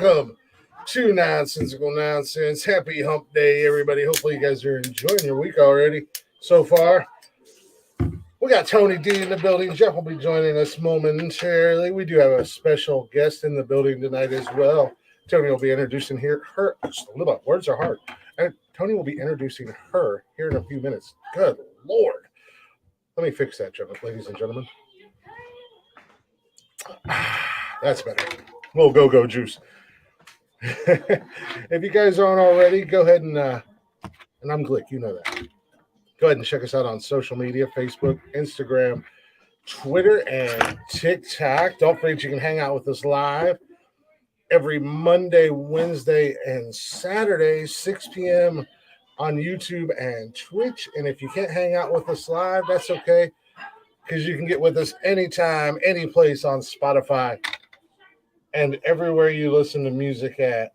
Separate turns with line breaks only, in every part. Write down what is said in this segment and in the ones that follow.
Welcome to Nonsensical Nonsense. Happy hump day, everybody. Hopefully, you guys are enjoying your week already so far. We got Tony D in the building. Jeff will be joining us momentarily. We do have a special guest in the building tonight as well. Tony will be introducing her. Words are hard. And Tony will be introducing her here in a few minutes. Good Lord. Let me fix that, ladies and gentlemen. That's better. Little go-go juice. If you guys aren't already, go ahead and I'm Glick, you know that. Go ahead and check us out on social media, Facebook, Instagram, Twitter, and TikTok. Don't forget you can hang out with us live every Monday, Wednesday, and Saturday, 6 p.m. on YouTube and Twitch. And if you can't hang out with us live, that's okay, because you can get with us anytime, any place on Spotify and everywhere you listen to music at.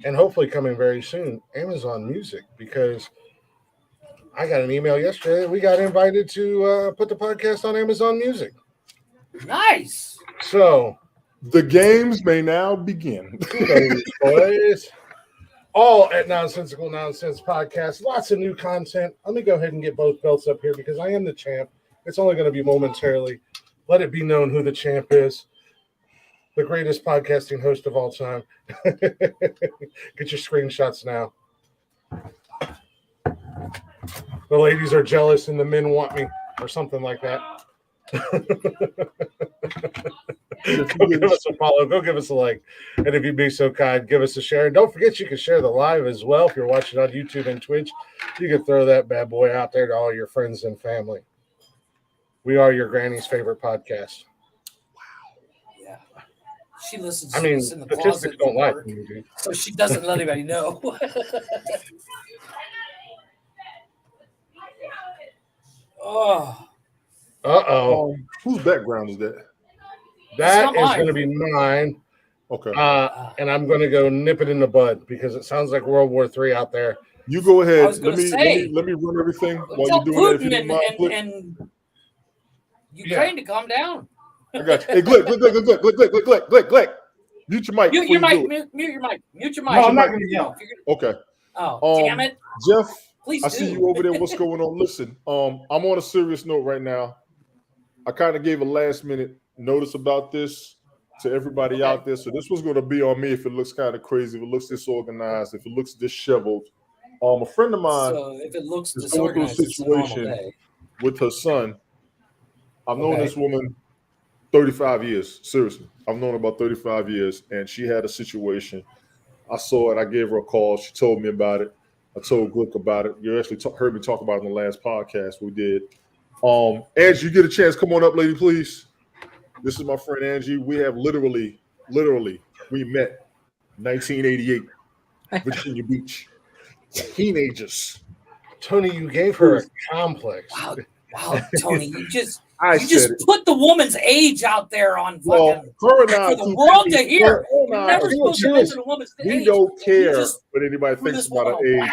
And hopefully coming very soon, Amazon Music, because I got an email yesterday that we got invited to put the podcast on Amazon Music.
Nice.
So
the games may now begin.
Boys. All at Nonsensical Nonsense Podcast. Lots of new content. Let me go ahead and get both belts up here because I am the champ. It's only going to be momentarily. Let it be known who the champ is. The greatest podcasting host of all time. Get your screenshots now. The ladies are jealous and the men want me, or something like that. Go give us a follow. Go give us a like. And if you'd be so kind, give us a share. And don't forget you can share the live as well. If you're watching on YouTube and Twitch, you can throw that bad boy out there to all your friends and family. We are your granny's favorite podcast.
She listens
to
us in the closet
don't like
work,
me, dude.
So she doesn't let anybody know. Oh.
Uh-oh.
Whose background is that?
That is going to be mine.
Okay.
And I'm going to go nip it in the bud because it sounds like World War III out there.
You go ahead.
Let
me run everything while you're doing that.
And Ukraine to calm down.
I got you. Hey, Glick. Mute your mic.
Mute your mic.
No, I'm not going to yell.
Okay.
Oh, damn it.
Jeff,
please
I see you over there. What's going on? Listen, I'm on a serious note right now. I kind of gave a last minute notice about this to everybody out there. So this was going to be on me if it looks kind of crazy, if it looks disorganized, if it looks disheveled. A friend of mine
if it looks
is going through a situation with her son. I've known this woman 35 years. Seriously. I've known her about 35 years, and she had a situation. I saw it. I gave her a call. She told me about it. I told Glick about it. You actually heard me talk about it in the last podcast we did. Angie, you get a chance. Come on up, lady, please. This is my friend Angie. We have literally, we met 1988, Virginia Beach. Teenagers.
Tony, you gave her a complex.
Wow, Tony, you just put the woman's age out there on fucking
for the
world to hear. You're never supposed to mention a woman's age.
We don't care what anybody thinks about our age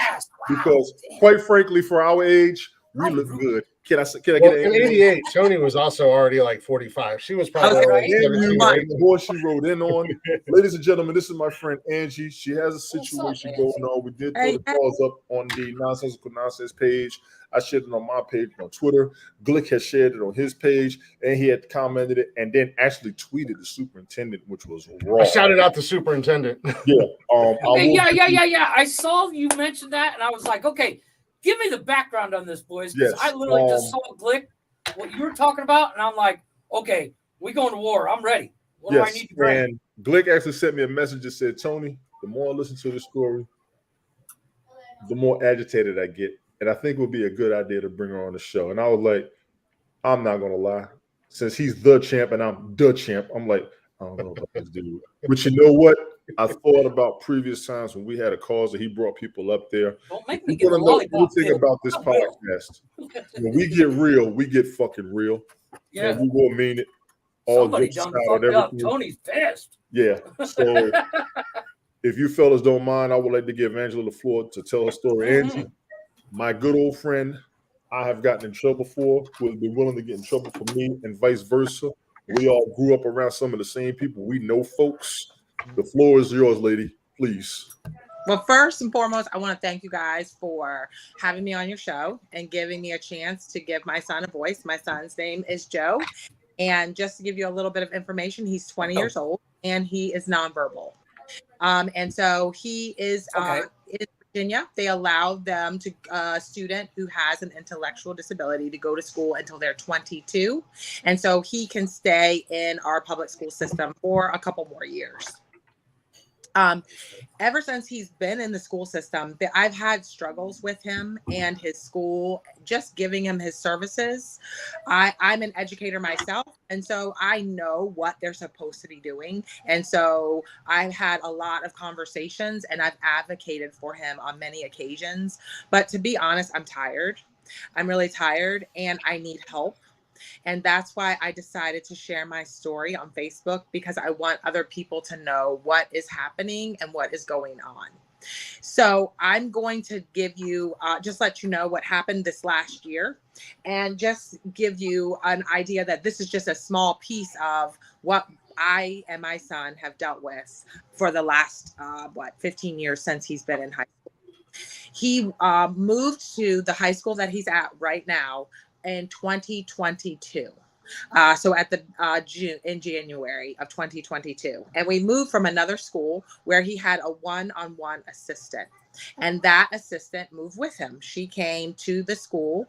because, quite frankly, for our age, we look good. Can I get
an 88? Tony was also already like 45. She was probably
the boy she wrote in on. Ladies and gentlemen, this is my friend Angie. She has a situation going on. We did throw the calls up on the Nonsensical Nonsense page. I shared it on my page on Twitter. Glick has shared it on his page, and he had commented it, and then actually tweeted the superintendent, which was wrong.
I shouted out the superintendent.
Yeah.
Yeah. I saw you mention that, and I was like, okay. Give me the background on this, boys, because I literally just saw Glick, what you were talking about, and I'm like, okay, we going to war. I'm ready. What do I need to bring?
And Glick actually sent me a message that said, Tony, the more I listen to this story, the more agitated I get. And I think it would be a good idea to bring her on the show. And I was like, I'm not going to lie. Since he's the champ and I'm the champ, I'm like, I don't know about this dude. But you know what? I thought about previous times when we had a cause that he brought people up there.
Don't make me get a lollipop.
Anything about this podcast. When we get real, we get fucking real.
Yeah.
And we will mean it.
Somebody done fucked up. Tony's pissed.
Yeah. So if you fellas don't mind, I would like to give Angela the floor to tell her story. Angie, my good old friend, I have gotten in trouble for, who has been willing to get in trouble for me, and vice versa. We all grew up around some of the same people. We know folks. The floor is yours, lady. Please.
Well, first and foremost, I want to thank you guys for having me on your show and giving me a chance to give my son a voice. My son's name is Joe. And just to give you a little bit of information, he's 20 years old and he is nonverbal. And so he is in Virginia. They allow them to a student who has an intellectual disability to go to school until they're 22. And so he can stay in our public school system for a couple more years. Ever since he's been in the school system, I've had struggles with him and his school, just giving him his services. I'm an educator myself, and so I know what they're supposed to be doing. And so I've had a lot of conversations and I've advocated for him on many occasions. But to be honest, I'm tired. I'm really tired and I need help. And that's why I decided to share my story on Facebook, because I want other people to know what is happening and what is going on. So I'm going to give you, just let you know what happened this last year and just give you an idea that this is just a small piece of what I and my son have dealt with for the last, 15 years since he's been in high school. He moved to the high school that he's at right now in 2022. So at the January of 2022. And we moved from another school where he had a one-on-one assistant. And that assistant moved with him. She came to the school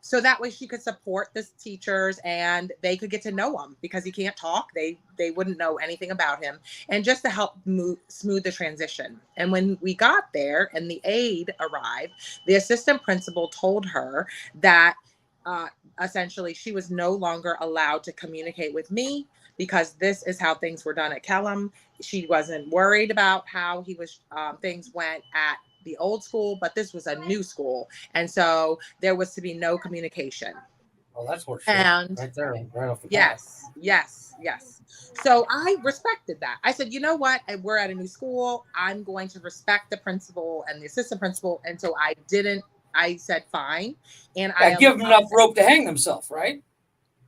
so that way she could support the teachers and they could get to know him, because he can't talk. They wouldn't know anything about him, and just to help smooth the transition. And when we got there and the aide arrived, the assistant principal told her that essentially she was no longer allowed to communicate with me, because this is how things were done at Kellum. She wasn't worried about how things went at the old school, but this was a new school. And so there was to be no communication.
Oh, that's what
and
right there, right off the
yes. So I respected that. I said, you know what? We're at a new school. I'm going to respect the principal and the assistant principal. And so I said, fine. And I
give him enough rope to hang himself, right?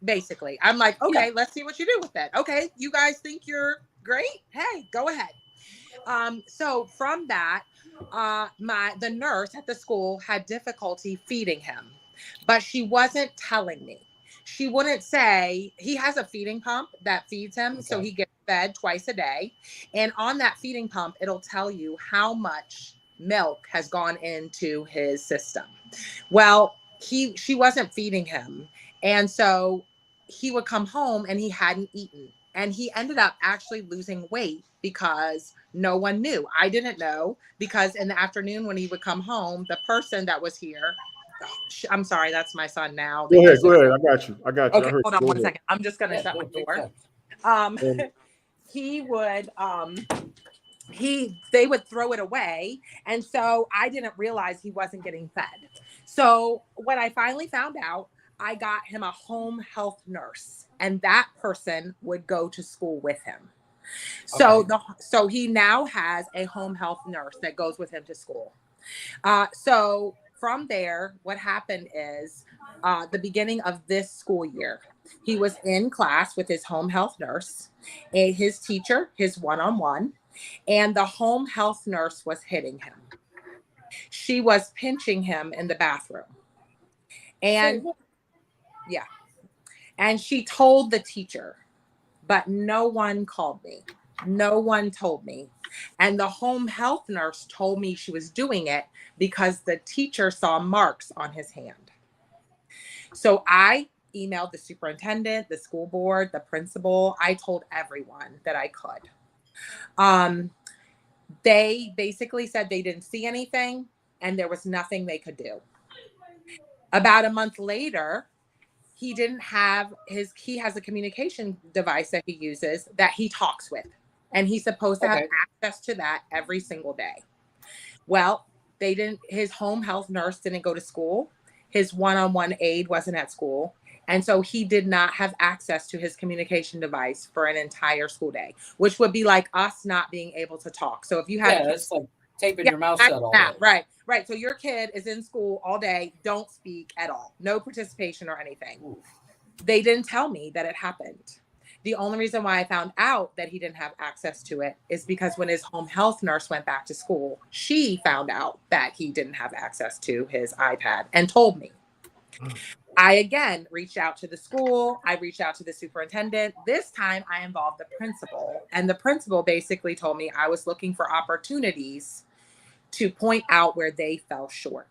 Basically, I'm like, okay, let's see what you do with that. Okay, you guys think you're great? Hey, go ahead. So from that, the nurse at the school had difficulty feeding him, but she wasn't telling me. She wouldn't say. He has a feeding pump that feeds him, so he gets fed twice a day. And on that feeding pump, it'll tell you how much milk has gone into his system. Well, she wasn't feeding him. And so he would come home and he hadn't eaten. And he ended up actually losing weight because no one knew. I didn't know, because in the afternoon when he would come home, the person that was here, I'm sorry, that's my son now.
Go ahead. I got you.
Okay, hold on one second. I'm just going to shut my door. He would, they would throw it away. And so I didn't realize he wasn't getting fed. So when I finally found out, I got him a home health nurse, and that person would go to school with him. So so he now has a home health nurse that goes with him to school. So from there, what happened is the beginning of this school year, he was in class with his home health nurse, his teacher, his one-on-one, and the home health nurse was hitting him. She was pinching him in the bathroom. And and she told the teacher, but no one called me. No one told me. And the home health nurse told me she was doing it because the teacher saw marks on his hand. So I emailed the superintendent, the school board, the principal. I told everyone that I could. They basically said they didn't see anything and there was nothing they could do. About a month later, he has a communication device that he uses that he talks with. And he's supposed to have access to that every single day. Well, his home health nurse didn't go to school. His one-on-one aide wasn't at school. And so he did not have access to his communication device for an entire school day, which would be like us not being able to talk. So if you have
it's like taping your mouth shut all day.
Right. So your kid is in school all day, don't speak at all, no participation or anything. Oof. They didn't tell me that it happened. The only reason why I found out that he didn't have access to it is because when his home health nurse went back to school, she found out that he didn't have access to his iPad and told me. I again reached out to the school. I reached out to the superintendent. This time I involved the principal, and the principal basically told me I was looking for opportunities to point out where they fell short.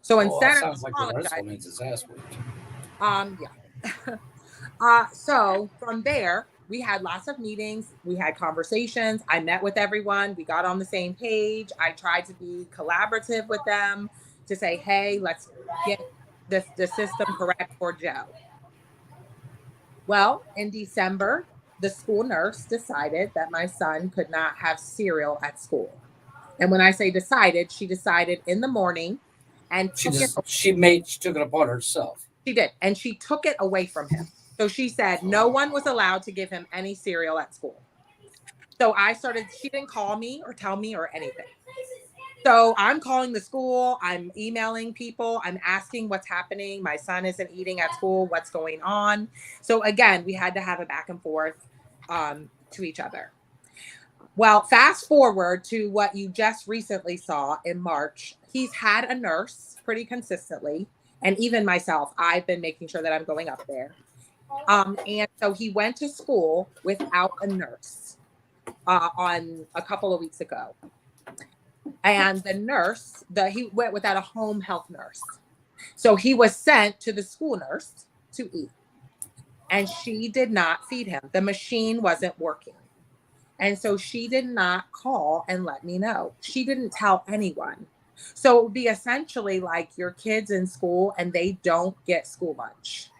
So instead
sounds like the principal needs his ass whipped.
So from there, we had lots of meetings. We had conversations. I met with everyone. We got on the same page. I tried to be collaborative with them to say, hey, let's get the system correct for Joe. Well, in December, the school nurse decided that my son could not have cereal at school. And when I say decided, she decided in the morning and
she took it upon herself.
She did. And she took it away from him. So she said no one was allowed to give him any cereal at school. So she didn't call me or tell me or anything. So I'm calling the school. I'm emailing people. I'm asking what's happening. My son isn't eating at school. What's going on? So again, we had to have a back and forth to each other. Well, fast forward to what you just recently saw in March. He's had a nurse pretty consistently. And even myself, I've been making sure that I'm going up there. And so he went to school without a nurse on a couple of weeks ago. And the nurse, he went without a home health nurse. So he was sent to the school nurse to eat. And she did not feed him. The machine wasn't working. And so she did not call and let me know. She didn't tell anyone. So it would be essentially like your kids in school and they don't get school lunch.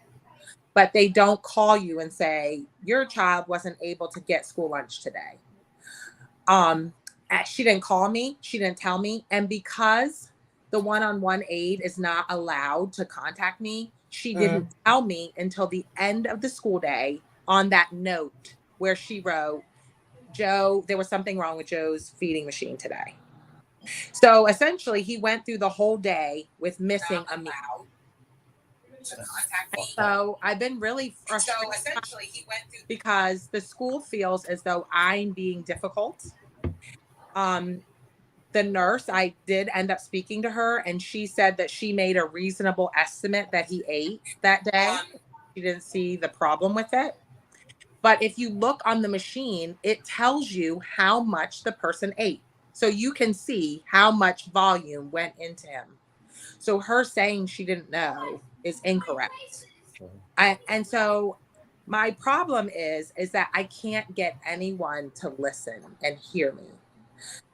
But they don't call you and say, your child wasn't able to get school lunch today. She didn't call me. She didn't tell me. And because the one-on-one aide is not allowed to contact me, she didn't tell me until the end of the school day on that note where she wrote, Joe, there was something wrong with Joe's feeding machine today. So essentially, he went through the whole day with missing a meal. So I've been really frustrated because the school feels as though I'm being difficult. The nurse, I did end up speaking to her, and she said that she made a reasonable estimate that he ate that day. She didn't see the problem with it. But if you look on the machine, it tells you how much the person ate. So you can see how much volume went into him. So her saying she didn't know is incorrect. And so my problem is that I can't get anyone to listen and hear me.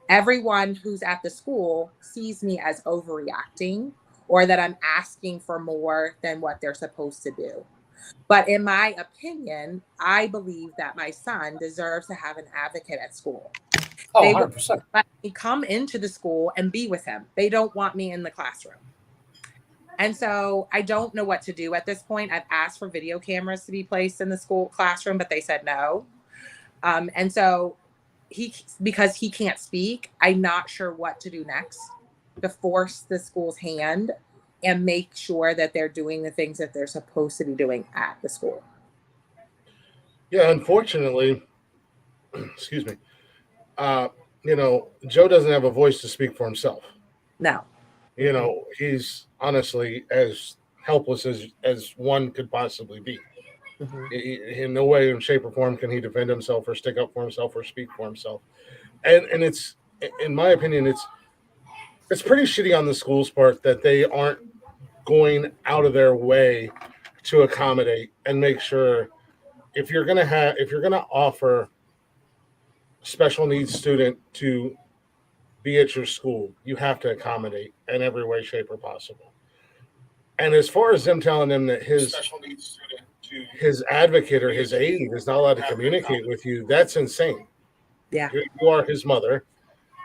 Everyone who's at the school sees me as overreacting or that I'm asking for more than what they're supposed to do. But in my opinion, I believe that my son deserves to have an advocate at school.
Oh,
they
100%.
let me come into the school and be with him. They don't want me in the classroom. And so I don't know what to do at this point. I've asked for video cameras to be placed in the school classroom, but they said no. And so because he can't speak, I'm not sure what to do next to force the school's hand and make sure that they're doing the things that they're supposed to be doing at the school.
Yeah, unfortunately, excuse me, Joe doesn't have a voice to speak for himself.
No.
He's honestly as helpless as one could possibly be. In no way, in shape, or form can he defend himself or stick up for himself or speak for himself. And it's, in my opinion, it's pretty shitty on the school's part that they aren't going out of their way to accommodate and make sure if you're gonna offer a special needs student to be at your school, you have to accommodate in every way, shape, or possible. And as far as them telling them that his advocate or his aide is not allowed to communicate with you, that's insane.
Yeah.
You are his mother.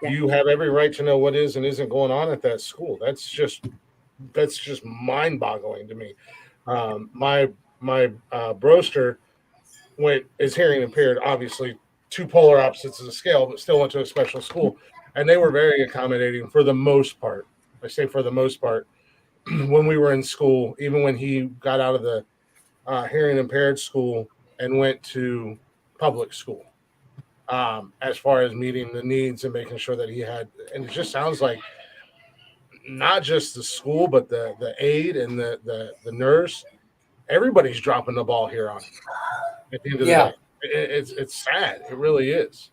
Yeah. You have every right to know what is and isn't going on at that school. That's just mind-boggling to me. My broster is hearing impaired, obviously two polar opposites of the scale, but still went to a special school, and they were very accommodating for the most part. I say for the most part. When we were in school, even when he got out of the hearing impaired school, and went to public school. As far as meeting the needs and making sure that he had, and it just sounds like not just the school, but the aide and the nurse, everybody's dropping the ball here on him at the end of the day. It's sad. It really is.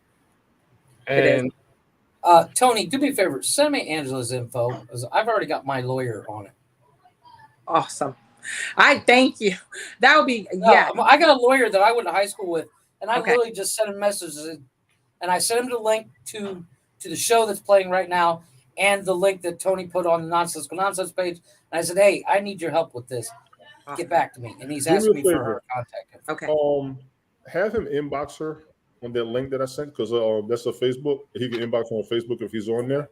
And
Tony, do me a favor. Send me Angela's info because I've already got my lawyer on it.
Awesome. I thank you. That would be
I got a lawyer that I went to high school with, and I literally just sent him messages, and I sent him the link to the show that's playing right now, and the link that Tony put on the Nonsensical Nonsense page. And I said, "Hey, I need your help with this. Get back to me." And he's asking me for her contact info.
Okay.
Have him inbox her on that link that I sent, because that's a Facebook. He can inbox her on Facebook if he's on there.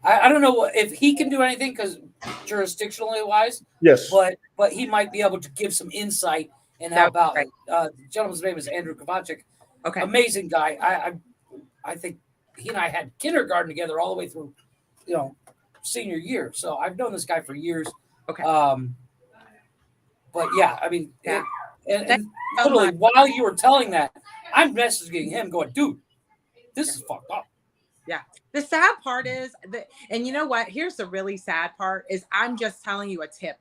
I don't know if he can do anything because jurisdictionally wise.
Yes.
But he might be able to give some insight and help out. The gentleman's name is Andrew Kovacic.
Okay.
Amazing guy. I think he and I had kindergarten together all the way through, senior year. So I've known this guy for years.
Okay.
But yeah, I mean, and literally while you were telling that, I'm messaging him going, dude, this is fucked up.
Yeah. The sad part is that, and you know what? Here's the really sad part is I'm just telling you a tip.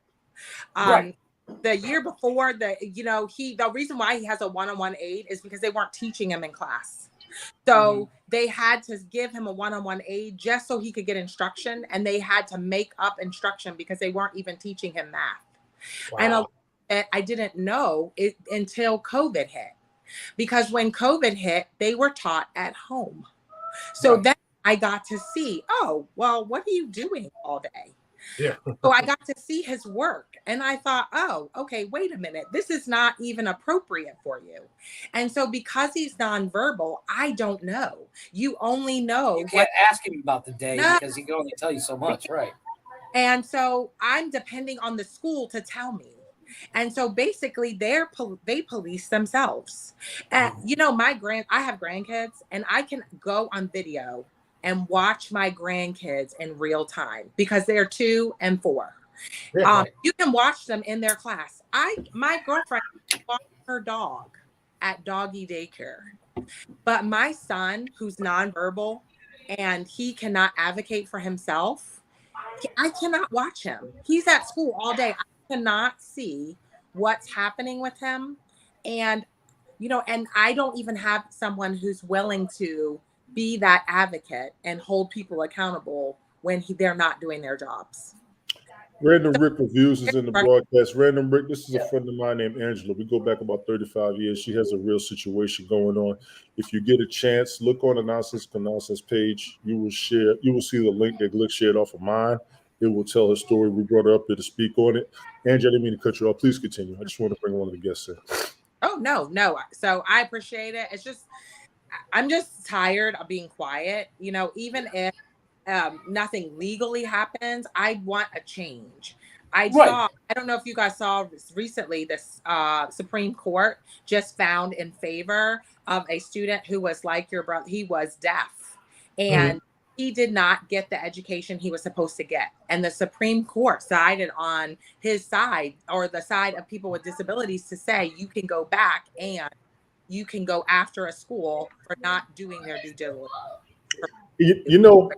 Right.
The year before, the reason why he has a one-on-one aide is because they weren't teaching him in class. So they had to give him a one-on-one aide just so he could get instruction, and they had to make up instruction because they weren't even teaching him math. Wow. And I didn't know it until COVID hit, because when COVID hit, they were taught at home. So then I got to see, oh, well, what are you doing all day?
Yeah.
So I got to see his work, and I thought, oh, okay, wait a minute. This is not even appropriate for you. And so because he's nonverbal, I don't know. You only know.
You can't ask him about the day because he can only tell you so much. Right.
And so I'm depending on the school to tell me. And so basically they police themselves. And I have grandkids, and I can go on video and watch my grandkids in real time because they're 2 and 4. Yeah. You can watch them in their class. My girlfriend walked her dog at doggy daycare, but my son, who's nonverbal and he cannot advocate for himself, I cannot watch him. He's at school all day. I cannot see what's happening with him. And, and I don't even have someone who's willing to be that advocate and hold people accountable when they're not doing their jobs.
Random Rick Reviews is in the broadcast. Random Rick, this is a friend of mine named Angela. We go back about 35 years. She has a real situation going on. If you get a chance, look on the Nonsensical Nonsense page. You will see the link that Glick shared off of mine. It will tell her story. We brought her up here to speak on it. Angela, I didn't mean to cut you off. Please continue. I just want to bring one of the guests in.
Oh, no. So I appreciate it. It's just, I'm just tired of being quiet. Even if nothing legally happens, I want a change. I don't know if you guys saw recently, this Supreme Court just found in favor of a student who was like your brother. He was deaf, and he did not get the education he was supposed to get. And the Supreme Court sided on his side, or the side of people with disabilities, to say you can go back and you can go after a school for not doing their due diligence.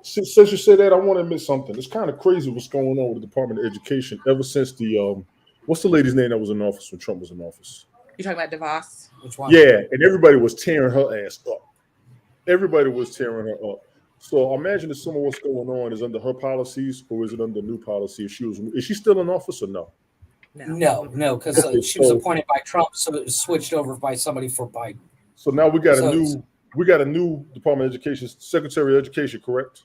Since you said that, I want to admit something. It's kind of crazy what's going on with the Department of Education ever since the what's the lady's name that was in office when Trump was in office?
You talking about DeVos?
Which one?
Yeah, and everybody was tearing her ass up. Everybody was tearing her up. So imagine if some of what's going on is under her policies, or is it under new policy? Is she still in office or no?
No, because she was appointed by Trump, so it was switched over by somebody for Biden.
So now we got a new Department of Education, Secretary of Education, correct?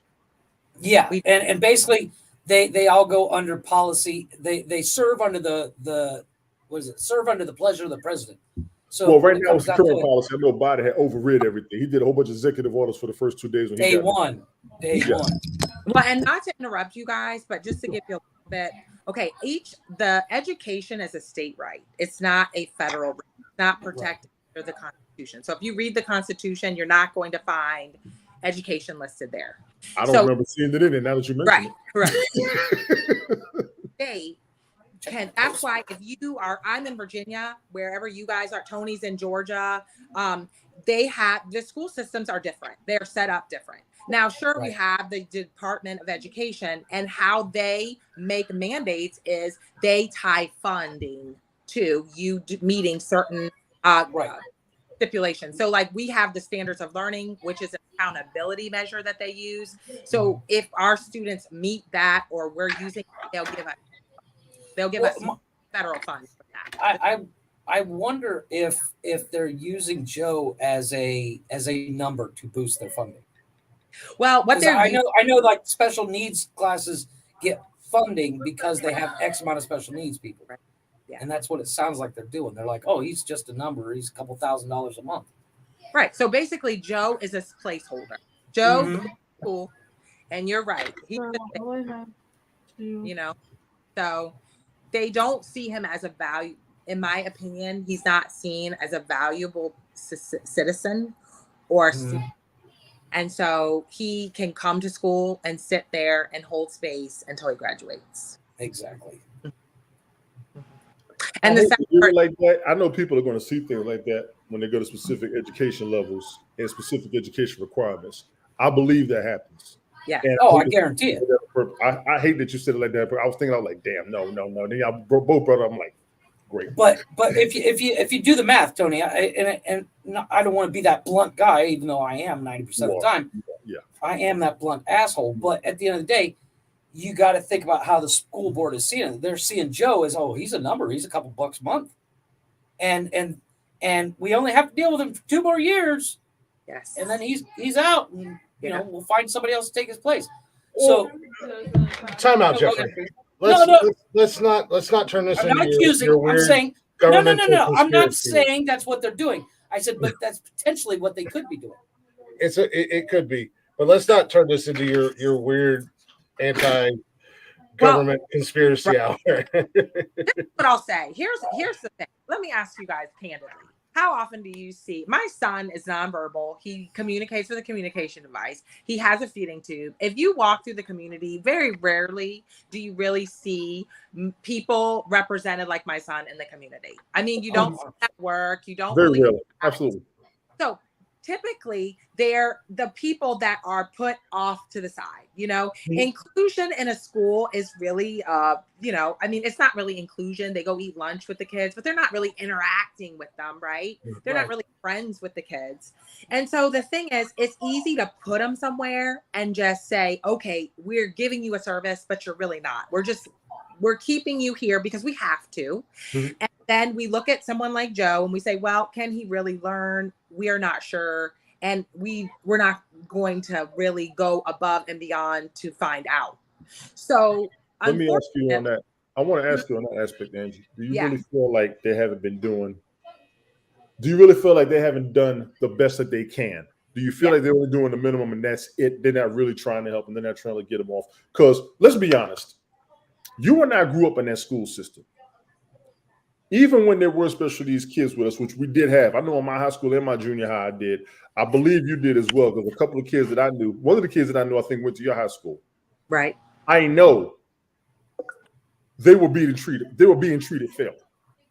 Yeah, and basically they all go under policy. They serve under the serve under the pleasure of the president. So
right now it's the current policy. I know Biden had overrid everything. He did a whole bunch of executive orders for the first 2 days when
Day one.
Well, and not to interrupt you guys, but just to give you a little bit. Okay, the education is a state right. It's not a federal right. It's not protected under the Constitution. So if you read the Constitution, you're not going to find education listed there.
I don't remember seeing it in it now that you mentioned
it. Right, correct. State That's why if you are, I'm in Virginia, wherever you guys are, Tony's in Georgia, they have, the school systems are different. They're set up different. Now, sure, we have the Department of Education, and how they make mandates is they tie funding to you meeting certain stipulations. So like we have the standards of learning, which is an accountability measure that they use. So if our students meet that, or we're using, they'll give us federal funds for that.
I wonder if they're using Joe as a number to boost their funding.
Well,
I know like special needs classes get funding because they have X amount of special needs people.
Right. Yeah.
And that's what it sounds like they're doing. They're like, oh, he's just a number. He's a couple $1,000s a month.
Right. So basically, Joe is a placeholder. Joe's cool. And you're right. He's so they don't see him as a value. In my opinion, he's not seen as a valuable citizen or and so he can come to school and sit there and hold space until he graduates.
Exactly.
And the second part,
like that, I know people are going to see things like that when they go to specific education levels and specific education requirements. I believe that happens.
Yeah.
And
I guarantee it.
I hate that you said it like that, but I was thinking, I was like, damn, no. Then y'all both brought up, I'm like, great.
But if you do the math, Tony, and I don't want to be that blunt guy, even though I am 90% of the time.
Yeah.
I am that blunt asshole. But at the end of the day, you got to think about how the school board is seeing it. They're seeing Joe as, oh, he's a number. He's a couple bucks a month, and we only have to deal with him for 2 more years.
Yes.
And then he's out, and we'll find somebody else to take his place. So,
time out, Jeffrey. Let's not turn this into your weird.
I'm saying no. I'm not saying that's what they're doing. I said, but that's potentially what they could be doing.
It could be, but let's not turn this into your weird anti-government conspiracy hour.
This is what I'll say. Here's the thing. Let me ask you guys candidly. How often do you see, my son is nonverbal. He communicates with a communication device. He has a feeding tube. If you walk through the community, very rarely do you really see people represented like my son in the community. I mean, you don't see that work. You don't
very rarely. Absolutely.
So typically they're the people that are put off to the side. Inclusion in a school is really I mean, it's not really inclusion. They go eat lunch with the kids, but they're not really interacting with them, right? They're not really friends with the kids. And so the thing is, it's easy to put them somewhere and just say, okay, we're giving you a service, but you're really not. We're keeping you here because we have to. And then we look at someone like Joe and we say, well, can he really learn? We are not sure. And we're not going to really go above and beyond to find out. So
let me ask you on that. I want to ask you on that aspect, Angie. Do you really feel like they haven't been doing? Do you really feel like they haven't done the best that they can? Do you feel like they're only doing the minimum and that's it? They're not really trying to help and they're not trying to get them off. Because let's be honest, you and I grew up in that school system. Even when there were special needs kids with us, which we did have. I know in my high school and my junior high I did. I believe you did as well, because a couple of kids that I knew, one of the kids that I knew, I think went to your high school.
Right.
I know they were being treated fair.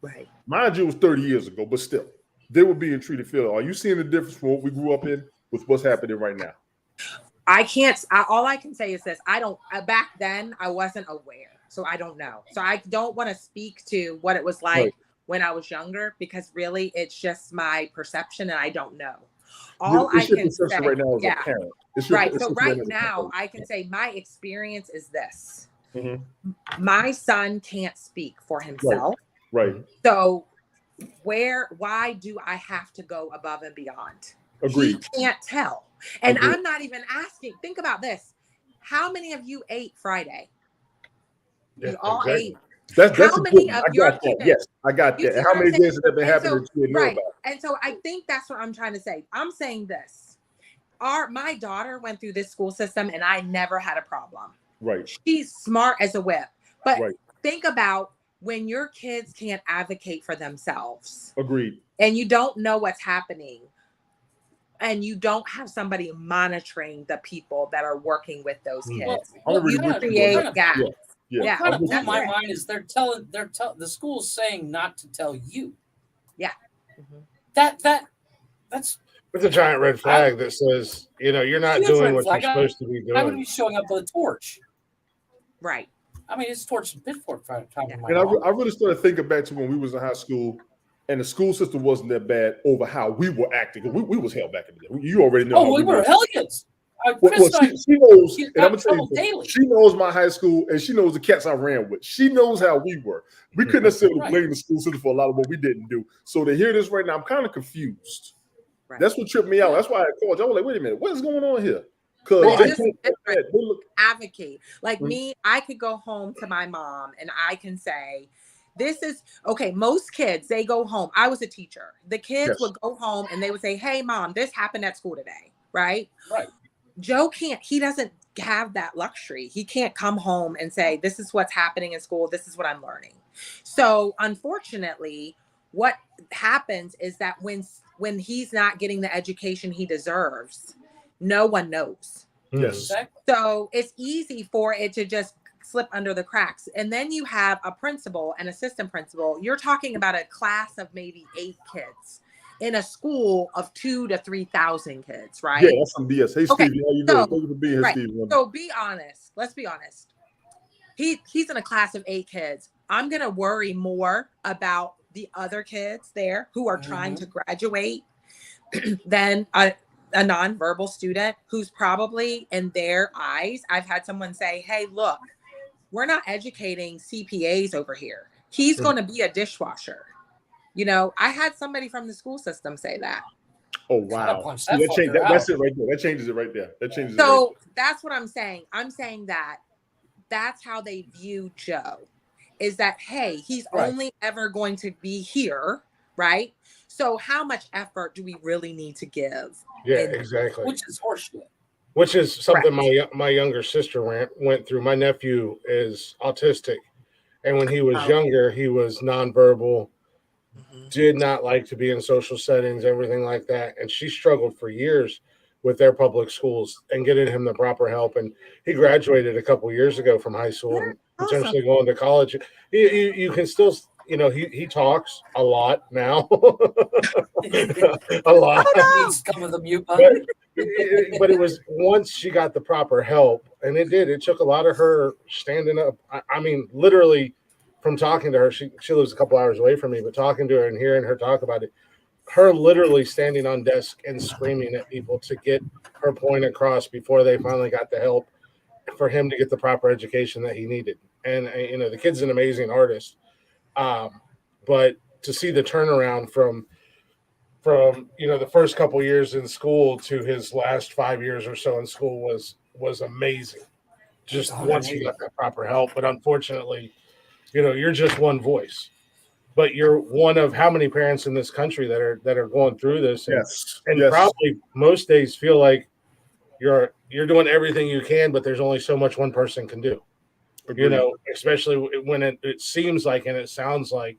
Right.
Mind you, it was 30 years ago, but still, they were being treated fair. Are you seeing the difference from what we grew up in with what's happening right now?
All I can say is this. Back then I wasn't aware. So I don't know. So I don't want to speak to what it was like when I was younger, because really it's just my perception and I don't know. All I can say
right now is a parent.
So right now I can say my experience is this. My son can't speak for himself.
Right.
So why do I have to go above and beyond?
Agreed.
He can't tell. And I'm not even asking. Think about this. How many of you ate Friday? You all ate.
That's
how many of your kids?
Yes, I got that. And how many days have that been happening?
Right. And so I think that's what I'm trying to say. I'm saying this. My daughter went through this school system and I never had a problem.
Right.
She's smart as a whip. But think about when your kids can't advocate for themselves.
Agreed.
And you don't know what's happening. And you don't have somebody monitoring the people that are working with those kids. You create gaps.
What kind of blew my mind is the school's saying not to tell you.
Yeah.
That's
it's a giant red flag that says, you're not doing what you're supposed to be doing.
I would be showing up with a torch.
Right.
I mean, it's torch and pitchfork time.
And I really started thinking back to when we was in high school, and the school system wasn't that bad over how we were acting. We was hell back in the day. You already know.
Oh, we were hellions.
She knows, and I'm gonna tell you, she knows my high school, and she knows the cats I ran with. She knows how we were. We couldn't necessarily blame the school system for a lot of what we didn't do. So to hear this right now, I'm kind of confused. Right. That's what tripped me out. That's why I called you. I was like, wait a minute, what is going on here? Because
advocate. Like me, I could go home to my mom and I can say, this is okay. Most kids, they go home. I was a teacher. The kids would go home and they would say, hey, mom, this happened at school today. Right. Joe he doesn't have that luxury. He can't come home and say, this is what's happening in school. This is what I'm learning. So unfortunately, what happens is that when he's not getting the education he deserves, no one knows.
Yes.
So it's easy for it to just slip under the cracks. And then you have a principal and assistant principal. You're talking about a class of maybe 8 kids in a school of 2,000 to 3,000 kids, right?
Yeah, that's some BS. Hey, Stevie, how you doing? Thank you for being here, Stevie.
So be honest. Let's be honest. He's in a class of 8 kids. I'm going to worry more about the other kids there who are trying to graduate than a nonverbal student who's probably in their eyes. I've had someone say, hey, look, we're not educating CPAs over here. He's going to be a dishwasher. I had somebody from the school system say that.
Oh, wow. That's it right there. That changes it right there.
So that's what I'm saying. I'm saying that that's how they view Joe, is that, hey, he's only ever going to be here, right? So how much effort do we really need to give?
Yeah, exactly.
Which is horseshit.
Which is something my younger sister went through. My nephew is autistic. And when he was younger, he was nonverbal, did not like to be in social settings, everything like that. And she struggled for years with their public schools and getting him the proper help. And he graduated a couple years ago from high school and potentially going to college. You can still, he talks a lot now. A lot.
He's come with a mute button.
But it was once she got the proper help, and it took a lot of her standing up. I mean, literally from talking to her, she lives a couple hours away from me, but talking to her and hearing her talk about it, her literally standing on desk and screaming at people to get her point across before they finally got the help for him to get the proper education that he needed. And, the kid's an amazing artist. But to see the turnaround from the first couple of years in school to his last 5 years or so in school was amazing. Just once he got that proper help. But unfortunately, you're just one voice, but you're one of how many parents in this country that are going through this. And probably most days feel like you're doing everything you can, but there's only so much one person can do. Agreed. Especially when it seems like, and it sounds like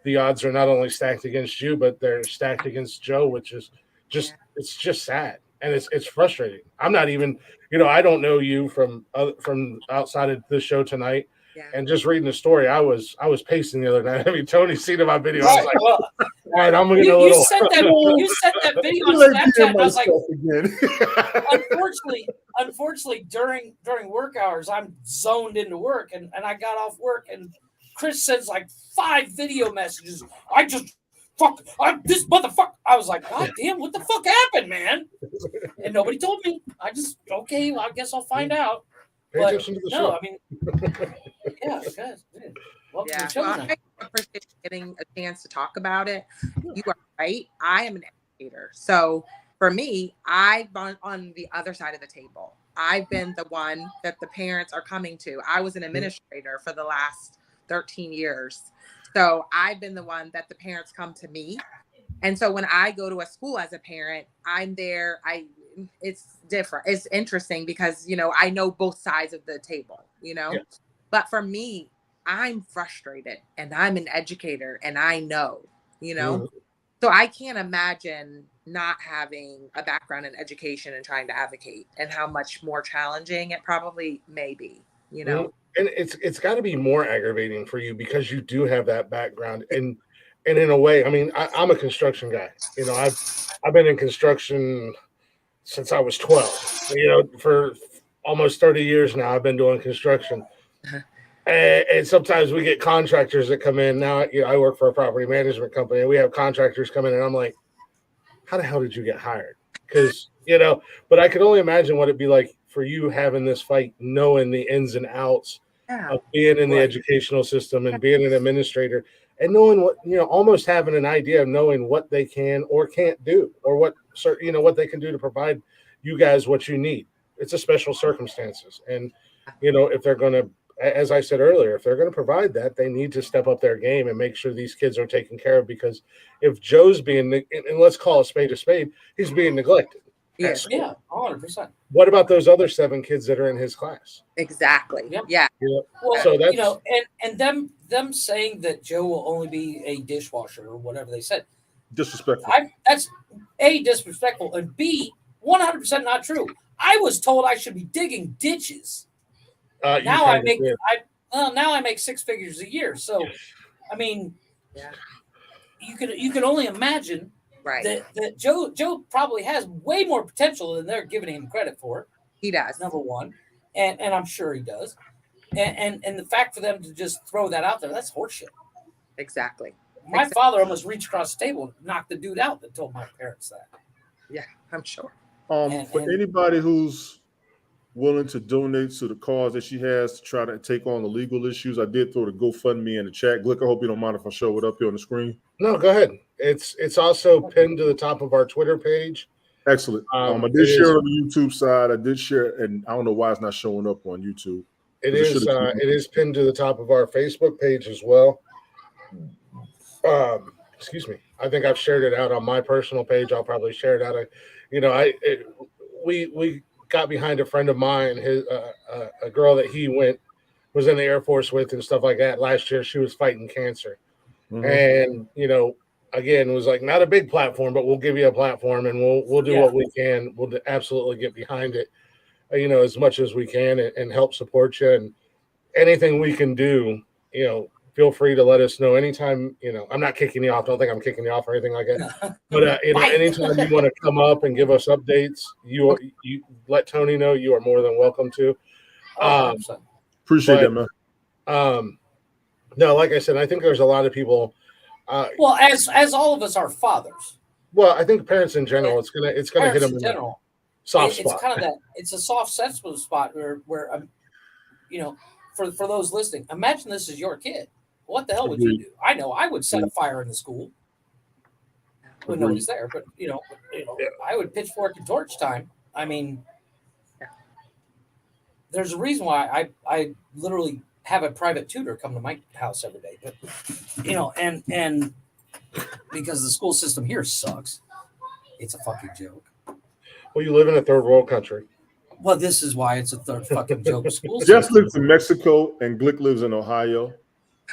the odds are not only stacked against you, but they're stacked against Joe, which is it's just sad. And it's frustrating. I'm not even, I don't know you from outside of the show tonight. Yeah. And just reading the story, I was pacing the other night. I mean, Tony's seen my video. I was like, all right, I'm going to
you sent that video on Snapchat. And I was like, unfortunately, during work hours, I'm zoned into work, and I got off work, and Chris sends like 5 video messages. This motherfucker. I was like, God damn, what the fuck happened, man? And nobody told me. I guess I'll find out. But no, I mean, yeah, guys. Well,
I appreciate getting a chance to talk about it. You are right. I am an educator. So for me, I've been on the other side of the table. I've been the one that the parents are coming to. I was an administrator for the last 13 years. So I've been the one that the parents come to me. And so when I go to a school as a parent, I'm there. It's different. It's interesting because, I know both sides of the table, yes. But for me, I'm frustrated and I'm an educator and I know, so I can't imagine not having a background in education and trying to advocate and how much more challenging it probably may be, you know.
And it's got to be more aggravating for you because you do have that background, and in a way, I mean, I'm a construction guy. You know, I've been in construction since I was 12. You know, for almost 30 years now, I've been doing construction. And sometimes we get contractors that come in. Now, you know, I work for a property management company, and we have contractors come in, and I'm like, how the hell did you get hired? Because, you know, but I could only imagine what it'd be like for you having this fight, knowing the ins and outs of being in the educational system and being an administrator, and knowing what, you know, almost having an idea of knowing what they can or can't do, or what, you know, what they can do to provide you guys what you need. It's a special circumstances. And, you know, if they're going to, as I said earlier, if they're going to provide that, they need to step up their game and make sure these kids are taken care of. Because if Joe's being, and let's call a spade, he's being neglected.
Yes.
Yeah, 100%.
What about those other 7 kids that are in his class?
Exactly.
Yep.
Yeah.
Well,
so that's,
you know, and them saying that Joe will only be a dishwasher or whatever they said.
Disrespectful.
That's A, disrespectful, and B, 100% not true. I was told I should be digging ditches. Now I make 6 figures a year. So, I mean, you can only imagine that Joe probably has way more potential than they're giving him credit for.
He does.
Number one, and I'm sure he does. And the fact for them to just throw that out there, that's horseshit.
Exactly.
My father almost reached across the table and knocked the dude out that told my parents that.
Yeah, I'm sure.
For anybody who's willing to donate to the cause that she has to try to take on the legal issues, I did throw the GoFundMe in the chat. Glick, I hope you don't mind if I show it up here on the screen.
No, go ahead. It's also pinned to the top of our Twitter page.
Excellent. I did share it on the YouTube side. I did share, and I don't know why it's not showing up on YouTube.
It is pinned to the top of our Facebook page as well. Excuse me. I think I've shared it out on my personal page. I'll probably share it out. We got behind a friend of mine, a girl that he was in the Air Force with and stuff like that. Last year, she was fighting cancer. And, you know, again, it was like not a big platform, but we'll give you a platform and we'll do what we can. We'll absolutely get behind it, you know, as much as we can and help support you. And anything we can do, you know, feel free to let us know anytime. You know, I'm not kicking you off. Don't think I'm kicking you off or anything like that. But you know, anytime you want to come up and give us updates, you let Tony know. You are more than welcome to.
Appreciate that, man.
No, like I said, I think there's a lot of people.
Well, as all of us are fathers.
Well, I think parents in general, it's gonna hit them in
general.
Soft spot.
It's kind of that. It's a soft, sensitive spot where you know, for those listening, imagine this is your kid. What the hell would you do? I know I would set a fire in the school when nobody's there, but you know, I would pitchfork and torch time. I mean, there's a reason why I literally have a private tutor come to my house every day, but you know, and because the school system here sucks, it's a fucking joke.
Well, you live in a third world country.
Well, this is why it's a third fucking joke. School
Jeff lives in Mexico and Glick lives in Ohio.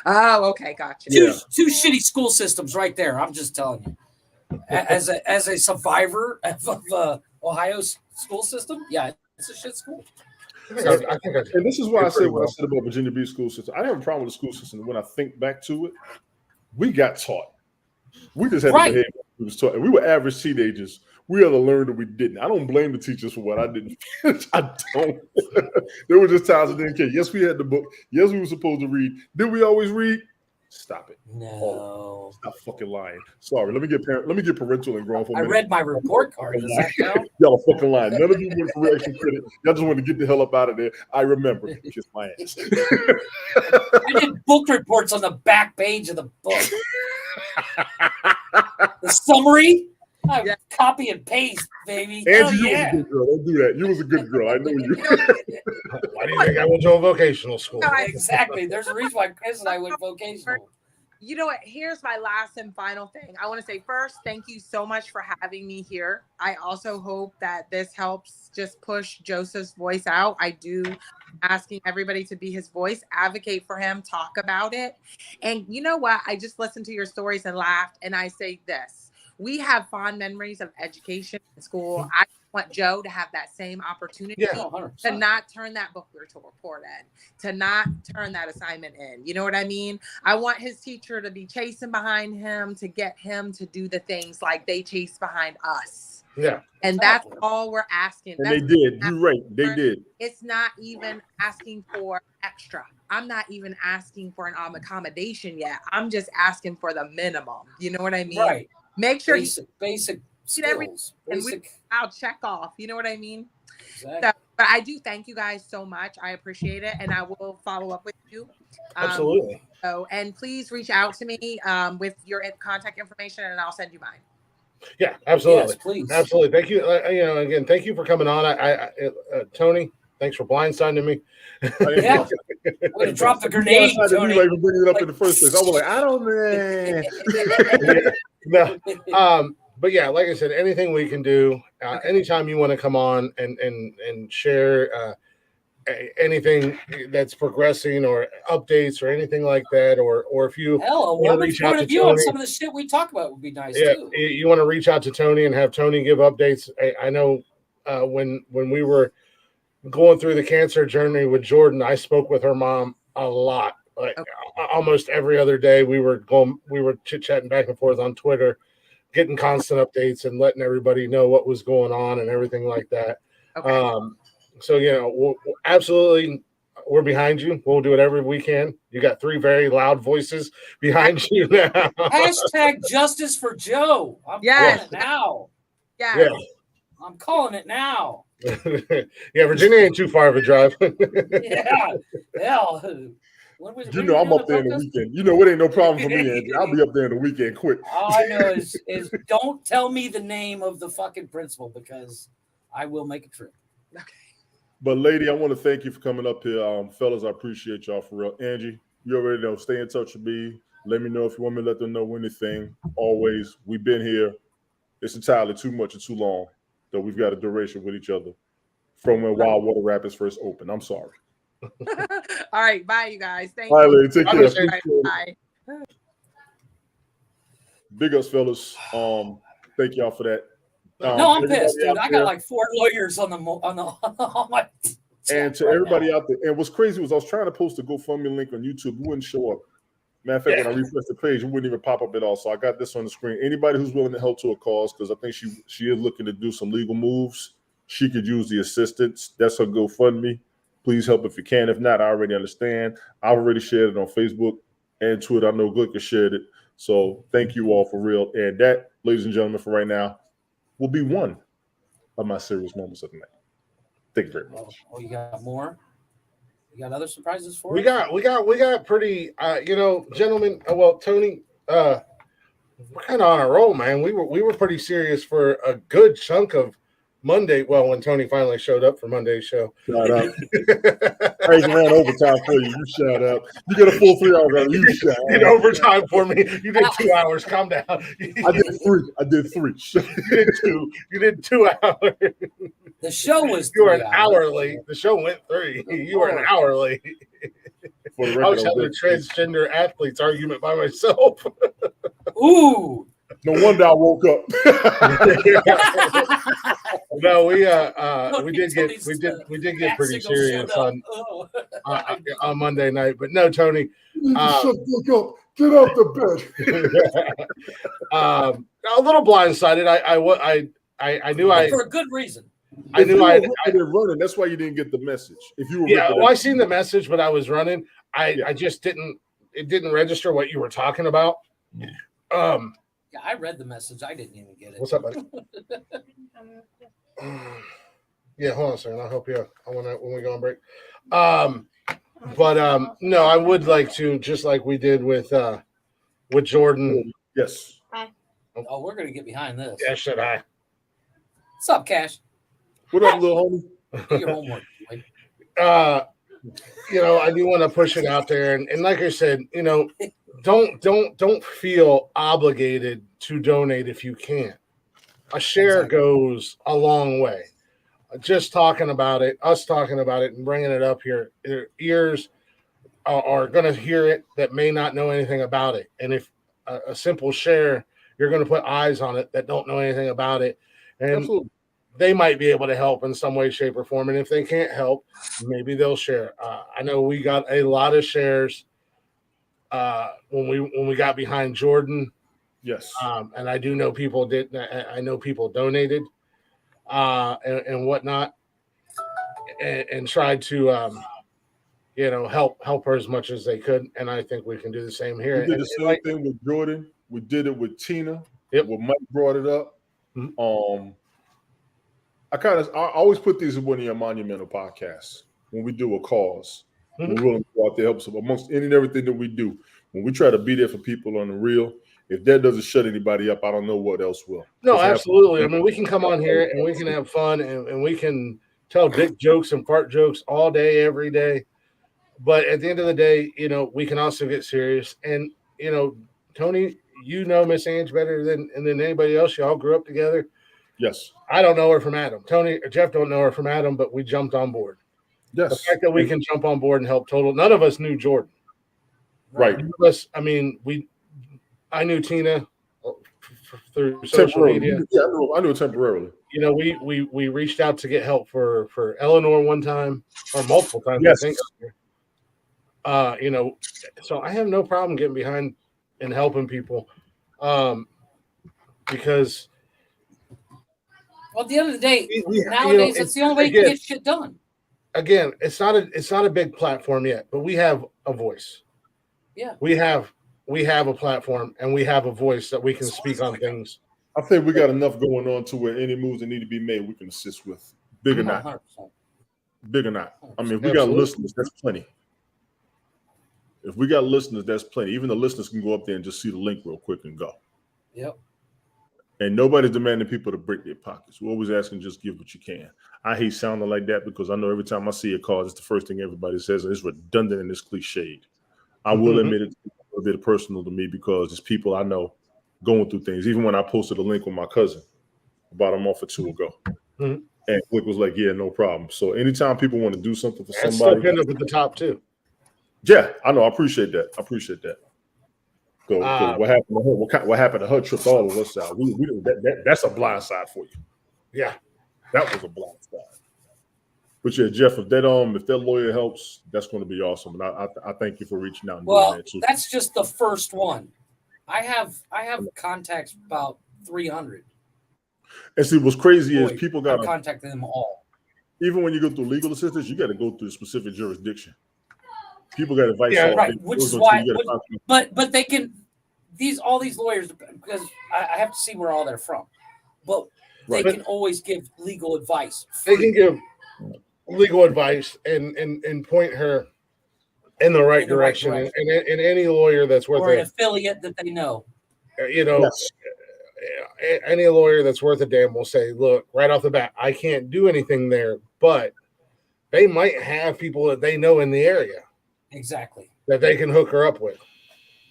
Oh, okay, gotcha.
Two shitty school systems right there. I'm just telling you. As a survivor of Ohio's school system, yeah, it's a shit school.
I think
and this is why I said what I said about Virginia Beach school system. I didn't have a problem with the school system. When I think back to it, we got taught. We just had to behave like we was taught. And we were average teenagers. We had to learn that we didn't. I don't blame the teachers for what I didn't finish. I don't. There were just times I didn't care. Yes, we had the book. Yes, we were supposed to read. Did we always read? Stop it.
No.
Stop fucking lying. Sorry. Let me get parental and grown for a minute.
I read my report card. Does that count?
Y'all fucking lying. None of you went for reaction credit. Y'all just wanted to get the hell up out of there. I remember. Kiss my ass.
I did book reports on the back page of the book. The summary. I copy and paste, baby.
Angie, you was a good girl. Don't do that. You was a good girl. I know you.
Why do you think I went to a vocational school?
Exactly. There's a reason why Chris and I went vocational.
You know what? Here's my last and final thing. I want to say first, thank you so much for having me here. I also hope that this helps just push Joseph's voice out. I do asking everybody to be his voice, advocate for him, talk about it. And you know what? I just listened to your stories and laughed. And I say this. We have fond memories of education in school. I want Joe to have that same opportunity to not turn that book report in, to not turn that assignment in. You know what I mean? I want his teacher to be chasing behind him, to get him to do the things like they chase behind us.
Yeah.
And that's all we're asking.
And they did. You're right. They did.
It's not even asking for extra. I'm not even asking for an accommodation yet. I'm just asking for the minimum. You know what I mean?
Right.
Make sure
basic skills.
I'll check off. You know what I mean?
Exactly.
So, but I do thank you guys so much. I appreciate it, and I will follow up with you.
Absolutely.
So, and please reach out to me with your contact information, and I'll send you mine.
Yeah, absolutely.
Yes, please.
Absolutely. Thank you. Again, thank you for coming on. Tony, thaning for blindsiding me.
Yeah. Way to drop the grenade, Tony.
Like bringing it up in the first place. I was like, I don't know.
No. But yeah, like I said, anything we can do, anytime you want to come on and share anything that's progressing or updates or anything like that, or if you
want to reach out to Tony on some of the shit we talk about would be nice too.
You want to reach out to Tony and have Tony give updates. I know when we were going through the cancer journey with Jordan, I spoke with her mom a lot, like almost every other day. We were chit-chatting back and forth on Twitter, getting constant updates and letting everybody know what was going on and everything like that. So, we'll absolutely, we're behind you. We'll do whatever we can. You got 3 very loud voices behind you now.
Hashtag justice for Joe. I'm calling it now.
Yeah.
I'm calling it now.
Yeah, Virginia ain't too far of a drive.
Yeah. Hell.
I'm up there in the weekend. It ain't no problem for me, Andrew. I'll be up there in the weekend quick.
All I know is don't tell me the name of the fucking principal, because I will make a trip.
Okay.
But lady, I want to thank you for coming up here. Fellas, I appreciate y'all for real. Angie, you already know, stay in touch with me. Let me know if you want me to let them know anything. Always, we've been here. It's entirely too much and too long that we've got a duration with each other from when Wild Water Rapids first opened. I'm sorry.
All right. Bye, you guys. Thank
you.
Lady,
take care.
Bye.
Big ups, fellas. Thank y'all for that.
No, I'm pissed, dude. I got like 4 lawyers on my.
And to everybody out there, and what's crazy was I was trying to post a GoFundMe link on YouTube. It wouldn't show up. Matter of fact, when I refreshed the page, it wouldn't even pop up at all. So I got this on the screen. Anybody who's willing to help to a cause, because I think she is looking to do some legal moves. She could use the assistance. That's her GoFundMe. Please help if you can. If not, I already understand. I've already shared it on Facebook and Twitter. I know Glick has shared it. So thank you all for real. And that, ladies and gentlemen, for right now, will be one of my serious moments of the night. Thank you very much.
Oh, you got more? You got other surprises for
us? We got pretty, gentlemen. Well, Tony, we're kind of on a roll, man. We were pretty serious for a good chunk of Monday. Well, when Tony finally showed up for Monday's show.
Shout out. I even ran overtime for you. You shout out. You get a full 3 hours. You shout out.
You did overtime for me. You did 2 hours. Calm down.
I did 3.
You did 2 hours.
The show was.
You were an hour late. The show went 3. You were an hour late. I was having a transgender athletes argument by myself.
Ooh.
No wonder I woke up.
No, we did get pretty serious on Monday night. But no, Tony,
shut the fuck up. Get out the
bed. A little blindsided. I knew
for a good reason.
I knew I didn't running. That's why you didn't get the message. If you were
I seen the message, but I was running. I just didn't. It didn't register what you were talking about.
Yeah, I read the message. I didn't even get it.
What's up, buddy? Yeah, hold on a second. I'll help you out. When we go on break. No, I would like to, just like we did with Jordan.
Yes.
Hi. Oh, we're gonna get behind this.
Yeah, should I?
What's up, Cash?
What up, little
homie? Do your homework.
I do want to push it out there, and like I said, don't feel obligated to donate if you can't. A share goes a long way. Just talking about it, us talking about it and bringing it up here, their ears are going to hear it that may not know anything about it. And if a simple share, you're going to put eyes on it that don't know anything about it. And
absolutely.
they might be able to help in some way, shape, or form. And if they can't help, maybe they'll share. I know we got a lot of shares when we got behind Jordan.
Yes.
And I do know people did. I know people donated and whatnot, and tried to help her as much as they could. And I think we can do the same here.
We did the same thing with Jordan. We did it with Tina. Yep. When Mike brought it up. Mm-hmm. I always put these in one of your monumental podcasts when we do a cause. Mm-hmm. We're willing to go out there help. So amongst any and everything that we do, when we try to be there for people on the real, if that doesn't shut anybody up, I don't know what else will.
No, absolutely. I mean, we can come on here and we can have fun and we can tell dick jokes and fart jokes all day, every day. But at the end of the day, we can also get serious. And, Tony, Miss Ange better than anybody else. Y'all grew up together.
Yes. I
don't know her from Adam. Tony or Jeff don't know her from Adam, but we jumped on board.
Yes.
The fact that we can jump on board and help total. None of us knew Jordan.
Right.
None of us, I knew Tina through social media.
Yeah, I knew temporarily.
We reached out to get help for Eleanor one time or multiple times.
Yes.
I think. So I have no problem getting behind and helping people, because.
Well, at the end of the day, nowadays it's the only way to get shit done.
Again, it's not a big platform yet, but we have a voice.
Yeah,
we have a platform and we have a voice that we can speak on things.
I think we got enough going on to where any moves that need to be made, we can assist with. Big or not. 100%. Big or not. I mean, if we got listeners, that's plenty. If we got listeners, that's plenty. Even the listeners can go up there and just see the link real quick and go.
Yep.
And nobody's demanding people to break their pockets. We're always asking, just give what you can. I hate sounding like that because I know every time I see a cause, it's the first thing everybody says, and it's redundant and it's cliched. I will admit it's a little bit personal to me because it's people I know going through things. Even when I posted a link with my cousin about a month or two ago, and Glick was like, "Yeah, no problem." So anytime people want to do something for somebody,
still pinned up at the top too.
Yeah, I know. I appreciate that. What happened to her? What happened to her tripped all of us out. That's a blind side for you.
Yeah,
that was a blind side. But yeah, Jeff, if that lawyer helps, that's going to be awesome. And I thank you for reaching out and doing that too.
That's just the first one. I have contacts about 300.
And see, what's crazy is people got
to contact them all.
Even when you go through legal assistance, you got to go through a specific jurisdiction. People got advice.
Yeah, right. Which is why. But they can all these lawyers, because I have to see where all they're from. But they can always give legal advice.
They can give legal advice and point her in the right direction. And any lawyer that's worth
an affiliate that they know.
Any lawyer that's worth a damn will say, look, right off the bat, I can't do anything there, but they might have people that they know in the area.
Exactly.
That they can hook her up with.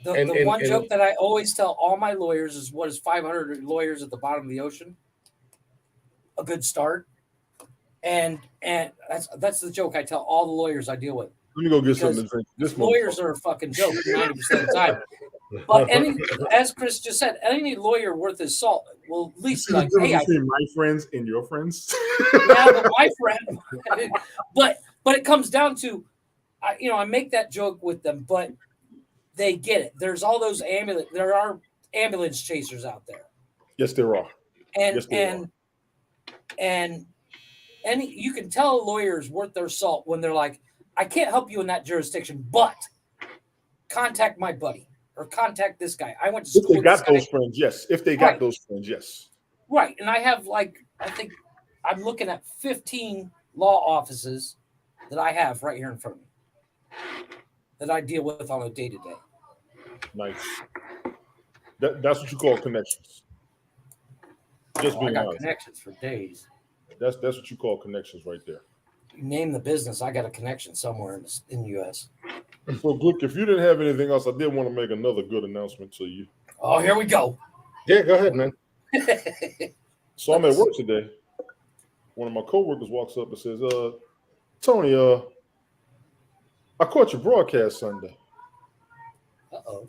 The one joke that I always tell all my lawyers is, what is 500 lawyers at the bottom of the ocean? A good start. And that's the joke I tell all the lawyers I deal with.
Let me go get something to drink. This
lawyers are a fucking joke 90% of the time. But as Chris just said, any lawyer worth his salt will at least be like, hey,
my friends and your friends.
Yeah, but my friend. but it comes down to, I make that joke with them, but they get it. There's all those there are ambulance chasers out there.
Yes, there are.
And you can tell a lawyer's worth their salt when they're like, I can't help you in that jurisdiction, but contact my buddy or contact this guy. I went to school.
If they got those friends, yes. If they got those friends, yes.
Right. And I have I think I'm looking at 15 law offices that I have right here in front of me that I deal with on a day-to-day.
Nice. That's what you call connections. Just being
I got
honest.
Connections for days.
That's what you call connections right there.
You name the business, I got a connection somewhere in the U.S.
So, Glick, if you didn't have anything else, I did want to make another good announcement to you.
Oh, here we go.
Yeah, go ahead, man.
So I'm at work today. One of my coworkers walks up and says, Tony, I caught your broadcast Sunday.
Uh-oh.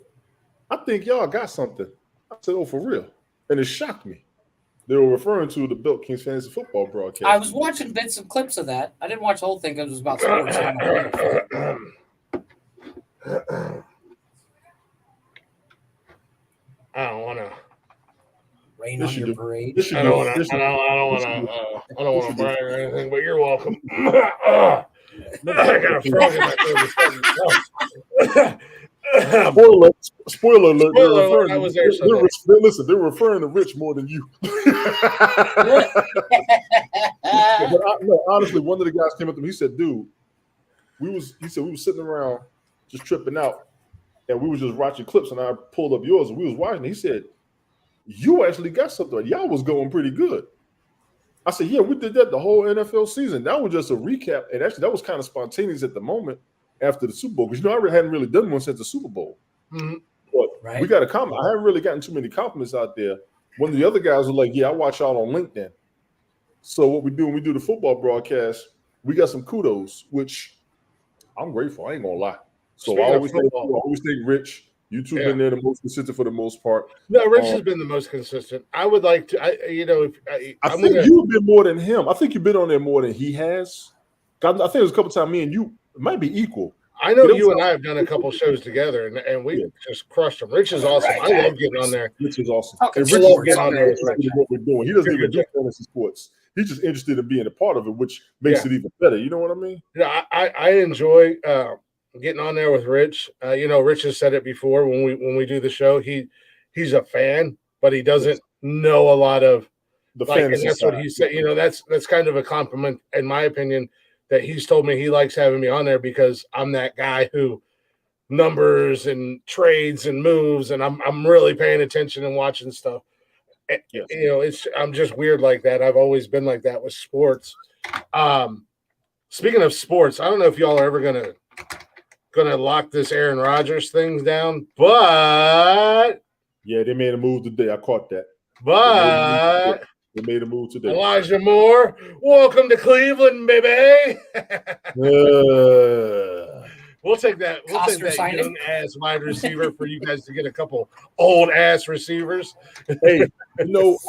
I think y'all got something. I said, oh, for real? And it shocked me. They were referring to the Built Kings fantasy football broadcast.
I was watching bits and clips of that. I didn't watch the whole thing because it was about sports.
I don't want to
rain on your parade.
I don't want to brag or anything, but you're welcome. I got a frog in my throat.
Spoiler alert.
I was there.
Listen, they're referring to Rich more than you. Honestly, one of the guys came up to me. He said, "Dude, we were sitting around just tripping out, and we were just watching clips. And I pulled up yours, and we was watching. He said, you actually got something. Y'all was going pretty good." I said, "Yeah, we did that the whole NFL season. That was just a recap, and actually, that was kind of spontaneous at the moment." After the Super Bowl, because I hadn't really done one since the Super Bowl.
Mm-hmm.
But we got a comment. I haven't really gotten too many compliments out there. One of the other guys was like, "Yeah, I watch y'all on LinkedIn." So what we do when we do the football broadcast, we got some kudos, which I'm grateful. I ain't gonna lie. So I always think Rich. You two been there the most consistent for the most part.
No, Rich has been the most consistent. I would like to. I think
you've been more than him. I think you've been on there more than he has. I think there's a couple times me and you. It might be equal.
I know you and I have done a couple shows together, and we just crushed them. Rich is awesome. I love getting on there.
Rich is awesome.
Rich love getting on there.
What we're doing. He doesn't even do fantasy sports. He's just interested in being a part of it, which makes it even better. You know what I mean?
Yeah, I enjoy getting on there with Rich. Rich has said it before when we do the show. He's a fan, but he doesn't know a lot of
the fantasy.
And that's what he said. That's kind of a compliment, in my opinion. That he's told me he likes having me on there because I'm that guy who numbers and trades and moves, and I'm really paying attention and watching stuff. Yes. I'm just weird like that. I've always been like that with sports. Speaking of sports, I don't know if y'all are ever gonna lock this Aaron Rodgers thing down, but
yeah, they made a move today. I caught that.
But
they made a move today.
Elijah Moore, welcome to Cleveland, baby. We'll take that. We'll take that young ass wide receiver for you guys to get a couple old ass receivers.
Hey, I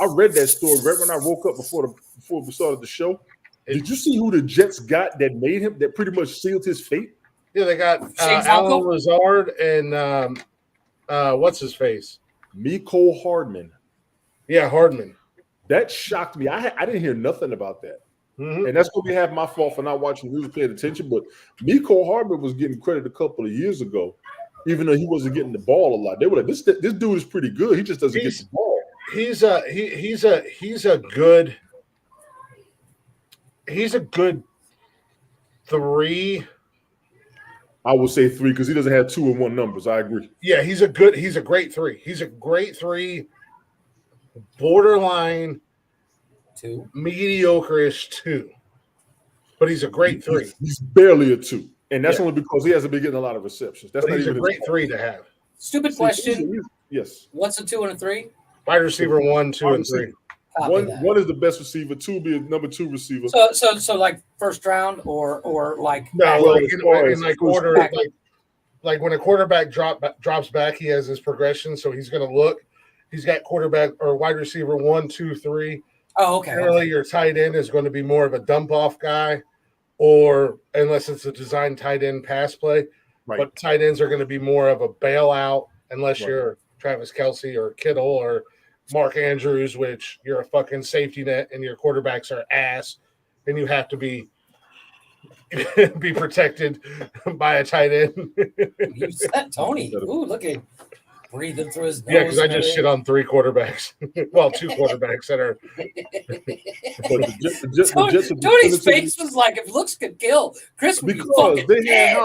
read that story right when I woke up before we started the show. Did you see who the Jets got that made him, that pretty much sealed his fate?
Yeah, they got Alan Lazard and what's his face?
Mecole Hardman.
Yeah, Hardman.
That shocked me. I didn't hear nothing about that.
Mm-hmm.
And that's going to be half my fault for not watching news, paying attention. But Mecole Hardman was getting credit a couple of years ago, even though he wasn't getting the ball a lot. They were like, this dude is pretty good. He just doesn't get the ball. He's
a good 3.
I would say 3 because he doesn't have 2 and 1 numbers. I agree.
Yeah, he's a great 3. He's a great 3, borderline
2,
mediocre-ish 2. But he's a great 3.
He's barely a 2, and that's only because he hasn't been getting a lot of receptions. That's not
he's
even
a great 3 to have.
Stupid question.
Yes.
What's a 2 and a 3?
Wide receiver 1, 2, and 3.
One is the best receiver. 2 be a number 2 receiver.
So like first round or like
like when a quarterback drops back, he has his progression. So he's going to look. He's got quarterback or wide receiver 1, 2, 3.
Oh, okay.
Generally, your tight end is going to be more of a dump off guy, or unless it's a designed tight end pass play. Right. But tight ends are going to be more of a bailout unless you're Travis Kelce or Kittle or Mark Andrews, which you're a fucking safety net and your quarterbacks are ass, and you have to be protected by a tight end.
You said Tony. Ooh, look at him breathing through his nose.
Yeah, because I just shit on 3 quarterbacks. Well, 2 quarterbacks that are.
Tony's face was like, if looks could kill, Chris would be fucking
they had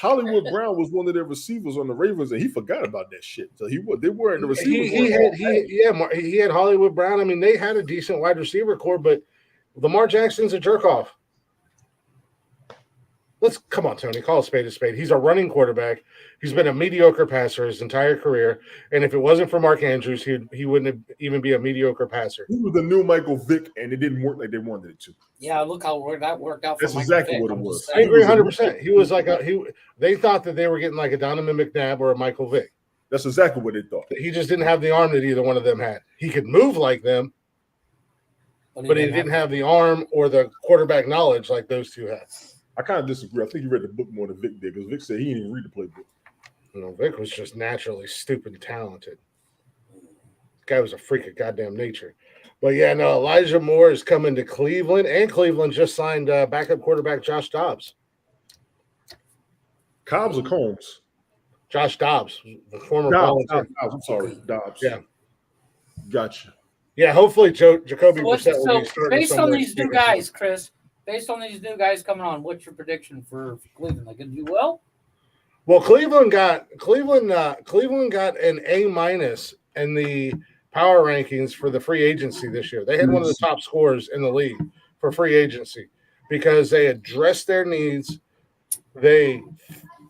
Hollywood Brown was one of their receivers on the Ravens, and he forgot about that shit. So they weren't the receivers.
He had Hollywood Brown. I mean, they had a decent wide receiver core, but Lamar Jackson's a jerk off. Come on, Tony, call a spade a spade. He's a running quarterback. He's been a mediocre passer his entire career. And if it wasn't for Mark Andrews, he wouldn't even be a mediocre passer.
He was the new Michael Vick, and it didn't work like they wanted it to.
Yeah, look how that worked out for
That's
Michael
exactly
Vick.
what it was.
I agree 100%. He was like they thought that they were getting like a Donovan McNabb or a Michael Vick.
That's exactly what they thought.
He just didn't have the arm that either one of them had. He could move like them, but he didn't have the arm or the quarterback knowledge like those two had.
I kind of disagree. I think he read the book more than Vic did, because Vic said he didn't even read the playbook.
Vic was just naturally stupid and talented. Guy was a freak of goddamn nature. But yeah, no, Elijah Moore is coming to Cleveland, and Cleveland just signed backup quarterback Josh Dobbs.
Cobbs or Combs?
Josh Dobbs, the former
Dobbs. I'm sorry, Dobbs.
Yeah.
Gotcha.
Yeah, hopefully Jacoby Brissett will be
starting. Based on these new guys, Chris, based on these new guys coming on, what's your prediction for Cleveland? They going to do well?
Well, Cleveland got an A- in the power rankings for the free agency this year. They had one of the top scores in the league for free agency because they addressed their needs. They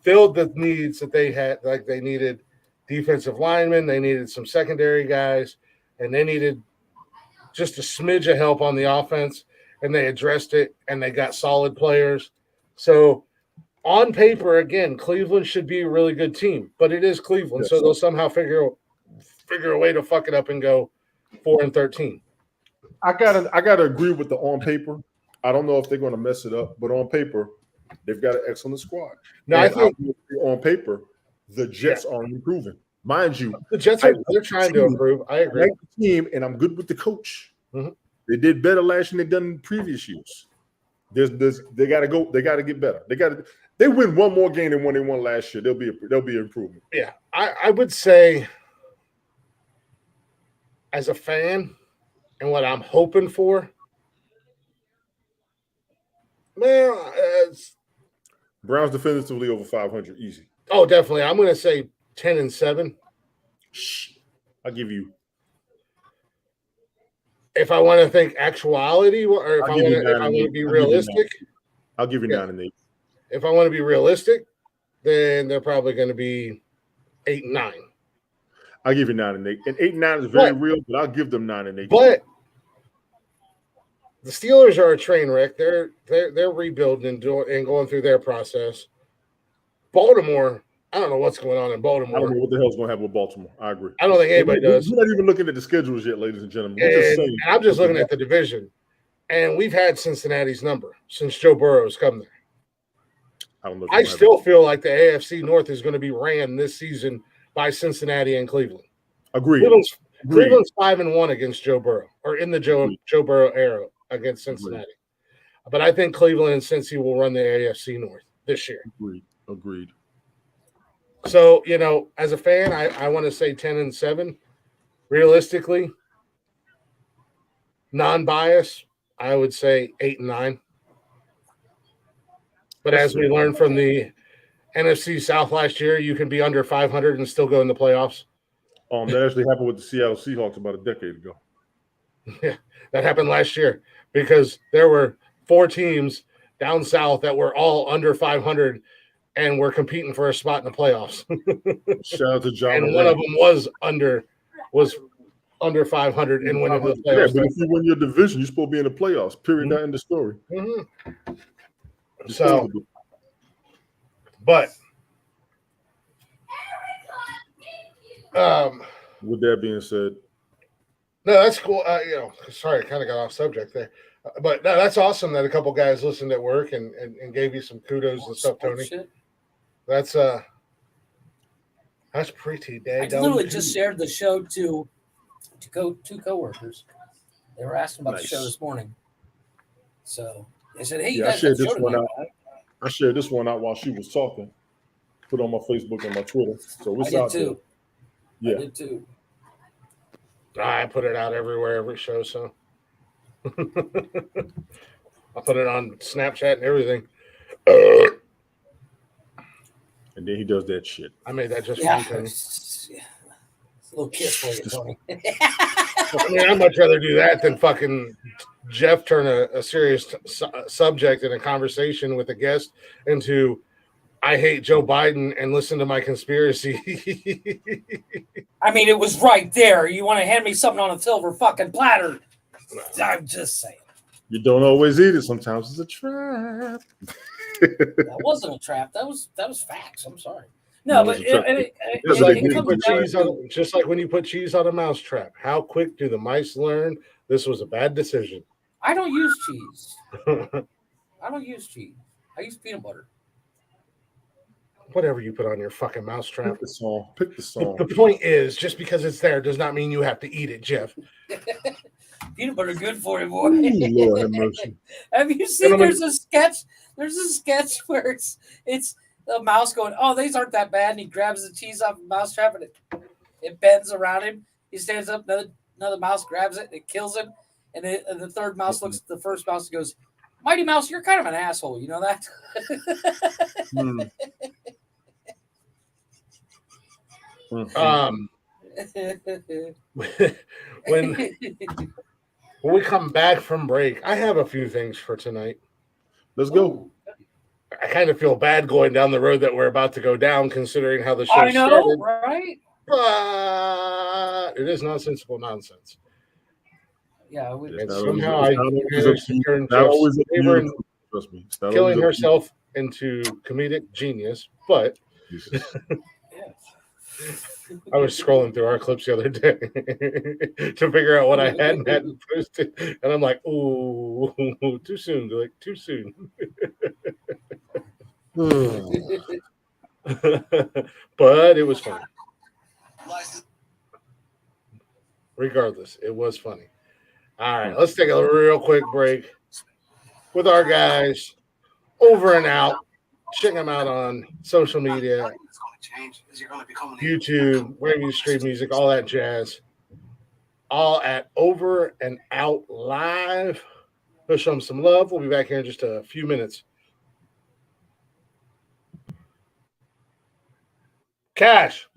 filled the needs that they had, like they needed defensive linemen, they needed some secondary guys, and they needed just a smidge of help on the offense, and they addressed it, and they got solid players. So on paper, again, Cleveland should be a really good team, but it is Cleveland, so they'll somehow figure a way to fuck it up and go 4-13.
I gotta agree with the on paper. I don't know if they're going to mess it up, but on paper, they've got an excellent squad.
No, I think
on paper, the Jets are improving. Mind you,
the Jets they're trying to improve. I agree.
I like the team, and I'm good with the coach.
Mm-hmm.
They did better last year than they've done in previous years. They got to go. They got to get better. They win one more game than when they won last year. There'll be an improvement.
Yeah, I would say, as a fan, and what I'm hoping for, man,
Browns definitively over 500, easy.
Oh, definitely. I'm going to say 10-7.
I'll give you.
If I want to think actuality, or if I want to be realistic,
I'll give you 9-8.
If I want to be realistic, then they're probably going to be 8-9.
I'll give you 9-8. And 8-9 is very real, but I'll give them 9-8.
But the Steelers are a train wreck. They're rebuilding and going through their process. Baltimore, I don't know what's going on in Baltimore.
I don't know what the hell's going to happen with Baltimore. I agree.
I don't think anybody does.
We're not even looking at the schedules yet, ladies and gentlemen.
I'm just looking at the division. And we've had Cincinnati's number since Joe Burrow's come there. I still feel like the AFC North is going to be ran this season by Cincinnati and Cleveland.
Agreed.
Cleveland's 5-1 against Joe Burrow, or in the Joe Burrow era against Cincinnati. But I think Cleveland and Cincy will run the AFC North this year.
Agreed.
So, as a fan, I want to say 10-7. Realistically, non-bias, I would say 8-9. But as we learned from the NFC South last year, you can be under 500 and still go in the playoffs.
That actually happened with the Seattle Seahawks about a decade ago.
Yeah, that happened last year because there were 4 teams down south that were all under 500 and were competing for a spot in the playoffs.
Shout out to John.
And one of them was under 500 and went into the playoffs.
Yeah, but if you win your division, you're supposed to be in the playoffs. Period. Not in the story.
Mm-hmm. So, but
with that being said,
no, that's cool. Sorry, I kind of got off subject there, but no, that's awesome that a couple guys listened at work and gave you some kudos and stuff, Tony.
Shit.
That's pretty dang.
I literally just shared the show to two coworkers. They were asking about the show this morning, so they said, "Hey, you guys got the show tonight, right?"
I shared this one out while she was talking. Put on my Facebook and my Twitter. So it's out there. Yeah.
I did too.
I put it out everywhere, every show. So I put it on Snapchat and everything.
And then he does that shit.
I made that just one thing.
It's a little kiss for you, Tony.
I mean, I'd much rather do that than fucking Jeff turn a serious subject in a conversation with a guest into I hate Joe Biden and listen to my conspiracy.
I mean, it was right there. You want to hand me something on a silver fucking platter? I'm just saying.
You don't always eat it. Sometimes it's a trap.
That wasn't a trap. That was facts. I'm sorry. No, but
just like when you put cheese on a mouse trap. How quick do the mice learn this was a bad decision?
I don't use cheese. I don't use cheese. I use peanut butter.
Whatever you put on your fucking mousetrap.
Pick the song. Pick the song.
The point is, just because it's there does not mean you have to eat it, Jeff.
Peanut butter good for you, boy.
Ooh, Lord have mercy.
Have you seen? There's a sketch. There's a sketch where it's a mouse going, "Oh, these aren't that bad," and he grabs the cheese off the mousetrap and it bends around him. He stands up. Another mouse grabs it. It kills him. And the third mouse looks at the first mouse and goes, "Mighty Mouse, you're kind of an asshole. You know that?"
When we come back from break, I have a few things for tonight.
Let's go.
I kind of feel bad going down the road that we're about to go down, considering how the show started.
Right?
But it is nonsensical nonsense.
Yeah,
somehow I managed to turn Jeff's favor in killing herself into comedic genius. But I was scrolling through our clips the other day to figure out what I had and hadn't posted, and I'm like, "Ooh, too soon, like too soon." But it was funny. Regardless, it was funny. All right, let's take a real quick break with our guys over and out. Check them out on social media, YouTube, wherever you stream music, all that jazz. All at Over and Out Live. Go show them some love. We'll be back here in just a few minutes. Cash.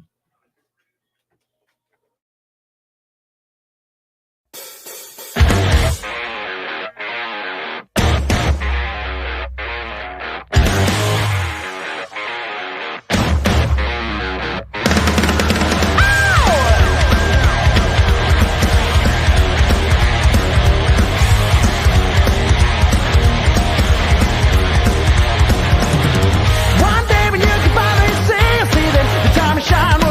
One day when you can finally see the time to shine.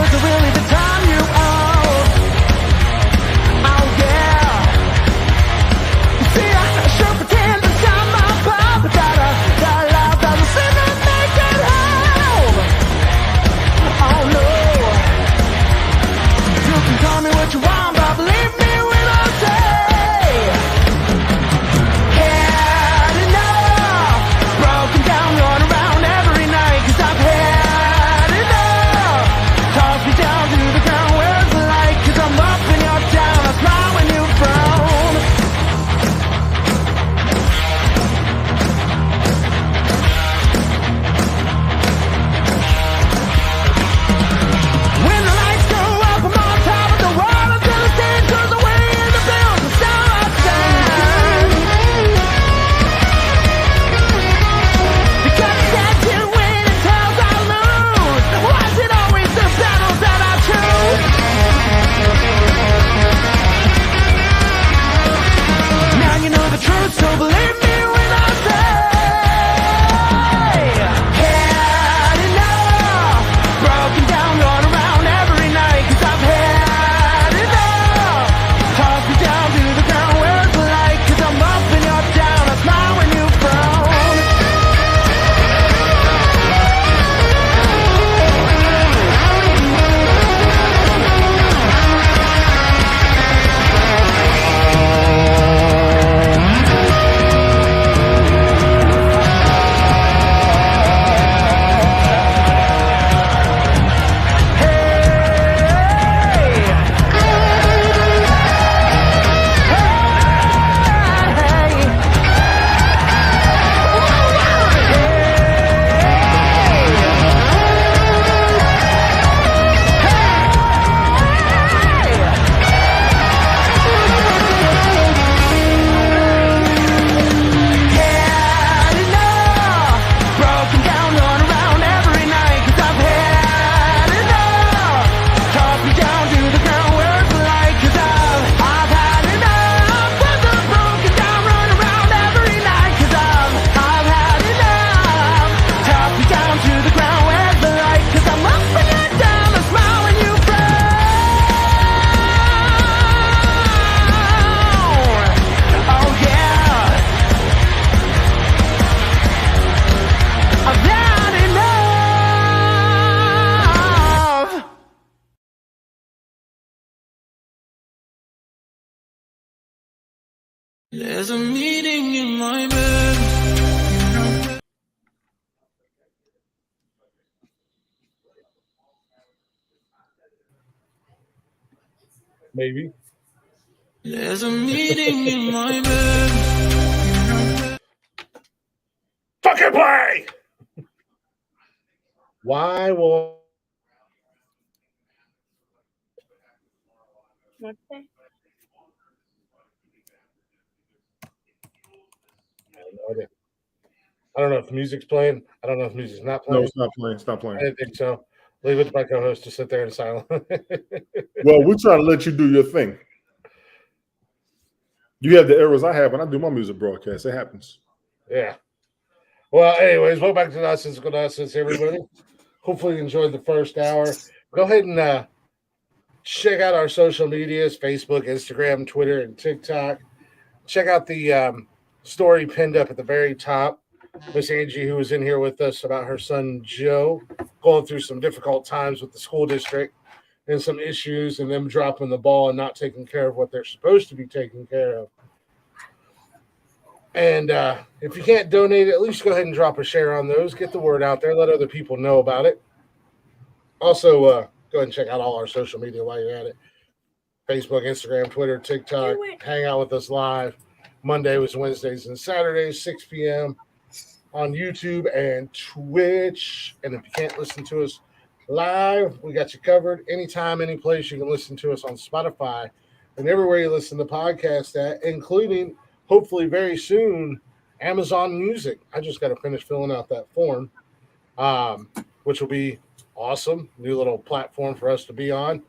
There's a meeting in my bed.
Maybe.
There's a meeting in my bed.
Fucking play! Why will...
Okay.
I don't know if the music's playing. I don't know if the music's not playing.
No, it's not playing. It's not playing.
I didn't think so. Leave it to my co-host to sit there in silence.
Well, we're trying to let you do your thing. You have the errors I have when I do my music broadcast. It happens.
Yeah. Well, anyways, welcome back to Nonsensical Nonsense, everybody. Hopefully you enjoyed the first hour. Go ahead and check out our social medias, Facebook, Instagram, Twitter, and TikTok. Check out the story pinned up at the very top. Miss Angie, who was in here with us about her son, Joe, going through some difficult times with the school district and some issues and them dropping the ball and not taking care of what they're supposed to be taking care of. And if you can't donate, at least go ahead and drop a share on those. Get the word out there. Let other people know about it. Also, go ahead and check out all our social media while you're at it. Facebook, Instagram, Twitter, TikTok. Hang out with us live. Monday was Wednesdays and Saturdays, 6 p.m. on YouTube and Twitch. And if you can't listen to us live, we got you covered. Anytime, any place, you can listen to us on Spotify and everywhere you listen to podcasts at, including, hopefully very soon, Amazon Music. I just got to finish filling out that form, which will be awesome. New little platform for us to be on.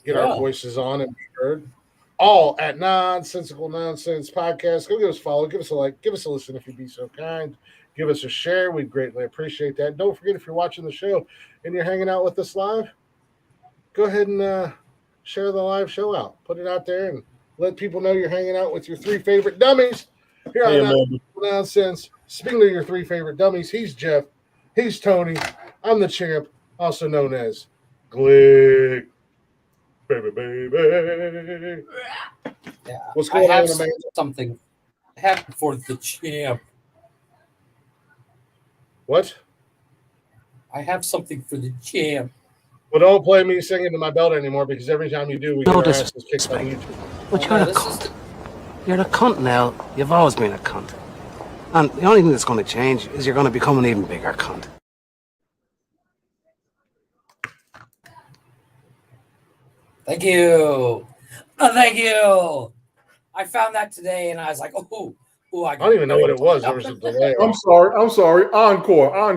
Get our voices on and be heard. All at Nonsensical Nonsense Podcast. Go give us a follow. Give us a like. Give us a listen if you'd be so kind. Give us a share. We'd greatly appreciate that. Don't forget, if you're watching the show and you're hanging out with us live, go ahead and share the live show out. Put it out there and let people know you're hanging out with your three favorite dummies here on Nonsensical Nonsense. Speaking of your three favorite dummies, he's Jeff. He's Tony. I'm the champ, also known as Glick. Baby.
Yeah.
What's going on, man?
Something happened for the champ.
What?
I have something for the champ.
Well, don't play me singing to my belt anymore, because every time you do, we get our asses kicked on YouTube.
But you're a cunt. You're a cunt now. You've always been a cunt. And the only thing that's going to change is you're going to become an even bigger cunt.
Thank you. Thank you. I found that today, and I was like, oh,
I don't even know what it was. There was a delay.
I'm sorry. Encore.
I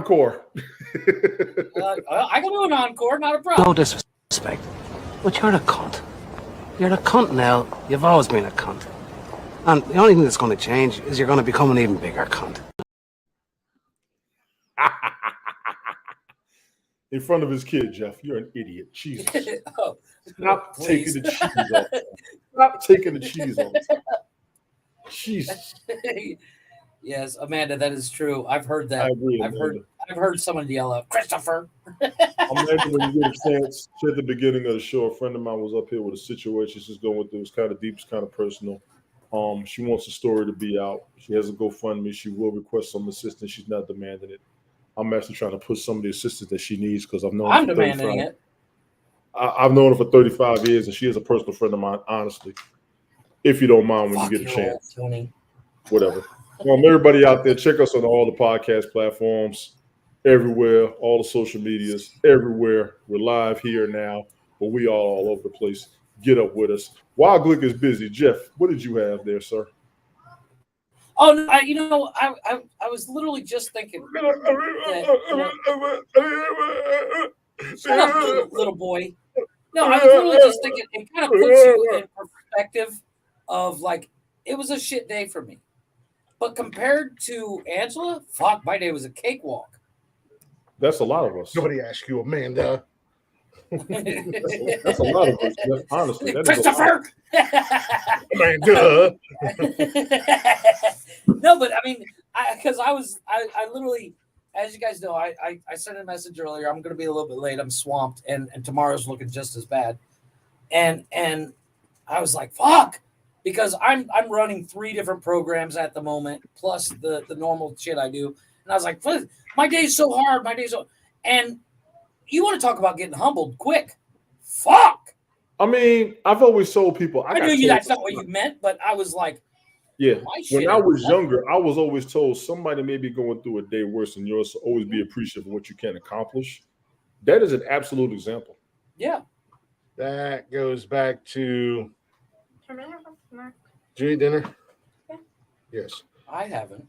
can do an encore, not a problem.
No disrespect, but you're a cunt. You're a cunt now. You've always been a cunt. And the only thing that's going to change is you're going to become an even bigger cunt.
In front of his kid, Jeff. You're an idiot. Jesus. Stop taking the cheese off. Stop taking the cheese off. Jesus.
Yes, Amanda, that is true. I've heard that.
I agree,
I've heard someone yell out, Christopher.
Amanda, when you get a chance, at the beginning of the show, a friend of mine was up here with a situation she's going through. It's kind of deep, it's kind of personal. She wants the story to be out. She has a GoFundMe. She will request some assistance. She's not demanding it. I'm actually trying to put some of the assistance that she needs, because I've known her for 35 years. I've known her for 35 years, and she is a personal friend of mine, honestly. If you don't mind, when you get a chance.
Tony.
Whatever. Everybody out there, check us on all the podcast platforms, everywhere, all the social medias, everywhere. We're live here now, but we are all over the place. Get up with us. While Glick is busy, Jeff, what did you have there, sir?
Oh, no, I was literally just thinking. Shut up, little boy. No, I was literally just thinking. It kind of puts you in perspective of, like, it was a shit day for me. But compared to Angela, fuck, my day was a cakewalk.
That's a lot of us.
Nobody asked you, Amanda.
That's a lot of us, Jeff. Honestly, that
Christopher.
Amanda.
No, but I mean, because I literally, as you guys know, I sent a message earlier. I'm going to be a little bit late. I'm swamped, and tomorrow's looking just as bad. And I was like, fuck. because I'm running 3 different programs at the moment, plus the normal shit I do. And I was like, my day's so hard. And you want to talk about getting humbled quick. Fuck.
I mean, I've always told people.
I knew that's not what you meant, but I was like,
yeah. When I was younger, I was always told somebody may be going through a day worse than yours, so always be appreciative of what you can accomplish. That is an absolute example.
Yeah.
That goes back to. Did you eat dinner?
Yeah.
Yes.
I haven't.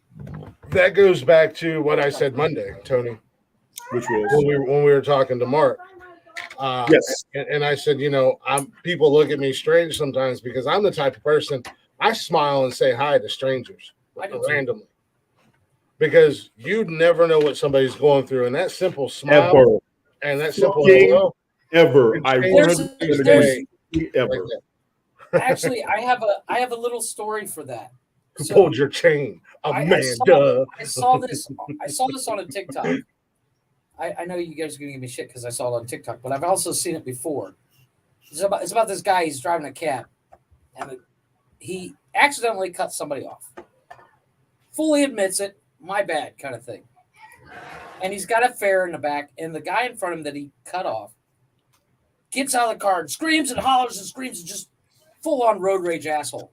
That goes back to what I said Monday, Tony.
Which was
when we were talking to Mark.
Yes.
And I said, people look at me strange sometimes because I'm the type of person I smile and say hi to strangers randomly. Because you never know what somebody's going through, and that simple smile and that simple hello
ever.
Actually, I have a little story for that.
So hold your chain, Amanda.
I saw this on a TikTok. I know you guys are gonna give me shit because I saw it on TikTok, but I've also seen it before. It's about this guy. He's driving a cab, and he accidentally cut somebody off. Fully admits it, my bad, kind of thing. And he's got a fare in the back, and the guy in front of him that he cut off gets out of the car and screams and hollers and screams and just full on road rage asshole.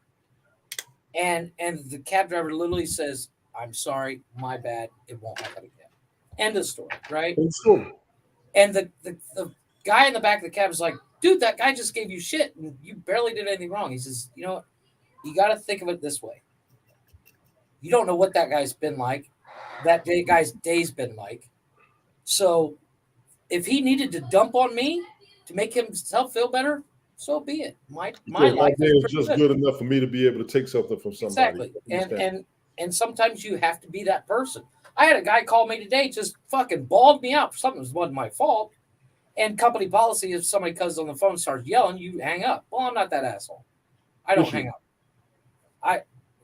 And the cab driver literally says, "I'm sorry, my bad. It won't happen again." End of story, right? And the guy in the back of the cab is like, "Dude, that guy just gave you shit, and you barely did anything wrong." He says, "You know what? You got to think of it this way. You don't know what that guy's been like. That guy's day's been like. So if he needed to dump on me to make himself feel better, so be it. My life
is just good enough for me to be able to take something from somebody."
Exactly. And sometimes you have to be that person. I had a guy call me today, just fucking bawled me out for something that wasn't my fault. And company policy, if somebody comes on the phone and starts yelling, you hang up. Well, I'm not that asshole. I don't hang up. I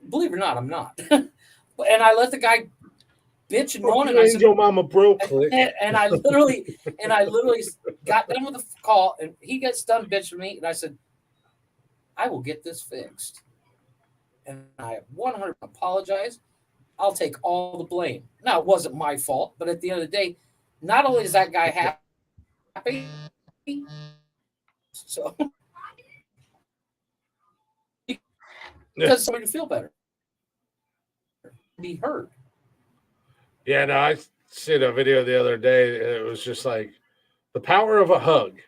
believe it or not, I'm not. And I let the guy bitch and moan, and I said,
"Your mama broke."
And I literally got done with the call, and he gets done bitching me, and I said, "I will get this fixed." And I 100% apologize. I'll take all the blame. Now, it wasn't my fault, but at the end of the day, not only is that guy happy, so because somebody feel better, be heard.
Yeah, no, I seen a video the other day. And it was just like the power of a hug,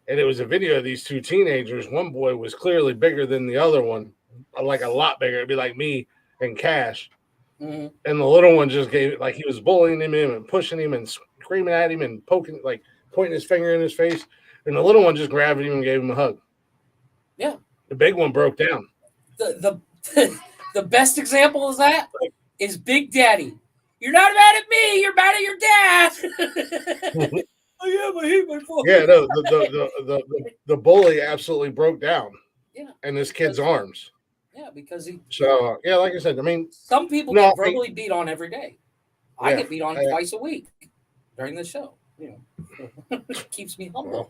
and it was a video of these 2 teenagers. One boy was clearly bigger than the other one, like a lot bigger. It'd be like me and Cash. Mm-hmm. And the little one just gave it, like he was bullying him and pushing him and screaming at him and poking, like pointing his finger in his face. And the little one just grabbed him and gave him a hug.
Yeah.
The big one broke down.
The best example of that is Big Daddy. You're not mad at me. You're mad at your dad. Oh yeah, but he my fault.
Yeah, no, the bully absolutely broke down.
Yeah.
In this kid's arms.
Yeah, because he.
So yeah, like I said, I mean,
some people get verbally beat on every day. I get beat on twice a week during the show. You know, keeps me humble.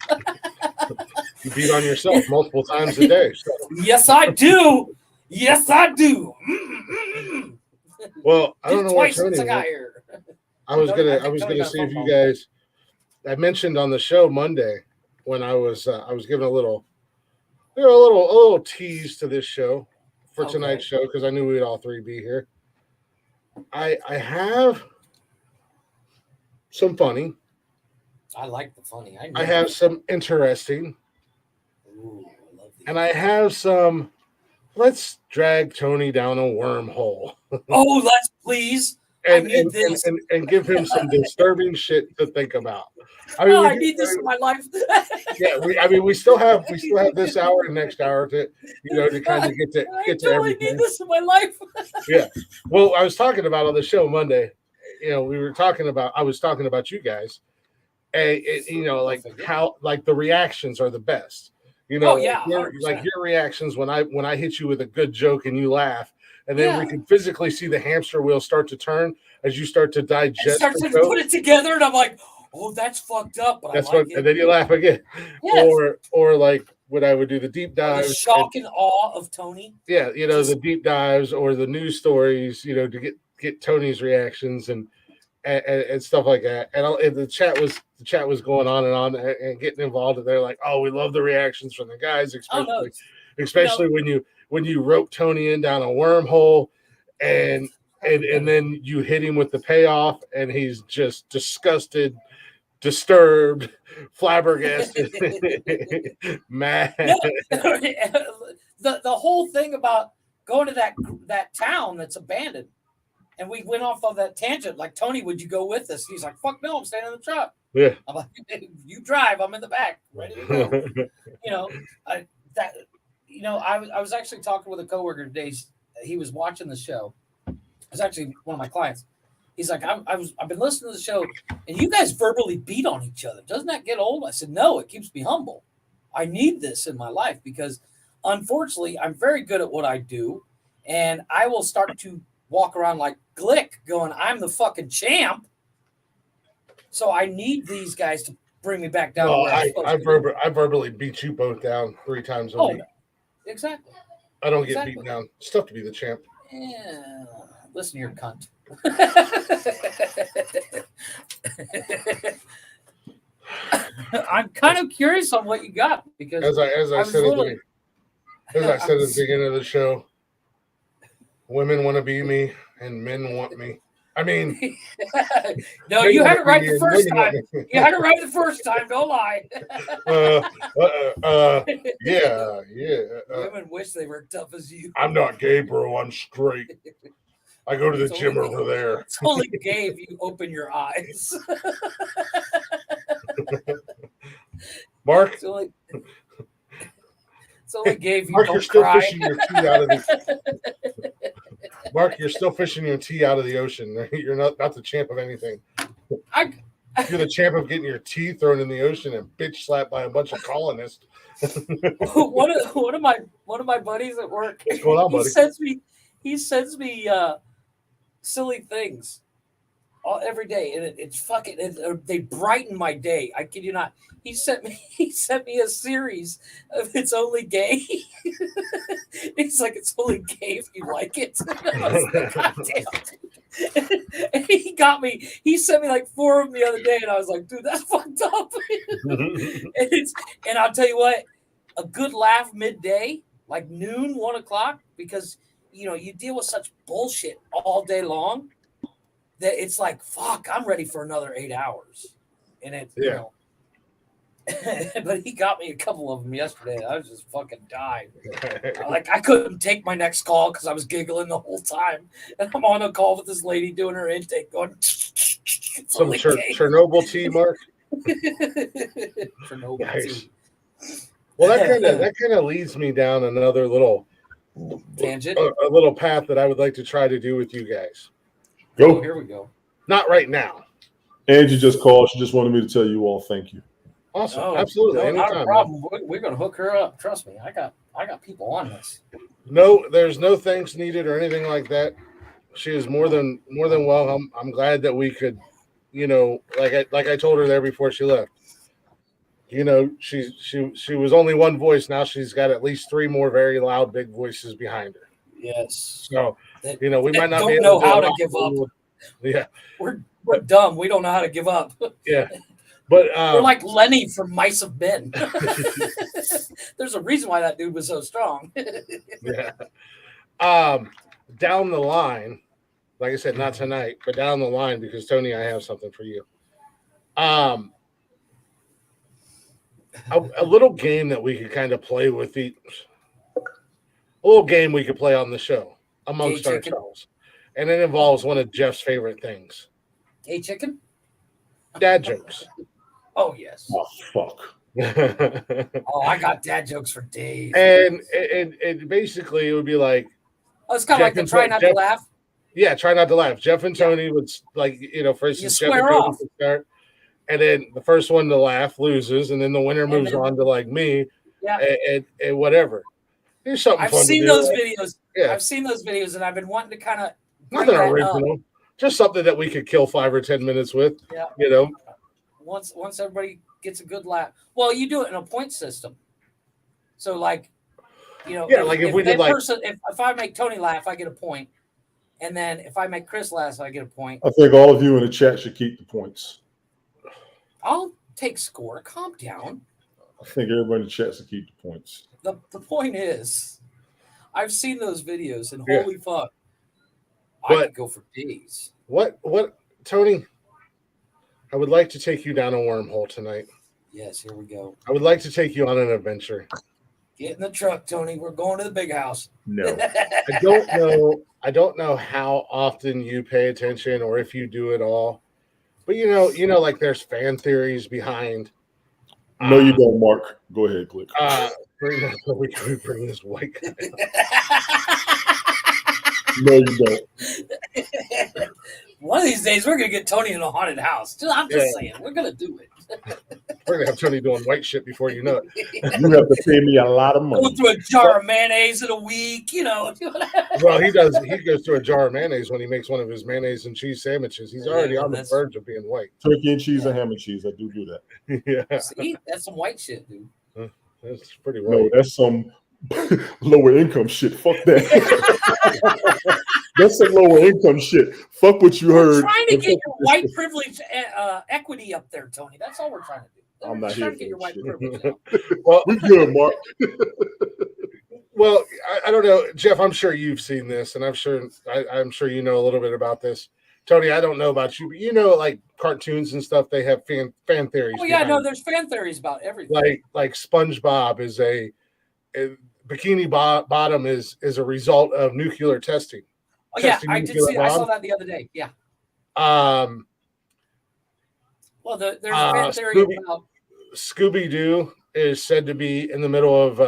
You beat on yourself multiple times a day. So.
Yes, I do. Yes, I do.
Well, I don't know
twice
what
since I got here.
I was gonna see if you guys. I mentioned on the show Monday when I was giving a little tease to this show for tonight's show because I knew we'd all 3 be here. I have some funny.
I like the funny.
I have some interesting.
Ooh, I love these.
And I have some. Let's drag Tony down a wormhole.
Oh, let's please.
And give him some disturbing shit to think about. I mean,
I need this in my life.
Yeah, we still have this hour and next hour to kind of get to everything.
I need this in my life.
Yeah. Well, I was talking about on the show Monday. I was talking about you guys, and like how like the reactions are the best. Like your reactions when I hit you with a good joke and you laugh. And then we can physically see the hamster wheel start to turn as you start to digest.
Start to put it together, and I'm like, "Oh, that's fucked up." But
and then you laugh again, yes. or like when I would do the deep dives,
the shock and awe of Tony.
Yeah, the deep dives or the news stories, to get Tony's reactions and stuff like that. And the chat was going on and getting involved. And they're like, "Oh, we love the reactions from the guys, especially when you rope Tony in down a wormhole, and then you hit him with the payoff, and he's just disgusted, disturbed, flabbergasted, mad."
No, the whole thing about going to that town that's abandoned. And we went off on that tangent. Like, Tony, would you go with us? He's like, "Fuck no, I'm staying in the truck."
Yeah.
I'm like, "You drive. I'm in the back, ready to go." I was actually talking with a coworker today. He was watching the show. It was actually one of my clients. He's like, I've been listening to the show, and you guys verbally beat on each other. Doesn't that get old? I said, no, it keeps me humble. I need this in my life because, unfortunately, I'm very good at what I do, and I will start to walk around like Glick going, "I'm the fucking champ." So I need these guys to bring me back down.
I verbally beat you both down 3 times a week.
No. Exactly.
I don't get beaten down. It's tough to be the champ.
Yeah. Listen here, cunt. I'm kind of curious on what you got because
as I said at the beginning of the show, women want to be me and men want me. I mean,
no, you had it right the first time. You had it right the first time. Don't lie.
Yeah.
Women wish they were tough as you.
I'm not gay, bro. I'm straight. I go to the gym over there.
It's only gay if you open your eyes.
Mark.
It's only gay if you
Mark,
don't
you're still
cry.
fishing your tea out of the. Mark, you're still fishing your tea out of the ocean. You're not the champ of anything. You're the champ of getting your tea thrown in the ocean and bitch slapped by a bunch of colonists.
one of my buddies at work.
What's going on, buddy?
He sends me silly things every day, and it's fucking. They brighten my day. I kid you not. He sent me a series of "It's Only Gay." He's like, "It's only gay if you like it." I was like, "God damn." And he got me. He sent me like 4 of them the other day, and I was like, "Dude, that's fucked up." And I'll tell you what, a good laugh midday, like noon, 1 o'clock, because you deal with such bullshit all day long that it's like, fuck, I'm ready for another 8 hours. And it's but he got me a couple of them yesterday. I was just fucking dying. Like, I couldn't take my next call because I was giggling the whole time. And I'm on a call with this lady doing her intake, going,
some Chernobyl tea, Mark.
Chernobyl tea.
Well, that kind of leads me down another little
tangent,
a little path that I would like to try to do with you guys.
Go.
Here we go.
Not right now.
Angie just called. She just wanted me to tell you all thank you.
Awesome. Absolutely.
No,
anytime,
not a problem. We're going to hook her up. Trust me. I got people on this.
No, there's no thanks needed or anything like that. She is more than welcome. I'm glad that we could, like I told her there before she left. She was only one voice. Now she's got at least 3 more very loud, big voices behind her.
Yes.
So we might not
don't know how to give up.
Yeah.
We're dumb. We don't know how to give up.
Yeah. But
we're like Lenny from Mice of Men. There's a reason why that dude was so strong.
Yeah. Down the line, like I said, not tonight, but down the line, because Tony, I have something for you. A little game that we could kind of play with a little game we could play on the show amongst ourselves. And it involves one of Jeff's favorite things.
Hey, chicken?
Dad jokes.
Oh, yes.
Oh, fuck.
Oh, I got dad jokes for days.
And basically it would be like,
oh, it's kind of like the try not to laugh.
Yeah, try not to laugh. Jeff and Tony would, like, for instance, Jeff and Tony would start, and then the first one to laugh loses, and then the winner moves on to like me, and whatever. There's something fun
I've seen
to do.
Those videos.
Yeah.
I've seen those videos, and I've been wanting to kind of
nothing original, just something that we could kill 5 or 10 minutes with. Yeah.
Once everybody gets a good laugh. Well, you do it in a point system. So like, you know,
Yeah, like if we did like
person, if I make Tony laugh, I get a point. And then if I make Chris laugh, I get a point.
I think all of you in the chat should keep the points.
I'll take score. Calm down.
I think everybody in the chat should keep the points.
The point is, I've seen those videos and holy fuck, I could go for days.
What, Tony? I would like to take you down a wormhole tonight.
Yes, here we go.
I would like to take you on an adventure.
Get in the truck, Tony. We're going to the big house.
No.
I don't know how often you pay attention or if you do it all. But you know, like there's fan theories behind.
No, you don't, Mark. Go ahead, click.
We bring this white guy.
No, you don't.
One of these days, we're gonna get Tony in a haunted house. I'm just saying, we're gonna do it.
We're gonna have Tony doing white shit before you know it.
You have to pay me a lot of money.
Going through a jar of mayonnaise in a week, you know.
Well, he does. He goes through a jar of mayonnaise when he makes one of his mayonnaise and cheese sandwiches. He's already on the verge of being white.
Turkey and cheese and ham and cheese. I do that.
Yeah.
See, that's some white shit, dude.
That's pretty white.
No, that's some lower income shit. Fuck that. That's some lower income shit. Fuck what you heard.
We're trying to get your white privilege equity up there, Tony. That's all we're trying to do.
I'm not here to
get your white privilege
out.
Well,
we good, Mark.
Well, I don't know, Jeff. I'm sure you've seen this, and I'm sure you know a little bit about this. Tony, I don't know about you, but you know, like cartoons and stuff, they have fan theories.
Oh yeah, no, there's fan theories about everything.
Like SpongeBob is a Bikini Bottom is a result of nuclear testing.
Oh yeah, I did see. I saw that the other day. Yeah. Well, there's a fan theory about
Scooby-Doo is said to be in the middle of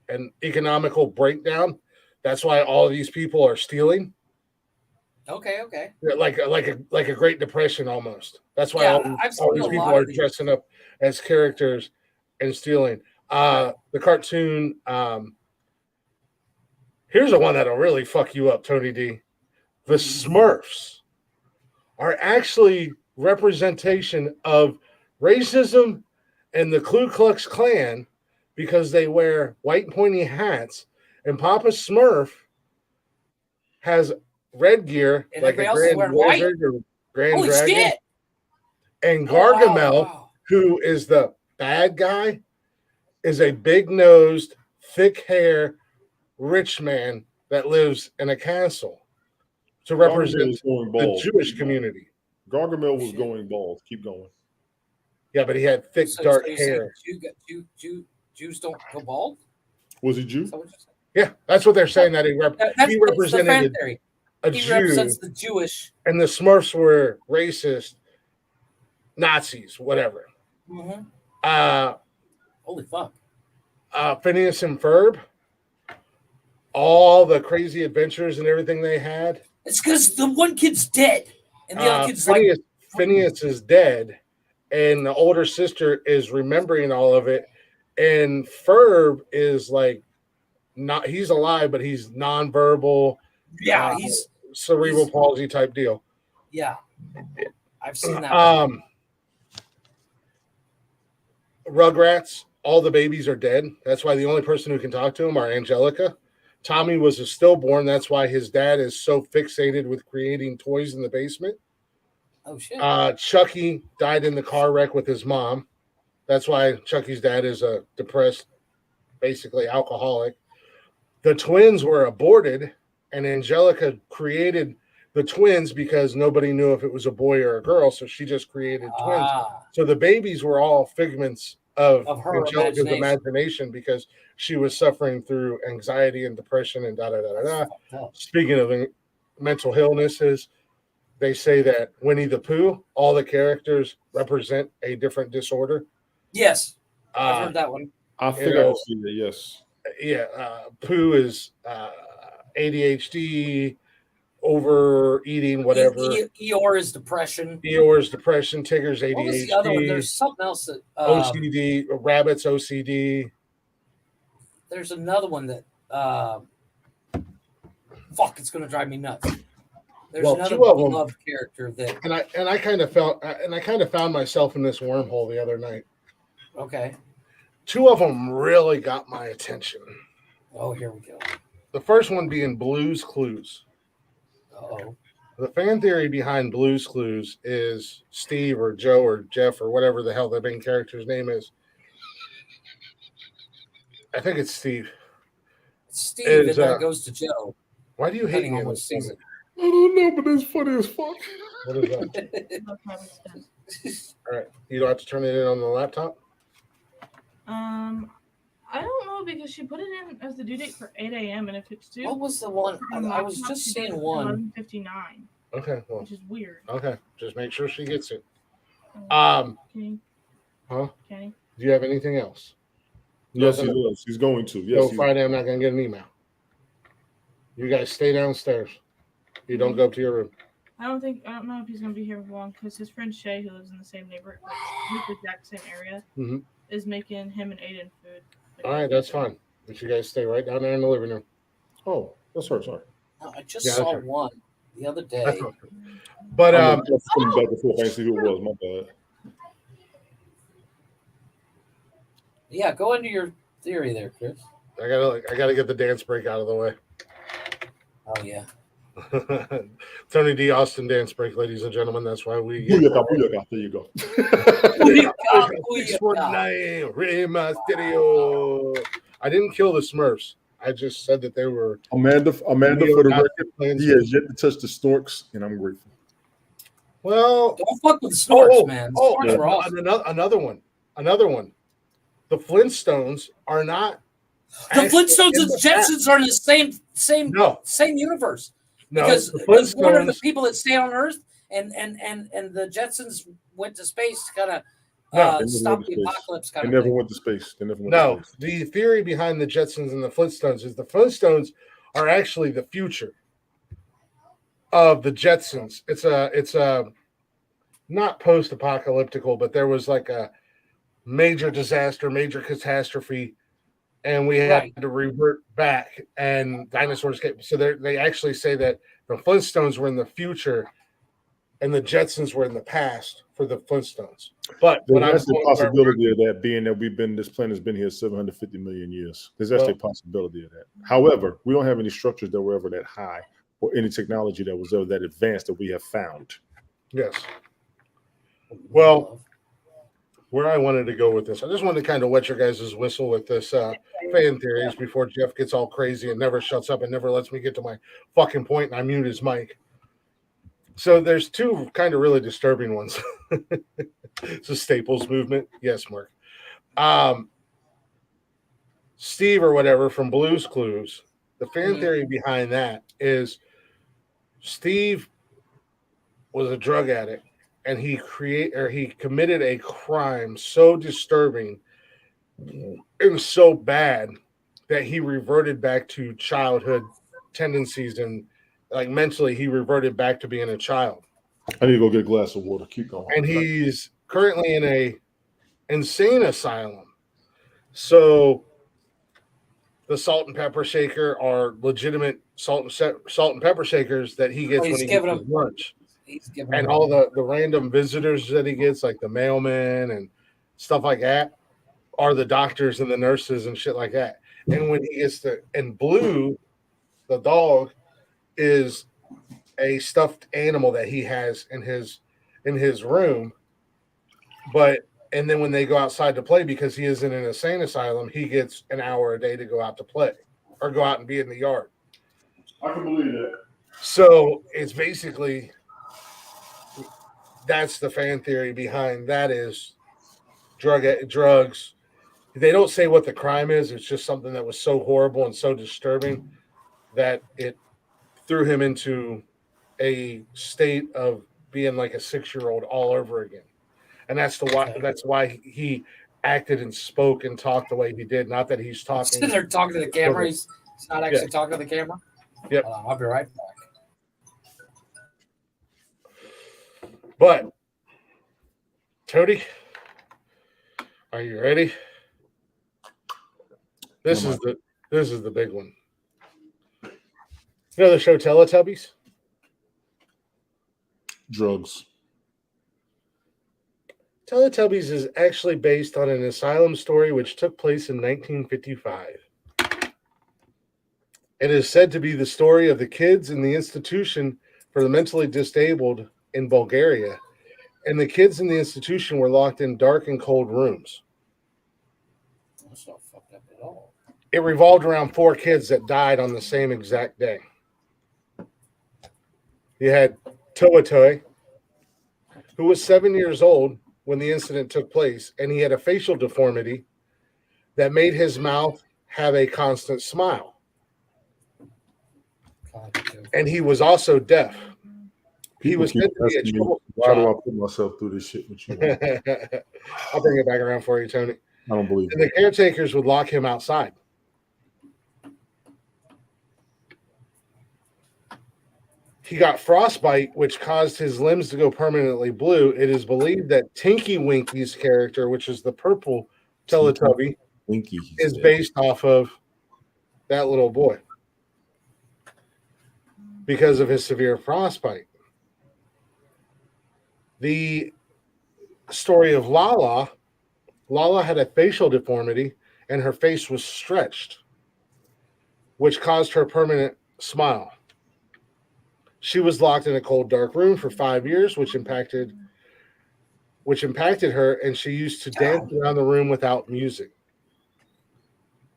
an economical breakdown. That's why all of these people are stealing.
Okay.
Like a Great Depression almost. That's why all these people are dressing up as characters and stealing. The cartoon. Here's a one that'll really fuck you up, Tony D. The Smurfs are actually representation of racism and the Ku Klux Klan because they wear white pointy hats, and Papa Smurf has red gear
and
like a Grand Wizard or Grand
Holy
Dragon.
Shit.
And Gargamel, who is the bad guy, is a big-nosed, thick-hair, rich man that lives in a castle to represent the Jewish community.
Gargamel was going bald. Keep going.
Yeah, but he had thick, dark hair.
Jews don't go bald?
Was he Jew?
Yeah, that's what they're saying, that he represented a Jew.
He represents the Jewish.
And the Smurfs were racist, Nazis, whatever.
Mm-hmm. Holy fuck.
Phineas and Ferb, all the crazy adventures and everything they had.
It's because the one kid's dead. And the other kid's
Phineas is dead, and the older sister is remembering all of it. And Ferb is like, he's alive, but he's nonverbal.
Yeah, he's
cerebral palsy type deal.
Yeah, I've seen that.
Rugrats, all the babies are dead. That's why the only person who can talk to him are Angelica. Tommy was a stillborn. That's why his dad is so fixated with creating toys in the basement.
Oh, shit.
Chucky died in the car wreck with his mom. That's why Chucky's dad is a depressed, basically alcoholic. The twins were aborted, and Angelica created the twins because nobody knew if it was a boy or a girl, so she just created twins. So the babies were all figments of
her
Angelica's imagination because she was suffering through anxiety and depression and da-da-da-da-da. Speaking of mental illnesses, they say that Winnie the Pooh, all the characters represent a different disorder.
Yes, I've heard that one.
I think I've seen it, yes.
Yeah, Pooh is ADHD, overeating, whatever.
Eeyore is depression.
Tigger's ADHD.
What was the other one? There's something else that
OCD. Rabbit's OCD.
There's another one that it's gonna drive me nuts. There's another beloved character that,
and I kind of found myself in this wormhole the other night.
Okay.
Two of them really got my attention.
Oh, here we go.
The first one being Blue's Clues.
Uh-oh.
The fan theory behind Blue's Clues is Steve or Joe or Jeff or whatever the hell the main character's name is. I think it's Steve.
Steve, and then it goes to Joe.
Why do you hate me in
which
this
season?
I don't know, but it's funny as fuck.
What is that? All right. You don't have to turn it in on the laptop?
I don't know because she put it in as the due date for 8 a.m. and if it's due.
What was the one? I was just seeing one.
11:59.
Okay. Well,
which is weird.
Okay. Just make sure she gets it.
Kenny?
Huh?
Kenny?
Do you have anything else?
Yes, he does. He's going to.
So
Yes.
Friday, I'm not going to get an email. You guys stay downstairs. You don't go up to your room.
I don't know if he's going to be here for long because his friend Shay, who lives in the same neighborhood, like the exact same area, is making him and Aiden food.
All right, that's fine. But you guys stay right down there in the living room.
Oh, that's her. Sorry.
No, I just saw one the other day.
But
back and forth. I see who it was. My bad.
Yeah, go into your theory there, Chris.
I gotta get the dance break out of the way.
Oh yeah.
Tony D. Austin dance break, ladies and gentlemen. That's why we.
Booyaka. There you go.
Rey Mysterio. I didn't kill the Smurfs. I just said that they were
Amanda. For the record, he has yet to touch the Storks, and I'm grateful.
Well,
don't fuck with the Storks, man.
Another one. The Flintstones are not.
The Flintstones and Jetsons are in the same universe.
No,
because
the
one of the people that stayed on Earth and the Jetsons went to space to kind of stop the apocalypse.
They never went to space.
The theory behind the Jetsons and the Flintstones is the Flintstones are actually the future of the Jetsons. It's a not post-apocalyptical, but there was like a major disaster, major catastrophe, and we had to revert back, and dinosaurs came. So they actually say that the Flintstones were in the future, and the Jetsons were in the past for the Flintstones. But
there's the possibility of that being that this planet's been here 750 million years. There's actually a possibility of that. However, we don't have any structures that were ever that high or any technology that was ever that advanced that we have found.
Yes. Well, where I wanted to go with this, I just wanted to kind of wet your guys' whistle with this fan theories before Jeff gets all crazy and never shuts up and never lets me get to my fucking point, and I mute his mic. So there's two kind of really disturbing ones. It's a Staples movement. Yes, Mark. Steve or whatever from Blue's Clues, the fan theory behind that is Steve was a drug addict. And he committed a crime so disturbing and so bad that he reverted back to childhood tendencies, and like mentally he reverted back to being a child.
I need to go get a glass of water. Keep going.
And he's currently in a insane asylum. So the salt and pepper shaker are legitimate salt and pepper shakers that he gets when he gets his lunch. And all the random visitors that he gets, like the mailman and stuff like that, are the doctors and the nurses and shit like that. And when he gets and Blue, the dog, is a stuffed animal that he has in his room. And then when they go outside to play, because he is in an insane asylum, he gets an hour a day to go out to play or go out and be in the yard.
I can believe that.
So it's basically. That's the fan theory behind that is drugs. They don't say what the crime is. It's just something that was so horrible and so disturbing that it threw him into a state of being like a 6-year-old all over again. And that's why he acted and spoke and talked the way he did. Not that he's talking.
They're talking to the camera. He's not actually talking to the camera.
Yep.
I'll be right back.
But Tony, are you ready? This is the big one. You know the show Teletubbies?
Drugs.
Teletubbies is actually based on an asylum story which took place in 1955. It is said to be the story of the kids in the institution for the mentally disabled in Bulgaria, and the kids in the institution were locked in dark and cold rooms.
That's not fucked up at all.
It revolved around 4 kids that died on the same exact day. You had Toatoy, who was 7 years old when the incident took place, and he had a facial deformity that made his mouth have a constant smile. And he was also deaf. He was meant to be a trouble.
Why do I put myself through this shit with you?
I'll bring it back around for you, Tony.
I don't believe
it. The caretakers would lock him outside. He got frostbite, which caused his limbs to go permanently blue. It is believed that Tinky Winky's character, which is the purple Teletubby, is based off of that little boy because of his severe frostbite. The story of Lala had a facial deformity and her face was stretched, which caused her permanent smile. She was locked in a cold, dark room for 5 years, which impacted her, and she used to dance around the room without music.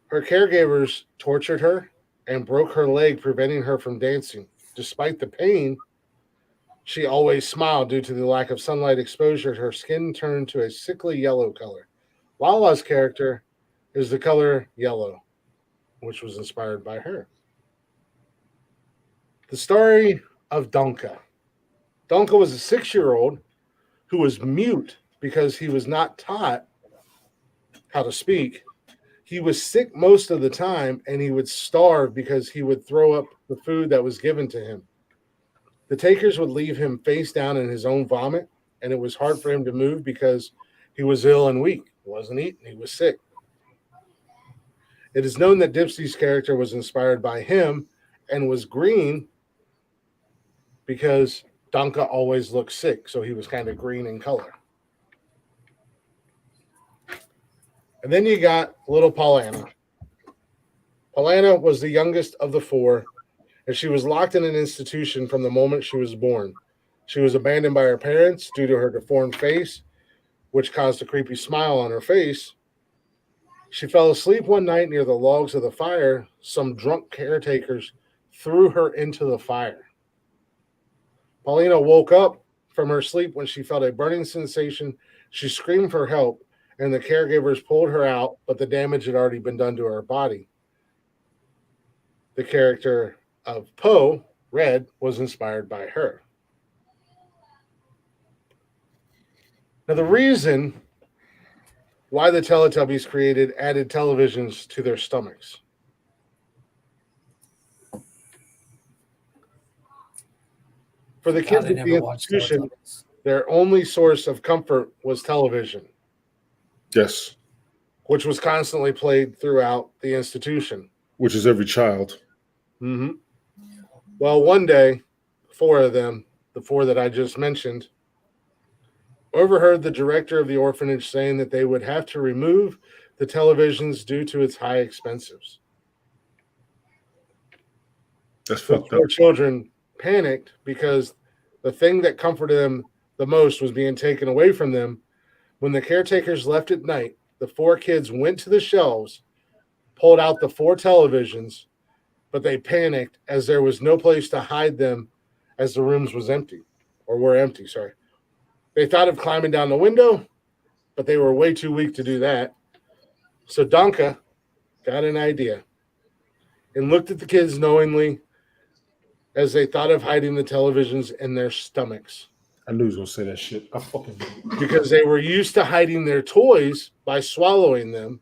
Her caregivers tortured her and broke her leg, preventing her from dancing. Despite the pain, she always smiled due to the lack of sunlight exposure. Her skin turned to a sickly yellow color. Lala's character is the color yellow, which was inspired by her. The story of Donka. Donka was a 6-year-old who was mute because he was not taught how to speak. He was sick most of the time, and he would starve because he would throw up the food that was given to him. The takers would leave him face down in his own vomit, and it was hard for him to move because he was ill and weak. He wasn't eating. He was sick. It is known that Dipsy's character was inspired by him and was green because Donka always looked sick, so he was kind of green in color. And then you got little Pollyanna. Pollyanna was the youngest of the 4, and she was locked in an institution from the moment she was born. She was abandoned by her parents due to her deformed face, which caused a creepy smile on her face. She fell asleep one night near the logs of the fire. Some drunk caretakers threw her into the fire. Paulina woke up from her sleep when she felt a burning sensation. She screamed for help, and the caregivers pulled her out, but the damage had already been done to her body. The character of Poe, Red, was inspired by her. Now, the reason why the Teletubbies created added televisions to their stomachs. For the kids at the institution, their only source of comfort was television.
Yes.
Which was constantly played throughout the institution.
Which is every child.
Mm-hmm. Well, one day, 4 of them, the 4 that I just mentioned, overheard the director of the orphanage saying that they would have to remove the televisions due to its high expenses.
That's fucked up.
The 4 children panicked because the thing that comforted them the most was being taken away from them. When the caretakers left at night, the 4 kids went to the shelves, pulled out the 4 televisions, but they panicked as there was no place to hide them as the rooms were empty. They thought of climbing down the window, but they were way too weak to do that. So Donka got an idea and looked at the kids knowingly as they thought of hiding the televisions in their stomachs.
I knew he was going to say that shit. I fucking knew.
Because they were used to hiding their toys by swallowing them.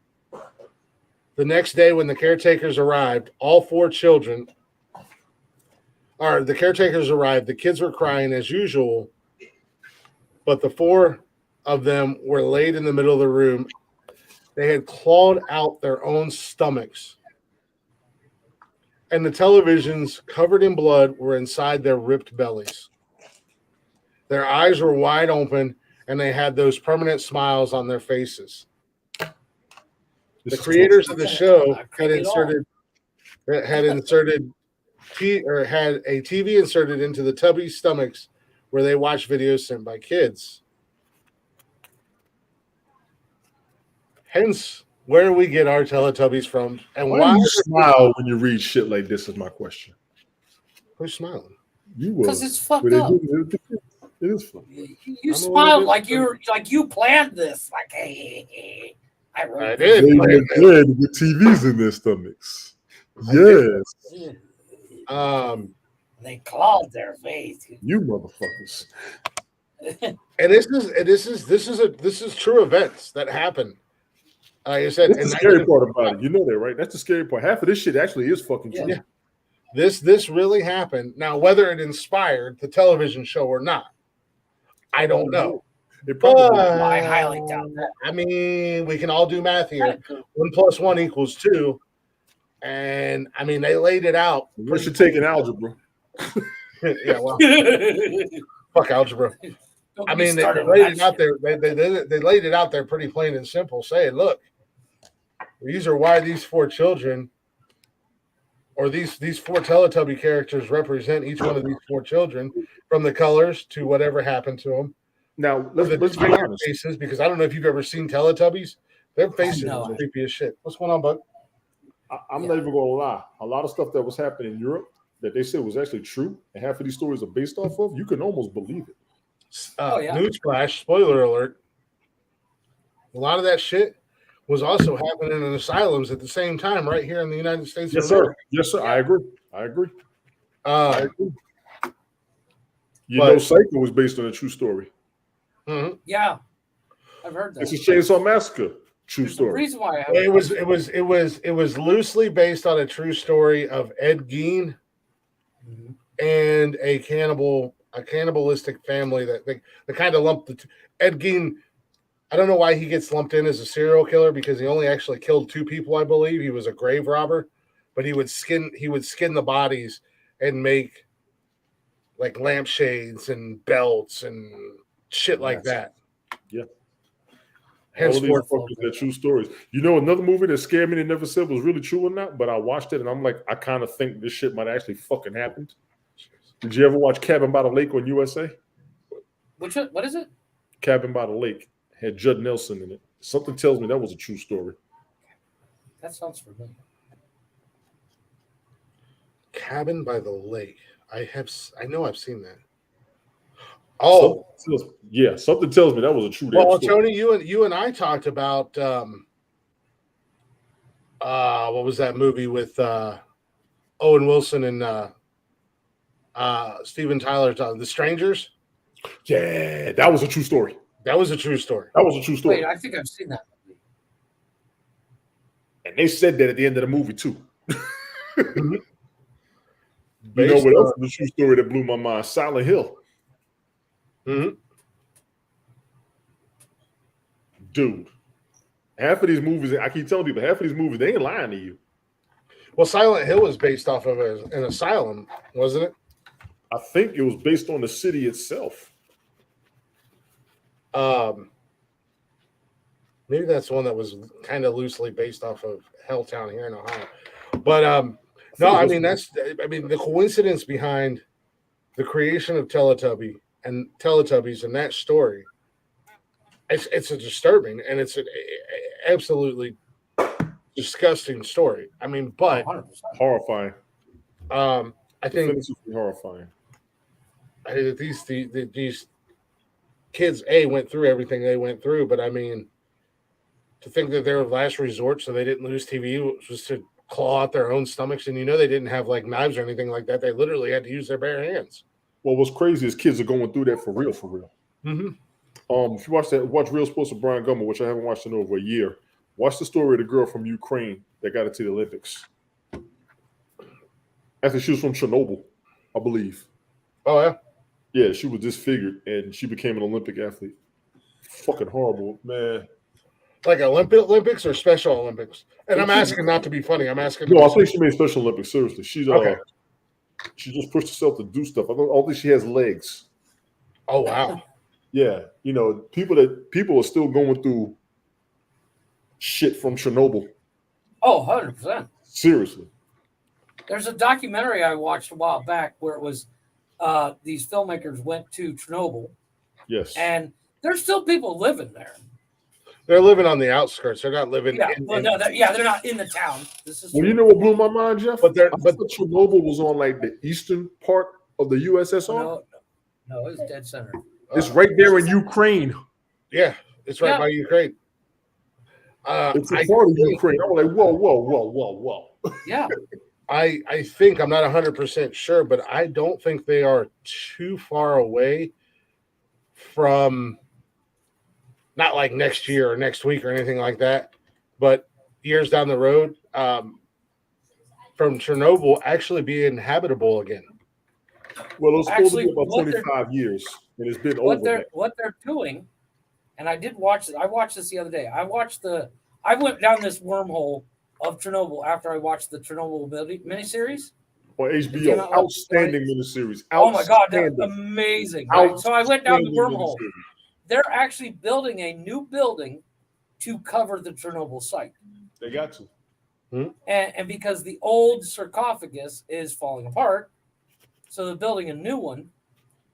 The next day when the caretakers arrived, all 4 children, or the caretakers arrived, the kids were crying as usual, but the 4 of them were laid in the middle of the room. They had clawed out their own stomachs. And the televisions covered in blood were inside their ripped bellies. Their eyes were wide open, and they had those permanent smiles on their faces. The creators of the show had a TV inserted into the Tubbies' stomachs where they watched videos sent by kids. Hence, where we get our Teletubbies from, and
why do you smile when you read shit like this? Is my question.
Who's smiling?
You will,
because it's fucked up.
It is funny.
You smile like you planned this. Like, hey,
I did.
With TVs in their stomachs. Yes.
They clawed their face.
You motherfuckers.
And this is true events that happen. Like I said,
that's the scary part about it. You know that, right? That's the scary part. Half of this shit actually is fucking true.
Yeah. This really happened. Now, whether it inspired the television show or not, I don't know.
I highly doubt that.
I mean, we can all do math here. 1 + 1 = 2. And I mean, they laid it out.
We should take an algebra.
Yeah, well, fuck algebra. I mean, they laid it out there. They laid it out there pretty plain and simple, saying, "Look, these are why these 4 children, or these 4 Teletubby characters represent each one of these 4 children, from the colors to whatever happened to them."
Now, let's be honest.
Faces, because I don't know if you've ever seen Teletubbies. Their faces are creepy as shit. What's going on, bud?
I'm not even gonna lie. A lot of stuff that was happening in Europe that they said was actually true, and half of these stories are based off of, you can almost believe it.
Newsflash, spoiler alert. A lot of that shit was also happening in asylums at the same time, right here in the United States.
Yes, sir. Yes, sir. I agree. You know, Psycho was based on a true story.
Mm-hmm.
Yeah, I've heard that.
It's a Chainsaw Massacre. True story.
The reason why
it was loosely based on a true story of Ed Gein and a cannibalistic family that they kind of lumped the two. Ed Gein. I don't know why he gets lumped in as a serial killer, because he only actually killed 2 people, I believe. He was a grave robber, but he would skin the bodies and make like lampshades and belts and shit like that.
Yeah. Henceforth, they're true stories. You know, another movie that scared me and never said was really true or not, but I watched it and I'm like, I kind of think this shit might actually fucking happened. Did you ever watch Cabin by the Lake on USA?
What is it?
Cabin by the Lake. Had Judd Nelson in it. Something tells me that was a true story.
That sounds familiar.
Cabin by the Lake. I know I've seen that. Oh,
something tells me that was a true.
Well,
story.
Tony, you and I talked about what was that movie with Owen Wilson and Steven Tyler, The Strangers?
Yeah, that was a true story.
That was a true story.
Wait, I think I've seen that movie.
And they said that at the end of the movie too.
Mm-hmm.
You know what else was a true story that blew my mind? Silent Hill.
Mm-hmm.
Dude, half of these movies, I keep telling people, half of these movies, they ain't lying to you.
Well, Silent Hill was based off of an asylum, wasn't it?
I think it was based on the city itself.
Maybe that's one that was kind of loosely based off of Helltown here in Ohio. But no, I mean the coincidence behind the creation of Teletubbies and that story, it's a disturbing and it's an absolutely disgusting story. I mean, but
100%.
Horrifying.
I think
horrifying.
I think that these kids went through everything they went through, but I mean, to think that their last resort, so they didn't lose TV, was to claw out their own stomachs, and they didn't have like knives or anything like that. They literally had to use their bare hands.
Well, what's crazy is kids are going through that for real.
Mm-hmm.
If you watch Real Sports with Brian Gummer, which I haven't watched in over a year, watch the story of the girl from Ukraine that got into the Olympics. After she was from Chernobyl, I believe.
Oh yeah.
Yeah, she was disfigured and she became an Olympic athlete. Fucking horrible, man.
Like Olympics or Special Olympics? And I'm asking not to be funny. I'm asking.
No, I think she made Special Olympics. Seriously, she's okay. She just pushed herself to do stuff. I don't think she has legs.
Oh wow.
Yeah, you know, people are still going through shit from Chernobyl.
Oh, 100%.
Seriously.
There's a documentary I watched a while back where it was these filmmakers went to Chernobyl.
Yes.
And there's still people living there.
They're living on the outskirts. They're not living.
Yeah, they're not in the town. This is.
Well, you know what blew my mind, Jeff?
But
Chernobyl was on like the eastern part of the USSR.
No, it's dead center.
It's right there in Ukraine.
Yeah, it's right by Ukraine.
It's a part of Ukraine. I was like, whoa.
Yeah.
I think I'm not 100% sure, but I don't think they are too far away from, not like next year or next week or anything like that, but years down the road, from Chernobyl actually being habitable again.
Well, it was supposed to be about 25 years, and it's been over.
What they're doing, and I did watch it. I watched this the other day. I went down this wormhole of Chernobyl after I watched the Chernobyl miniseries.
On HBO. Outstanding miniseries.
Oh my God, that's amazing. Right? So I went down the wormhole. They're actually building a new building to cover the Chernobyl site.
They got to.
And because the old sarcophagus is falling apart, so they're building a new one,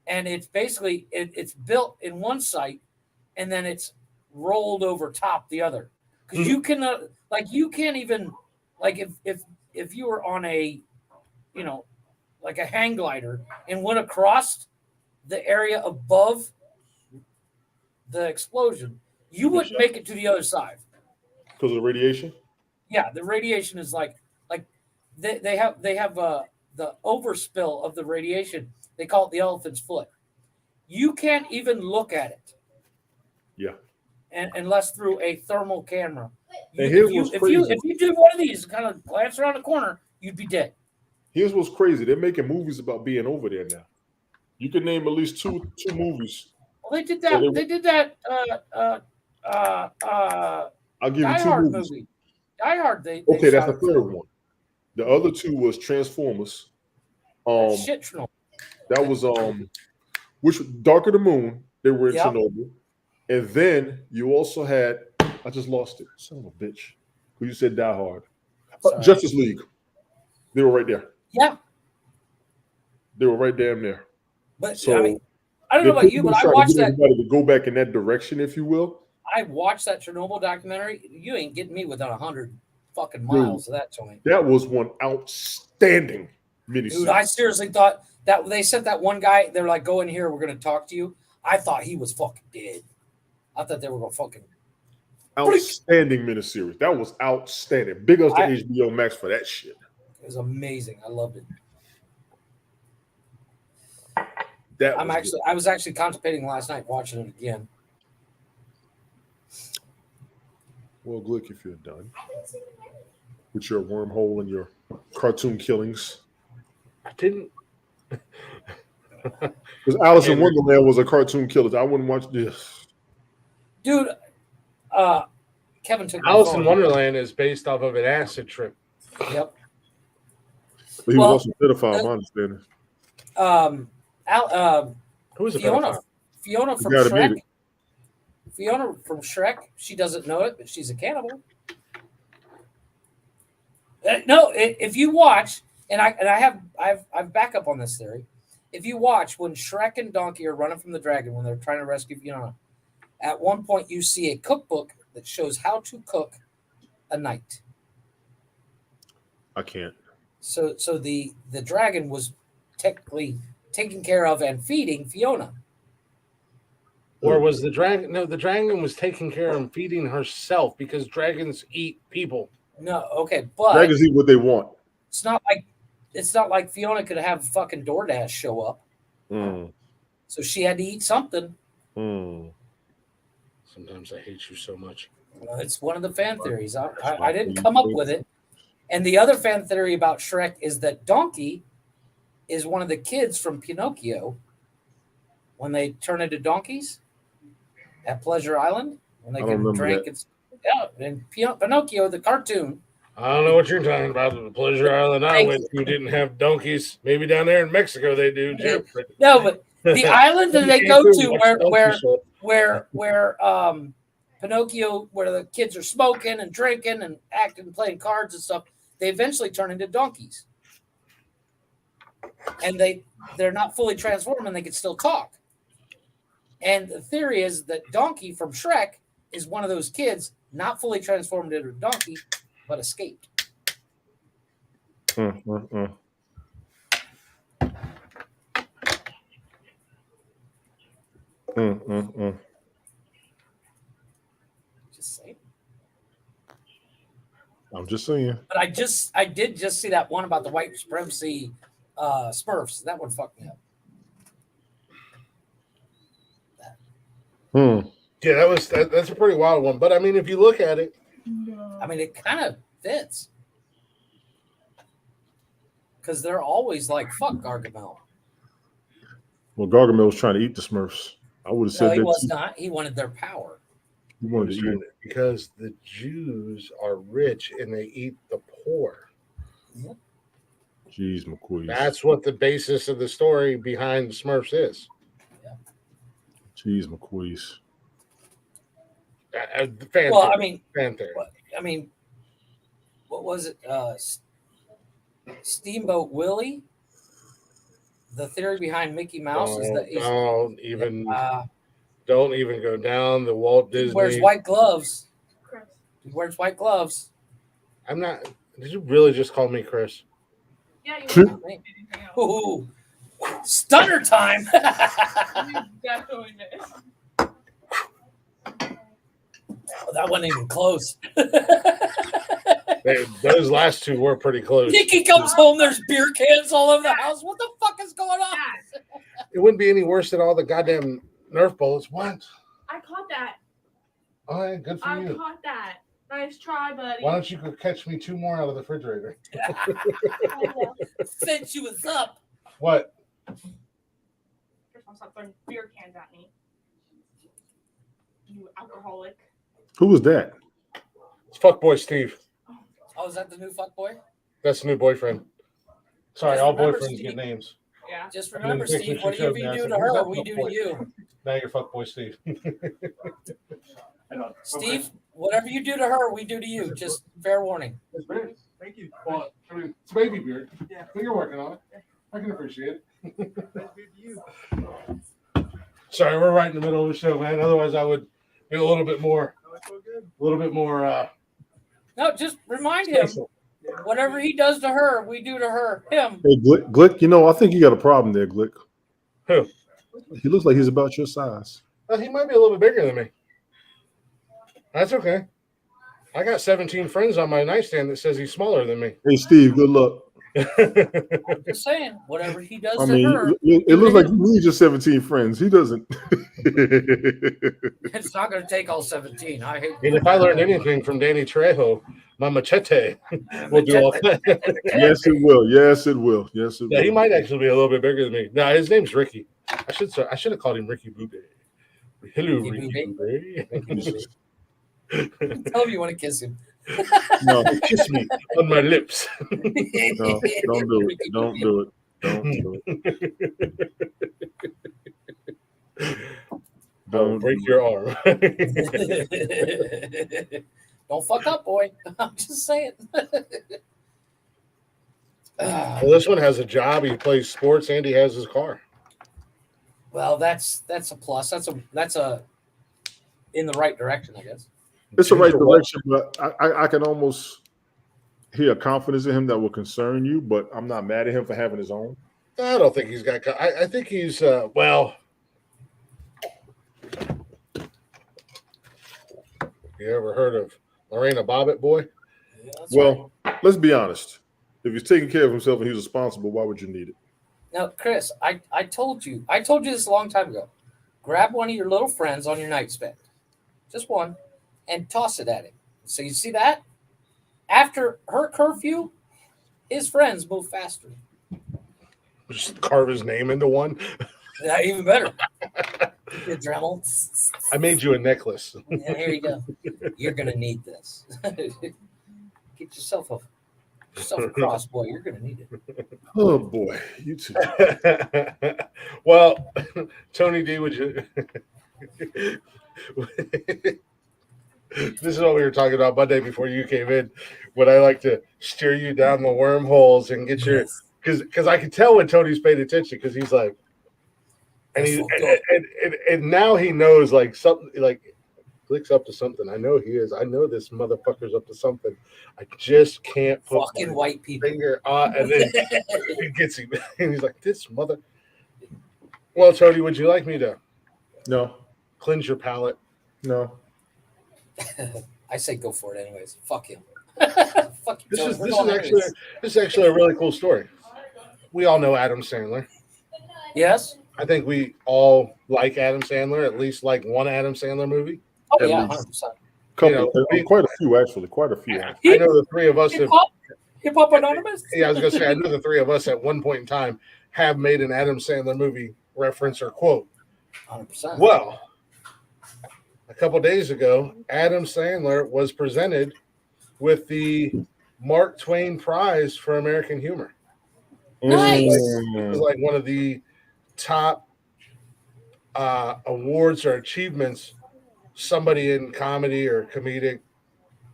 and it's basically it's built in one site, and then it's rolled over top the other. Because you cannot, you can't even, if you were on a, like a hang glider and went across the area above the explosion, you wouldn't make it to the other side.
Because of the radiation?
Yeah, the radiation is like they have the overspill of the radiation. They call it the elephant's foot. You can't even look at it.
Yeah.
Unless through a thermal camera.
If
you do one of these, kind of glance around the corner, you'd be dead.
Here's what's crazy: they're making movies about being over there now. You can name at least two movies.
Well, they did that. They did that.
I'll give you two movies.
Movie. Die Hard.
Okay, that's the third one. The other two was Transformers.
Chernobyl.
That was which Dark of the Moon. They were in Chernobyl, and then you also had. I just lost it. Son of a bitch. Who you said Die Hard? Justice League. They were right there.
Yeah.
They were right damn there.
But so, I don't know about you, but I watched that.
To go back in that direction, if you will.
I watched that Chernobyl documentary. You ain't getting me within 100 fucking miles of that joint.
That was one outstanding miniseries.
Dude, I seriously thought that they sent that one guy. They're like, "Go in here. We're going to talk to you." I thought he was fucking dead. I thought they were going to fucking.
Outstanding miniseries. That was outstanding. Big ups to HBO Max for that shit.
It was amazing. I loved it. I was actually contemplating last night watching it again.
Well, Glick, if you're done with your wormhole and your cartoon killings.
I didn't.
Because Alice in Wonderland was a cartoon killer. I wouldn't watch this.
Dude, Kevin took
Alice in Wonderland is based off of an acid trip.
Yep.
But he was also a pedophile, my understanding.
Who is
Fiona from Shrek. Fiona from Shrek. She doesn't know it, but she's a cannibal. No, if you watch, and I've backup on this theory. If you watch when Shrek and Donkey are running from the dragon when they're trying to rescue Fiona, at one point you see a cookbook that shows how to cook a night.
I can't.
So the dragon was technically taking care of and feeding Fiona.
Or was the dragon? No, the dragon was taking care of and feeding herself because dragons eat people.
No, okay, but
dragons eat what they want.
It's not like Fiona could have fucking DoorDash show up. So she had to eat something.
Sometimes I hate you so much.
Well, it's one of the fan theories. I didn't come up with it. And the other fan theory about Shrek is that Donkey is one of the kids from Pinocchio when they turn into donkeys at Pleasure Island when they can drink. And Pinocchio, the cartoon.
I don't know what you're talking about. The Pleasure Island I went to didn't have donkeys. Maybe down there in Mexico they do.
No, but The island that they go to where Pinocchio, where the kids are smoking and drinking and acting, playing cards and stuff, they eventually turn into donkeys. And they're not fully transformed and they can still talk. And the theory is that Donkey from Shrek is one of those kids not fully transformed into a donkey, but escaped. Just saying.
I'm just saying.
But I did just see that one about the white supremacy Smurfs. That one fucked me up.
Yeah, that's a pretty wild one. But I mean, if you look at it,
I mean, it kind of fits because they're always like, "Fuck Gargamel."
Well, Gargamel was trying to eat the Smurfs. I would have said
no, he
that
was not. He wanted their power.
He wanted to eat it
because the Jews are rich and they eat the poor.
Yep.
Jeez, McQueen.
That's what the basis of the story behind the Smurfs is.
Jeez, McQueeze.
Well, I mean, what was it? Steamboat Willie. The theory behind Mickey Mouse is that
don't even go down the Walt Disney.
He wears white gloves. He wears white gloves.
I'm not. Did you really just call me Chris?
Yeah, you
Ooh, stunner time.
definitely missed.
Oh, that wasn't even close.
Those last two were pretty close.
Nikki comes home, there's beer cans all over the house. What the fuck is going on?
It wouldn't be any worse than all the goddamn Nerf bullets. What?
I caught that.
Oh, yeah, good for you.
I caught that. Nice try, buddy.
Why don't you go catch me 2 more out of the refrigerator?
Since you was up.
What?
First one, stop throwing beer cans at me. You alcoholic.
Who was that?
It's fuckboy Steve.
Oh, is that the new fuckboy?
That's the new boyfriend. Sorry,
Just
all
remember,
boyfriends
Steve,
get names.
Yeah.
Just remember, Steve, whatever you do to her, we do to you.
Now you're fuckboy Steve.
Steve, whatever you do to her, we do to you. Just fair warning.
Thank you. Well, I mean, it's baby beard. Yeah. But you're working on it. I can appreciate it. Sorry, we're right in the middle of the show, man. Otherwise, I would be a little bit more.
No, just remind him. Whatever he does to her, we do to her. Him.
Hey, Glick, you know, I think you got a problem there, Glick.
Who?
He looks like he's about your size.
He might be a little bit bigger than me. That's okay. I got 17 friends on my nightstand that says he's smaller than me.
Hey, Steve, good luck.
I'm just saying, whatever he does to her.
It looks like you need your 17 friends. He doesn't.
It's not going to take all 17. I hate.
And if I learned anything from Danny Trejo, my machete will do all that.
Yes, it will. Yes, it will. Yes, it will.
Yeah, he might actually be a little bit bigger than me. No, his name's Ricky. I should have called him Ricky Bube. Hello, Ricky Bube.
Tell him you want to kiss him.
No,
kiss me on my lips.
No, don't do it. Don't do it. Don't do it.
Don't break your arm.
Don't fuck up, boy. I'm just saying.
Well, this one has a job. He plays sports and he has his car.
Well, that's a plus. That's a in the right direction, I guess.
It's the right direction, but I can almost hear a confidence in him that will concern you, but I'm not mad at him for having his own.
I don't think he's got. I think he's well. You ever heard of Lorena Bobbitt, boy?
Yeah,
well, right. Let's be honest. If he's taking care of himself and he's responsible, why would you need it?
Now, Chris, I told you this a long time ago. Grab one of your little friends on your nightstand, just one, and toss it at him. So you see that? After her curfew, his friends move faster.
Just carve his name into one.
Yeah, even better. Your Dremel.
I made you a necklace.
Yeah, here you go. You're gonna need this. Get yourself a Yourself a cross, boy. You're gonna need it.
Oh boy, you too.
Well, Tony D, would you? This is what we were talking about Monday before you came in. When I like to steer you down the wormholes and get your because I can tell when Tony's paying attention because he's like, and he and now he knows like something like Glick's up to something. I know he is. I know this motherfucker's up to something. I just can't put
fucking white people
finger on, and then he gets him, and he's like, "This mother." Well, Tony, would you like me to?
No.
Cleanse your palate.
No.
I say go for it, anyways. Fuck him. Fuck you.
This is actually a really cool story. We all know Adam Sandler.
Yes.
I think we all like Adam Sandler, at least like one Adam Sandler movie.
Oh, yeah, 100%.
Quite a few, actually. Quite a few.
I know the three of us
have. Hip Hop Anonymous?
Yeah, I was going to say, I know the three of us at one point in time have made an Adam Sandler movie reference or quote.
100%.
Well, a couple days ago, Adam Sandler was presented with the Mark Twain Prize for American Humor.
Nice.
It was like one of the top awards or achievements somebody in comedy or comedic,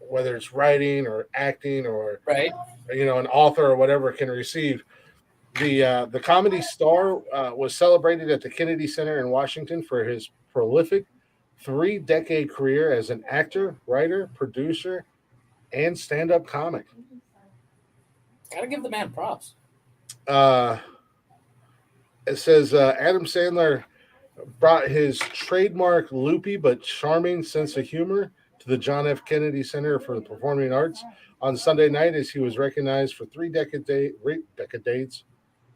whether it's writing or acting or
right,
an author or whatever, can receive. The comedy star was celebrated at the Kennedy Center in Washington for his prolific 3-decade career as an actor, writer, producer, and stand-up comic.
Gotta give the man props.
It says Adam Sandler brought his trademark loopy but charming sense of humor to the John F. Kennedy Center for the Performing Arts on Sunday night as he was recognized for 3 decades.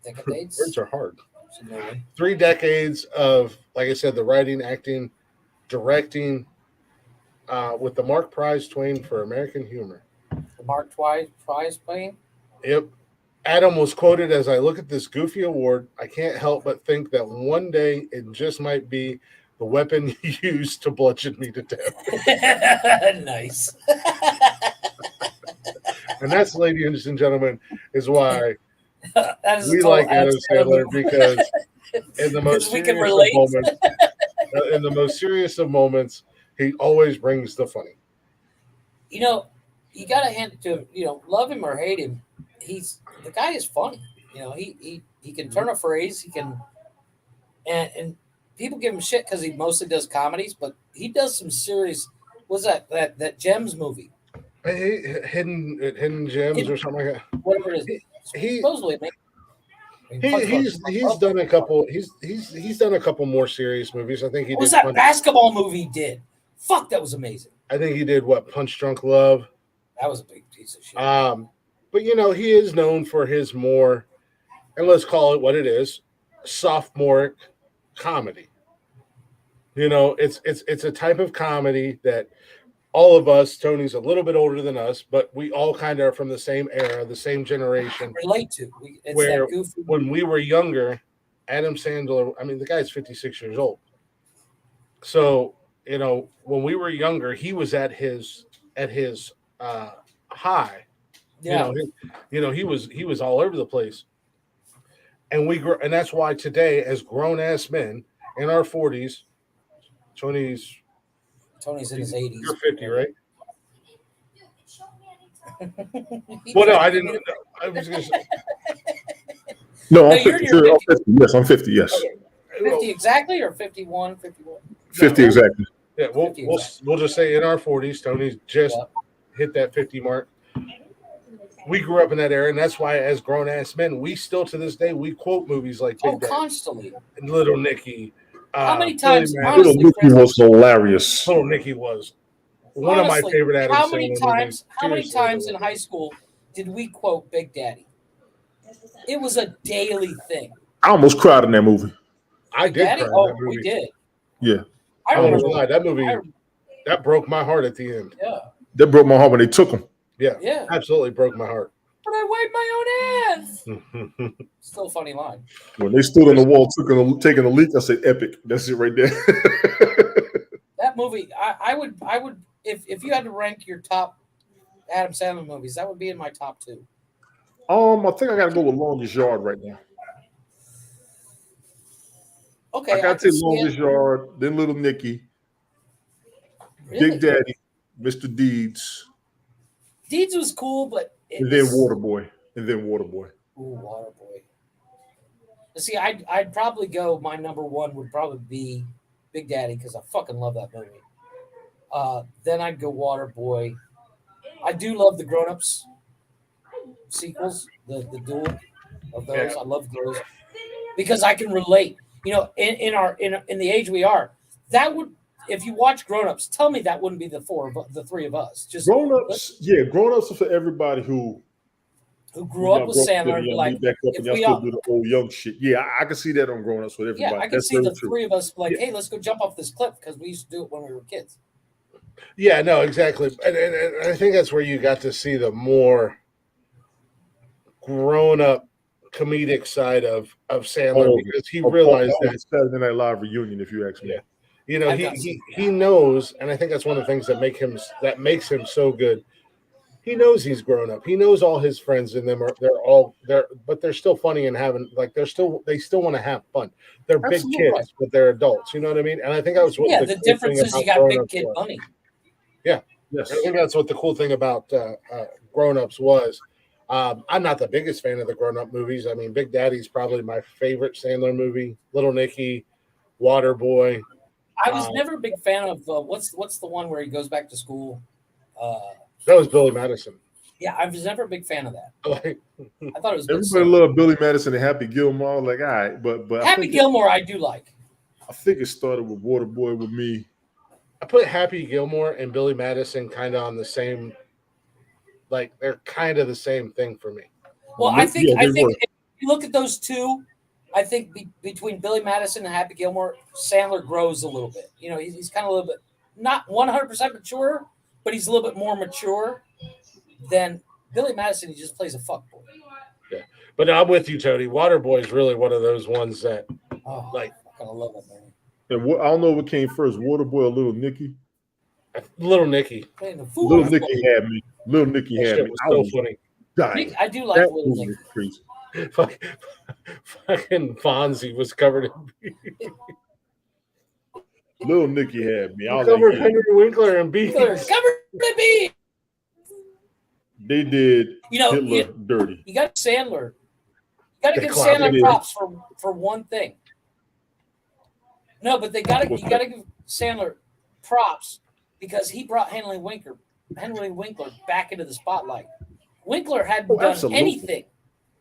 Words are hard. 3 decades of, like I said, the writing, acting, directing, with the Mark Prize Twain for American Humor.
The Mark Twain Prize Twain?
Yep. Adam was quoted as, "I look at this goofy award, I can't help but think that one day it just might be the weapon used to bludgeon me to death."
Nice.
And that's, ladies and gentlemen, is why
we
like Adam Sandler, because in the most serious of moments, he always brings the funny.
You gotta hand it to him. Love him or hate him, the guy is funny. He can turn a phrase. He can, and people give him shit because he mostly does comedies, but he does some serious. What's that Gems movie?
Hidden Gems or something like that.
Whatever it is. Supposedly,
he's done a couple. He's done a couple more serious movies. I think he did.
What was that basketball movie he did? Fuck, that was amazing.
I think he did Punch Drunk Love.
That was a big piece of shit.
But he is known for his more, and let's call it what it is, sophomoric comedy. It's a type of comedy that all of us, Tony's a little bit older than us, but we all kind of are from the same era, the same generation.
Relate to.
Where when we were younger, Adam Sandler, the guy's 56 years old. So, when we were younger, he was at his high.
Yeah.
He was all over the place. And and that's why today, as grown ass men in our 40s, Tony's
in his 80s.
You're 50, right? Well, no, I didn't. I was going to say.
No, I'm 50. I'm 50. Yes, I'm 50. Yes.
Okay. 50 exactly, or 51? 51.
50 exactly.
Yeah, we'll just say in our 40s, Tony's just hit that 50 mark. We grew up in that era, and that's why, as grown ass men, we still to this day we quote movies like Big Daddy,
constantly,
and Little Nicky.
How many times?
Little Nicky was hilarious.
Little Nicky was one of my favorite Adam
How many
Sandler
times? How many times in high school did we quote Big Daddy? It was a daily thing.
I almost cried in that movie.
I did cry in that movie.
We did.
Yeah.
I don't lie. That movie that broke my heart at the end.
Yeah.
That broke my heart when they took him.
Yeah. Absolutely broke my heart.
But I wiped my own ass. Still a funny line.
When they stood on the wall taking a leak, I said, "Epic." That's it right there.
That movie, I would, if you had to rank your top Adam Sandler movies, that would be in my top 2.
I think I gotta go with Longest Yard right now.
Okay,
I gotta take Longest Yard, then Little Nicky,
really?
Big Daddy, Mr. Deeds.
Deeds was cool, but
then Waterboy.
Ooh, Waterboy. See, I'd probably go. My number one would probably be Big Daddy because I fucking love that movie. Then I'd go Waterboy. I do love the Grown Ups sequels, the duel of those. Yeah. I love those because I can relate. You know, in the age we are, that would, if you watch Grown Ups, tell me that wouldn't be the three of us. Just
Grown Ups, Grown Ups are for everybody who
grew up with Sandler. Like,
back up and y'all still do the old young shit. Yeah, I can see that on Grown Ups with everybody.
Yeah, I can see the three of us like, hey, let's go jump off this cliff because we used to do it when we were kids.
Yeah, no, exactly. And I think that's where you got to see the more grown-up comedic side of Sandler because he realized that
Saturday Night Live reunion, if you ask me.
Yeah. You know, he knows, and I think that's one of the things that makes him so good. He knows he's grown up. He knows all his friends in them but they're still funny and having like they still want to have fun. They're Absolutely big kids, but they're adults. You know what I mean? And I think that was what
the difference is you got Big Kid Bunny.
Yeah.
Yes.
I think that's what the cool thing about Grown Ups was. I'm not the biggest fan of the Grown Up movies. I mean, Big Daddy's probably my favorite Sandler movie. Little Nicky, Waterboy.
I was never a big fan of what's the one where he goes back to school.
That was Billy Madison.
Yeah, I was never a big fan of that. I thought it was.
Everybody loved Billy Madison and Happy Gilmore. Like, all right, but
Happy Gilmore, I do like.
I think it started with Waterboy with me.
I put Happy Gilmore and Billy Madison kind of on the same. Like they're kind of the same thing for me.
Well, I think if you look at those two, I think between Billy Madison and Happy Gilmore, Sandler grows a little bit. You know, he's kind of a little bit not 100% mature, but he's a little bit more mature than Billy Madison. He just plays a fuckboy.
Yeah, but I'm with you, Tony. Waterboy is really one of those ones that,
I love that man.
And I don't know what came first, Waterboy or Little Nicky.
Little Nicky.
Little Nicky had me. Little Nicky had me.
Was so funny.
Dying.
I do like Little Nicky.
Crazy.
Fucking Fonzie was covered in beef.
Little Nicky had me. I
covered Henry Winkler in beef.
Covered in beef.
They did Hitler dirty.
You got Sandler. You got to give Sandler props for one thing. No, but you got to give Sandler props because he brought Henry Winkler back into the spotlight. Winkler hadn't done anything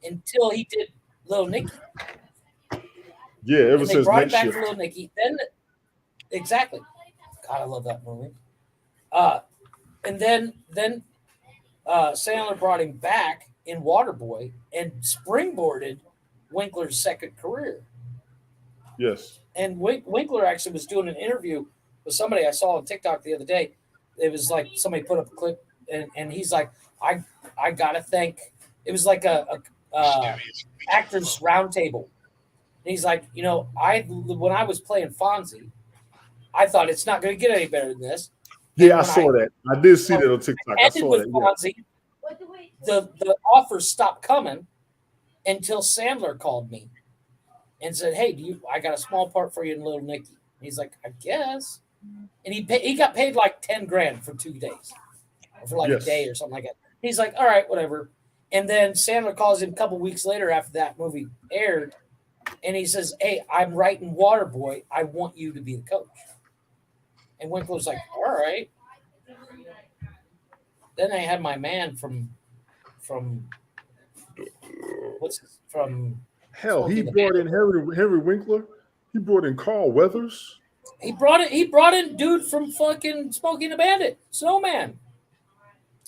until he did Little Nicky.
Yeah, ever since
they brought it back to Little Nicky. Then exactly. God, I love that movie. And then Sandler brought him back in Waterboy and springboarded Winkler's second career.
Yes.
And Winkler actually was doing an interview with somebody I saw on TikTok the other day. It was like somebody put up a clip, and he's like, I gotta thank. It was like a actors roundtable. And he's like, when I was playing Fonzie, I thought it's not going to get any better than this.
Yeah, I saw that. I did see that on TikTok. I saw that.
Fonzie, the offers stopped coming until Sandler called me and said, "Hey, I got a small part for you in Little Nicky." And he's like, "I guess." And he got paid like $10,000 for 2 days, or for a day or something like that. He's like, "All right, whatever." And then Sandler calls him a couple weeks later after that movie aired, and he says, "Hey, I'm writing Waterboy. I want you to be the coach." And Winkler's like, "All right." Then I had my man from
hell, he brought in Henry Winkler. He brought in Carl Weathers.
He brought in dude from fucking Smokey and the Bandit, Snowman.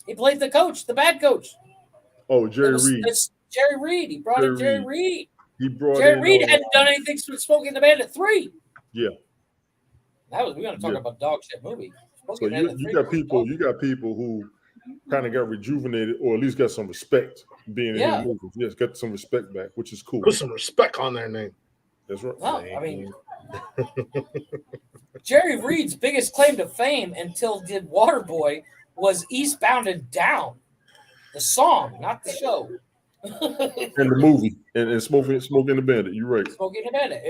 He played the coach, the bad coach.
Oh, Jerry Reed.
Jerry Reed. He brought in Jerry Reed.
He brought
Jerry Reed hadn't done anything since Smokey and the Bandit 3.
Yeah.
We're going to talk about dog shit movie.
So you got people who kind of got rejuvenated, or at least got some respect being in the movies. Yes, got some respect back, which is cool.
Put some respect on their name.
That's right.
No, I mean, Jerry Reed's biggest claim to fame until did Waterboy was Eastbound and Down, the song, not the show.
And the movie and Smoking the Bandit. You're right.
Smoking the Bandit.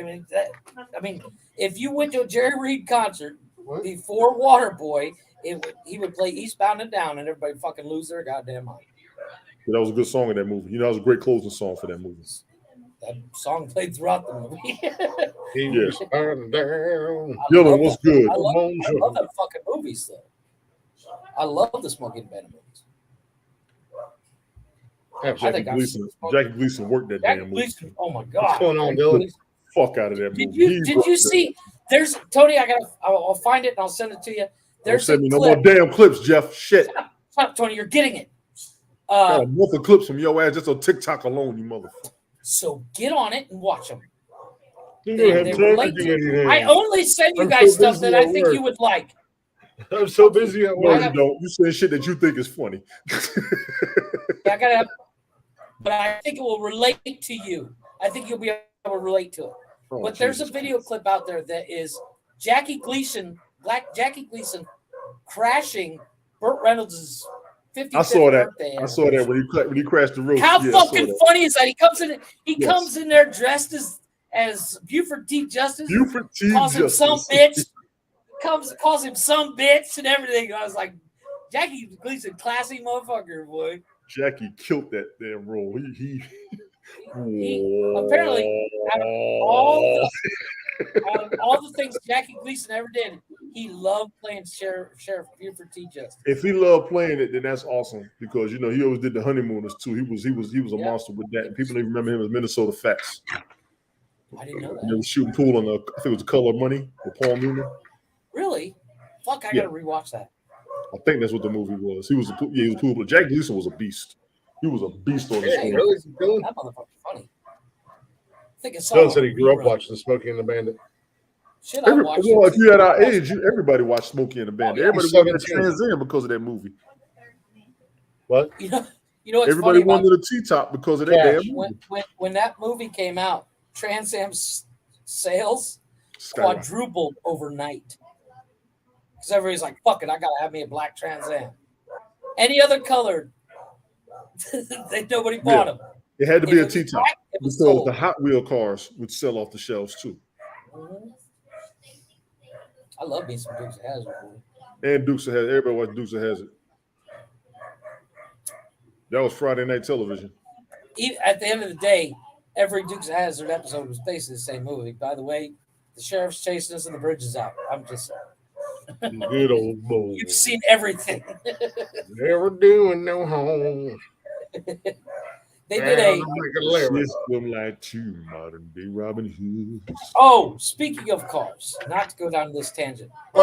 I mean, if you went to a Jerry Reed concert before Waterboy, he would play Eastbound and Down, and everybody fucking lose their goddamn mind.
Yeah, that was a good song in that movie. You know, that was a great closing song for that movie.
That song played throughout the movie.
Yes.
Down.
Dylan, what's good?
I love that fucking movies, though. I love the Smoking the Bandit movies.
Jackie Gleason worked that damn movie.
Oh my god!
What's going on, Dylan?
Fuck out of that movie.
Did you see? There's Tony. I'll find it and I'll send it to you. There's
Don't send me no more damn clips, Jeff. Shit.
Stop, Tony. You're getting it.
Got a month of clips from your ass just on TikTok alone, you motherfucker.
So get on it and watch them.
I
only send you guys stuff that I think you would like.
I'm so busy at work.
No, you don't. You say shit that you think is funny.
I gotta have, but I think it will relate to you. I think you'll be able to relate to it. But there's a video clip out there that is Jackie Gleason crashing Burt Reynolds' 55th birthday.
I saw that when he crashed the roof.
How fucking funny is that? He comes in there dressed as Buford T. Justice. Calls him some bitch. Calls him some bitch and everything. I was like, Jackie Gleason, classy motherfucker, boy.
Jackie killed that damn role. He
apparently out of all the things Jackie Gleason ever did, he loved playing Sheriff Buford T. Justice.
If he loved playing it, then that's awesome because he always did the Honeymooners too. He was a monster with that, and people even remember him as Minnesota Fats.
I didn't know that.
He was shooting pool on I think it was The Color of Money with Paul Newman.
Really? Fuck, I gotta rewatch that.
I think that's what the movie was. He was a pool, but Jack Gleason was a beast. He was a beast on the screen.
That motherfucker's funny. I think it's
Dylan said he grew up watching Smokey and the Bandit.
If you're at our age, everybody watched Smokey and the Bandit. Everybody wanted to Trans Am because of that movie.
What?
You know what's
everybody
funny
wanted a T-top because of that damn movie.
When that movie came out, Trans Am's sales quadrupled overnight. Because everybody's like, fuck it, I gotta have me a black Trans Am. Any other color, nobody bought them.
It had to be a T-top because the Hot Wheel cars would sell off the shelves too.
Mm-hmm. I love me some Dukes of Hazzard.
And Dukes of Hazzard. Everybody watched Dukes of Hazzard. That was Friday night television.
At the end of the day, every Dukes of Hazzard episode was basically the same movie. By the way, the sheriff's chasing us and the bridge is out. I'm just
good old boy.
You've seen everything.
Never doing no home.
They did a
system like two modern day Robin Hood.
Oh, speaking of cars, not to go down this tangent.
No.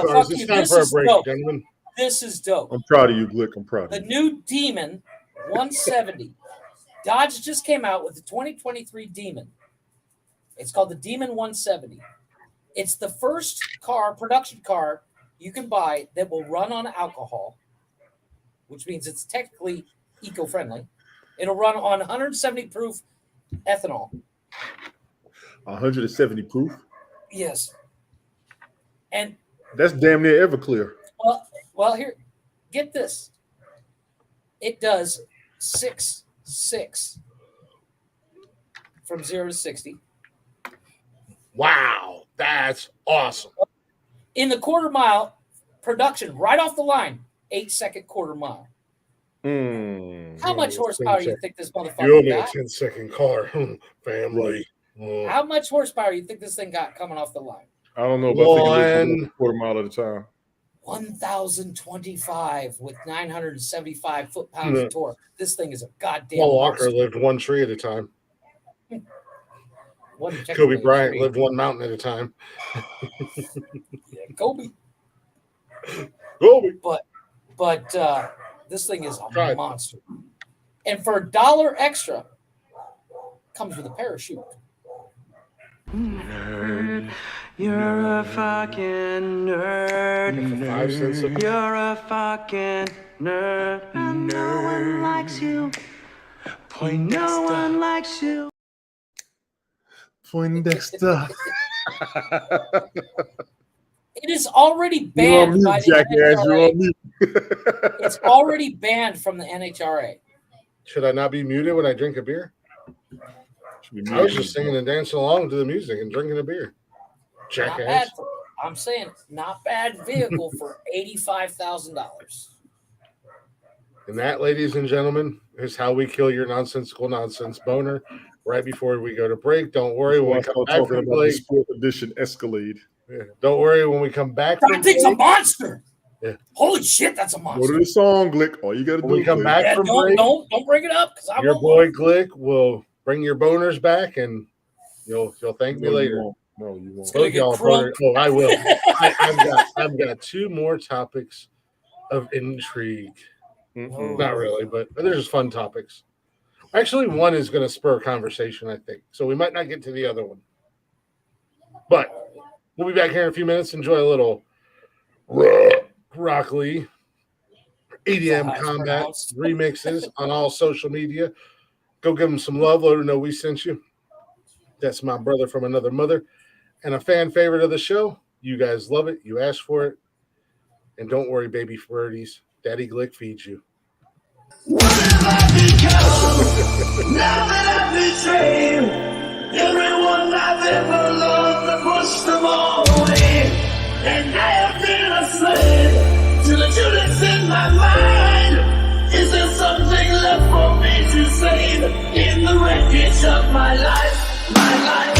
Fuck you. This is dope. Gentlemen. This is dope.
I'm proud of you, Glick. I'm proud of you.
The new Demon 170. Dodge just came out with the 2023 Demon. It's called the Demon 170. It's the first production car you can buy that will run on alcohol, which means it's technically eco-friendly. It'll run on 170 proof ethanol.
170 proof?
Yes. And
that's damn near Everclear.
Well, here, get this. It does 6.6 from 0 to 60.
Wow, that's awesome.
In the quarter mile production, right off the line, 8-second quarter mile. How much horsepower do you think this motherfucker got?
You're only a 10-second car, family.
How much horsepower do you think this thing got coming off the line?
I don't know, but I think it quarter mile at a time.
1,025 with 975 foot-pounds of torque. This thing is a goddamn.
Paul Walker lived one tree at a time. Kobe Bryant lived one mountain at a time.
Yeah, Kobe. But this thing is a monster. And for $1 extra, comes with a parachute.
Nerd, you're a fucking nerd. You're a fucking nerd. And no one likes you. No one likes you.
Poindexter.
It is already banned by the NHRA. It's already banned from the NHRA.
Should I not be muted when I drink a beer? I was just singing and dancing along to the music and drinking a beer. Jackass.
I'm saying not bad vehicle for $85,000.
And that, ladies and gentlemen, is how we kill your nonsensical nonsense boner. Right before we go to break, don't worry when we come back from
the Sport Edition Escalade.
Yeah. Don't worry when we come back.
That thing's a monster.
Yeah.
Holy shit, that's a monster.
Go to the song, Glick. All you got to do.
When we come back from break,
don't bring it up because
your boy Glick will bring your boners back, and you'll thank me later.
No, you won't.
Both y'all boners. Oh, I will. I've got two more topics of intrigue.
Mm-hmm.
Not really, but they're just fun topics. Actually, one is going to spur conversation, I think. So we might not get to the other one. But we'll be back here in a few minutes. Enjoy a little Rock Lee EDM Combat remixes on all social media. Go give them some love. Let them know we sent you. That's my brother from another mother. And a fan favorite of the show. You guys love it. You asked for it. And don't worry, baby birdies. Daddy Glick feeds you.
What have I become? Now that I've betrayed everyone I've ever loved, I pushed them all away. And I have been a slave to the truth that's in my mind. Is there something left for me to save in the wreckage of my life? My life.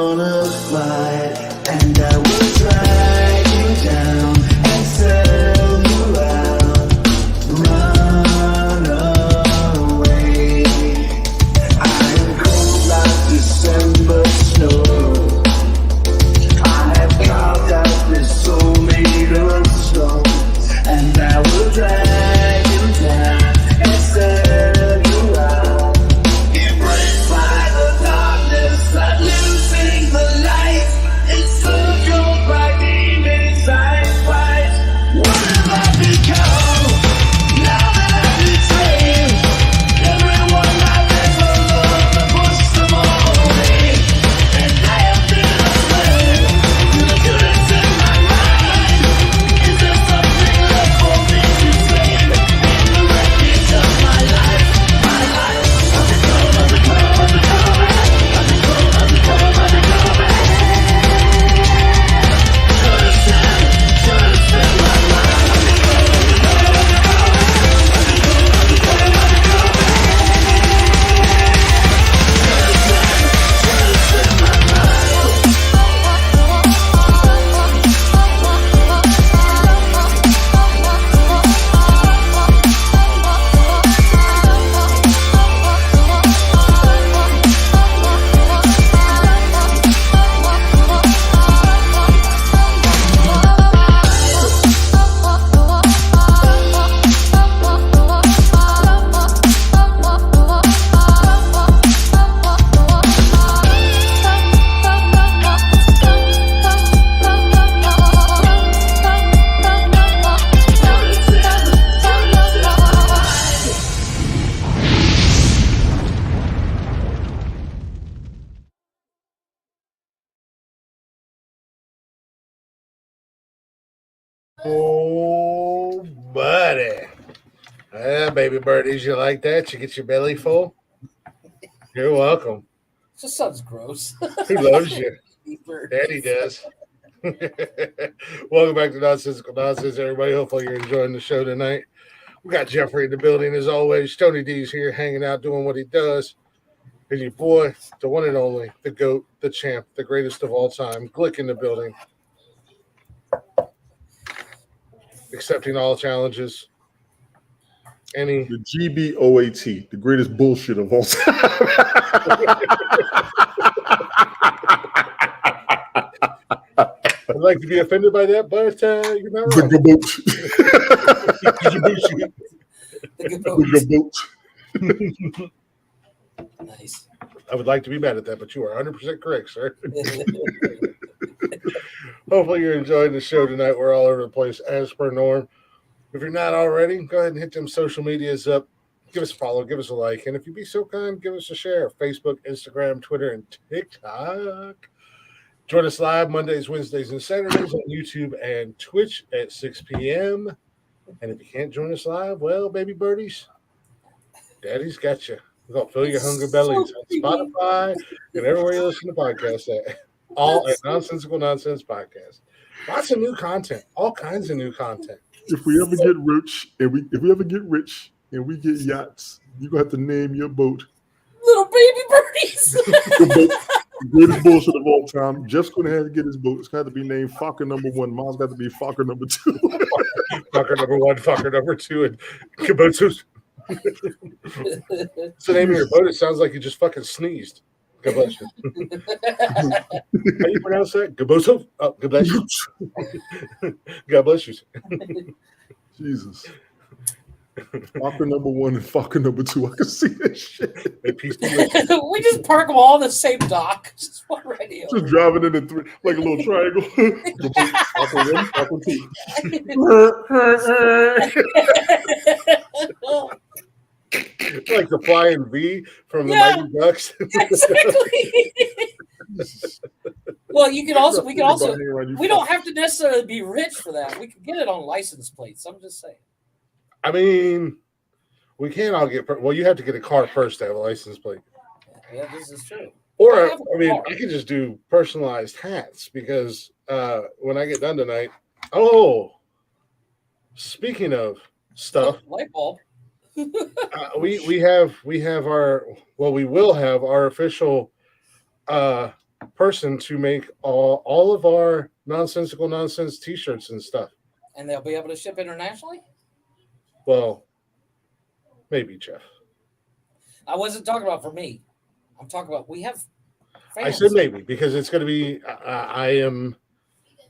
Personified, and I will drag you down and sell you out. Run away. I am cold like December snow. I have carved out this soul made of stone, and I will drag you down and sell you out. Embraced by the darkness that losing the light, encircled by demons I fight. What have I become? Now that I've betrayed everyone I've ever loved, I pushed them all away. And I have been a slave to the goodness in my mind. Is there something left for me to save in the wreckage of my life? My life. I've become.
Oh, buddy. Baby birdies, you like that? You get your belly full? You're welcome.
Just sounds gross.
He loves you. Daddy does. Welcome back to Nonsensical Nonsense, everybody. Hopefully you're enjoying the show tonight. We got Jeffrey in the building as always. Tony D's here hanging out, doing what he does. And your boy, the one and only, the GOAT, the champ, the greatest of all time, Glick in the building. Accepting all challenges. Any
the GBOAT, the greatest bullshit of all time.
I'd like to be offended by that, but you're not wrong.
The Nice.
I would like to be mad at that, but you are 100% correct, sir. Hopefully you're enjoying the show tonight. We're all over the place as per norm. If you're not already, go ahead and hit them social medias up. Give us a follow, give us a like, and if you'd be so kind, give us a share. Facebook, Instagram, Twitter, and TikTok. Join us live Mondays, Wednesdays, and Saturdays on YouTube and Twitch at 6 p.m. And if you can't join us live, well, baby birdies, Daddy's got you. We're going to fill your hungry bellies on Spotify and everywhere you listen to podcasts at. All at Nonsensical Nonsense Podcast. Lots of new content, all kinds of new content.
If we ever get rich and we get yachts, you're gonna have to name your boat
Little Baby Birdies.
The greatest bullshit of all time. Jeff's gonna have to get his boat. It's got to be named Fokker number 1. Mine's got to be Fokker number 2.
Fokker number 1, Fokker number 2, and Kibbutz. It's the name of your boat. It sounds like you just fucking sneezed. God bless you. How do you pronounce that? Gaboso? Oh, God bless you. God bless you.
Jesus. Fokker number 1 and Fokker number 2. I can see this shit.
We just park them all on the same dock. Just one radio.
Just driving in the 3 like a little triangle. Fokker 1, Fokker 2.
Like the flying V from the Mighty Ducks.
Exactly. Well, we don't have to necessarily be rich for that. We can get it on license plates. I'm just saying.
I mean, we can't all get. Well, you have to get a car first to have a license plate.
Yeah, this is true.
Or I can just do personalized hats because when I get done tonight. Oh, speaking of stuff,
light bulb.
we will have our official person to make all of our Nonsensical Nonsense t-shirts and stuff.
And they'll be able to ship internationally?
Well, maybe, Jeff.
I wasn't talking about for me. I'm talking about we have fans.
I said maybe because it's going to be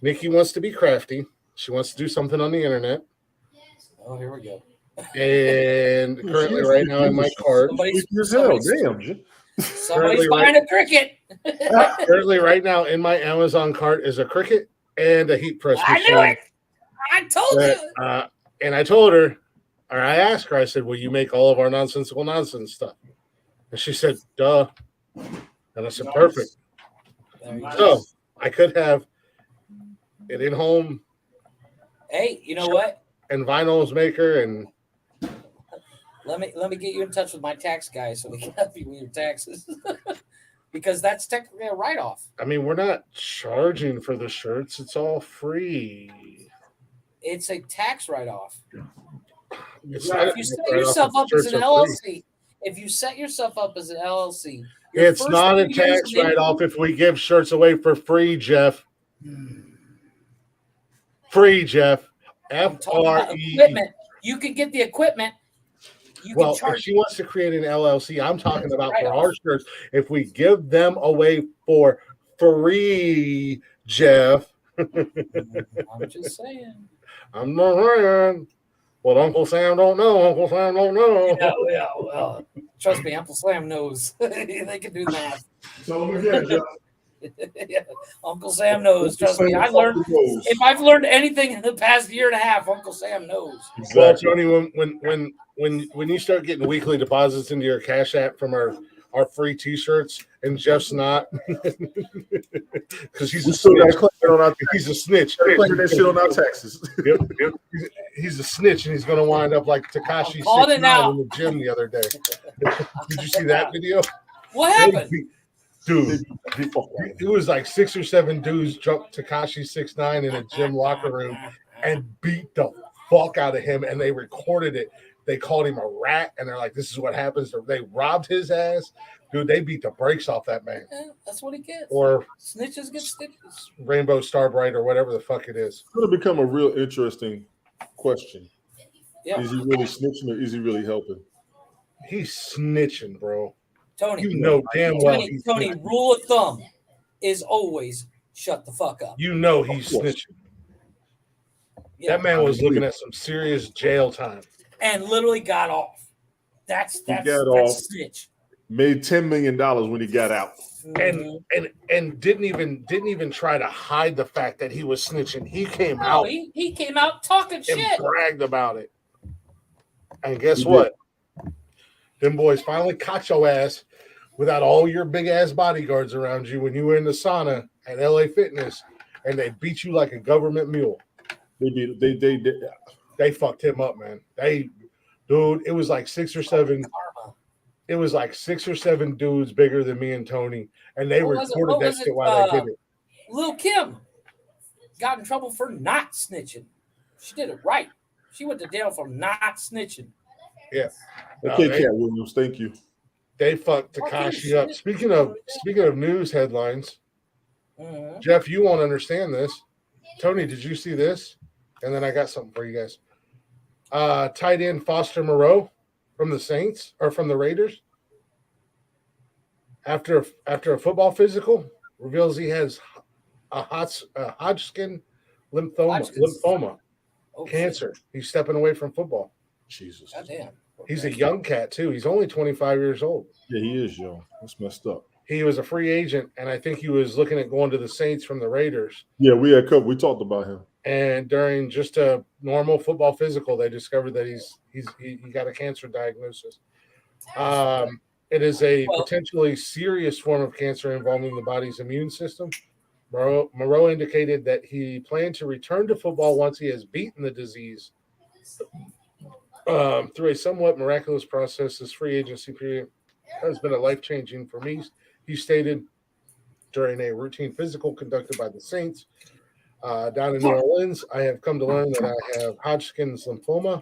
Nikki wants to be crafty. She wants to do something on the internet.
Oh, here we go.
And currently right now in my cart.
Somebody's buying a cricket.
Currently right now in my Amazon cart is a cricket and a heat press machine.
I knew it. I told you.
And I told her, or I asked her, I said, will you make all of our Nonsensical Nonsense stuff? And she said, duh. And I said, perfect. So I could have it in home.
Hey, you know what?
And vinyls maker and
let me get you in touch with my tax guy so we can help you with your taxes. Because that's technically a write-off.
I mean, we're not charging for the shirts. It's all free.
It's a tax write-off.
If
you set yourself up as an LLC,
it's not a tax write-off if we give shirts away for free, Jeff. Free, Jeff. F-R-E.
You can get the equipment.
Well, if she wants to create an LLC, I'm talking about for our shirts. If we give them away for free, Jeff.
I'm just saying.
I'm not saying. What Uncle Sam don't know, Uncle Sam don't know.
Yeah, well, trust me, Uncle Sam knows. They can do math. Yeah, Uncle Sam knows. Trust me, I learned. If I've learned anything in the past year and a half, Uncle Sam knows.
Well, Tony, when you start getting weekly deposits into your Cash App from our free T-shirts, and Jeff's not, because he's a snitch. He's a snitch.
Claiming that shit on our taxes.
Yep. He's a snitch, and he's going to wind up like Tekashi 6ix9ine in the gym the other day. Did you see that video?
What happened?
Dude, it was like 6 or 7 dudes jumped Tekashi 6ix9ine in a gym locker room and beat the fuck out of him, and they recorded it. They called him a rat, and they're like, "This is what happens." They robbed his ass, dude. They beat the brakes off that man.
Yeah, that's what he gets.
Or
snitches get stitches.
Rainbow Starbright or whatever the fuck it is.
It's going to become a real interesting question.
Yeah.
Is he really snitching or is he really helping?
He's snitching, bro.
Tony,
you know damn well.
Tony, rule of thumb is always shut the fuck up.
You know he's snitching. Yeah. That man was looking at some serious jail time
and literally got off. That's snitch.
Made $10 million when he got out,
and didn't even try to hide the fact that he was snitching. He came out.
He came out talking shit,
bragged about it. And guess what? Them boys finally caught your ass without all your big ass bodyguards around you when you were in the sauna at LA Fitness, and they beat you like a government mule. They fucked him up, man. Dude, it was like 6 or 7. It was like 6 or 7 dudes bigger than me and Tony, and they recorded that shit while they did it.
Lil' Kim got in trouble for not snitching. She did it right. She went to jail for not snitching.
Yeah.
Okay, Cat Williams, thank you.
They fucked Tekashi up. Speaking of news headlines, Jeff, you won't understand this. Tony, did you see this? And then I got something for you guys. Tight end Foster Moreau from the Saints or from the Raiders, after a football physical, reveals he has a Hodgkin lymphoma cancer. Shit. He's stepping away from football.
Jesus.
Goddamn.
He's a young cat too. He's only 25 years old.
Yeah, he is young. That's messed up.
He was a free agent, and I think he was looking at going to the Saints from the Raiders.
Yeah, we talked about him.
And during just a normal football physical, they discovered that he got a cancer diagnosis. It is a potentially serious form of cancer involving the body's immune system. Moreau indicated that he planned to return to football once he has beaten the disease. Through a somewhat miraculous process, this free agency period has been a life-changing for me, he stated during a routine physical conducted by the Saints. Down in New Orleans, I have come to learn that I have Hodgkin's lymphoma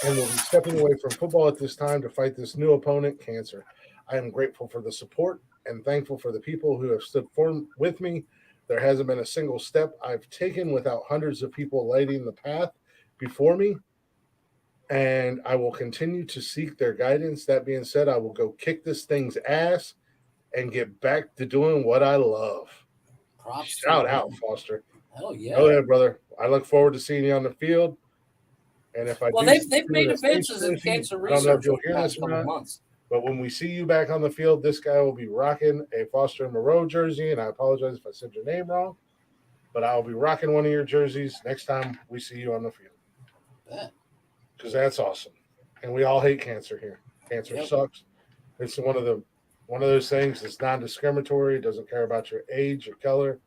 and will be stepping away from football at this time to fight this new opponent, cancer. I am grateful for the support and thankful for the people who have stood firm with me. There hasn't been a single step I've taken without hundreds of people lighting the path before me, and I will continue to seek their guidance. That being said, I will go kick this thing's ass and get back to doing what I love. Shout out, Foster.
Hell yeah.
Go ahead, brother. I look forward to seeing you on the field. And if
they've made advances in cancer research over the past couple months.
But when we see you back on the field, this guy will be rocking a Foster Moreau jersey. And I apologize if I said your name wrong, but I'll be rocking one of your jerseys next time we see you on the field. Because that's awesome. And we all hate cancer here. Cancer sucks. It's one of those things that's non-discriminatory. It doesn't care about your age, your color,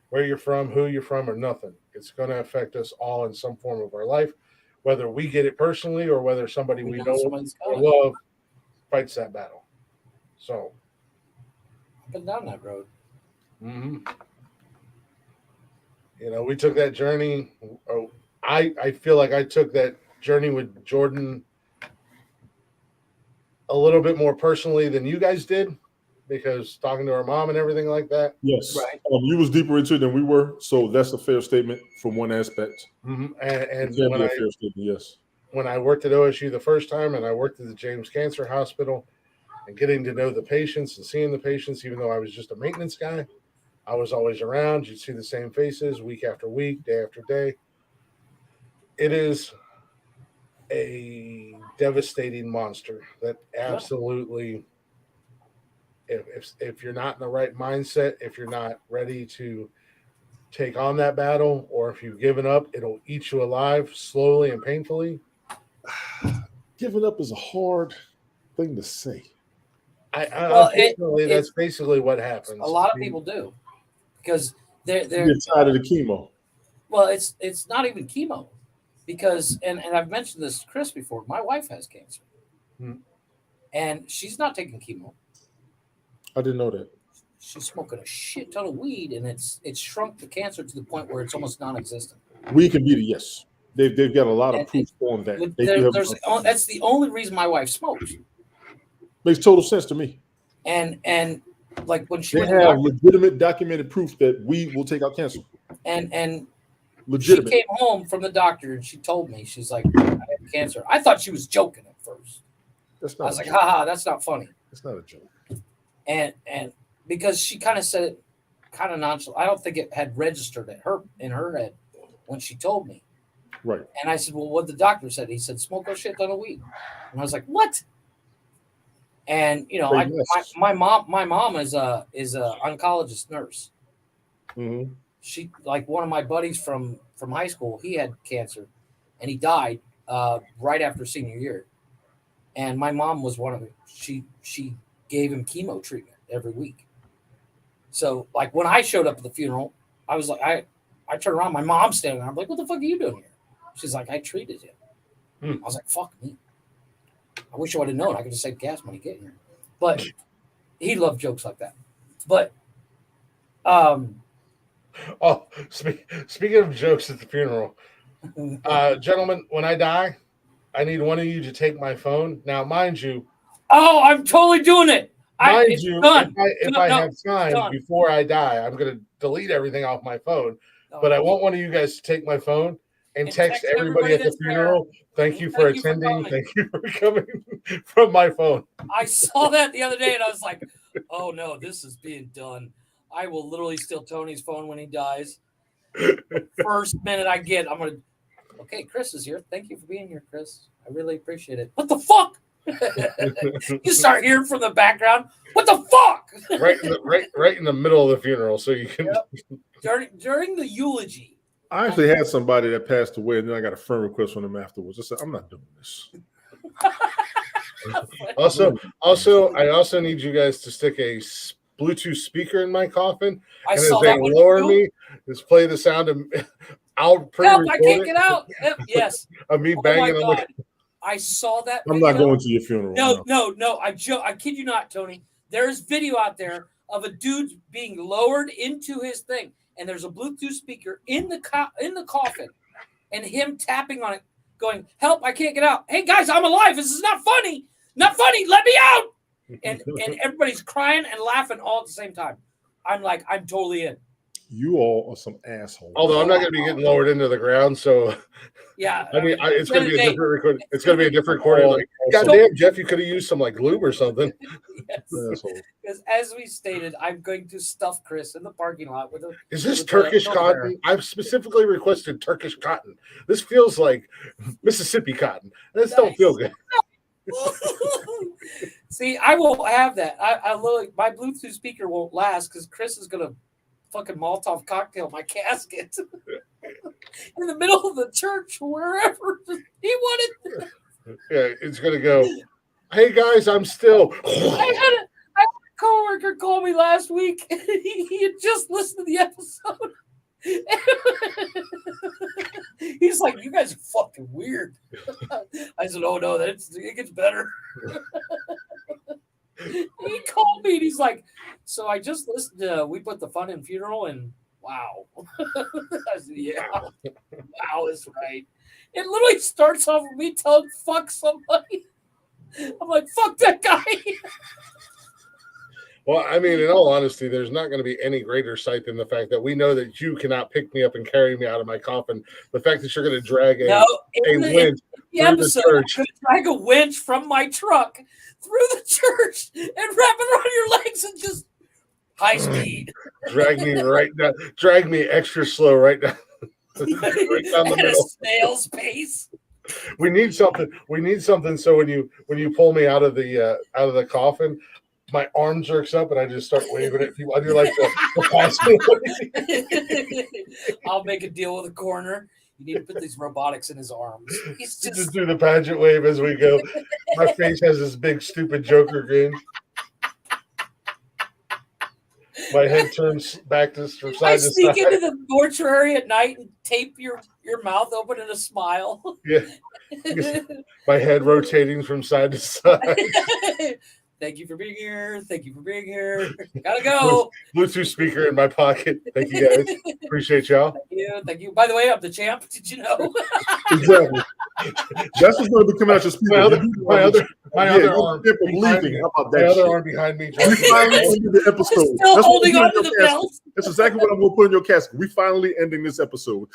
where you're from, who you're from, or nothing. It's going to affect us all in some form of our life, whether we get it personally or whether somebody we know or love fights that battle. So,
I've been down that road.
Mm-hmm. You know, we took that journey. I feel like I took that journey with Jordan a little bit more personally than you guys did, because talking to our mom and everything like that.
Yes. Right. You was deeper into it than we were. So that's a fair statement from one aspect.
Mm-hmm. And fair statement, yes. When I worked at OSU the first time and I worked at the James Cancer Hospital and getting to know the patients and seeing the patients, even though I was just a maintenance guy, I was always around. You'd see the same faces week after week, day after day. It is a devastating monster that absolutely, if you're not in the right mindset, if you're not ready to take on that battle, or if you've given up, it'll eat you alive slowly and painfully.
Giving up is a hard thing to say.
That's basically what happens.
A lot of people do, because they're
tired of the chemo.
Well, it's not even chemo, because and I've mentioned this to Chris before. My wife has cancer, and she's not taking chemo.
I didn't know that.
She's smoking a shit ton of weed, and it's shrunk the cancer to the point where it's almost non-existent.
Weed can beat it, yes. They've got a lot of proof on that.
That's the only reason my wife smokes.
Makes total sense to me.
And like when she
have legitimate documented proof that weed will take out cancer.
And
legitimate.
She came home from the doctor and she told me, she's like, I have cancer. I thought she was joking at first.
That's not
I was like, haha, that's not funny.
It's not a joke.
And because she kind of said it kind of nonchalant. I don't think it had registered in her head when she told me.
Right.
And I said, well, what the doctor said? He said, smoke a shit ton of weed. And I was like, what? And you know, my mom is a oncologist nurse.
Mm-hmm.
She, like, one of my buddies from high school, he had cancer, and he died right after senior year. And my mom was one of them. She gave him chemo treatment every week. So, like, when I showed up at the funeral, I was like, I turned around, my mom's standing there. I'm like, what the fuck are you doing here? She's like, I treated him. I was like, fuck me. I wish I would have known. I could have saved gas money getting here. But he loved jokes like that. But
speaking of jokes at the funeral, gentlemen, when I die, I need one of you to take my phone. Now, mind you.
Oh, I'm totally doing it.
Mind you, if I have time before I die, I'm going to delete everything off my phone. But I want one of you guys to take my phone and text everybody at the funeral. Thank you for attending. Thank you for coming from my phone.
I saw that the other day, and I was like, oh, no, this is being done. I will literally steal Tony's phone when he dies. First minute I get, I'm going to, okay, Chris is here. Thank you for being here, Chris. I really appreciate it. What the fuck? You start hearing from the background. What the fuck?
right in the middle of the funeral, so you can.
Yep. During the eulogy.
I actually had somebody that passed away, and then I got a friend request from them afterwards. I said, I'm not doing this.
I also need you guys to stick a Bluetooth speaker in my coffin.
I
and
saw
as they
that
lower me, just play the sound of I'll
help, I can't get out. Yes.
Of me banging on the.
I saw that.
I'm not going to your funeral.
No. I kid you not, Tony. There's video out there of a dude being lowered into his thing, and there's a Bluetooth speaker in the coffin, and him tapping on it, going, "Help! I can't get out. Hey guys, I'm alive. This is not funny. Not funny. Let me out!" And everybody's crying and laughing all at the same time. I'm like, I'm totally in.
You all are some assholes.
Although I'm not going to be getting lowered into the ground, so
yeah.
I mean, it's going to be a different recording. It's going to be a different recording. Like, goddamn, Jeff, you could have used some like lube or something.
Yes. Because as we stated, I'm going to stuff Chris in the parking lot with a.
Is this Turkish cotton? I've specifically requested Turkish cotton. This feels like Mississippi cotton. This don't feel good.
See, I won't have that. I literally, my Bluetooth speaker won't last because Chris is gonna fucking Molotov cocktail my casket in the middle of the church, wherever he wanted.
Yeah, it's gonna go. Hey guys, I'm still.
I had a coworker call me last week. He had just listened to the episode. He's like, "You guys are fucking weird." I said, "Oh no, it gets better." He called me and he's like, "So I just listened to We Put the Fun in Funeral, and wow." I said, "Yeah, wow is right." It literally starts off with me telling "fuck" somebody. I'm like, "Fuck that guy."
Well, I mean, in all honesty, there's not going to be any greater sight than the fact that we know that you cannot pick me up and carry me out of my coffin. The fact that you're going to drag a winch through the church.
I'm going to drag a winch from my truck through the church and wrap it around your legs and just high speed.
Drag me right down. Drag me extra slow right down. Right down the middle. At a
snail's pace.
We need something. We need something. So when you pull me out of the coffin, my arm jerks up and I just start waving at people. I do like the
I'll make a deal with the coroner. You need to put these robotics in his arms. He's
just do the pageant wave as we go. My face has this big stupid Joker grin. My head turns back from side to side.
I sneak into the mortuary at night and tape your mouth open in a smile.
Yeah. My head rotating from side to side.
Thank you for being here. Thank you for being here. Gotta go.
Bluetooth speaker in my pocket. Thank you guys. Appreciate y'all.
Thank you. By the way, I'm the champ. Did you know?
Exactly. That's what's going to be coming out your speaker.
My other arm behind me.
We finally ended the episode.
Still holding on to the belt.
That's exactly what I'm going to put in your casket. We finally ending this episode.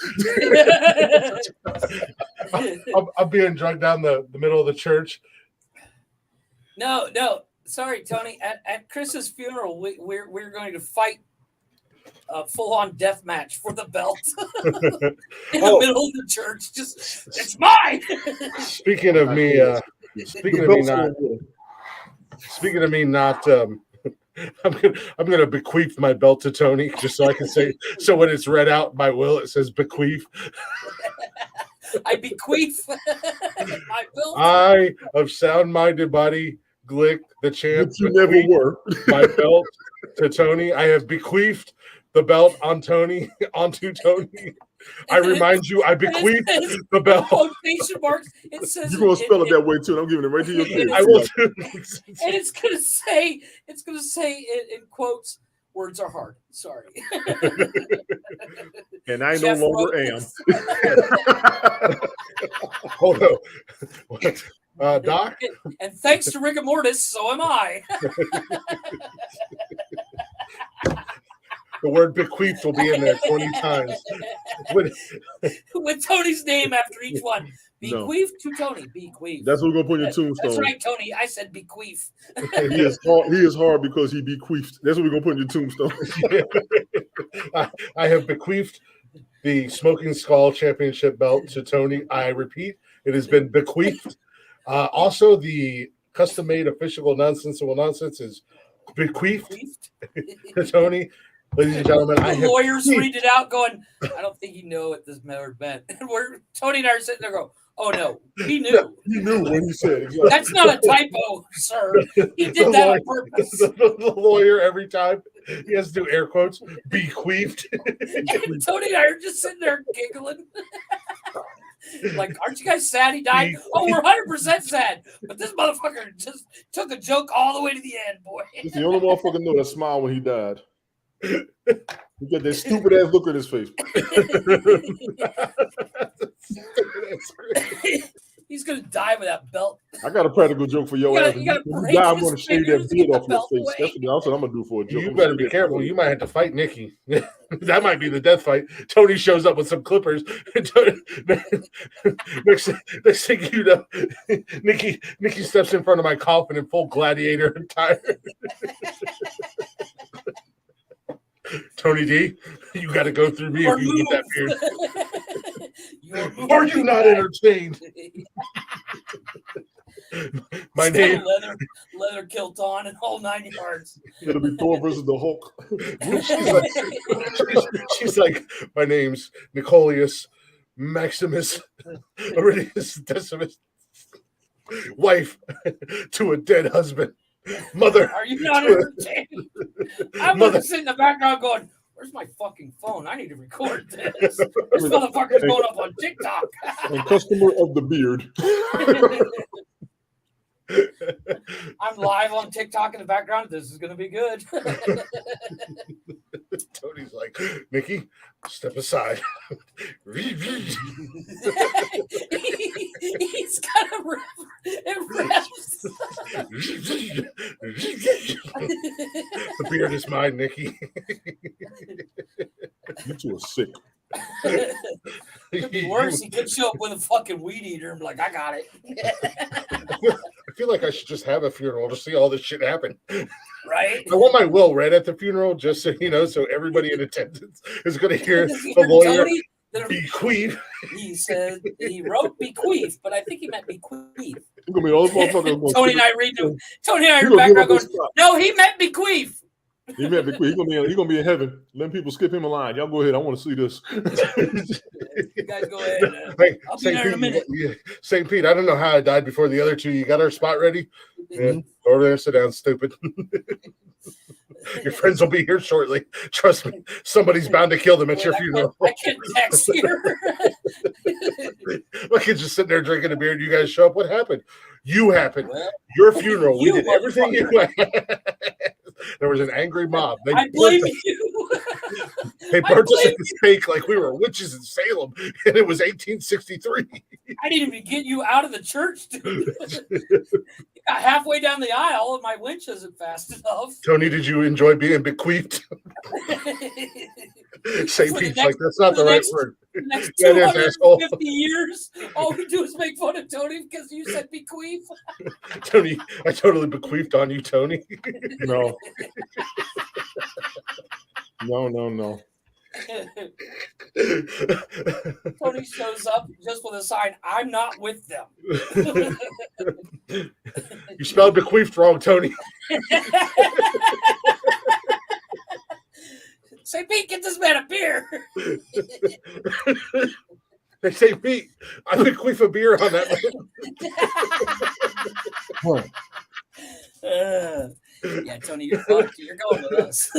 I'm being drugged down the middle of the church.
No. Sorry, Tony. At Chris's funeral, we're going to fight a full-on death match for the belt in the middle of the church. It's mine.
Speaking of me not. I'm gonna bequeath my belt to Tony just so I can say. So when it's read out by will, it says bequeath.
I bequeath my belt.
I of sound-minded body, Glick the champ.
You never were.
My belt to Tony. I have bequeathed the belt onto Tony. I remind you, I bequeath the belt.
Quotation marks. It says
you're gonna spell it that way too. And I'm giving it right to your kids.
I will too.
And it's gonna say in quotes, words are hard. Sorry.
And I no longer am.
Hold on. What? Doc?
And thanks to rigor mortis, so am I.
The word bequeath will be in there 20 times.
With Tony's name after each one. Bequeath to Tony. Bequeath.
That's what we're gonna put in your tombstone.
That's right, Tony. I said bequeath.
He is hard because he bequeathed. That's what we're gonna put in your tombstone.
I have bequeathed the Smoking Skull Championship belt to Tony. I repeat, it has been bequeathed. Also, the custom-made official Nonsensical Nonsense is bequeathed to Tony. Ladies and gentlemen,
the lawyers read it out going, I don't think you know what this matter meant. And Tony and I are sitting there going, oh no, he knew.
He knew what he said. Exactly.
That's not a typo, sir. He did that on purpose.
The lawyer, every time, he has to do air quotes, bequeathed.
And Tony and I are just sitting there giggling. Like, aren't you guys sad he died? Oh, we're 100% sad. But this motherfucker just took a joke all the way to the end, boy.
He's the only motherfucker know that smiled when he died. He got that stupid ass look on his face.
He's gonna die with that belt.
I got a practical joke for your ass.
You gotta
die, I'm gonna shave that beard off your face.
Away.
That's what I'm gonna do for a joke.
You better be careful. You might have to fight Nikki. That might be the death fight. Tony shows up with some clippers. Next thing you know, Nikki steps in front of my coffin in full gladiator attire. Tony D, you got to go through me if you get that beard. Are you not entertained? My name,
leather kilt on and all 9 yards.
It'll be Thor versus the Hulk.
she's like, my name's Nicolius Maximus Aurelius Decimus, wife to a dead husband. Mother,
are you not entertained? I'm sitting in the background going, where's my fucking phone? I need to record this. This motherfucker's going up on TikTok.
And customer of the beard.
I'm live on TikTok in the background. This is going to be good.
Tony's like, Nikki, step aside.
He's got a ref. It reps.
The beard is mine, Nikki.
You two are sick.
Could be worse. He could show up with a fucking weed eater and be like, I got it.
I feel like I should just have a funeral to see all this shit happen.
Right?
I want my will read at the funeral just so you know, so everybody in attendance is going to hear the lawyer bequeath.
He said he wrote bequeath, but I think he meant bequeath.
Gonna be all motherfuckers.
Tony and I read them. Tony and I are in the background going, no, he meant bequeath.
He meant bequeath. He's gonna be in heaven. Letting people skip him a line. Y'all go ahead. I want to see this.
You guys go ahead.
Hey,
I'll be there in a minute.
St. Pete, I don't know how I died before the other two. You got our spot ready? Yeah. Go over there and sit down, stupid. Your friends will be here shortly. Trust me. Somebody's bound to kill them at your funeral.
I can't text here.
My kid's just sitting there drinking a beer and you guys show up. What happened? You happened. Well, your funeral. We did everything you had. There was an angry mob.
I blame you.
They burnt us at the stake like we were witches in Salem, and it was 1863.
I didn't even get you out of the church, dude. You got halfway down the aisle, and my winch isn't fast enough.
Tony, did you enjoy being bequeathed? St.
For the
Pete's
next-
like, that's not
for
the
the
right
next-
word.
The next
Yeah, it is,
250
asshole.
years, all we do is make fun of Tony because you said bequeath.
Tony, I totally bequeathed on you, Tony.
No. No.
Tony shows up just with a sign, I'm not with them.
You spelled bequeathed wrong, Tony.
Say, Pete, get this man a beer.
They say, Pete, I bequeath a beer on that man.
Yeah, Tony, you're fucked. You're going with us.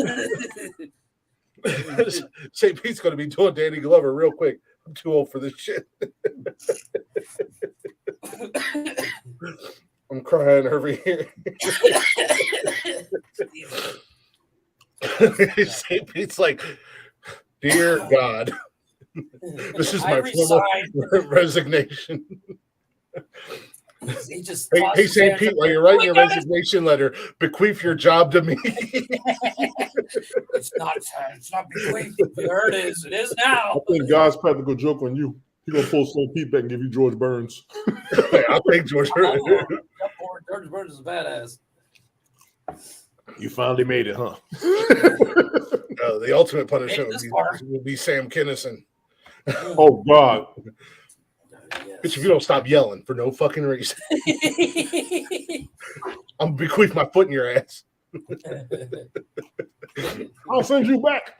St. Pete's going to be doing Danny Glover real quick. I'm too old for this shit. I'm crying over here. St. Pete's like, dear God, this is my formal resignation.
He just
hey St. Pete, while you're writing your resignation letter, bequeath your job to me.
It's not bequeathed. There it is. It is now.
I think God's practical joke on you. He's gonna pull St. Pete back and give you George Burns.
I'll take George Burns.
George Burns is a badass.
You finally made it, huh?
The ultimate punishment would be Sam Kinison.
Oh God.
Bitch, if you don't stop yelling for no fucking reason, I'm gonna bequeath my foot in your ass.
I'll send you back.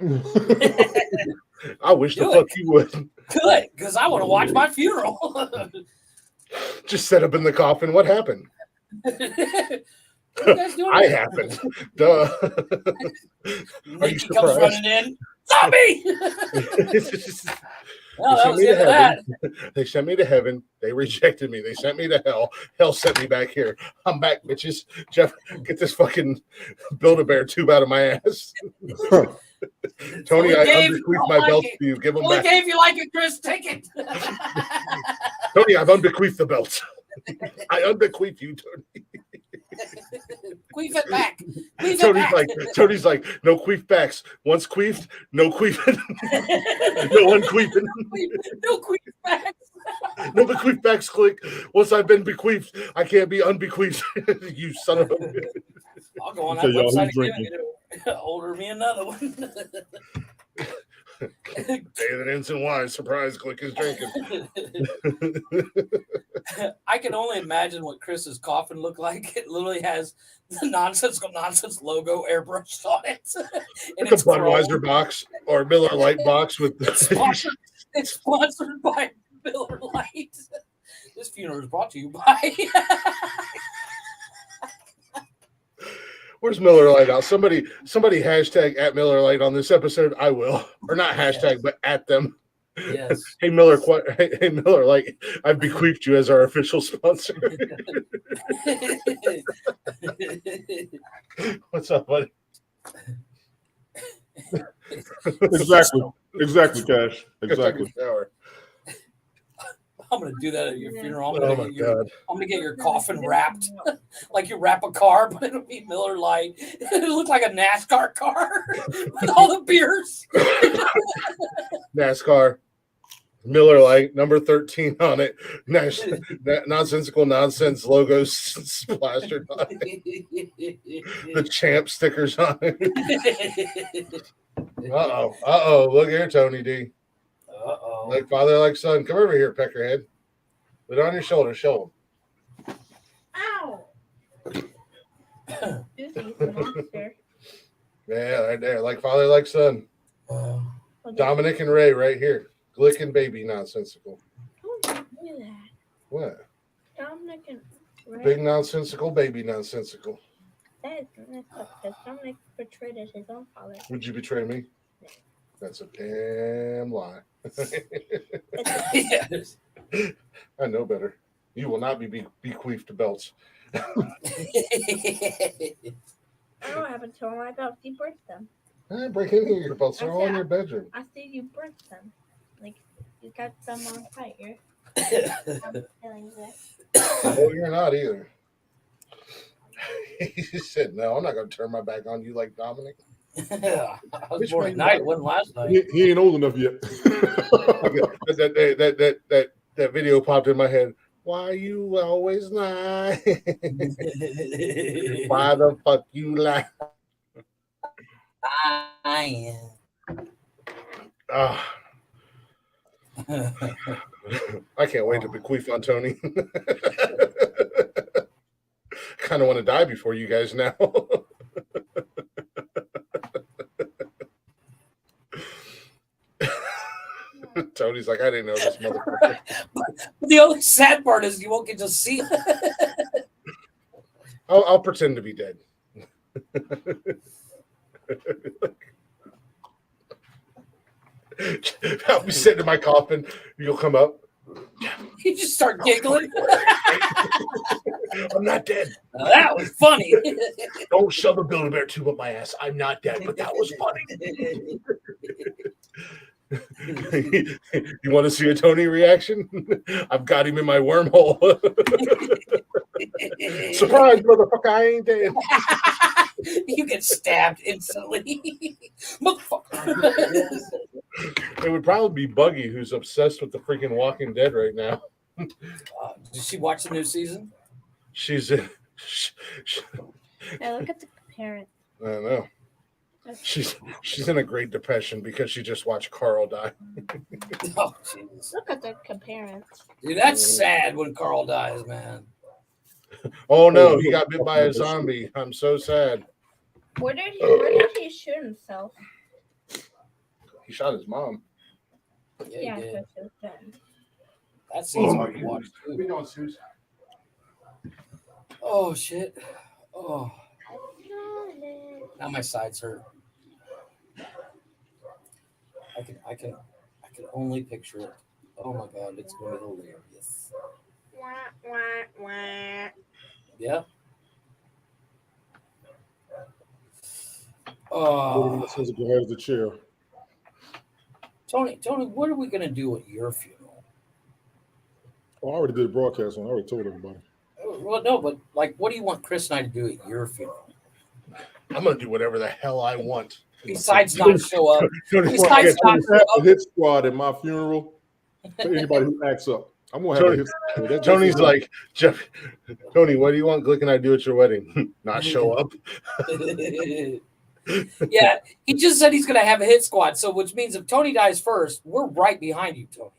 I wish the fuck you would.
Good, because I want to watch my funeral.
Just set up in the coffin. What happened? I happened. Duh. Are you surprised?
Comes running in. Zombie!
They sent me to heaven. They rejected me. They sent me to hell. Hell sent me back here. I'm back, bitches. Jeff, get this fucking Build-A-Bear tube out of my ass. Tony, I unbequeathed my belt to you. Give them back.
Gave you like it, Chris. Take it.
Tony, I've unbequeathed the belt. I unbequeathed you, Tony.
Queef it back.
Tony's like, no queef backs. Once queefed, no queefing. No unqueefing.
No queef backs.
No bequeath backs, click. Once I've been bequeathed, I can't be unbequeathed. You son of a bitch.
I'll go on that website again and order me another one.
David Ensign Wise, surprise, click is drinking.
I can only imagine what Chris's coffin looked like. It literally has the Nonsensical Nonsense logo airbrushed on it. And
it's a Budweiser box or Miller Lite box with
it's sponsored by Miller Lite. This funeral is brought to you by
Where's Miller Lite out? Somebody hashtag at Miller Lite on this episode. I will. Or not hashtag, but at them.
Yes.
Hey Miller Lite, I've bequeathed you as our official sponsor. What's up, buddy?
Exactly, Cash. Exactly.
I'm gonna do that at your funeral.
Oh my God.
I'm gonna get your coffin wrapped like you wrap a car, but it'll be Miller Lite. It'll look like a NASCAR car with all the beers.
NASCAR, Miller Lite, number 13 on it. Nonsensical Nonsense logos splashed on it. The champ stickers on it. Uh-oh. Look here, Tony D.
Uh-oh.
Like father, like son. Come over here, Peckerhead. Put it on your shoulder. Show him.
Ow! This is a monster.
Yeah, right there. Like father, like son. Dominic and Ray right here. Glick and baby nonsensical.
Don't do that.
What?
Dominic and Ray.
Big nonsensical, baby nonsensical.
That is messed up because Dominic portrayed as his own father.
Would you betray me? That's a damn lie.
Yes.
I know better. You will not be bequeathed belts.
I don't know what happened to him. I thought he burnt them.
Break any of your belts. They're all in your bedroom.
I see you burnt them. Like, you got them on fire. I'm telling you that.
Oh, you're not either. He said, no, I'm not going to turn my back on you like Dominic.
I was born at night. It wasn't last night.
He ain't old enough yet.
that video popped in my head. Why you always lie? Why the fuck you lie?
I
can't wait to bequeath on Tony. Kind of want to die before you guys now. Tony's like, I didn't know this motherfucker.
But the only sad part is you won't get to see it.
I'll pretend to be dead. I'll be sitting in my coffin. You'll come up.
You just start giggling.
I'm not dead.
That was funny.
Don't shove a Build-A-Bear tube up my ass. I'm not dead, but that was funny. You want to see a Tony reaction? I've got him in my wormhole. Surprise, motherfucker, I ain't dead.
You get stabbed instantly. Motherfucker.
It would probably be Buggy, who's obsessed with the freaking Walking Dead right now.
Did she watch the new season?
She's in.
Hey, look at the parent.
I don't know. She's in a great depression because she just watched Carl die.
Oh, jeez.
Look at the parents.
Dude, that's sad when Carl dies, man.
Oh no, he got bit by a zombie. I'm so sad.
Where did he shoot himself?
He shot his mom.
Yeah, he did.
Then.
That seems hard to watch too. Oh shit. Oh. Now my sides hurt. I can only picture it. Oh my god, it's going to be hilarious. Yeah. Oh.
Says it has the chair.
Tony, what are we gonna do at your funeral?
Oh, I already did a broadcast on. I already told everybody.
Well, no, but like, what do you want Chris and I to do at your funeral?
I'm gonna do whatever the hell I want.
Besides not show up.
Besides not show up. A hit squad at my funeral. For anybody who acts up, I'm gonna have a hit squad.
Tony's like, Jeff. Tony, what do you want Glick and I do at your wedding? Not show up.
Yeah, he just said he's gonna have a hit squad. So, which means if Tony dies first, we're right behind you, Tony,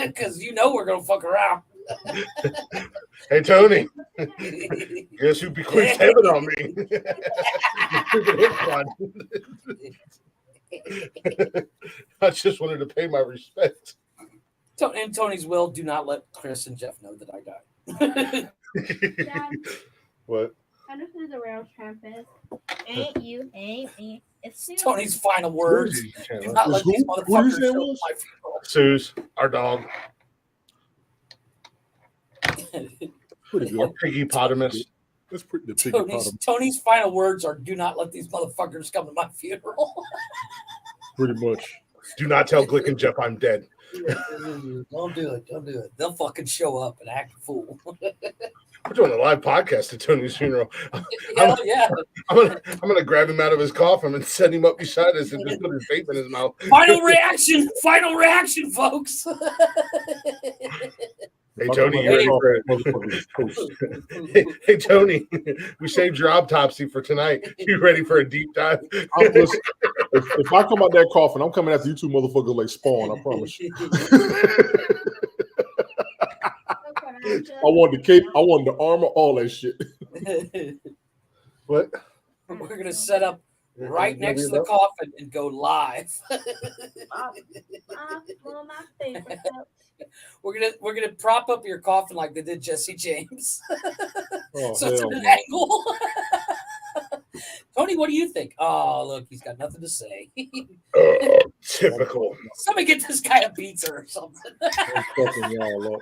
because you know we're gonna fuck around.
Hey Tony, guess who bequeathed heaven on me? I just wanted to pay my respect.
And Tony's will, do not let Chris and Jeff know that I died.
Dad,
what?
I know who the real tramp is. Ain't you, ain't me. It's Sue.
Tony's final words. Do not let these motherfuckers show up my funeral.
Suze, our dog.
Pretty good.
Piggypotamus.
That's pretty the piggypotamus.
Tony's final words are, do not let these motherfuckers come to my funeral.
Pretty much.
Do not tell Glick and Jeff I'm dead.
Don't do it. Don't do it. They'll fucking show up and act a fool.
We're doing a live podcast at Tony's funeral.
Hell yeah.
I'm gonna grab him out of his coffin and set him up beside us and just put his vape in his mouth.
Final reaction, folks.
Hey Tony, you ready for it? Hey Tony, we saved your autopsy for tonight. You ready for a deep dive?
If I come out that coffin, I'm coming after you two motherfuckers like Spawn. I promise you. I want the cape. I want the armor. All that shit.
What?
We're gonna set up right next to the coffin and go live.
One of my favorite books.
We're gonna prop up your coffin like they did Jesse James.
Oh,
So it's
hell
an
no.
angle. Tony, what do you think? Oh, look, he's got nothing to say.
Typical.
Somebody get this guy a pizza or something.
I'm fucking y'all up.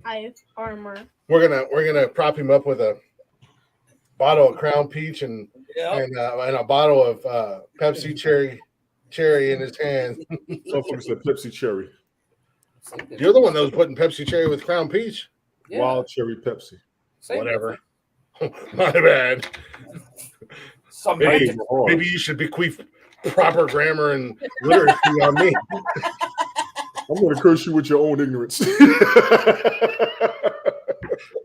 I have armor.
We're gonna prop him up with a bottle of Crown Peach and a bottle of Pepsi cherry in his hand.
Motherfucker said Pepsi Cherry.
You're the one that was putting Pepsi cherry with Crown Peach.
Wild cherry Pepsi.
Same
Whatever. My bad. Maybe you should bequeath proper grammar and literacy on me.
I'm going to curse you with your own ignorance.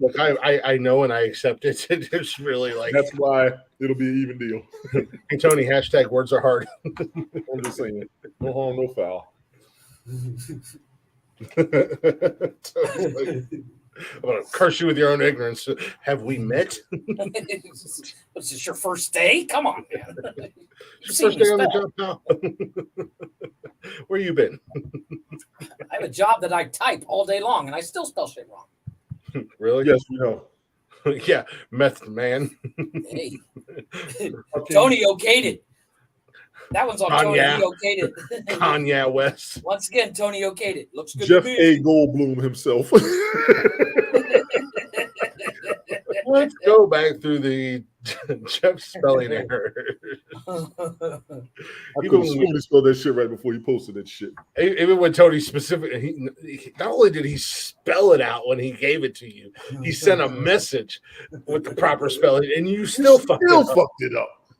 Look, I know and I accept it. It's really like
that's why it'll be an even deal.
Hey Tony, hashtag words are hard.
I'm just saying, no harm, no foul.
I'm gonna curse you with your own ignorance. Have we met?
What's this, your first day? Come on, man.
First day on the job now. Where you been?
I have a job that I type all day long, and I still spell shit wrong.
Really?
Yes, we know.
Yeah, meth man.
Hey, Tony okayed it. That one's on Tony. He okayed it.
Kanye West.
Once again, Tony okayed it. Looks good
Jeff
to me.
A. Goldblum himself.
Let's go back through the Jeff spelling error.
I could have sworn he spelled that shit right before he posted that shit.
Even when Tony specifically, he not only did he spell it out when he gave it to you, he sent a message with the proper spelling, and you still fucked it up.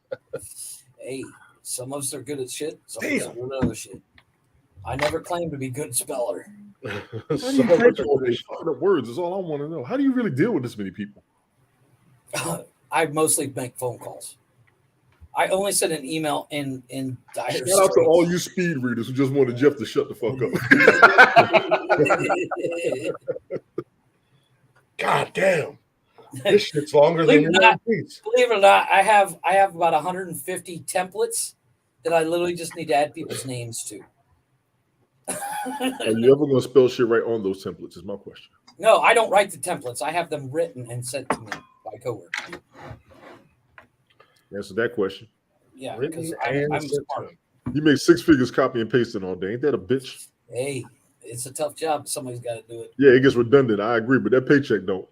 Hey, some of us are good at shit. Some of us are good at other shit. I never claimed to be good speller.
How do you type all these fucked up words? Is all I want to know. How do you really deal with this many people?
I mostly make phone calls. I only send an email in dire straits.
Shout out to all you speed readers who just wanted Jeff to shut the fuck
up. God damn. This shit's longer than your piece.
Believe it or not, I have about 150 templates that I literally just need to add people's names to.
Are you ever going to spell shit right on those templates is my question.
No, I don't write the templates. I have them written and sent to me by coworkers.
Answer that question.
Yeah, because I'm smart.
You make 6 figures copy and pasting all day. Ain't that a bitch?
Hey, it's a tough job, but somebody's got to do it.
Yeah, it gets redundant. I agree, but that paycheck don't.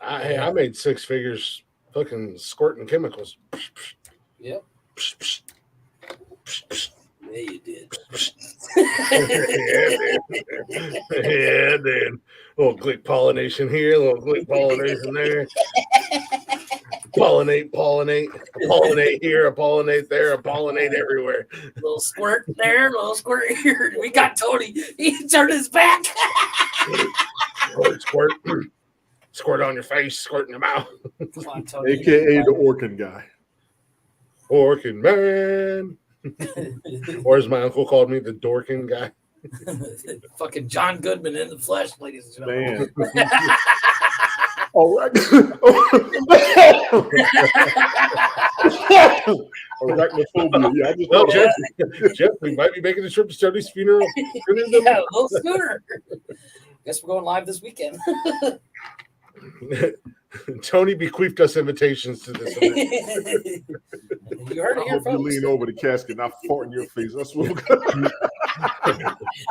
I made 6 figures fucking squirting chemicals.
Yep. Yeah, you did.
Yeah, dude. Little glick pollination here, little glick pollination there. Pollinate here, a pollinate there, a pollinate everywhere.
Little squirt there, little squirt here. We got Tony. He turned his back.
Squirt on your face, squirt in your mouth.
Come on, Tony.
AKA the Orkin guy.
Orkin man. Or as my uncle called me, the Dorkin guy.
Fucking John Goodman in the flesh, ladies and gentlemen.
All right. Arachnophobia. Yeah, I just
no, Jeff, we might be making the trip to Tony's funeral.
Yeah, a little sooner. Guess we're going live this weekend.
Tony bequeathed us invitations to this event.
You heard it here, folks.
You lean over the casket and I fart in your face. That's what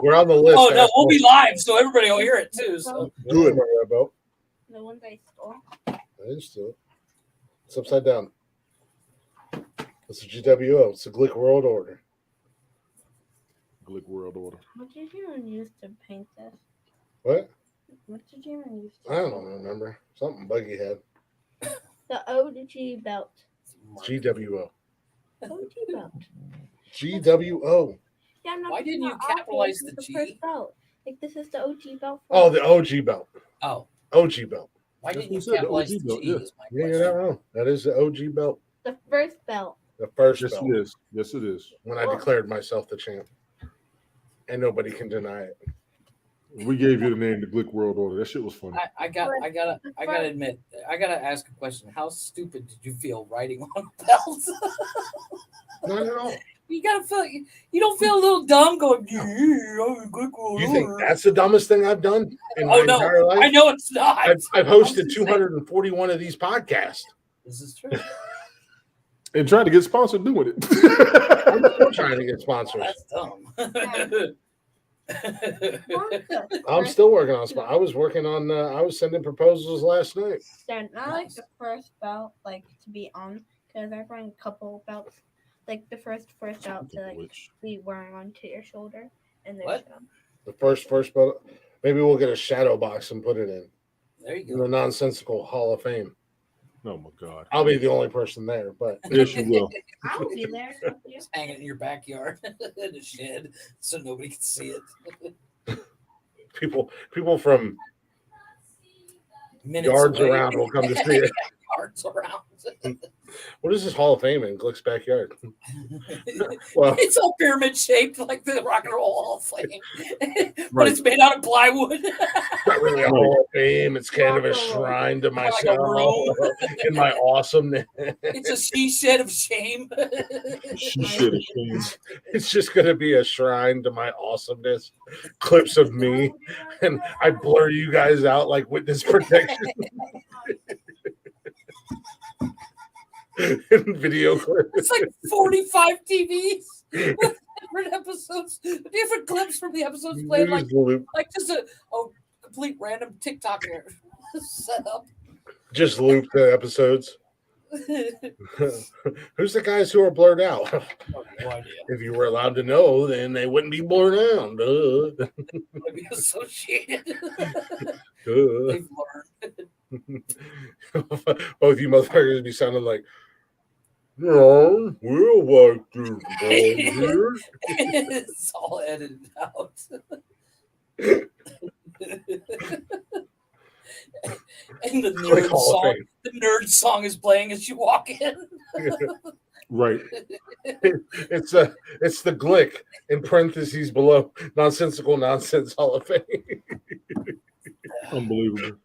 we're on the list.
Oh, no, we'll be live, so everybody will hear it, too. So.
Good.
The ones I stole.
I didn't steal it. It's upside down. It's a GWO. It's a Glick World Order.
Glick World Order.
What did you even use to paint this?
What?
What did you even use to
I don't remember. Something Buggy had.
The OG belt.
GWO.
OG belt.
GWO.
Yeah, I'm not.
Why didn't you capitalize the G?
First belt. Like this is the OG belt.
Oh, the OG belt.
Oh.
OG belt.
Why didn't you capitalize the G?
Yeah.
You're not wrong. That is the OG belt.
The first belt.
The first
yes,
belt.
It is. Yes, it is.
When I declared myself the champ. And nobody can deny it.
We gave you the name, the Glick World Order. That shit was funny.
I gotta admit, I gotta ask a question. How stupid did you feel writing on belts?
Not at all.
You gotta feel. You don't feel a little dumb going. Yeah, I'm a Glick World
You think
Order."
that's the dumbest thing I've done in my entire life?
I know it's not.
I've hosted 241 of these podcasts.
This is true.
And trying to get sponsored doing it.
I'm still trying to get sponsors.
That's dumb.
I'm still working on sponsors. I was working on. I was sending proposals last night.
They're not like the first belt, like to be on, because I've run a couple belts. Like the first belt to like be wearing onto your shoulder, and then
the first belt. Maybe we'll get a shadow box and put it in.
There you go.
In the Nonsensical Hall of Fame.
Oh my God!
I'll be the only person there, but
yes, you will.
I will be there.
Just hanging in your backyard in a shed so nobody can see it.
people from
Minutes
yards
away.
around will come to see it.
Yards around.
What is this Hall of Fame in Glick's backyard? Well,
it's all pyramid shaped like the Rock and Roll Hall of Fame, but
Right.
it's made out of plywood.
not really a Hall of Fame. It's kind of a shrine to
Like a
myself
room.
in my awesomeness.
It's a she shed of shame.
She should have seen.
It's just going to be a shrine to my awesomeness. Clips of me, and I blur you guys out like witness protection. In video clips.
It's like 45 TVs with different episodes, different clips from the episodes playing like just a complete random TikTok setup.
Just loop the episodes. Who's the guys who are blurred out?
No idea.
If you were allowed to know, then they wouldn't be blurred out. Duh.
I'd be associated.
Duh.
They've learned.
Both you motherfuckers be sounding like, no, we'll like this here.
It's all edited out. And the nerd song is playing as you walk in.
Right.
It's the Glick in parentheses below Nonsensical Nonsense Hall of Fame.
Unbelievable.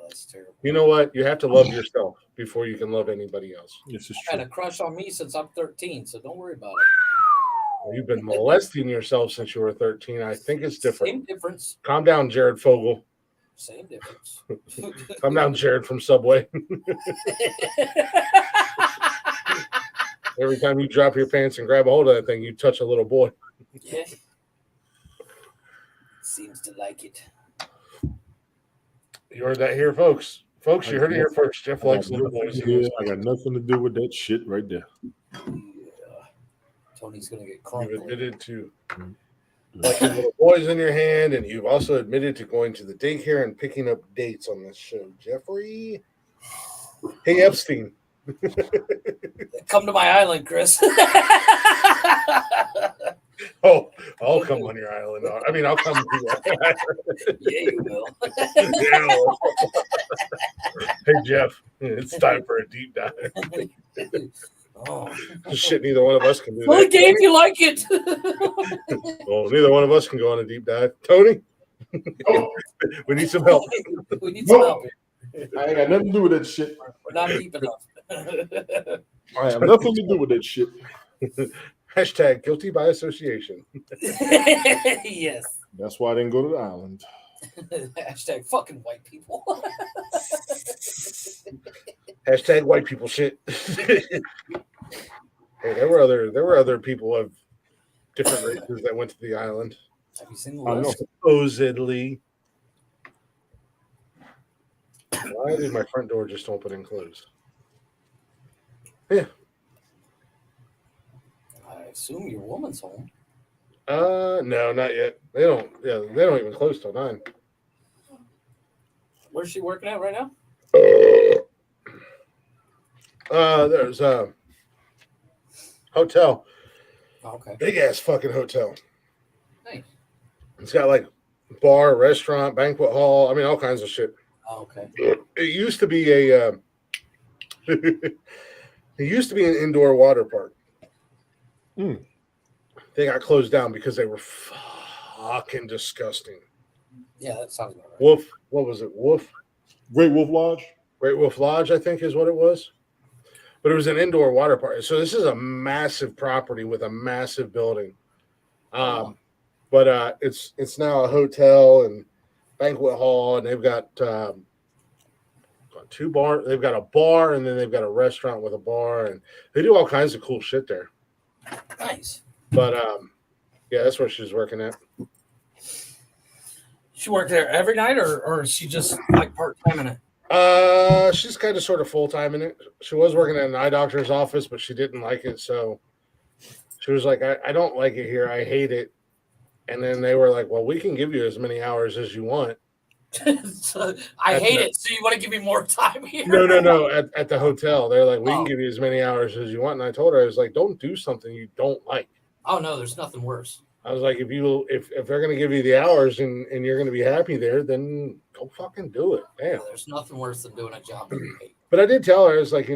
That's terrible.
You know what? You have to love yourself before you can love anybody else.
This is
I've
true.
had a crush on me since I'm 13, so don't worry about it.
You've been molesting yourself since you were 13. I think it's different.
Same difference.
Calm down, Jared Fogle.
Same difference.
Calm down, Jared from Subway. Every time you drop your pants and grab a hold of that thing, you touch a little boy.
Yeah. Seems to like it.
You heard that here, folks. Folks, you heard it here first. Jeff likes little boys.
I got nothing to do with that shit right there.
Yeah. Tony's gonna get
You've
crumpled.
admitted to liking little boys in your hand, and you've also admitted to going to the daycare and picking up dates on this show, Jeffrey. Hey, Epstein.
Come to my island, Chris.
Oh, I'll come on your island. I mean, I'll come to your island.
Yeah, you will.
Yeah. Hey, Jeff, it's time for a deep dive.
Oh.
Shit, neither one of us can do
Only
that.
game you like it.
Well, neither one of us can go on a deep dive. Tony, we need some help.
We need some help.
I ain't got nothing to do with that shit.
We're not deep enough.
I have nothing to do with that shit.
Hashtag guilty by association.
Yes.
That's why I didn't go to the island.
Hashtag fucking white people.
Hashtag white people shit. Hey, there were other people of different races that went to the island.
Have you seen the
I know.
list?
Supposedly. Why did my front door just open and close? Yeah.
I assume your woman's home.
No, not yet. They don't even close till 9.
Where's she working at right now?
There's a hotel.
Oh, okay.
Big ass fucking hotel.
Nice.
It's got like bar, restaurant, banquet hall. I mean, all kinds of shit.
Oh, okay.
It used to be a it used to be an indoor water park.
Mm.
They got closed down because they were fucking disgusting.
Yeah, that sounds about right.
Wolf, what was it? Wolf?
Great Wolf Lodge?
Great Wolf Lodge, I think is what it was. But it was an indoor water park. So this is a massive property with a massive building. But it's now a hotel and banquet hall, and they've got 2 bars. They've got a bar, and then they've got a restaurant with a bar, and they do all kinds of cool shit there.
Nice.
But yeah, that's where she's working at.
She worked there every night, or is she just like part time in it?
She's kind of sort of full time in it. She was working at an eye doctor's office, but she didn't like it, so she was like, I don't like it here. I hate it. And then they were like, well, we can give you as many hours as you want.
So, I hate it. So you want to give me more time here?
No. At the hotel, they're like, we can give you as many hours as you want. And I told her, I was like, don't do something you don't like.
Oh no, there's nothing worse.
I was like, if they're gonna give you the hours and you're gonna be happy there, then go fucking do it. Damn.
There's nothing worse than doing a job that you hate.
But I did tell her, I was like,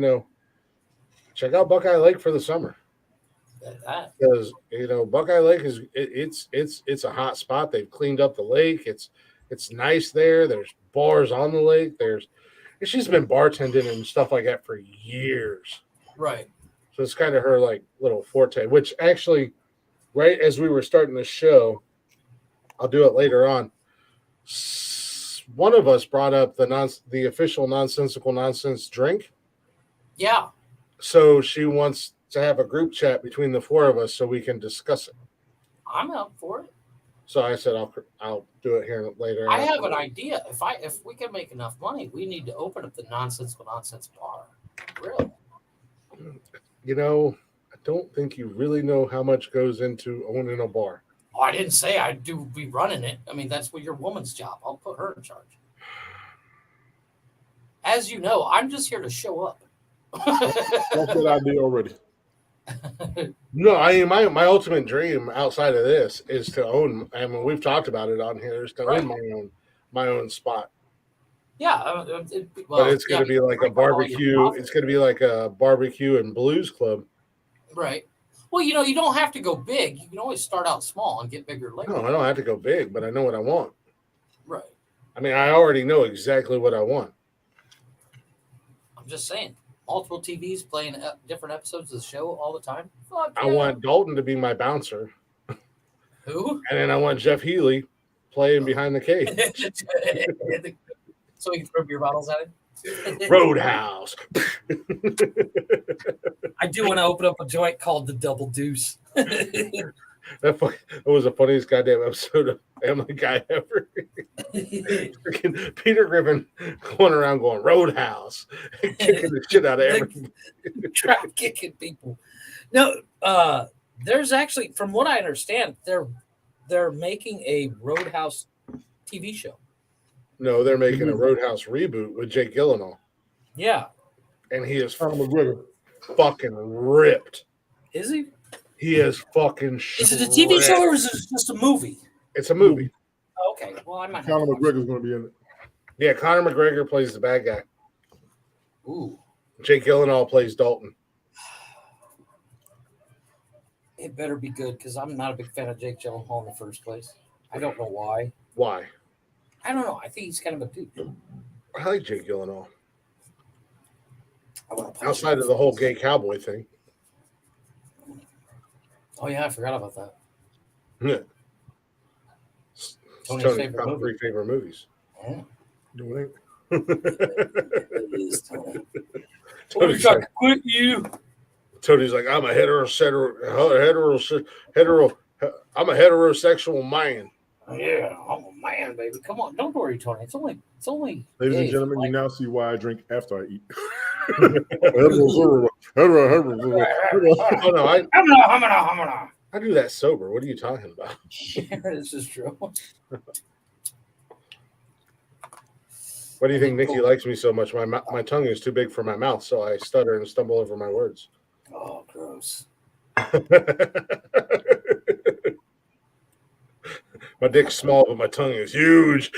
check out Buckeye Lake for the summer. Because Buckeye Lake it's a hot spot. They've cleaned up the lake. It's nice there. There's bars on the lake. She's been bartending and stuff like that for years.
Right.
So it's kind of her like little forte, which actually, right as we were starting the show, I'll do it later on. One of us brought up the official Nonsensical Nonsense drink.
Yeah.
So she wants to have a group chat between the four of us so we can discuss it.
I'm up for it.
So I said I'll do it here later.
I have an idea. If we can make enough money, we need to open up the Nonsensical Nonsense bar. Really?
I don't think you really know how much goes into owning a bar.
Oh, I didn't say I'd be running it. I mean, that's your woman's job. I'll put her in charge. As you know, I'm just here to show up.
That's what I did already.
No, I mean my ultimate dream outside of this is to own. I mean, we've talked about it on here. Is to own my own spot.
Yeah,
but it's going to be like a barbecue. It's going to be like a barbecue and blues club.
Right. Well, you don't have to go big. You can always start out small and get bigger later.
No, I don't have to go big, but I know what I want.
Right.
I mean, I already know exactly what I want.
I'm just saying. Multiple TVs playing different episodes of the show all the time. Fuck yeah.
I want Dalton to be my bouncer.
Who?
And then I want Jeff Healy playing behind the cage.
So you can throw beer bottles at him?
Roadhouse.
I do want to open up a joint called the Double Deuce.
It was the funniest goddamn episode of Family Guy ever. Peter Griffin going around going Roadhouse, kicking the shit out of everybody.
Trap kicking people. No, there's actually, from what I understand, they're making a Roadhouse TV show.
No, they're making a Roadhouse reboot with Jake Gyllenhaal.
Yeah.
And he is fucking ripped.
Is he?
He is fucking
Is it a TV show or is it just a movie?
It's a movie.
Oh, okay. Well, I might.
Conor McGregor's going to be in it.
Yeah, Conor McGregor plays the bad guy.
Ooh.
Jake Gyllenhaal plays Dalton.
It better be good because I'm not a big fan of Jake Gyllenhaal in the first place. I don't know why.
Why?
I don't know. I think he's kind of a dude.
I like Jake Gyllenhaal. Outside of the whole gay cowboy thing.
Oh, yeah. I forgot about that.
Yeah.
Tony's favorite movie.
3 favorite movies.
Oh.
Tony's
trying to quit you.
Tony's like, I'm a heterosexual man.
Yeah, I'm a man, baby. Come on, don't worry, Tony. It's only.
Ladies and gentlemen, you now see why I drink after I eat.
I do that sober. What are you talking about?
This is true.
Why do you think Nikki likes me so much? My tongue is too big for my mouth, so I stutter and stumble over my words.
Oh, gross.
My dick's small, but my tongue is huge.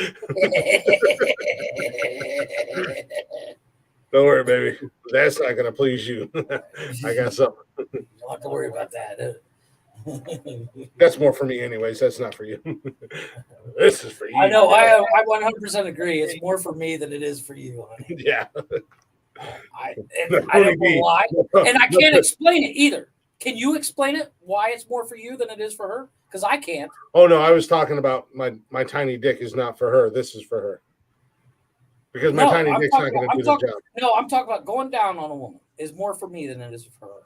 Don't worry, baby. That's not going to please you. I got something.
You don't have to worry about that.
That's more for me anyways. That's not for you. This is for you.
I know. I 100% agree. It's more for me than it is for you.
Yeah.
I don't know why. And I can't explain it either. Can you explain it? Why it's more for you than it is for her? Because I can't.
Oh, no. I was talking about my tiny dick is not for her. This is for her. Because my tiny dick's not going to do the job.
No, I'm talking about going down on a woman is more for me than it is for her.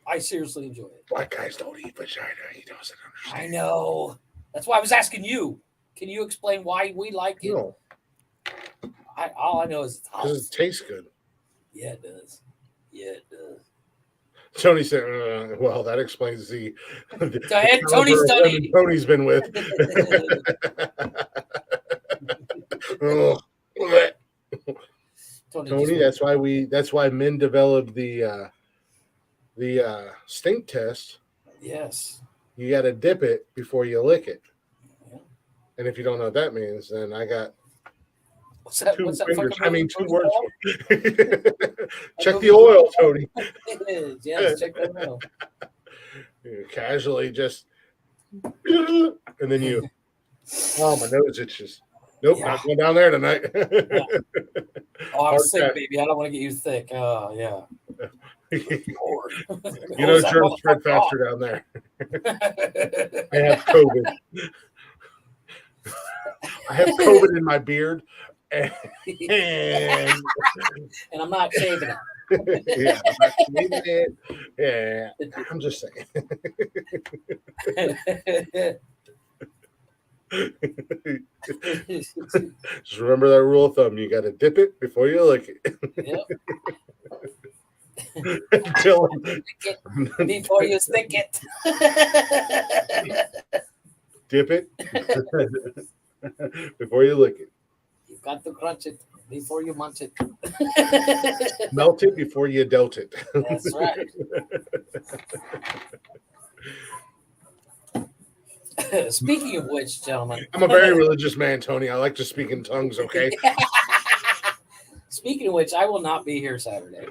I seriously enjoy it.
Black guys don't eat vagina. He doesn't understand.
I know. That's why I was asking you. Can you explain why we like it?
No.
All I know is
because it tastes good.
Yeah, it does. Yeah, it does.
Tony said, well, that explains the
Go ahead, Tony's done eating.
Tony's been with. Tony, that's why men developed the stink test.
Yes.
You got to dip it before you lick it. Yeah. And if you don't know what that means, then I got two fingers. I mean, 2 words. Check the oil, Tony.
Yes, check the oil.
You casually just, and then you, oh, my nose itches. Nope, not going down there tonight.
Oh, I'm sick, baby. I don't want to get you thick. Oh, yeah.
You know, germs spread faster down there. I have COVID. I have COVID in my beard, and
I'm not shaving it.
Yeah, I'm not shaving it. Yeah, I'm just saying. Just remember that rule of thumb. You got to dip it before you lick it.
Yep.
Before
you stick it.
Dip it before you lick it.
You got to crunch it before you munch it.
Melt it before you dealt it.
That's right. Speaking of which, gentlemen,
I'm a very religious man, Tony. I like to speak in tongues, okay?
Speaking of which, I will not be here Saturday.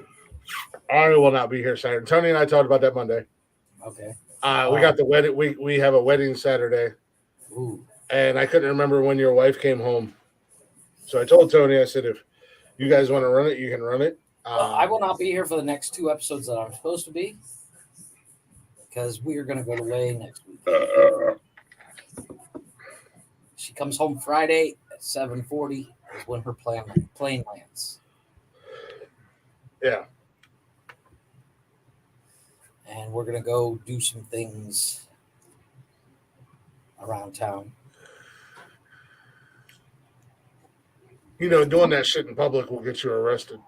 I will not be here Saturday. Tony and I talked about that Monday.
Okay.
We got the wedding. We have a wedding Saturday.
Ooh.
And I couldn't remember when your wife came home. So I told Tony, I said, if you guys want to run it, you can run it.
I will not be here for the next 2 episodes that I'm supposed to be, because we are going to go away next week. She comes home Friday at 7:40 is when her plane lands.
Yeah.
And we're going to go do some things around town.
You know, doing that shit in public will get you arrested.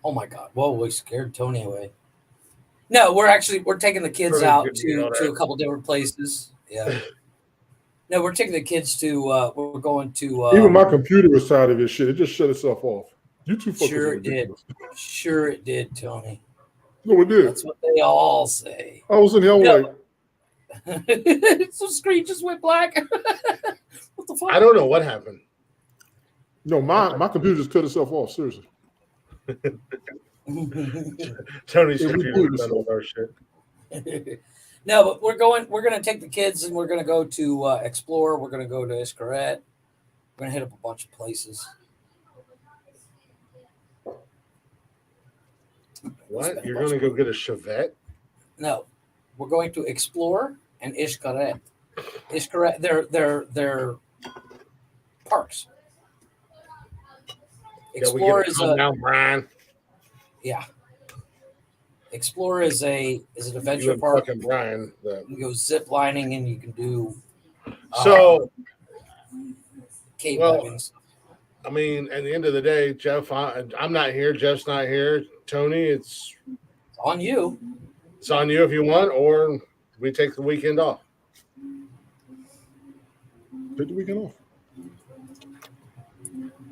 Oh my God! Whoa, we scared Tony away. No, we're taking the kids out to a couple different places. Yeah. No, we're taking the kids to. We're going to.
Even my computer was tired of this shit. It just shut itself off. You too fucking.
Sure it did. Sure it did, Tony.
No, it did.
That's what they all say.
I was in here. I was like.
So screen just went black. What the fuck?
I don't know what happened.
No, my computer just cut itself off. Seriously.
Tony's computer done with our shit.
No, but we're going to take the kids and we're going to go to explore. We're going to go to Iscaret. We're going to hit up a bunch of places.
What? You're going to go get a Chevette?
No, we're going to explore and Iscaret. Iscaret, they're parks. Explore is
Brian.
Yeah. Explore is an adventure park.
Fucking Brian.
You go zip lining and you can do cave diving.
I mean, at the end of the day, Jeff, I'm not here. Jeff's not here. Tony, it's
on you.
It's on you if you want, or we take the weekend off.
Take the weekend off.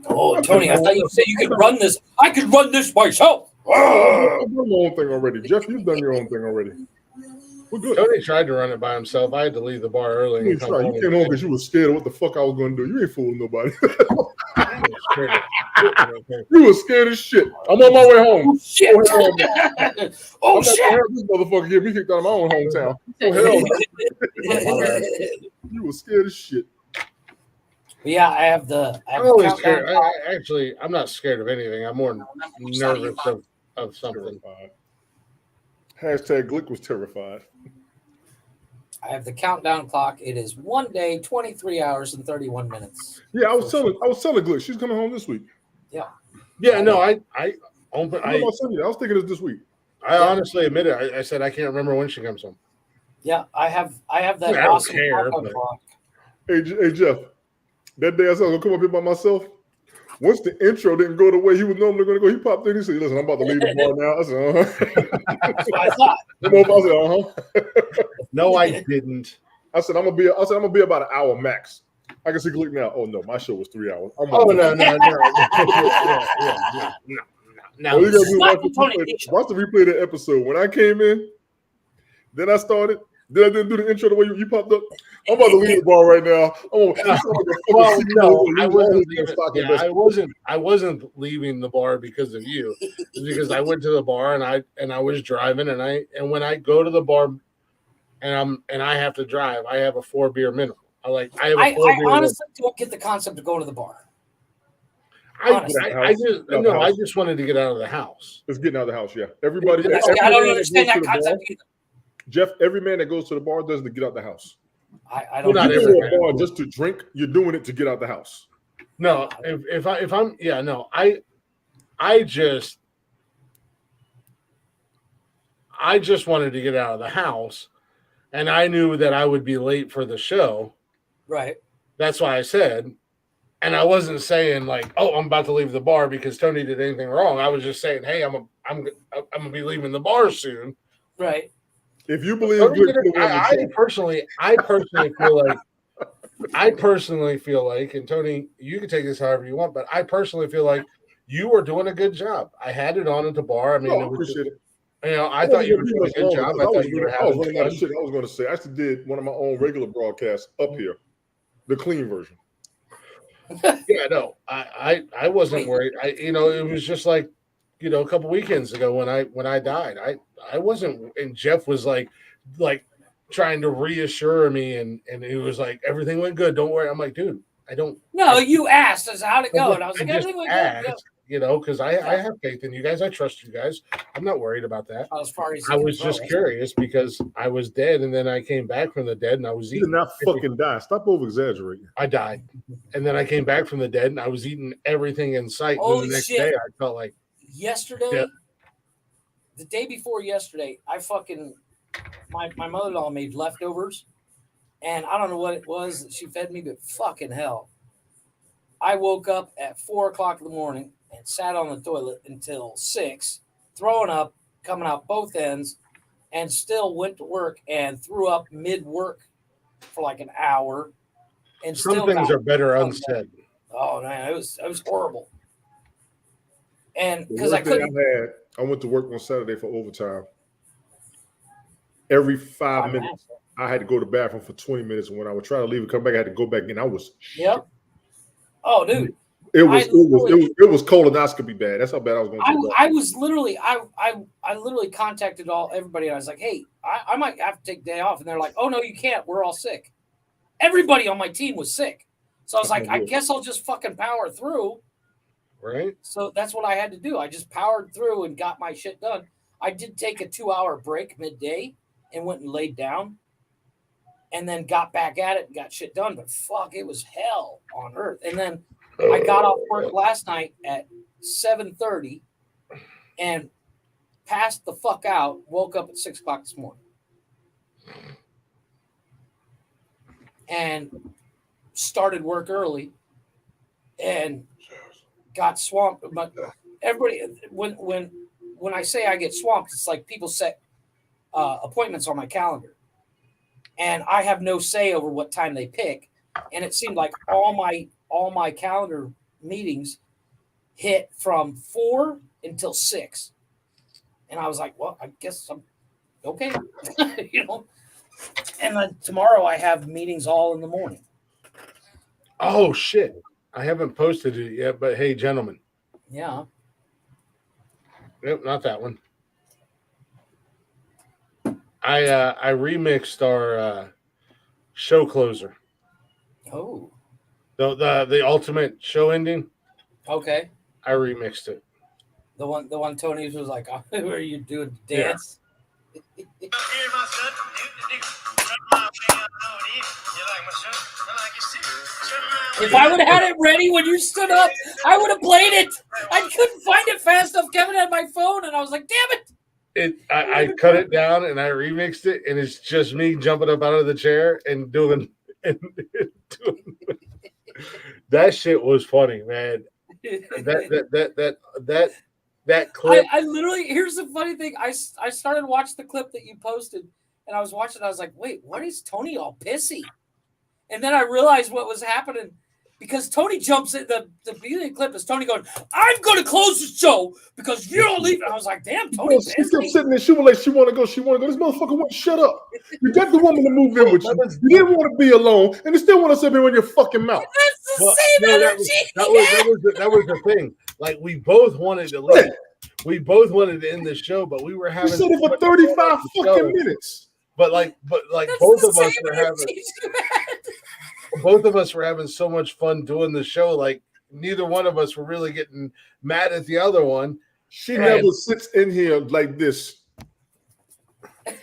Oh, Tony, I thought you said you could run this. I could run this myself.
I've done my own thing already. Jeff, you've done your own thing already. We're good.
Tony tried to run it by himself. I had to leave the bar early.
You came home because you were scared of what the fuck I was going to do. You ain't fooling nobody. You were scared as shit. I'm on my way home.
Oh, shit. Oh,
I'm
shit.
not gonna have this motherfucker get me kicked out of my own hometown. Oh, hell no. You were scared as shit.
Yeah, I have the.
I'm always scared. I'm not scared of anything. I'm more nervous of something.
Hashtag Glick was terrified.
I have the countdown clock. It is 1 day, 23 hours, and 31 minutes.
Yeah, I was telling Glick she's coming home this week.
Yeah.
Yeah, no, I was thinking this week.
I honestly admit it. I said I can't remember when she comes home.
Yeah, I have that
I
awesome
don't care,
countdown clock.
Hey, Jeff. That day I said I was gonna come up here by myself. Once the intro didn't go the way he was normally going to go, he popped in. He said, "Listen, I'm about to leave the bar now." I said,
That's what I thought.
I said,
No, I didn't.
I said, I'm gonna be about an hour max. I can see Glick now. Oh no, my show was 3 hours.
No. No.
All you gotta do is watch the replay of the episode. When I came in, then I started. Then I didn't do the intro the way you popped up. I'm about to leave the bar right now.
I wasn't leaving the bar because of you. It's because I went to the bar and I was driving and when I go to the bar and I have to drive, I have a 4 beer minimum. I
honestly don't get the concept of going to the bar.
I just wanted to get out of the house.
It's getting out of the house, yeah. Everybody.
I don't understand that concept either.
Jeff, every man that goes to the bar doesn't get out the house.
I don't.
Not every man. Bar just to drink. You're doing it to get out the house.
No, I just wanted to get out of the house, and I knew that I would be late for the show.
Right.
That's why I said, and I wasn't saying like, "Oh, I'm about to leave the bar because Tony did anything wrong." I was just saying, "Hey, I'm gonna be leaving the bar soon."
Right.
If you believe,
I personally feel like, and Tony, you can take this however you want, but I personally feel like you were doing a good job. I had it on at the bar. I mean,
I appreciate it.
I thought you were doing a good job. I thought you were having fun.
I was going to say, I actually did one of my own regular broadcasts up here, the clean version.
Yeah, no, I wasn't worried. It was just like, a couple weekends ago when I died, I wasn't, and Jeff was like trying to reassure me, and he was like, everything went good, don't worry. I'm like, dude, I don't.
No, you asked us how'd it go, and I was like, everything went good.
Because I have faith in you guys. I trust you guys. I'm not worried about that.
As far as
I was just curious because I was dead, and then I came back from the dead, and I was eating.
You did not fucking die. Stop over exaggerating.
I died, and then I came back from the dead, and I was eating everything in sight. And then the next day, I felt like
yesterday, the day before yesterday, my mother-in-law made leftovers, and I don't know what it was that she fed me, but fucking hell, I woke up at 4:00 in the morning and sat on the toilet until 6, throwing up, coming out both ends, and still went to work and threw up mid-work for like an hour. And
some things are better unsaid.
Oh man, it was horrible. And because I couldn't.
I went to work on Saturday for overtime. Every 5 minutes, I had to go to the bathroom for 20 minutes. And when I would try to leave and come back, I had to go back in. I was.
Yep. Oh, dude.
It was colonoscopy bad. That's how bad I was going to.
I was literally, I literally contacted everybody, and I was like, hey, I might have to take a day off, and they're like, oh no, you can't. We're all sick. Everybody on my team was sick, so I was like, I guess I'll just fucking power through.
Right.
So that's what I had to do. I just powered through and got my shit done. I did take a 2-hour break midday and went and laid down, and then got back at it and got shit done. But fuck, it was hell on earth. And then I got off work last night at 7:30 and passed the fuck out. Woke up at 6:00 this morning and started work early and got swamped. But everybody, when I say I get swamped, it's like people set appointments on my calendar, and I have no say over what time they pick. And it seemed like all my calendar meetings hit from 4 until 6, and I was like, well, I guess I'm okay. And then tomorrow I have meetings all in the morning.
Oh shit, I haven't posted it yet, but hey, gentlemen.
Yeah.
Nope, not that one. I remixed our show closer.
Oh.
The ultimate show ending.
Okay.
I remixed it.
The one Tony was like, oh, "Where are you doing dance?" Yeah. If I would have had it ready when you stood up, I would have played it. I couldn't find it fast enough. Kevin had my phone, and I was like, "Damn it!"
I cut it down and I remixed it, and it's just me jumping up out of the chair and doing that shit was funny, man. That clip.
I literally, here's the funny thing. I started to watch the clip that you posted, and I was watching. I was like, wait, what is Tony all pissy? And then I realized what was happening because Tony jumps in the beginning of the clip is Tony going, I'm going to close the show because you don't leave. And I was like, damn, Tony.
She kept sitting there. She was like, she want to go. She want to go. This motherfucker wouldn't shut up. You got the woman to move in with you. You didn't want to be alone, and you still want to sit there in your fucking mouth.
That's the same energy.
That was the thing. Like, we both wanted to leave. We both wanted to end the show, but we were having.
We said it for 35 fucking minutes.
But both of us were having. Both of us were having so much fun doing the show. Like, neither one of us were really getting mad at the other one.
She never sits in here like this.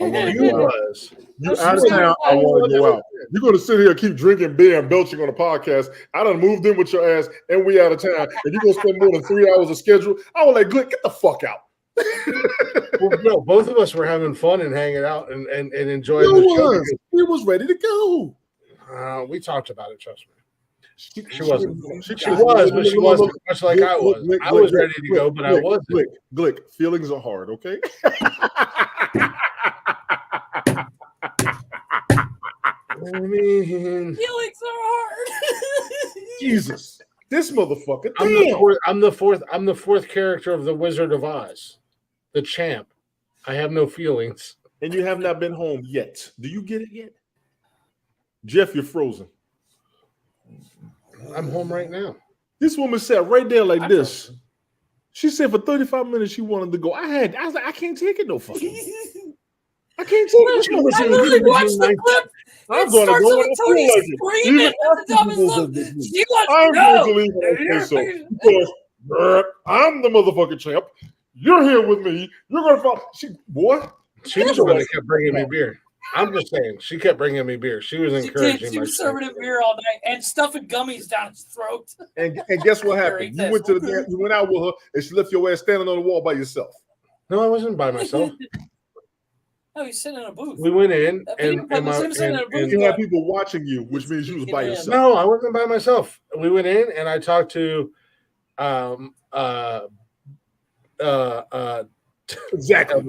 You was.
You out of town, I want to go out. You're going to sit here and keep drinking beer and belching on a podcast. I done moved in with your ass, and we out of town, and you're going to spend more than 3 hours of schedule. I was like, Glick, get the fuck out.
Well, no, both of us were having fun and hanging out and enjoying the show.
He was ready to go.
We talked about it, trust me. She wasn't. She was, but she wasn't much like I was. I was ready to go, but I wasn't.
Glick, feelings are hard, okay?
I mean,
feelings are hard.
Jesus, this motherfucker.
I'm the fourth character of the Wizard of Oz, the champ. I have no feelings,
and you have not been home yet. Do you get it yet, Jeff? You're frozen.
I'm home right now.
This woman sat right there like this. She said for 35 minutes she wanted to go. I was like, I can't take it no fucking. I can't take it.
I literally watched the clip.
I'm going to go
with Tony screaming at the top of his lungs. She wants
I'm
to
going to leave her so because I'm the motherfucking champ. You're here with me. You're going to follow. She
was the one that kept bringing me beer. I'm just saying, she kept bringing me beer. She was encouraging.
She was serving him beer all night and stuffing gummies down his throat.
And guess what happened? You went you went out with her, and she left your ass standing on the wall by yourself.
No, I wasn't by myself.
No, he's sitting in a booth.
We went in, and
you had people watching you, which means you was by yourself.
No, I wasn't by myself. We went in, and I talked to,
exactly.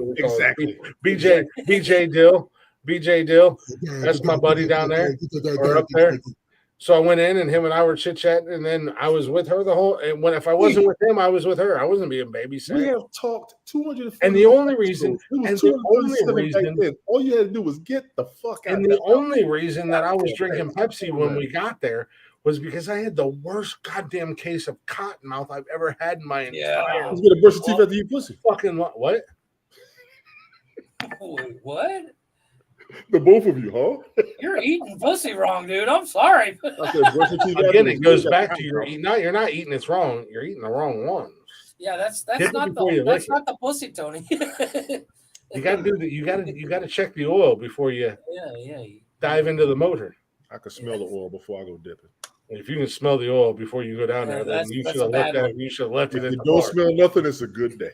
BJ Dill, that's my buddy down there or up there. So I went in, and him and I were chit chatting, and then I was with her if I wasn't with him, I was with her. I wasn't being babysat.
We have talked 200.
And the only reason, all
you had to do was get the fuck out.
And the only reason that I was drinking Pepsi when we got there was because I had the worst goddamn case of cotton mouth I've ever had in my entire.
You gonna brush your teeth after you pussy?
Fucking what?
What?
The both of you, huh?
You're eating pussy wrong, dude. I'm sorry.
Again, it goes back to you're not eating it's wrong. You're eating the wrong one.
Yeah, that's not the pussy, Tony.
You got to do that. You got to check the oil before you dive into the motor.
I can smell the oil before I go dipping.
If you can smell the oil before you go down there, then you should have left that. You should have left it in the bar.
Don't smell nothing. It's a good day.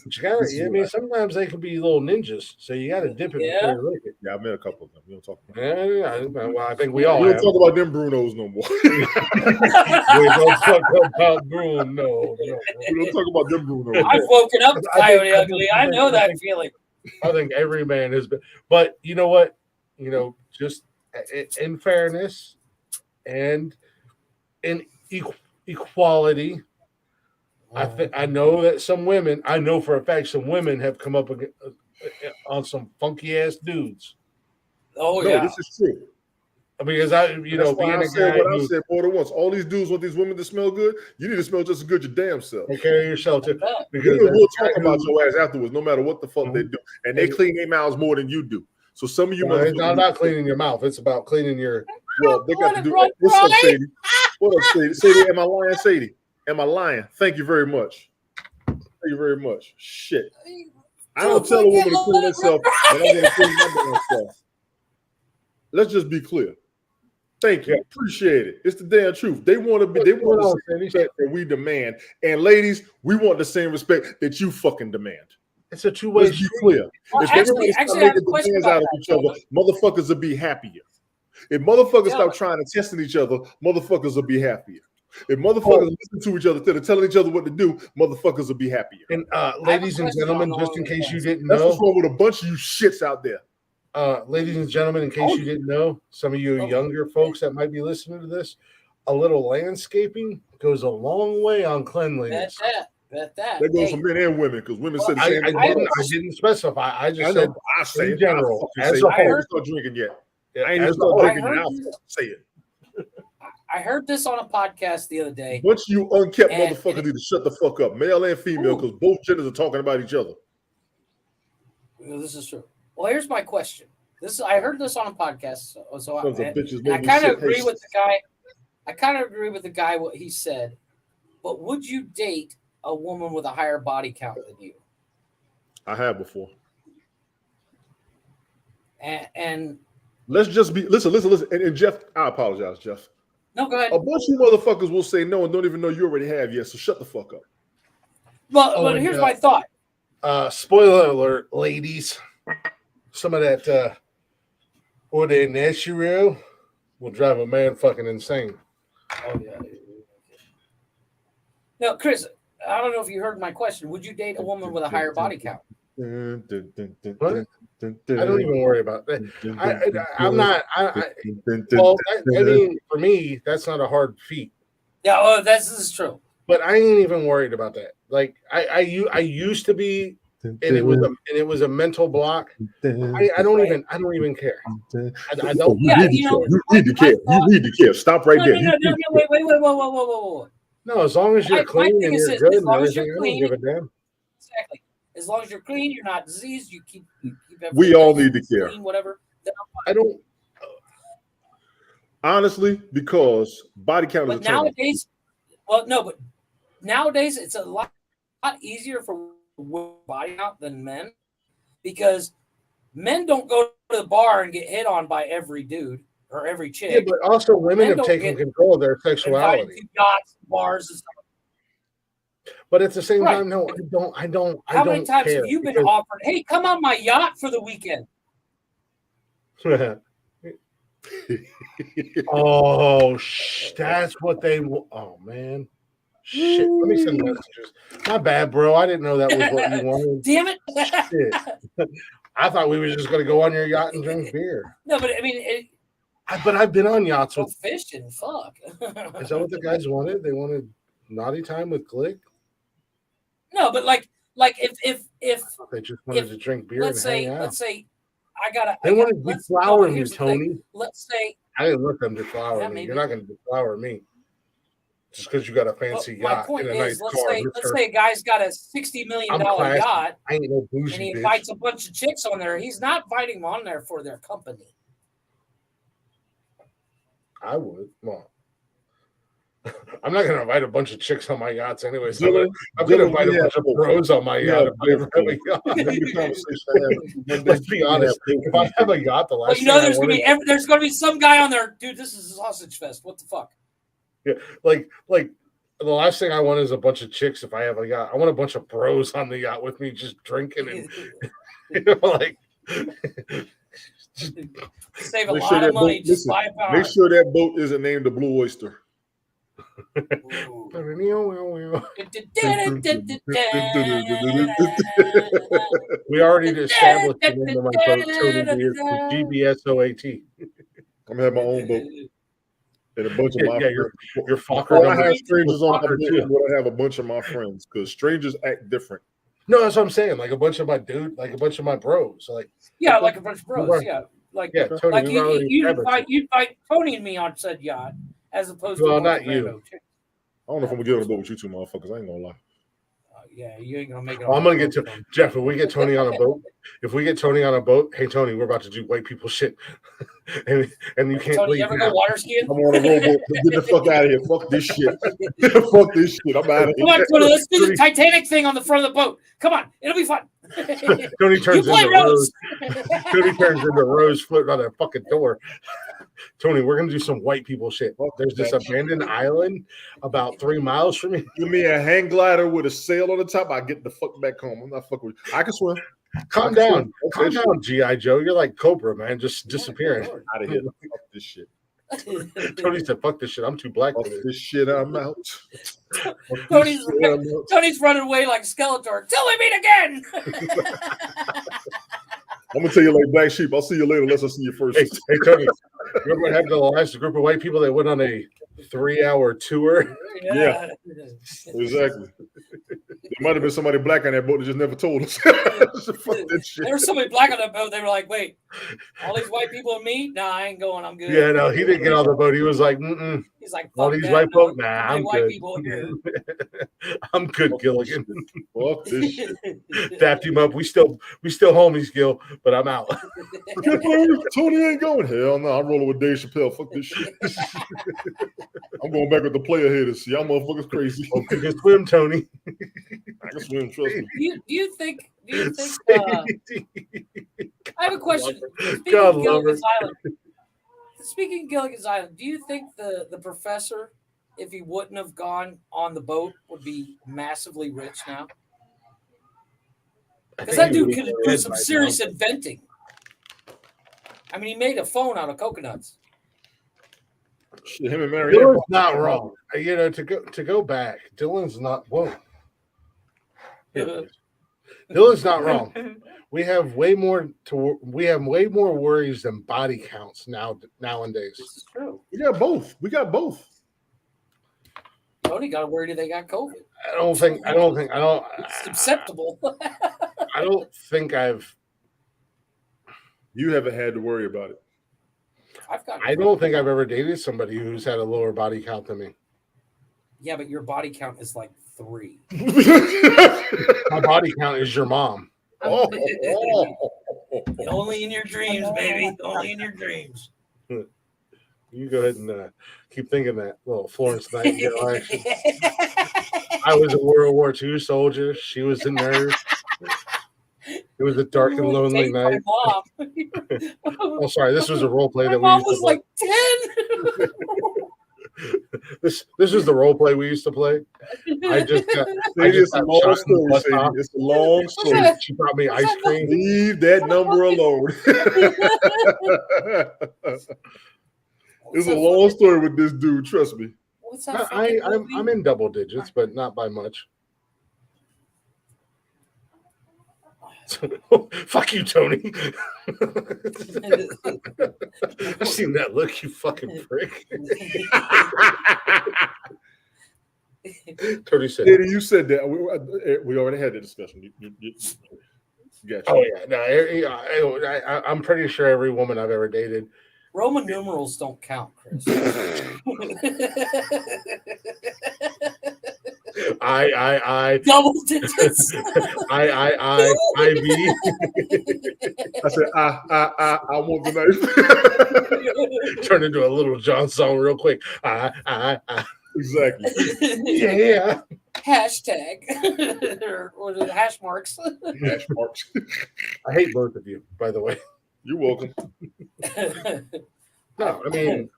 But you gotta. I mean, sometimes they can be little ninjas, so you got to dip it before you lick it.
Yeah, I met a couple of them. We don't talk about.
Well, I think we all.
We don't talk about them Brunos no more.
We don't talk about Bruno. No.
We don't talk about them Brunos.
I've woken up Coyote Ugly. I know that feeling.
I think every man has been, but you know what? Just in fairness and in equality. I know that some women, I know for a fact some women have come up on some funky ass dudes.
Oh, yeah.
This is true.
Because being a guy
I said more than once. All these dudes want these women to smell good. You need to smell just as good your damn self.
Take care of yourself too.
Because we'll talk about your ass afterwards, no matter what the fuck they do. And they clean their mouths more than you do. So some of you
it's not about cleaning your mouth. It's about cleaning your.
Well, they got to do. What's up, Sadie? What up, Sadie? Sadie, am I lying, Sadie? Am I lying? Thank you very much. Thank you very much. Shit. I don't tell a woman to clean herself, and I'm going to clean my damn self. Let's just be clear. Thank you. Appreciate it. It's the damn truth. They want to be. They want the same respect that we demand. And ladies, we want the same respect that you fucking demand.
It's a two-way.
Let's be clear.
Well,
if everybody stop making demands out of each other, motherfuckers will be happier. If motherfuckers stop trying to test each other, motherfuckers will be happier. If motherfuckers listen to each other instead of telling each other what to do, motherfuckers will be happier.
And ladies and gentlemen, just in case you didn't
that's
know,
what's wrong with a bunch of you shits out there.
ladies and gentlemen, in case you didn't know, some of you younger folks that might be listening to this, a little landscaping goes a long way on cleanliness.
Bet
that goes for men and women because women said the same thing.
I didn't specify. I just said
I say
in general.
I ain't even start drinking yet. I ain't even start drinking yet. I'll say it.
I heard this on a podcast the other day.
Once you unkept motherfuckers need to shut the fuck up, male and female, because both genders are talking about each other.
This is true. Well, here's my question. I heard this on a podcast, so I kind of agree with the guy. I kind of agree with the guy what he said. But would you date a woman with a higher body count than you?
I have before.
And
let's just be listen. And Jeff, I apologize, Jeff.
No, go ahead.
A bunch of motherfuckers will say no and don't even know you already have yet. So shut the fuck up.
But here's my thought.
Spoiler alert, ladies. Some of that or the natural will drive a man fucking insane.
Oh yeah. Now, Chris, I don't know if you heard my question. Would you date a woman with a higher body count?
What? I don't even worry about that. I'm not. I mean, for me, that's not a hard feat.
Yeah, this is true.
But I ain't even worried about that. Like I used to be, and it was a mental block. I don't even care. I don't.
Yeah, you need to care. You need to care. Stop right there.
No, wait, whoa.
No, as long as you're clean and you're good and everything, I don't give a damn.
Exactly. As long as you're clean, you're not diseased. You keep
we all need to care.
Clean, whatever.
I don't.
Honestly, because body count is
nowadays. Well, no, but nowadays it's a lot easier for body count than men because men don't go to the bar and get hit on by every dude or every chick.
Yeah, but also women have taken control of their sexuality.
Yachts, bars, and stuff.
But at the same time, no, I don't.
How many times have you been offered, hey, come on my yacht for the weekend?
That's what they. Oh man, shit. Let me send messages. My bad, bro. I didn't know that was what you wanted.
Damn it!
Shit. I thought we were just going to go on your yacht and drink beer.
No, but I mean,
but I've been on yachts with
fishing. Fuck.
Is that what the guys wanted? They wanted naughty time with Glick.
No, but like if
they just wanted to drink beer and hang out.
Let's say I gotta.
They wanted to deflower me, Tony.
Let's say
I didn't let them deflower me. You're not going to deflower me just because you got a fancy yacht. My point is,
let's say a guy's got a $60 million yacht.
I ain't no bougie,
and he invites a bunch of chicks on there. He's not inviting them on there for their company.
I would. Well, I'm not going to invite a bunch of chicks on my yachts anyway. So I'm going to invite a bunch of bros on my yacht if I ever have a yacht. Let's be honest. If I have a yacht, the last thing
there's going to be some guy on there. Dude, this is a sausage fest. What the fuck?
Yeah, like the last thing I want is a bunch of chicks. If I have a yacht, I want a bunch of bros on the yacht with me, just drinking and like.
Save a lot of money. Just buy a power.
Make sure that boat isn't named the Blue Oyster.
We already established the name of my boat, Tony, is GBSOAT.
I'm gonna have my own boat. And a bunch of my
friends. Your fucker.
I have strangers on my boat, but I have a bunch of my friends because strangers act different.
No, that's what I'm saying. Like a bunch of my a bunch of my bros. Like
like a bunch of bros. Tony, like you invite Tony and me on said yacht as opposed to
not you.
I don't know if I'm gonna get on the boat with you two motherfuckers. I ain't gonna lie.
Yeah, you ain't gonna make it.
I'm gonna get to Jeff. If we get Tony on a boat, hey Tony, we're about to do white people shit, and you can't.
Tony, you ever go water skiing?
I'm on a rowboat. Get the fuck out of here. Fuck this shit. Fuck this shit. I'm out of here.
Come on, Tony. Let's do the Titanic thing on the front of the boat. Come on, it'll be fun.
Tony turns into Rose. Tony turns into Rose floating on that fucking door. Tony, we're gonna do some white people shit. There's this abandoned island about 3 miles from me.
Give me a hang glider with a sail on the top. I get the fuck back home. I'm not fucking with you. I can swim.
Calm down, G.I. Joe. You're like Cobra, man, just disappearing.
Out of here. Fuck this shit.
Tony said, "Fuck this shit. I'm too black
for this shit. I'm out."
Tony's running away like Skeletor. Till we meet again.
I'm gonna tell you like black sheep. I'll see you later unless I see you first.
Hey Tony, remember what happened to the last group of white people that went on a 3-hour tour?
Yeah, exactly. There might have been somebody black on that boat that just never told us. Fuck that shit.
There was somebody black on that boat. They were like, "Wait, all these white people and me? Nah, I ain't going. I'm good."
Yeah, no, he didn't get on the boat. He was like,
He's like,
all
"Fuck
these
that,
white
no,
folk, nah, I'm
white
good.
people here."
I'm good, Gilligan.
Fuck this shit.
Dapped him up. We still homies, Gil, but I'm out.
Tony ain't going. Hell no, I'm rolling with Dave Chappelle. Fuck this shit. I'm going back with the player haters. Y'all motherfuckers crazy.
Hope you can swim, Tony.
I can swim, trust me.
Do you think I have a question. Speaking of Gilligan's Island, do you think the professor, if he wouldn't have gone on the boat, would be massively rich now? Because that dude could do some serious inventing. I mean, he made a phone out of coconuts.
Shit, him and Mary.
Dylan's not wrong. You know, to go back, Dylan's not whoa. Dylan's not wrong. We have way more worries than body counts nowadays.
This is true.
We got both.
Tony got worried they got COVID.
I don't think.
It's acceptable.
I don't think
You haven't had to worry about it.
I don't think I've ever dated somebody who's had a lower body count than me.
Yeah, but your body count is like 3.
My body count is your mom.
Only in your dreams, baby. Only in your dreams.
You go ahead and keep thinking that little Florence Nightingale action. I was a World War II soldier. She was a nurse. It was a dark and lonely night. Oh, sorry. This was a role play that we used to play.
Mom was like 10.
This is the role play we used to play.
It's a long story. It's a long story.
She brought me ice cream.
Leave that number alone. It's a long story with this dude. Trust me.
What's that?
I'm in double digits, but not by much. Fuck you, Tony. I've seen that look, you fucking prick. Tony said,
Eddie, you said that. We already had the discussion. You got you.
Oh, yeah. No, I'm pretty sure every woman I've ever dated.
Roman numerals don't count, Chris.
I
double digits.
I V.
I said I want the knife.
Turn into a Little John song real quick.
Exactly.
Yeah.
Hashtag or was it hash marks?
Hash marks.
I hate both of you, by the way.
You're welcome.
No, I mean,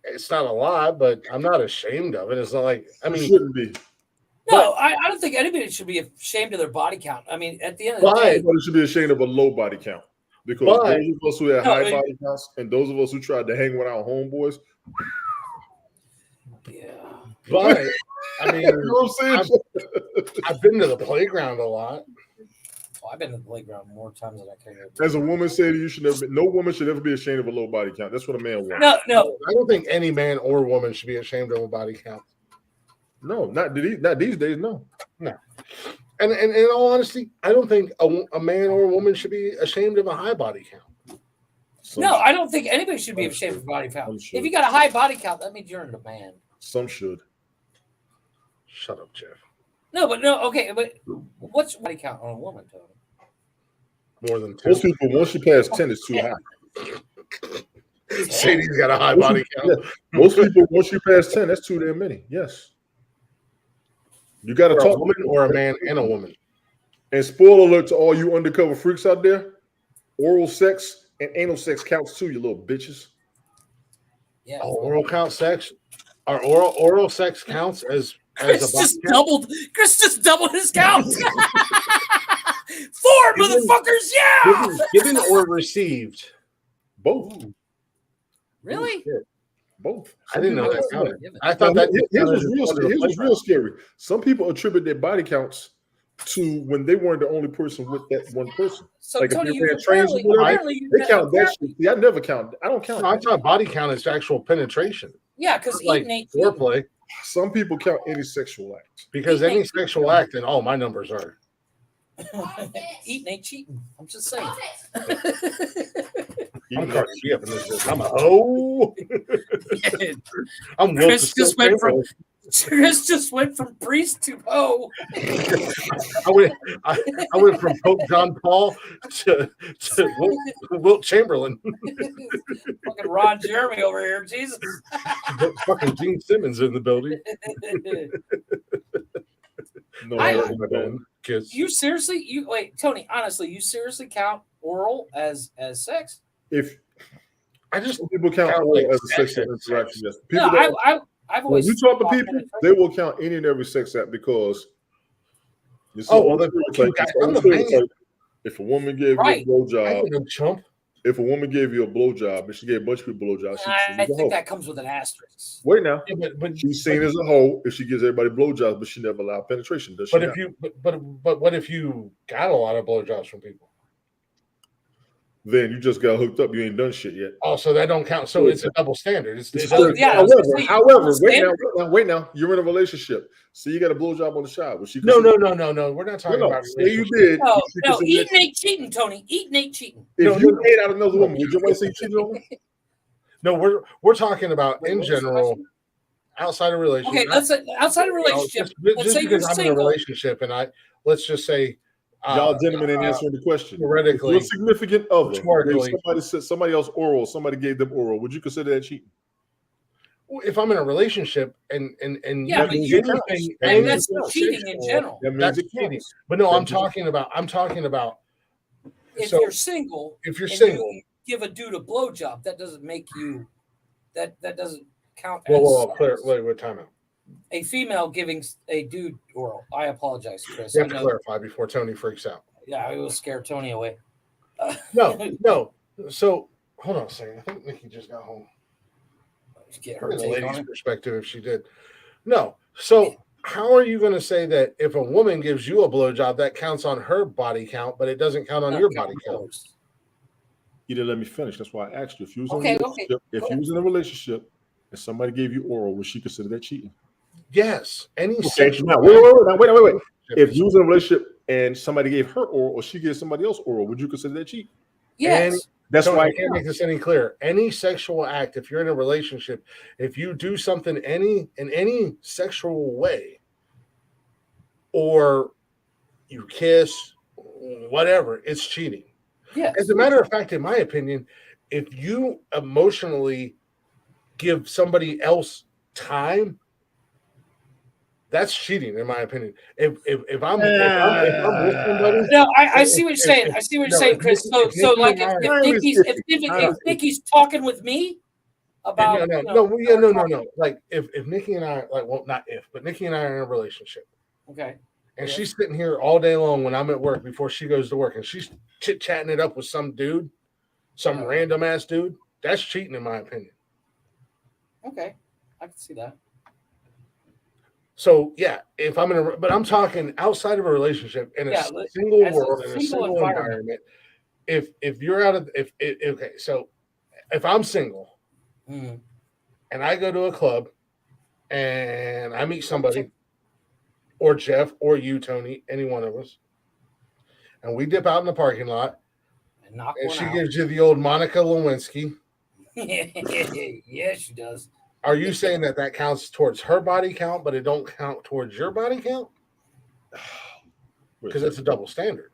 it's not a lot, but I'm not ashamed of it. It's not like, I mean,
it shouldn't be.
No, I don't think anybody should be ashamed of their body count. I mean, at the end of the day,
everybody should be ashamed of a low body count because those of us who had high body counts and those of us who tried to hang with our homeboys.
Yeah,
but I mean,
you know what I'm saying?
I've been to the playground a lot.
Well, I've been to the playground more times than I can.
As a woman said, no woman should ever be ashamed of a low body count. That's what a man wants.
No,
I don't think any man or woman should be ashamed of a body count.
No, not these days. No.
And in all honesty, I don't think a man or a woman should be ashamed of a high body count.
No, I don't think anybody should be ashamed of body count. If you got a high body count, that means you're a man.
Some should.
Shut up, Jeff.
No, okay, but what's body count on a woman, Tony?
More than 2.
Most people, once you pass 10, it's too high.
Sadie's got a high body count.
Yeah. Most people, once you pass 10, that's too damn many. Yes. You got to talk.
A woman or a man and a woman.
And spoiler alert to all you undercover freaks out there, oral sex and anal sex counts too, you little bitches.
Yeah.
Oh, oral count sex? Or oral sex counts as
Chris just doubled. Chris just doubled his count. 4 motherfuckers, yeah.
Given or received?
Both.
Really?
Both.
I didn't know that counted. I thought that
here's what's real scary. Some people attribute their body counts to when they weren't the only person with that one person.
So
like
Tony,
if
you
they're trans, they count that shit. See, I never count. I don't count.
No, I thought body count is actual penetration.
Yeah, because
like foreplay.
Some people count any sexual act.
Because any sexual act, and all my numbers are.
Eating ain't cheating. I'm just saying.
I'm Cardi B up in this bitch. I'm a hoe. I'm
Chris just went from priest to hoe.
I went from Pope John Paul to Wilt Chamberlain.
Fucking Ron Jeremy over here, Jesus.
Fucking Gene Simmons in the building.
No,
you seriously, wait, Tony, honestly, you seriously count oral as sex?
If I just people count oral as a sexual interaction, yes. People
I've always
when you talk to people, they will count any and every sex act because if a woman gave you a blowjob, if a woman gave you a blowjob and she gave a bunch of people blowjobs,
I think that comes with an asterisk.
Wait now, but she's seen as a hoe if she gives everybody blowjobs, but she never allowed penetration. Does she?
But what if you got a lot of blowjobs from people?
Then you just got hooked up. You ain't done shit yet.
Oh, so that don't count. So it's a double standard.
However, wait now. You're in a relationship, so you got a blowjob on the side.
No. We're not talking about.
Say you did.
No, eating ain't cheating, Tony. Eating ain't cheating.
If you ate out another woman, would your wife say you cheated on her?
No, we're talking about in general, outside of relationship.
Okay, let's say outside of relationship.
Let's say because I'm in a relationship, and let's just say.
Y'all gentlemen ain't answering the question.
Theoretically,
your significant other, somebody said somebody else oral, somebody gave them oral. Would you consider that cheating?
If I'm in a relationship and
yeah, but you're that's cheating in general.
That's cheating. But no, I'm talking about.
If you're single, you give a dude a blowjob, that doesn't make you. That doesn't count.
Wait, time out.
A female giving a dude oral. I apologize, Chris.
You have to clarify before Tony freaks out.
Yeah, I will scare Tony away.
No. So hold on a second. I think Nikki just got home.
Get her
the lady's perspective if she did. No. So how are you going to say that if a woman gives you a blowjob, that counts on her body count, but it doesn't count on your body count?
You didn't let me finish. That's why I asked you. If you was in a relationship and somebody gave you oral, would she consider that cheating?
Yes. Any
wait. If you was in a relationship and somebody gave her oral or she gave somebody else oral, would you consider that cheating?
Yes.
That's why
I can't make this any clearer. Any sexual act, if you're in a relationship, if you do something in any sexual way, or you kiss, whatever, it's cheating.
Yeah.
As a matter of fact, in my opinion, if you emotionally give somebody else time, that's cheating, in my opinion. If I'm with somebody,
no, I see what you're saying. I see what you're saying, Chris. So like if Nikki's talking with me about
no. Like if Nikki and I but Nikki and I are in a relationship.
Okay.
And she's sitting here all day long when I'm at work before she goes to work, and she's chit-chatting it up with some dude, some random ass dude. That's cheating, in my opinion.
Okay, I can see that.
So yeah, if I'm but I'm talking outside of a relationship in a single world, in a single environment. If you're out of so if I'm single and I go to a club and I meet somebody, or Jeff, or you, Tony, any one of us, and we dip out in the parking lot, and she gives you the old Monica Lewinsky.
Yeah, she does.
Are you saying that counts towards her body count, but it don't count towards your body count? Because it's a double standard.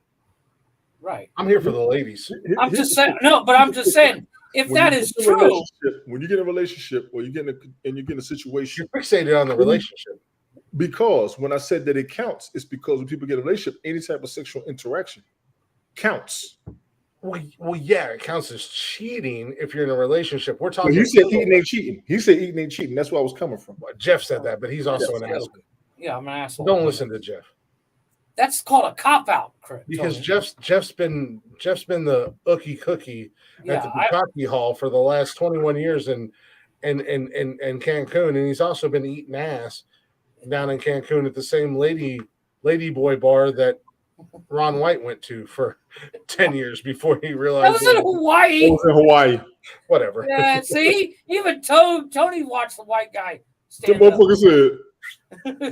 Right.
I'm here for the ladies.
I'm just saying. No, but I'm just saying. If that is true,
when you get in a relationship or you get in a situation,
you're fixated on the relationship.
Because when I said that it counts, it's because when people get in a relationship, any type of sexual interaction counts.
Well, yeah, it counts as cheating if you're in a relationship. We're talking.
He said eating ain't cheating. He said eating ain't cheating. That's where I was coming from.
Jeff said that, but he's also an asshole.
Yeah, I'm an asshole.
Don't listen to Jeff.
That's called a cop out, Chris.
Because Jeff's been the ookie cookie at the Bukkake Hall for the last 21 years in Cancun, and he's also been eating ass down in Cancun at the same lady ladyboy bar that Ron White went to for 10 years before he realized
that was in Hawaii.
It was in Hawaii.
Whatever.
Yeah, see, even Tony watched the white guy
The
stand up.
motherfucker said,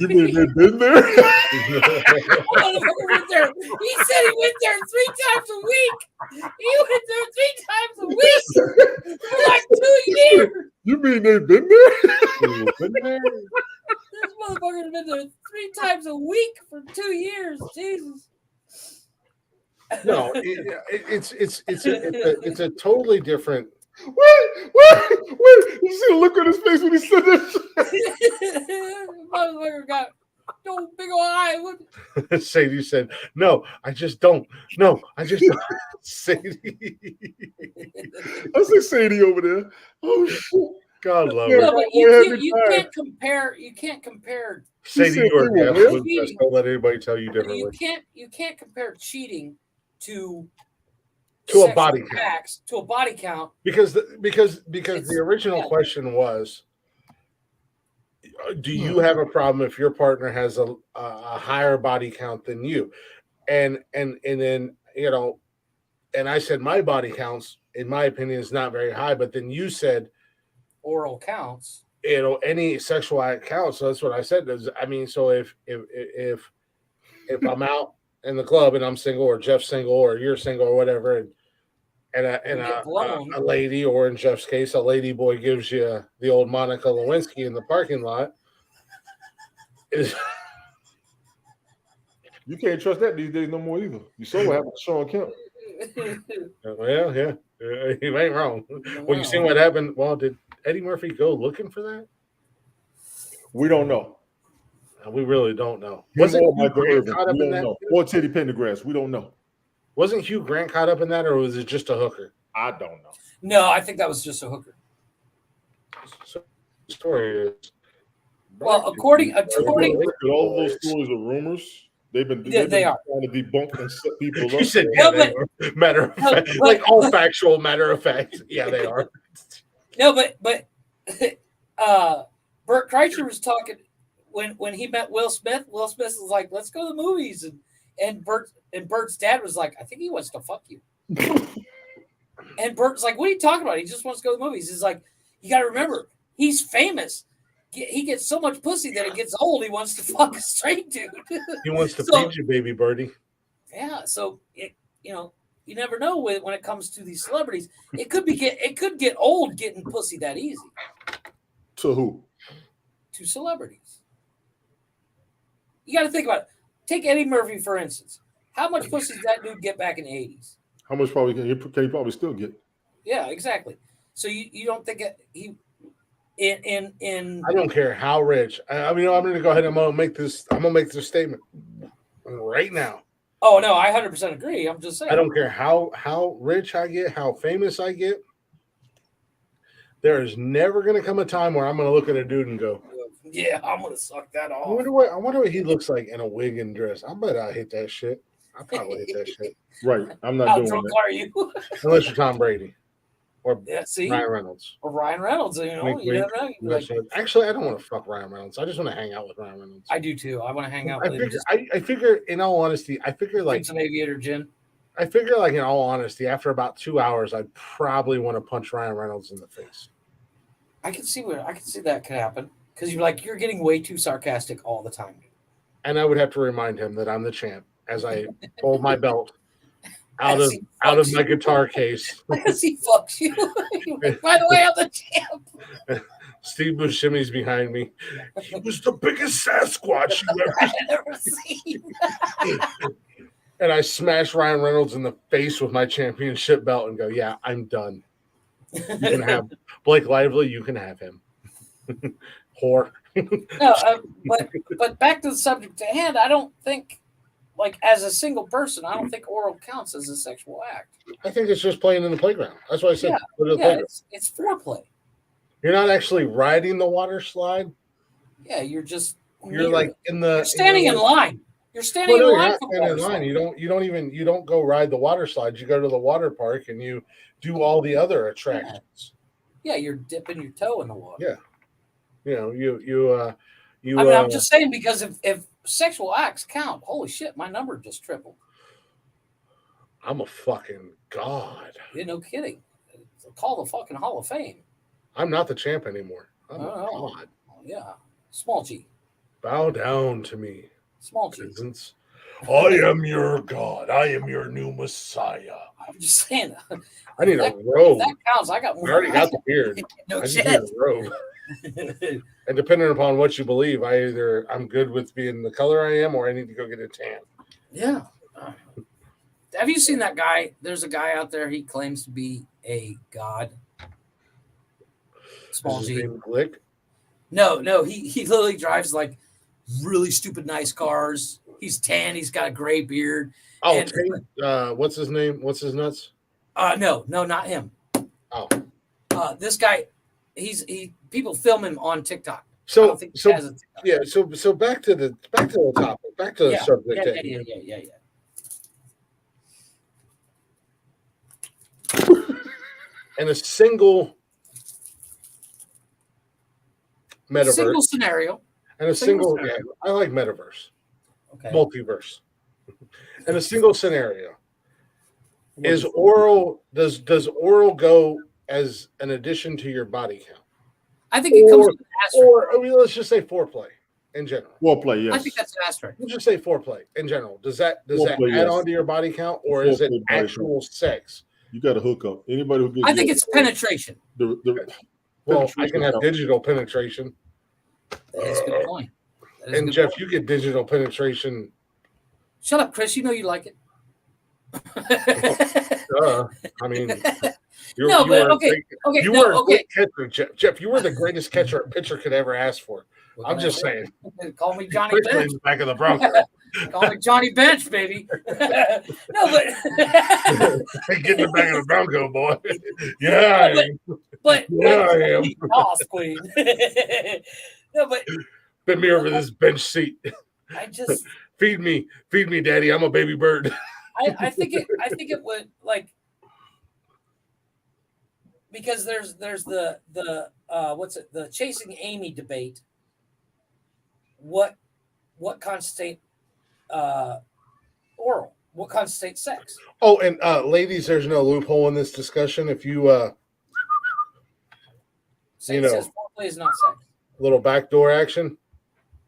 "You mean they've been there?"
Motherfucker went there. He said he went there 3 times a week. He went there 3 times a week for like 2 years.
You mean they've been there?
This motherfucker's been there 3 times a week for 2 years. Jesus.
No, it's a totally different.
Wait! You see the look on his face when he said that?
Motherfucker got no big old eye.
Sadie said, "No, I just don't. No, I just don't." Sadie.
I see Sadie over there. Oh shit!
God love
No,
her.
but you can't compare. You can't compare.
Sadie, you are the absolute best. Don't let anybody tell you differently.
You can't compare cheating to
a body count.
Acts, to a body count
Because the original question was, do you have a problem if your partner has a higher body count than you? And then, you know, and I said my body counts, in my opinion, is not very high. But then you said
oral counts.
You know, any sexual act counts. So that's what I said. I mean, so if I'm out in the club and I'm single, or Jeff's single, or you're single, or whatever, and a lady, or in Jeff's case, a lady boy gives you the old Monica Lewinsky in the parking lot.
You can't trust that these days no more either. You saw what happened to Sean Kemp.
Well, yeah, you ain't wrong. Well, you seen what happened? Well, did Eddie Murphy go looking for that?
We don't know.
We really don't know.
Wasn't Hugh Grant caught up in that? Or Teddy Pendergrass? We don't know.
Wasn't Hugh Grant caught up in that, or was it just a hooker?
I don't know.
No, I think that was just a hooker.
So the story is,
well, according
all those stories are rumors. They've been trying to debunk and set people up.
You said, yeah, they are. Matter of fact, like all factual matter of fact. Yeah, they are.
No, but Bert Kreischer was talking when he met Will Smith. Will Smith was like, "Let's go to the movies," and Bert's dad was like, "I think he wants to fuck you." And Bert's like, "What are you talking about? He just wants to go to the movies." He's like, "You got to remember, he's famous. He gets so much pussy that it gets old. He wants to fuck a straight dude.
He wants to feed you, baby birdie."
Yeah, so you never know when it comes to these celebrities. It could get old getting pussy that easy.
To who?
To celebrities. You got to think about it. Take Eddie Murphy for instance. How much pussy did that dude get back in the 80s?
How much probably can he probably still get?
Yeah, exactly. So you don't think he.
I don't care how rich. I mean, I'm going to go ahead and I'm going to make this statement right now.
Oh no, I 100% agree. I'm just saying.
I don't care how rich I get, how famous I get. There is never going to come a time where I'm going to look at a dude and go,
"Yeah, I'm going to suck that off."
I wonder what he looks like in a wig and dress. I bet I hit that shit. I probably hit that shit.
Right. I'm not
How
doing
drunk
that.
are you?
Unless you're Tom Brady. Or
Ryan
Reynolds.
Or Ryan Reynolds, you never know.
Actually, I don't want to fuck Ryan Reynolds. I just want to hang out with Ryan Reynolds.
I do too. I want to hang out with him.
I figure, in all honesty, like
some aviator gin.
I figure, like, in all honesty, after about 2 hours, I'd probably want to punch Ryan Reynolds in the face.
I can see that could happen because you're getting way too sarcastic all the time.
And I would have to remind him that I'm the champ as I pull my belt out of my guitar case.
Because he fucks you. By the way, I'm the champ.
Steve Buscemi's behind me. He was the biggest Sasquatch you've ever
seen.
And I smash Ryan Reynolds in the face with my championship belt and go, "Yeah, I'm done. You can have Blake Lively. You can have him." Whore.
No, but back to the subject at hand. I don't think, like, as a single person, I don't think oral counts as a sexual act.
I think it's just playing in the playground. That's what I said.
Yeah, it's foreplay.
You're not actually riding the water slide.
Yeah, you're
like in the.
You're standing in line. You're standing in line.
You're in line. You don't go ride the water slide. You go to the water park and you do all the other attractions.
Yeah, you're dipping your toe in the water.
Yeah.
I'm just saying because if sexual acts count, holy shit, my number just tripled.
I'm a fucking god.
Yeah, no kidding. Call the fucking Hall of Fame.
I'm not the champ anymore. I'm a god.
Yeah. Small G.
Bow down to me.
Small G.
Peasants. I am your god. I am your new messiah.
I'm just saying.
I need a robe.
That counts. I got more.
I already got the beard.
No
I just
shit.
need a robe. And depending upon what you believe, I'm good with being the color I am, or I need to go get a tan.
Yeah. Have you seen that guy? There's a guy out there. He claims to be a god. Small G.
Glick?
No. He literally drives like really stupid nice cars. He's tan. He's got a gray beard.
Oh, what's his name? What's his nuts?
No, not him.
Oh,
this guy. People film him on TikTok.
So back to the topic. Back to the subject.
Yeah.
And a single metaverse.
Single scenario.
And a single scenario. I like metaverse. Okay. Multiverse. And a single scenario. Does oral go as an addition to your body count?
I think it comes with an asterisk.
Let's just say foreplay in general.
Foreplay, yes.
I think that's an asterisk.
Let's just say foreplay in general. Does that add on to your body count, or is it actual sex?
You got to hook up. Anybody who gets
I think it's penetration.
Well, I can have digital penetration.
That's a good point.
And Jeff, you get digital penetration.
Shut up, Chris. You know you like it.
I mean,
you were a great
catcher, Jeff. You were the greatest catcher a pitcher could ever ask for. I'm just saying.
Call me Johnny Bench.
Back of the Bronco.
Call me Johnny Bench, baby. No, but
get in the back of the Bronco, boy. Yeah, I am.
Toss queen. No, but
bend me over this bench seat.
I just
feed me, Daddy. I'm a baby bird.
I think it would like because there's the the chasing Amy debate. What constitutes oral? What constitutes sex?
Oh, and ladies, there's no loophole in this discussion. If you
says foreplay is not sex.
Little backdoor action,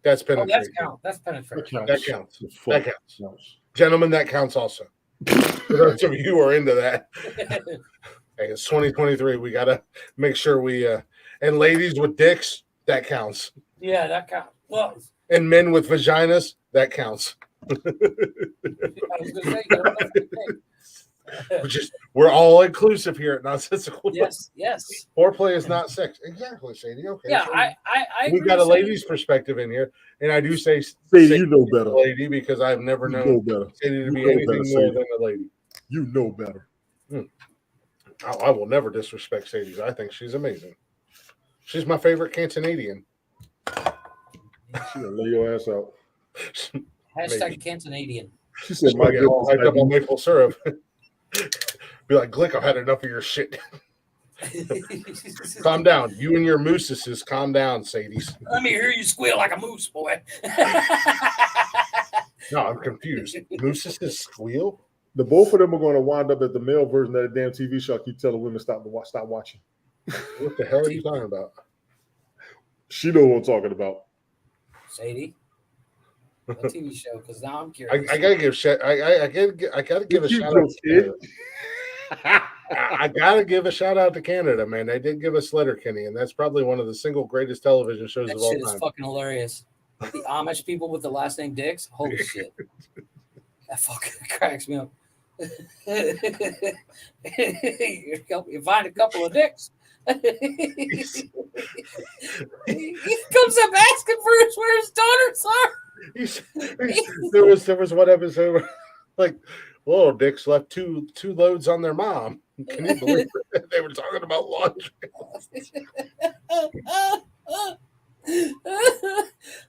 that's penetration.
That's penetration.
That counts. That counts. Gentlemen, that counts also. For those of you who are into that. Hey, it's 2023. We gotta make sure we and ladies with dicks, that counts.
Yeah, that counts. Well,
and men with vaginas, that counts.
I was gonna say,
we're all inclusive here at Nonsensical.
Yes.
Foreplay is not sex. Exactly, Sadie. Okay.
Yeah,
so
I
we've got a lady's perspective in here, and I do say
Sadie, you know better,
lady, because I've never known Sadie to be anything more than a lady.
You know better.
I will never disrespect Sadie. I think she's amazing. She's my favorite Canadian.
She's gonna lay your ass out.
Hashtag Canadian.
She said,
"My get all hyped up on maple syrup." Be like, Glick, I've had enough of your shit. Calm down. You and your mooses, calm down, Sadie.
Let me hear you squeal like a moose, boy.
No, I'm confused. Mooses squeal?
The both of them are going to wind up at the male version of that damn TV show. I keep telling women stop watching.
What the hell are you talking about?
She know what I'm talking about.
Sadie, a TV show, because now I'm curious.
I gotta give I gotta give a shout out to I gotta give a shout out to Canada, man. They did give us Letterkenny, and that's probably one of the single greatest television shows of all time.
That shit is fucking hilarious. The Amish people with the last name Dix, holy shit, that fucking cracks me up. You find a couple of dicks. He comes up asking for where his daughters are.
There was one episode like little dicks left two loads on their mom. Can you believe it? They were talking about laundry?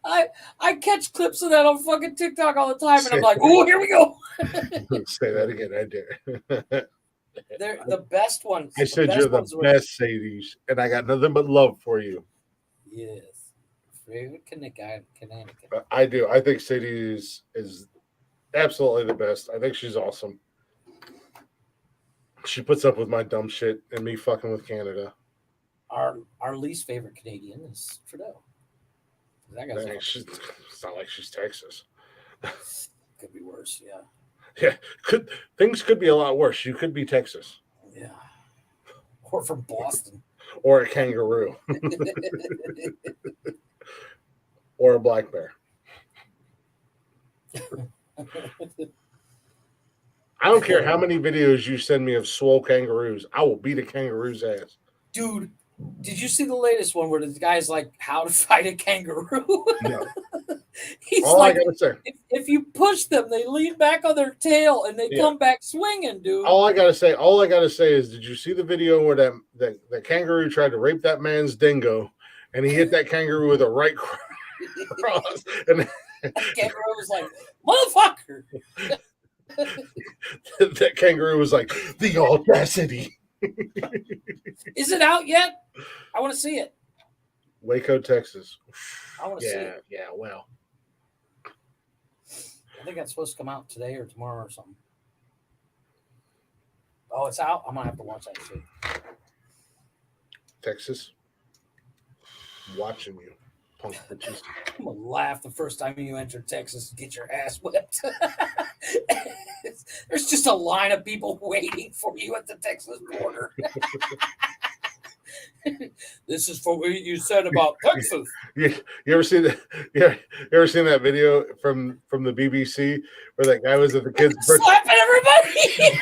I catch clips of that on fucking TikTok all the time, and I'm like, oh, here we go.
Say that again, I dare.
They're the best ones.
I said you're the best, Sadie, and I got nothing but love for you.
Yes, favorite Connecticut.
I do. I think Sadie is absolutely the best. I think she's awesome. She puts up with my dumb shit and me fucking with Canada.
Our least favorite Canadian is Trudeau. That guy's
it's not like she's Texas.
Could be worse, yeah.
Yeah, things could be a lot worse. You could be Texas.
Yeah. Or from Boston.
Or a kangaroo. Or a black bear. I don't care how many videos you send me of swole kangaroos. I will beat a kangaroo's ass.
Dude, did you see the latest one where the guy's like, how to fight a kangaroo?
No.
He's
all
like,
I gotta say,
if you push them, they lean back on their tail and they come back swinging, dude.
All I gotta say is, did you see the video where that kangaroo tried to rape that man's dingo, and he hit that kangaroo with a right cross, and
that kangaroo was like, motherfucker.
That kangaroo was like, the audacity.
Is it out yet? I want to see it.
Waco, Texas.
I want to see it.
Yeah, well.
I think that's supposed to come out today or tomorrow or something. Oh, it's out? I'm going to have to watch that shit.
Texas. Watching you, punk bitches.
I'm going to laugh the first time you enter Texas and get your ass whipped. There's just a line of people waiting for you at the Texas border. This is for what you said about Texas.
You ever seen that? You ever seen that video from the BBC where that guy was at the kids' birthday?
Slapping everybody.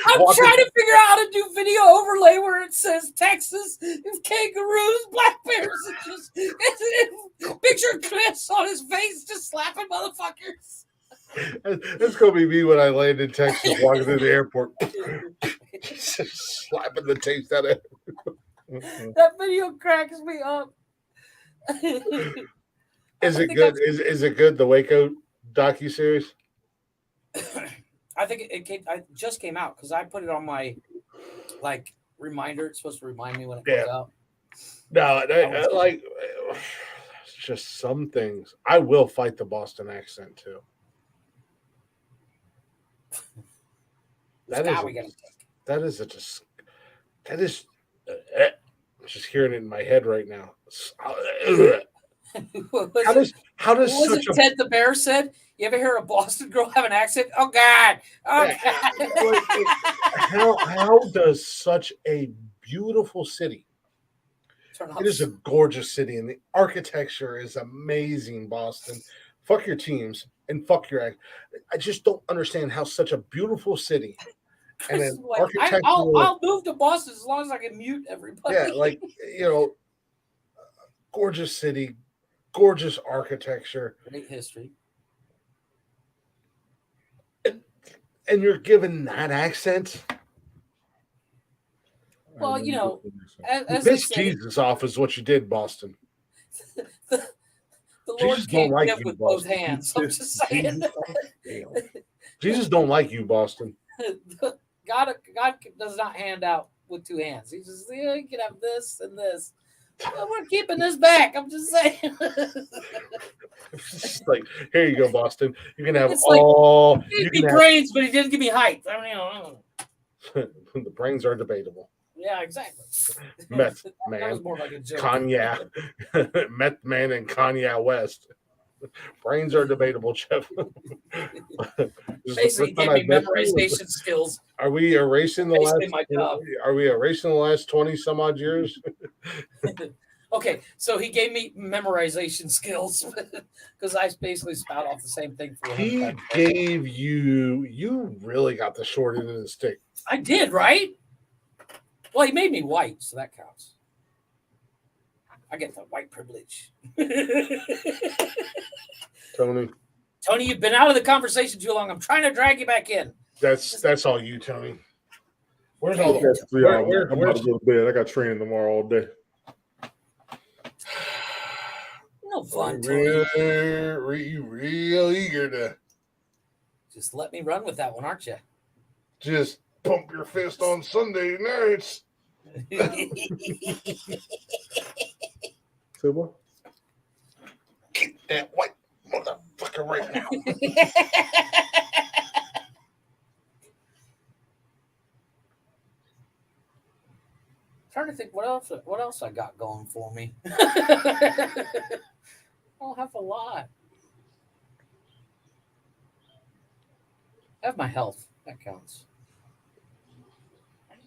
I'm trying to figure out how to do video overlay where it says Texas, kangaroos, black bears, and just picture Chris on his face just slapping motherfuckers.
That's gonna be me when I land in Texas, walking through the airport, slapping the taste out of it.
That video cracks me up.
Is it good? Is it good? The Waco docuseries?
I think it just came out because I put it on my reminder. It's supposed to remind me when it comes out.
No, like just some things. I will fight the Boston accent too. That is just hearing it in my head right now. How does
what
such
Ted the Bear said? You ever hear a Boston girl have an accent? Oh God! Oh God!
How does such a beautiful city? It is a gorgeous city, and the architecture is amazing. Boston, fuck your teams and fuck your act. I just don't understand how such a beautiful city and an architectural.
I'll move to Boston as long as I can mute everybody.
Yeah, gorgeous city, gorgeous architecture,
great history.
And you're given that accent.
Well, as
piss Jesus off is what you did, Boston.
The Lord can't give with both hands. I'm just saying.
Jesus don't like you, Boston.
God does not hand out with two hands. He just, you can have this and this. We're keeping this back. I'm just saying.
It's like, here you go, Boston. You can have all.
He gave me brains, but he didn't give me height. I mean,
the brains are debatable.
Yeah, exactly.
Meth man,
that was more like a joke.
Kanye, meth man, and Kanye West. Brains are debatable, Jeff.
Basically, give me memorization skills.
Are we erasing the last? Are we erasing the last 20 some odd years?
Okay, so he gave me memorization skills because I basically spout off the same thing for him.
He gave you. You really got the short end of the stick.
I did, right? Well, he made me white, so that counts. I get the white privilege.
Tony,
you've been out of the conversation too long. I'm trying to drag you back in.
That's all you, Tony. Where's all
the I'm about to go to bed. I got training tomorrow all day.
No fun,
Tony. Real eager to.
Just let me run with that one, aren't you?
Just pump your fist on Sunday nights.
So Say what?
Get that white motherfucker right now.
Trying to think what else I got going for me. I don't have a lot. I have my health. That counts.
That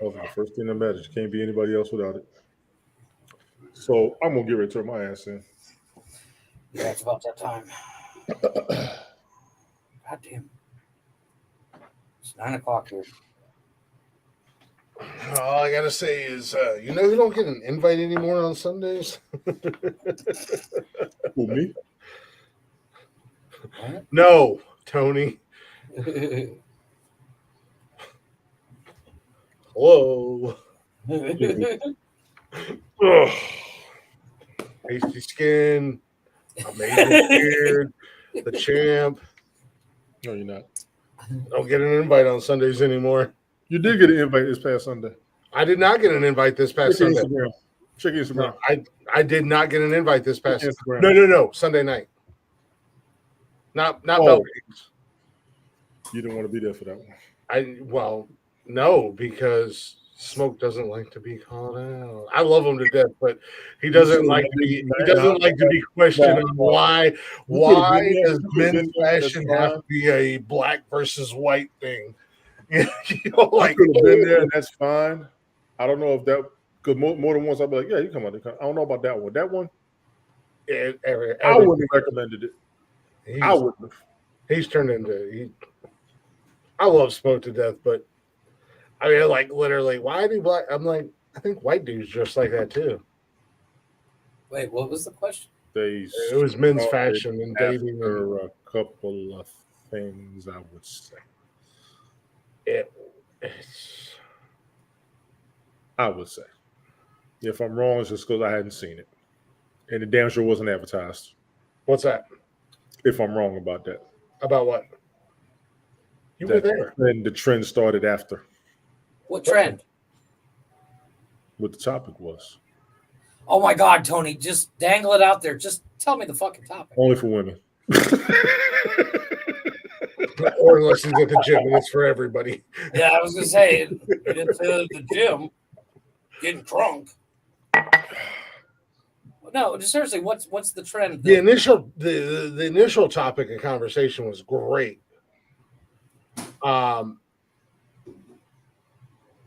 was the first thing that matters. Can't be anybody else without it. So I'm gonna get ready to turn my ass in.
Yeah, it's about that time. God damn. It's 9 o'clock here.
All I gotta say is, you know, who don't get an invite anymore on Sundays?
Who, me?
What?
No, Tony. Hello. Ugh. Pasty skin, amazing beard, the champ.
No, you're not.
Don't get an invite on Sundays anymore.
You did get an invite this past Sunday.
I did not get an invite this past
Check
Sunday.
Instagram. Check Instagram.
No, I did not get an invite this past
Instagram.
No, Sunday night. Not Belgrade.
You didn't want to be there for that one.
No, because Smoke doesn't like to be called out. I love him to death, but he doesn't like to be questioned on why does men's fashion have to be a black versus white thing?
I could have been there, and that's fine. I don't know if that, because more than once I'll be like, yeah, you come out. I don't know about that one. That one, I wouldn't have recommended it. I wouldn't have.
He's turned into. I love Smoke to death, but I mean, like literally, why do black? I'm like, I think white dudes just like that too.
Wait, what was the question?
It was men's fashion and dating.
There a couple of things I would say. I would say, if I'm wrong, it's just because I hadn't seen it, and the damn sure wasn't advertised.
What's that?
If I'm wrong about that.
About what? You were there.
And the trend started after.
What trend?
What the topic was.
Oh my God, Tony! Just dangle it out there. Just tell me the fucking topic.
Only for women.
Or unless he's at the gym and it's for everybody.
Yeah, I was gonna say it's the gym, getting drunk. No, just seriously, what's the trend?
The initial topic of conversation was great.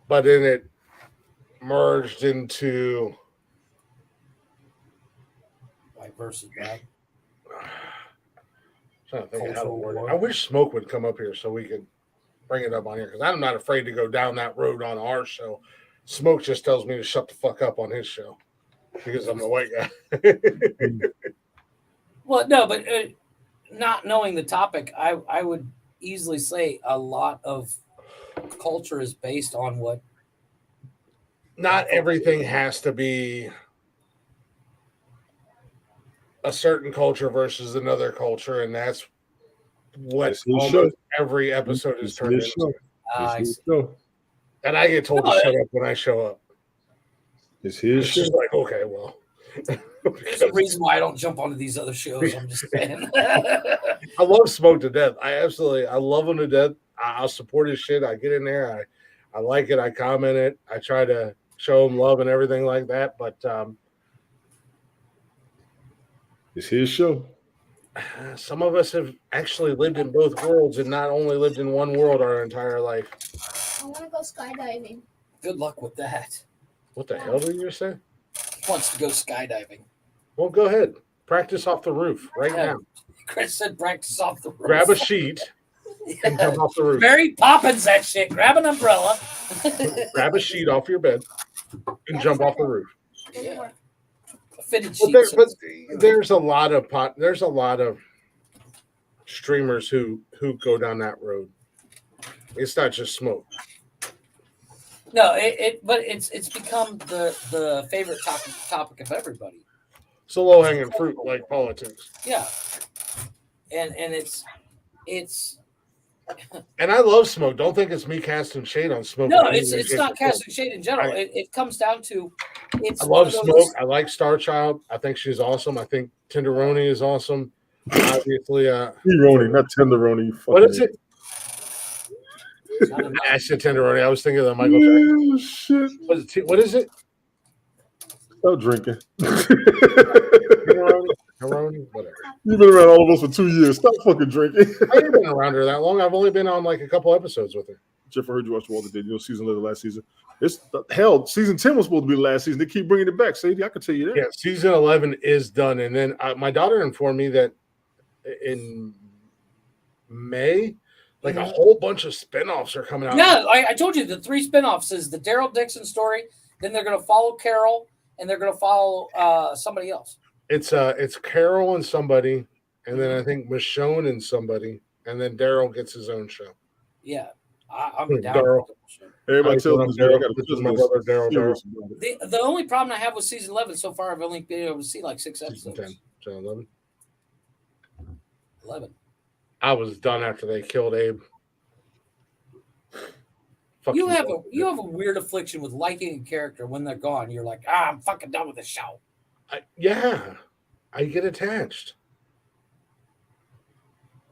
But then it merged into
white versus black.
Trying to think of how to word it. I wish Smoke would come up here so we could bring it up on here, because I'm not afraid to go down that road on our show. Smoke just tells me to shut the fuck up on his show because I'm the white guy.
Well, no, but not knowing the topic, I would easily say a lot of culture is based on what.
Not everything has to be a certain culture versus another culture, and that's what almost every episode is turned into. And I get told to shut up when I show up.
It's his show.
Just like, okay, well.
There's a reason why I don't jump onto these other shows. I'm just saying.
I love Smoke to death. I love him to death. I'll support his shit. I get in there. I like it. I comment it. I try to show him love and everything like that. But
it's his show.
Some of us have actually lived in both worlds and not only lived in one world our entire life.
I want to go skydiving.
Good luck with that.
What the hell did you say?
Wants to go skydiving.
Well, go ahead. Practice off the roof now.
Chris said practice off the roof.
Grab a sheet and jump off the roof.
Mary Poppins that shit. Grab an umbrella.
Grab a sheet off your bed and jump off the roof.
Yeah.
But there's a lot of streamers who go down that road. It's not just Smoke.
No, but it's become the favorite topic of everybody.
It's a low hanging fruit like politics.
Yeah, and it's.
And I love Smoke. Don't think it's me casting shade on Smoke.
No, it's not casting shade in general. It comes down to
I love Smoke. I like Star Child. I think she's awesome. I think Tenderoni is awesome. Obviously,
Tenderoni, not Tenderoni.
What is it? I said Tenderoni. I was thinking of the Michael Jackson.
Shit.
What is it?
Stop drinking.
Tenderoni, whatever.
You've been around all of us for 2 years. Stop fucking drinking.
I haven't been around her that long. I've only been on like a couple episodes with her.
Jeff, I heard you watch Walter Dead. You know, season 11 last season. It's hell. Season 10 was supposed to be the last season. They keep bringing it back, Sadie. I can tell you that.
Yeah, season 11 is done, and then my daughter informed me that in May, like a whole bunch of spinoffs are coming out.
Yeah, I told you the 3 spinoffs is the Daryl Dixon story. Then they're going to follow Carol, and they're going to follow somebody else.
It's Carol and somebody, and then I think Michonne and somebody, and then Daryl gets his own show.
Yeah, I'm down.
Daryl.
Everybody tells me
my brother Daryl.
The only problem I have with season 11 so far, I've only been able to see like 6 episodes.
Season 10, 11.
11.
I was done after they killed Abe.
You have a weird affliction with liking a character when they're gone. You're like, I'm fucking done with the show.
I get attached.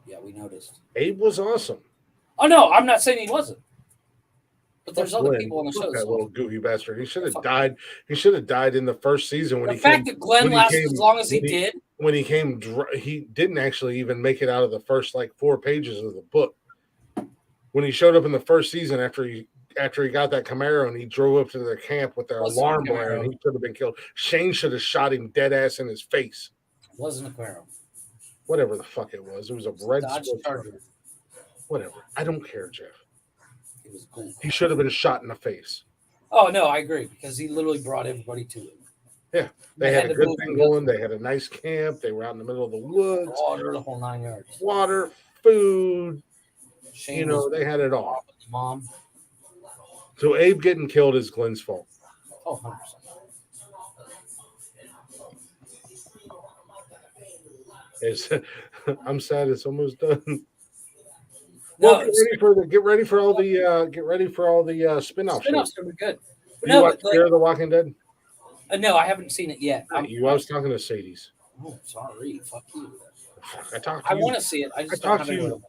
Yeah, we noticed.
Abe was awesome.
Oh no, I'm not saying he wasn't. But there's other people on the show.
That little goofy bastard. He should have died. He should have died in the first season when
the fact that Glenn lasted as long as he did.
When he came, he didn't actually even make it out of the first like 4 pages of the book. When he showed up in the first season after he got that Camaro and he drove up to their camp with their alarm blaring, he should have been killed. Shane should have shot him dead ass in his face.
It wasn't a Camaro.
Whatever the fuck it was. It was a red
Dodge Charger.
Whatever. I don't care, Jeff.
It was cool.
He should have been shot in the face.
Oh no, I agree because he literally brought everybody to it.
Yeah, they had a good thing going. They had a nice camp. They were out in the middle of the woods.
Water, the whole 9 yards.
Water, food.
Shane
they had it all.
Mom.
So Abe getting killed is Glenn's fault.
Oh, 100%.
I'm sad it's almost done.
No,
well, get ready for all the spinoffs.
Spinoffs are good.
You watch Fear of the Walking Dead?
No, I haven't seen it yet.
I was talking to Sadie's.
Oh, sorry. Fuck you.
I
want to see it. I just
talk to you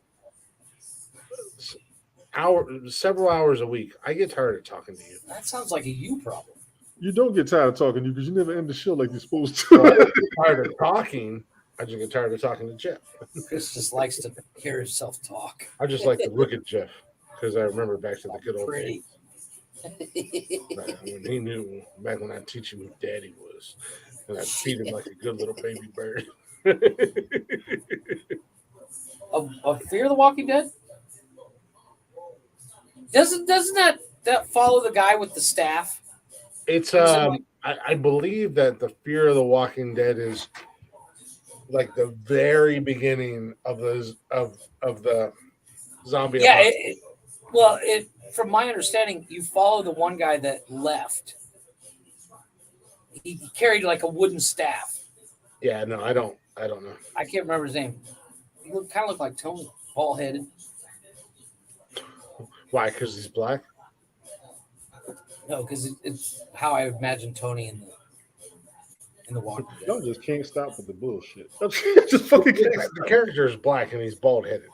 several hours a week. I get tired of talking to you.
That sounds like a you problem.
You don't get tired of talking to you because you never end the show like you're supposed to.
I get tired of talking. I just get tired of talking to Jeff.
Chris just likes to hear himself talk.
I just like to look at Jeff because I remember back to the good old days. When he knew back when I teach him who Daddy was, and I'd feed him like a good little baby bird.
Of Fear of the Walking Dead? Doesn't that follow the guy with the staff?
It's I believe that the Fear of the Walking Dead is like the very beginning of the zombie.
Yeah, from my understanding, you follow the one guy that left. He carried like a wooden staff.
Yeah, no, I don't know.
I can't remember his name. He kind of looked like Tony, bald headed.
Why? Because he's black?
No, because it's how I imagine Tony in the Walking Dead.
Y'all just can't stop with the bullshit.
Just fucking the character is black and he's bald headed.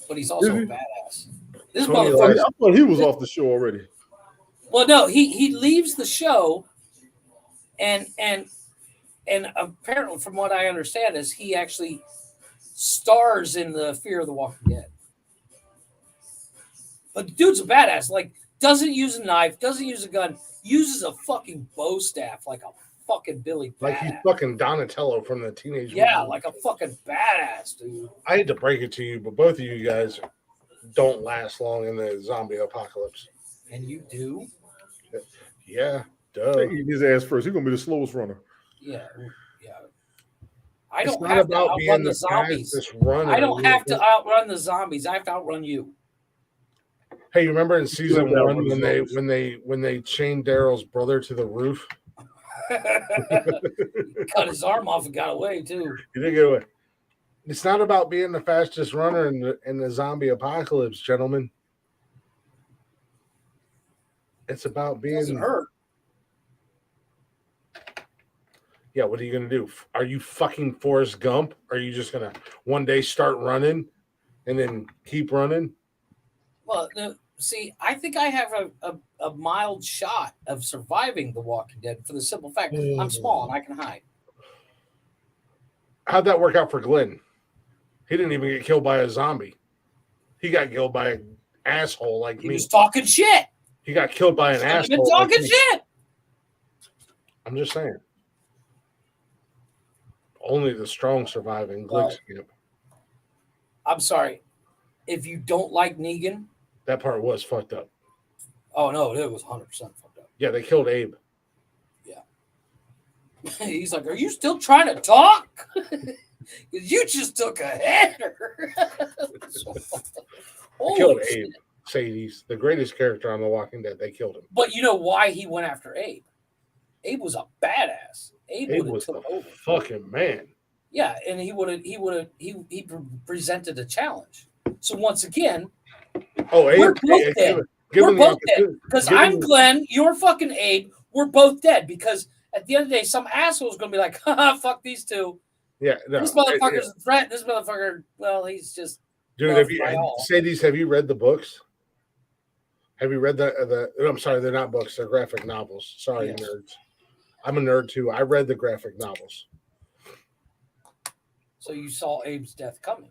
But he's also a badass. This
Tony,
motherfucker.
I thought he was off the show already.
Well, no, he leaves the show, and apparently, from what I understand, is he actually stars in the Fear of the Walking Dead. But the dude's a badass. Like, doesn't use a knife, doesn't use a gun, uses a fucking bow staff like a fucking Billy badass.
Like he's fucking Donatello from the Teenage
Yeah,
movie.
like a fucking badass, dude.
I hate to break it to you, but both of you guys don't last long in the zombie apocalypse.
And you do?
Yeah, duh.
Eat his ass first. He's gonna be the slowest runner.
Yeah. I
It's
don't
not
have to
about
outrun
being
the
the
zombies.
fastest runner.
I don't have to outrun the zombies. I have to outrun you.
Hey, you remember in season
Yeah,
1 when they chained Daryl's brother to the roof?
Cut his arm off and got away too.
He did get away. It's not about being the fastest runner in the zombie apocalypse, gentlemen. It's about being.
It doesn't hurt.
Yeah, what are you going to do? Are you fucking Forrest Gump? Are you just going to one day start running and then keep running?
Well, no, see, I think I have a mild shot of surviving The Walking Dead for the simple fact I'm small and I can hide.
How'd that work out for Glenn? He didn't even get killed by a zombie. He got killed by an asshole like me.
He was talking shit.
He got killed by an asshole.
Been talking shit.
I'm just saying. Only the strong survive in Glick's camp.
I'm sorry. If you don't like Negan,
that part was fucked up.
Oh no, it was 100% fucked up.
Yeah, they killed Abe.
Yeah. He's like, "Are you still trying to talk? You just took a header."
Killed Abe. Sadie's the greatest character on The Walking Dead. They killed him.
But you know why he went after Abe? Abe was a badass. Abe
was
took
the
over.
Fucking man.
Yeah, and he presented a challenge. So once again,
Abe,
we're both dead. We're both dead because I'm Glenn. You're fucking Abe. We're both dead because at the end of the day, some asshole's gonna be like, "Haha, fuck these two."
Yeah, no,
this motherfucker's a threat. This motherfucker, well, he's just.
Dude, Sadie's, have you read the books? Have you read the? I'm sorry, they're not books. They're graphic novels. Sorry, yes. Nerds. I'm a nerd too. I read the graphic novels.
So you saw Abe's death coming.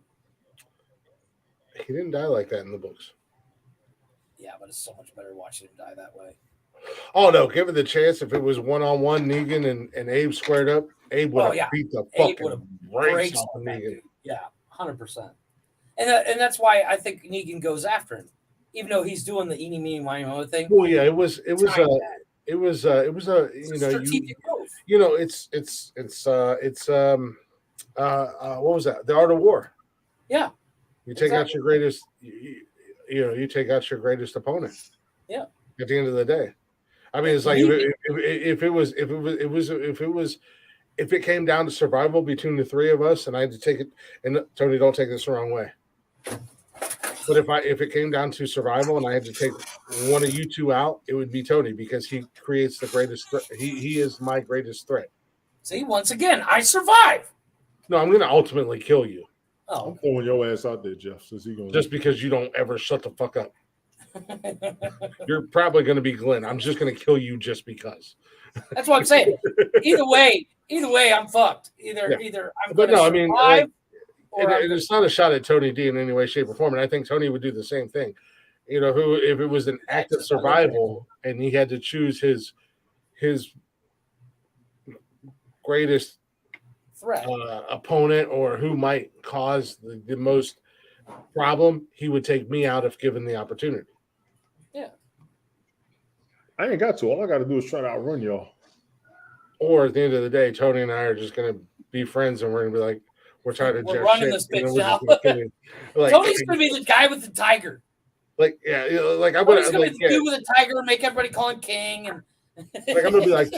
He didn't die like that in the books.
Yeah, but it's so much better watching him die that way.
Oh no! Give it the chance. If it was 1-on-1, Negan and Abe squared up, Abe would have beat the fucking brakes off of Negan.
Dude. Yeah, 100%. And that's why I think Negan goes after him, even though he's doing the eeny meeny miny mo thing.
Well, yeah, it was a
strategic move.
What was that? The Art of War.
Yeah.
You take out your greatest. You take out your greatest opponent.
Yeah.
At the end of the day, I mean, it's like if it came down to survival between the three of us, and I had to take it. And Tony, don't take this the wrong way. But if it came down to survival, and I had to take one of you two out, it would be Tony because he creates the greatest threat. He is my greatest threat.
See, once again, I survive.
No, I'm going to ultimately kill you.
Oh, I'm throwing your ass out there, Jeff.
Just because you don't ever shut the fuck up. You're probably going to be Glenn. I'm just going to kill you just because.
That's what I'm saying. Either way, I'm fucked. Either I'm going to survive.
It's not a shot at Tony D in any way, shape, or form. And I think Tony would do the same thing. If it was an act of survival and he had to choose his greatest
threat
opponent or who might cause the most problem, he would take me out if given the opportunity.
Yeah.
I ain't got to. All I got to do is try to outrun y'all.
Or at the end of the day, Tony and I are just going to be friends and we're going to be like, we're
running this bitch now. Tony's going to be the guy with the tiger.
I'm going to
be the dude with a tiger and make everybody call him king. And
I'm going to be like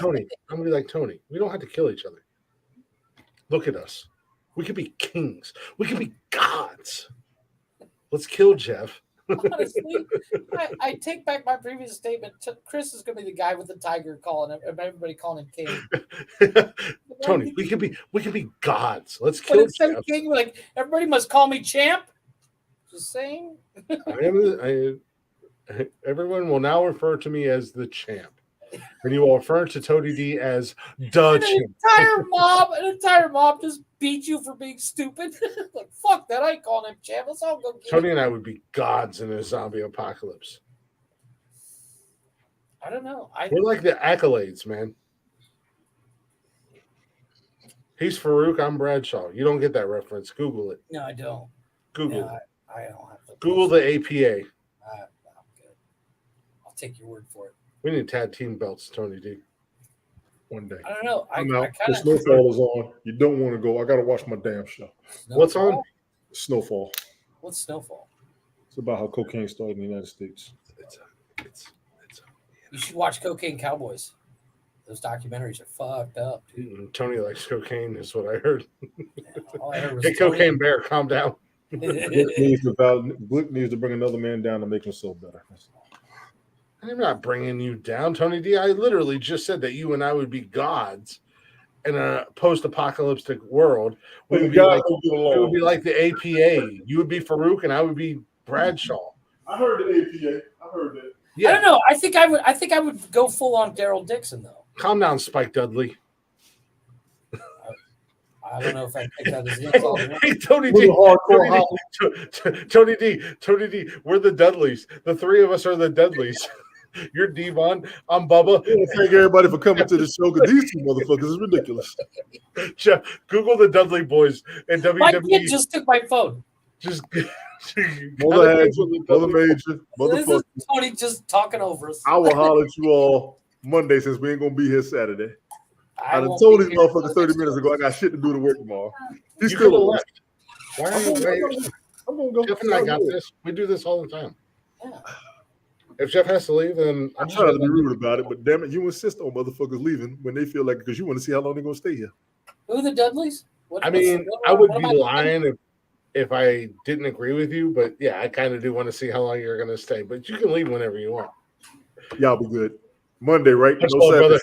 Tony. We don't have to kill each other. Look at us. We could be kings. We could be gods. Let's kill Jeff.
Honestly, I take back my previous statement. Chris is going to be the guy with the tiger calling him, everybody calling him king.
Tony, we could be gods. Let's kill
instead of king, like everybody must call me champ. Just saying.
Everyone will now refer to me as the champ. And you will refer to Tony D as the champ.
An entire mob just beat you for being stupid. Like, fuck that. I ain't calling him champ. Let's all go get
Tony and I would be gods in a zombie apocalypse.
I don't know.
We're like the accolades, man. He's Farouk. I'm Bradshaw. You don't get that reference. Google it.
No, I don't.
Google it.
I don't have to.
Google the APA.
I'm good. I'll take your word for it.
We need tag team belts, Tony D.
One day.
I don't know.
The snowfall is on. You don't want to go. I got to watch my damn show.
What's on?
Snowfall.
What's Snowfall?
It's about how cocaine started in the United States.
You should watch Cocaine Cowboys. Those documentaries are fucked up, dude.
Tony likes cocaine, is what I heard.
All I heard was
hey, Cocaine Bear, calm down.
Glick needs to bring another man down to make himself better.
I'm not bringing you down, Tony D. I literally just said that you and I would be gods in a post-apocalyptic world, we
And
would
the
be
guy
like
don't get
it
along.
would be like the APA. You would be Farouk, and I would be Bradshaw.
I heard the APA. I heard that.
I don't know. I think I would go full on Daryl Dixon though.
Calm down, Spike Dudley.
I don't know if I think that is insult.
Hey, Tony D. Tony D. We're the Dudleys. The three of us are the Dudleys. You're Devon. I'm Bubba.
I want to thank everybody for coming to the show because these two motherfuckers is ridiculous.
Jeff, Google the Dudley Boys and WWE.
My kid just took my phone.
Just
Mother had you, Mother Major,
This
motherfucker.
is Tony just talking over us.
I will holler at you all Monday since we ain't gonna be here Saturday. I done
won't
told
be
these
here
motherfuckers 30 minutes ago I got shit to do to work tomorrow. He's
You
still
could've
away.
left. Why are you waiting?
I'm gonna go.
Jeff and I got this. We do this all the time. If Jeff has to leave, then
I'm trying to be rude about it, but damn it, you insist on motherfuckers leaving when they feel like because you want to see how long they're gonna stay here.
Who are the Dudleys?
I mean, I would be lying if I didn't agree with you, but yeah, I kind of do want to see how long you're going to stay. But you can leave whenever you want.
Y'all be good. Monday, right?
Much
No
love,
Saturday.
brother.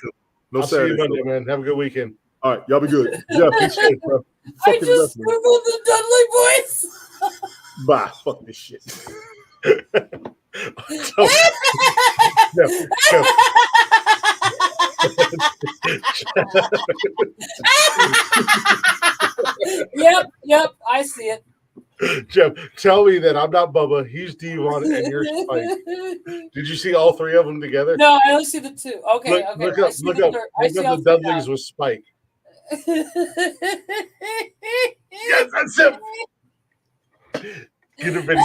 No
I'll
Saturday.
see you Monday, man. Have a good weekend.
All right, y'all be good. Jeff, be safe, bro.
I
Fucking
just
wrestling.
googled the Dudley Boys.
Bye. Fuck this shit.
Yep, I see it.
Jeff, tell me that I'm not Bubba. He's Devon, and you're Spike. Did you see all three of them together?
No, I only see the two. Okay,
Look
okay.
up the Dudleys with Spike. Yes, that's him. Get a video.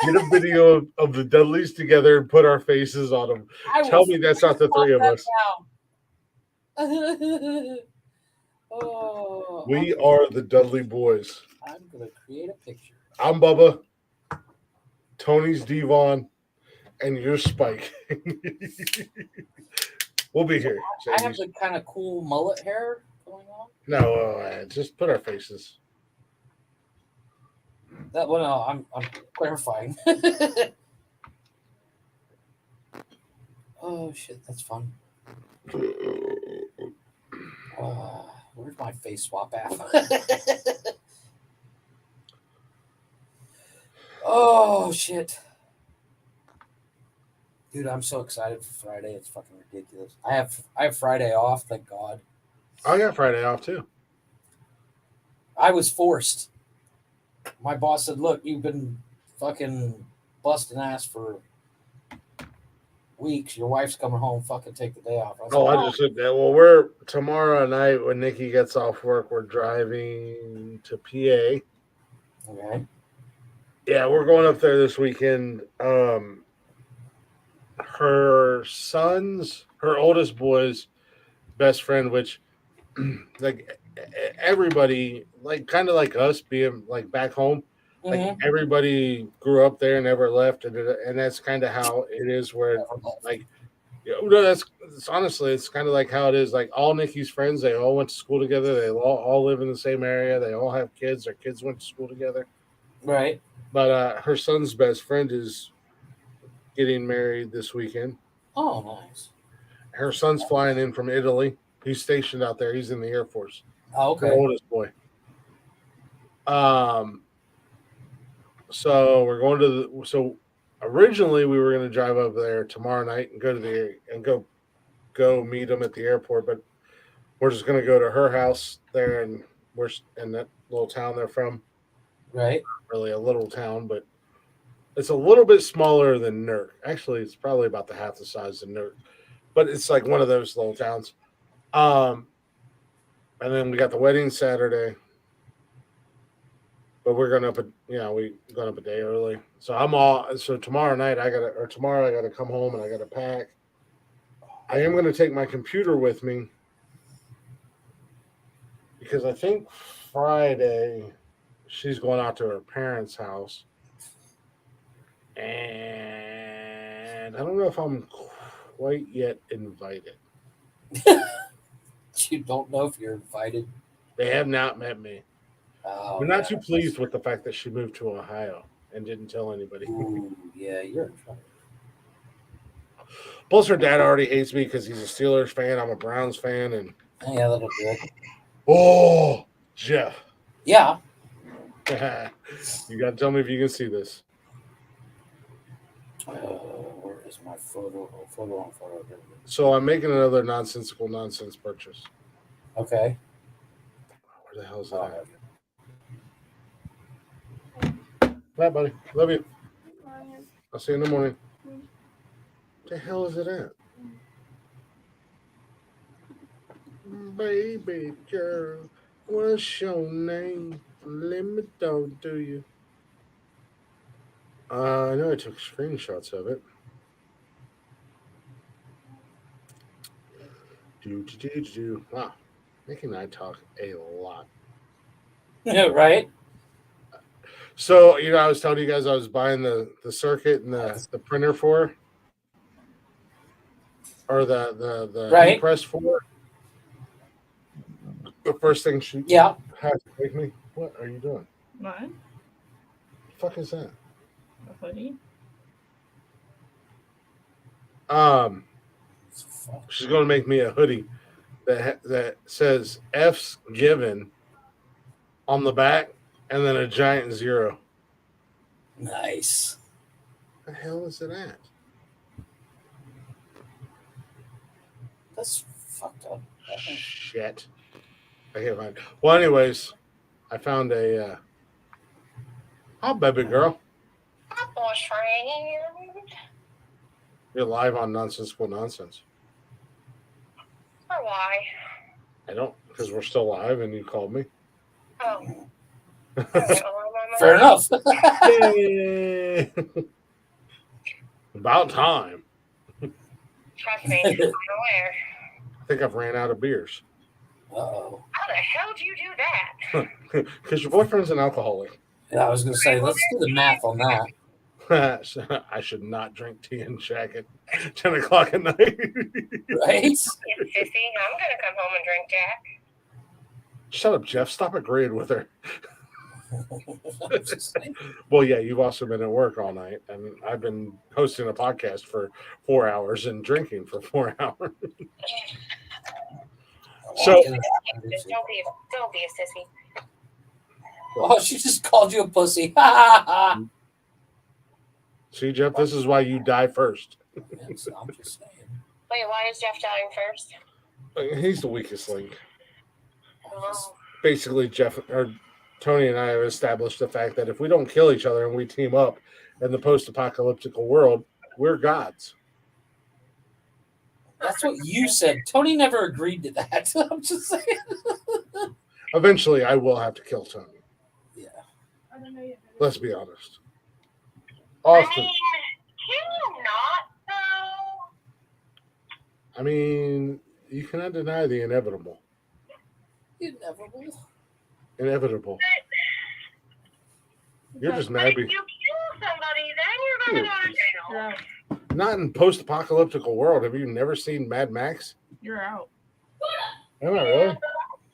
Get a video of the Dudleys together and put our faces on them. Tell me that's not the three of us.
Oh,
We are the Dudley Boys.
I'm gonna create a picture.
I'm Bubba. Tony's Devon, and you're Spike. We'll be here.
I have the kind of cool mullet hair going on.
No, just put our faces.
That one, I'm clarifying. Oh shit, that's fun. Where's my face swap app? Oh shit, dude, I'm so excited for Friday. It's fucking ridiculous. I have Friday off, thank God.
I got Friday off too.
I was forced. My boss said, "Look, you've been fucking busting ass for weeks. Your wife's coming home. Fucking take the day off."
I just said that. Well, we're tomorrow night when Nikki gets off work. We're driving to PA.
Okay.
Yeah, we're going up there this weekend. Her oldest boy's best friend, which like everybody, like kind of like us being like back home, like everybody grew up there and never left, and that's kind of how it is. Where like, that's honestly, it's kind of like how it is. Like all Nikki's friends, they all went to school together. They all live in the same area. They all have kids. Their kids went to school together.
Right.
But her son's best friend is getting married this weekend.
Oh, nice.
Her son's flying in from Italy. He's stationed out there. He's in the Air Force.
Oh, okay.
The oldest boy. So we're going to so originally we were going to drive over there tomorrow night and go meet them at the airport, but we're just going to go to her house there, and we're in that little town they're from.
Right.
Really a little town, but it's a little bit smaller than Newark. Actually, it's probably about the half the size of Newark, but it's like one of those little towns. And then we got the wedding Saturday, but we're going up a day early. So tomorrow night tomorrow I gotta come home and I gotta pack. I am going to take my computer with me because I think Friday she's going out to her parents' house. And I don't know if I'm quite yet invited.
You don't know if you're invited.
They have not met me.
Oh,
We're not too pleased with the fact that she moved to Ohio and didn't tell anybody.
Ooh, yeah, you're in trouble.
Plus, her dad already hates me because he's a Steelers fan. I'm a Browns fan, and
Yeah, that'll do it.
Oh, Jeff.
Yeah.
You got to tell me if you can see this.
Where is my photo? Photo.
So I'm making another nonsensical nonsense purchase.
Okay.
Where the hell is that at? Bye, buddy. Love you. I'll see you in the morning. What the hell is it at? Baby girl, what's your name? Let me talk to you. I know I took screenshots of it. Wow, Nick and I talk a lot.
Yeah, right.
So, I was telling you guys I was buying the circuit and the printer for, or the
right.
heat press for. The first thing she
had
to make me. What are you doing?
What?
The fuck is that?
A hoodie?
She's going to make me a hoodie that says F's given on the back and then a giant 0.
Nice.
What the hell is it at?
That's fucked up.
Shit. I can't find it. Well, anyways, I found a oh, baby girl. You're live on Nonsensical Nonsense.
Or why?
I don't, because we're still live and you called me.
Oh.
Fair enough.
Yay. About time.
Trust me, I'm aware.
I think I've ran out of beers.
Uh-oh.
How the hell do you do that?
Because your boyfriend's an alcoholic.
Yeah, I was going to say, let's do the math on that.
I should not drink tea and shack at 10 o'clock at night.
Right?
Yes, sissy, I'm going to come home and drink Jack.
Shut up, Jeff. Stop agreeing with her. Well, yeah, you've also been at work all night, and I've been hosting a podcast for 4 hours and drinking for 4 hours. So,
Don't be a sissy.
Oh, she just called you a pussy.
See, Jeff, this is why you die first.
I'm just saying.
Wait, why is Jeff dying first?
He's the weakest link.
Oh.
Basically, Tony and I have established the fact that if we don't kill each other and we team up in the post-apocalyptic world, we're gods.
That's what you said. Tony never agreed to that. I'm just saying.
Eventually, I will have to kill Tony.
Yeah.
Let's be honest. Often.
I mean, can you not, though?
I mean, you cannot deny the inevitable. Inevitable. You're just mad.
If you kill somebody, then you're going to go to jail.
Not in post-apocalyptic world. Have you never seen Mad Max?
You're out.
Am I really?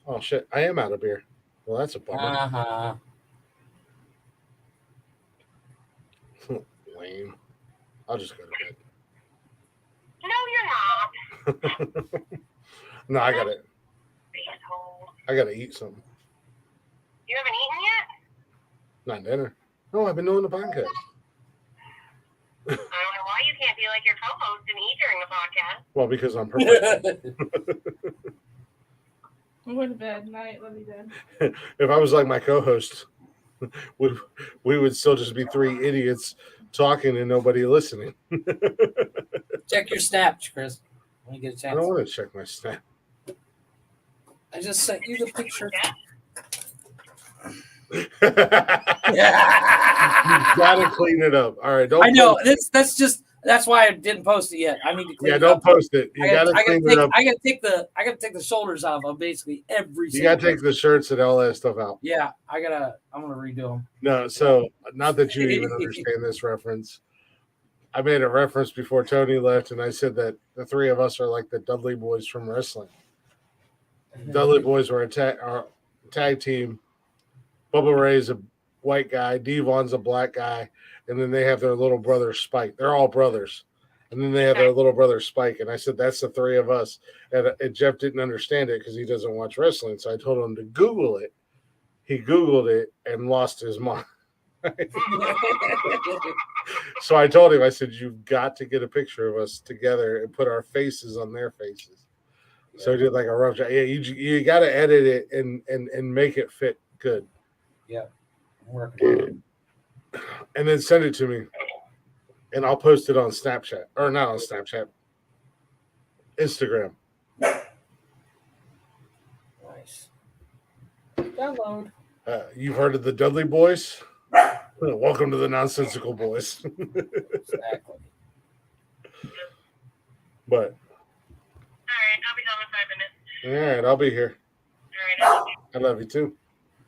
Oh, shit. I am out of beer. Well, that's a bummer.
Uh-huh.
Lame. I'll just go to bed.
No, you're not.
No, I gotta eat something.
You haven't eaten yet?
Not dinner. No, I've been doing the podcast.
I don't know why you can't be like your co-host and eat during the podcast.
Well, because I'm perfect.
I'm going to bed. Night. Love you, Dad.
If I was like my co-host, we would still just be 3 idiots talking and nobody listening.
Check your Snap, Chris. When you get a chance.
I don't want to check my Snap.
I just sent you the picture.
You gotta clean it up. All right, don't.
I know that's why I didn't post it yet. I need to clean it up.
Don't post it. You gotta clean it up.
I gotta take the shoulders off of basically every.
You gotta take the shirts and all that stuff out.
Yeah, I'm gonna redo them.
No, so not that you even understand this reference. I made a reference before Tony left, and I said that the 3 of us are like the Dudley Boys from wrestling. Dudley Boys were our tag team. Bubba Ray's a white guy, Devon's a black guy, and then they have their little brother Spike. They're all brothers, And then they have their little brother Spike, and I said that's the three of us. And Jeff didn't understand it because he doesn't watch wrestling, so I told him to Google it. He Googled it and lost his mind. So I told him, I said, you've got to get a picture of us together and put our faces on their faces. Yeah. So he did like a rough job. Yeah, you got to edit it and make it fit good.
Yeah, I'm working on it.
And then send it to me, and I'll post it on Snapchat, or not on Snapchat, Instagram.
Nice. Download.
You've heard of the Dudley Boys? Welcome to the Nonsensical Boys.
Exactly.
But.
All right, I'll be home in 5 minutes.
All right, I'll be here.
All right,
I love you too.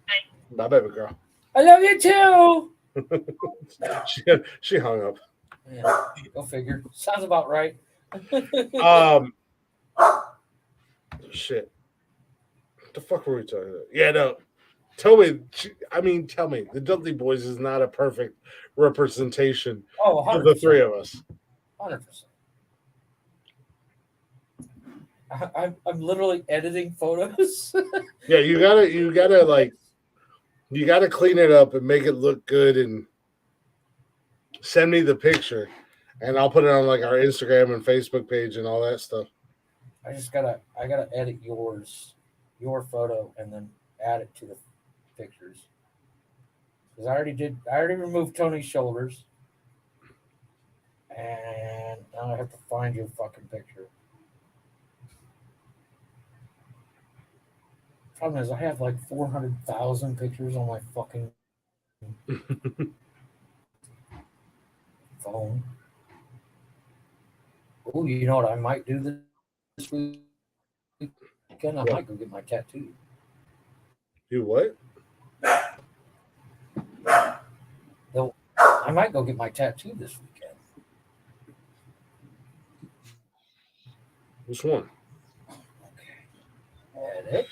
Bye.
Bye, baby girl.
I love you too.
she hung up.
Yeah, go figure. Sounds about right.
Shit. What the fuck were we talking about? Yeah, no. Tell me, the Dudley Boys is not a perfect representation of the three of us.
100%. I'm literally editing photos.
Yeah, you gotta clean it up and make it look good and send me the picture, and I'll put it on like our Instagram and Facebook page and all that stuff.
I gotta edit your photo and then add it to the pictures. Because I already removed Tony's shoulders. And now I have to find your fucking picture. Problem is I have like 400,000 pictures on my fucking phone. Oh, you know what I might do this weekend? I might go get my tattoo.
Do what?
I might go get my tattoo this weekend.
Which one?
Okay. Edit.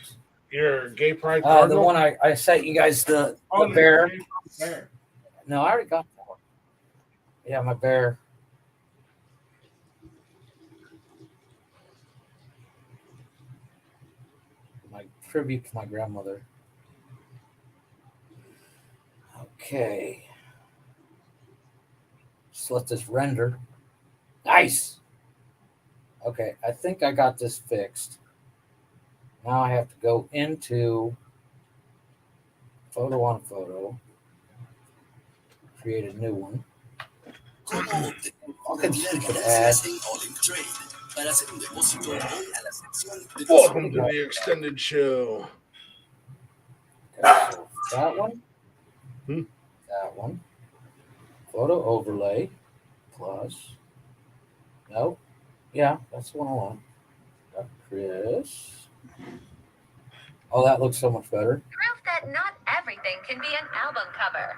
Your gay pride
the one I sent you guys, the bear. No, I already got that one. Yeah, my bear. My tribute to my grandmother. Okay. Just let this render. Nice. Okay, I think I got this fixed. Now I have to go into photo on photo, create a new one. Fucking stupid ad.
Welcome to the extended show.
Okay, so that one. That one. Photo overlay plus. Nope. Yeah, that's the one I want. Got Chris. Oh, that looks so much better.
Proof that not everything can be an album cover.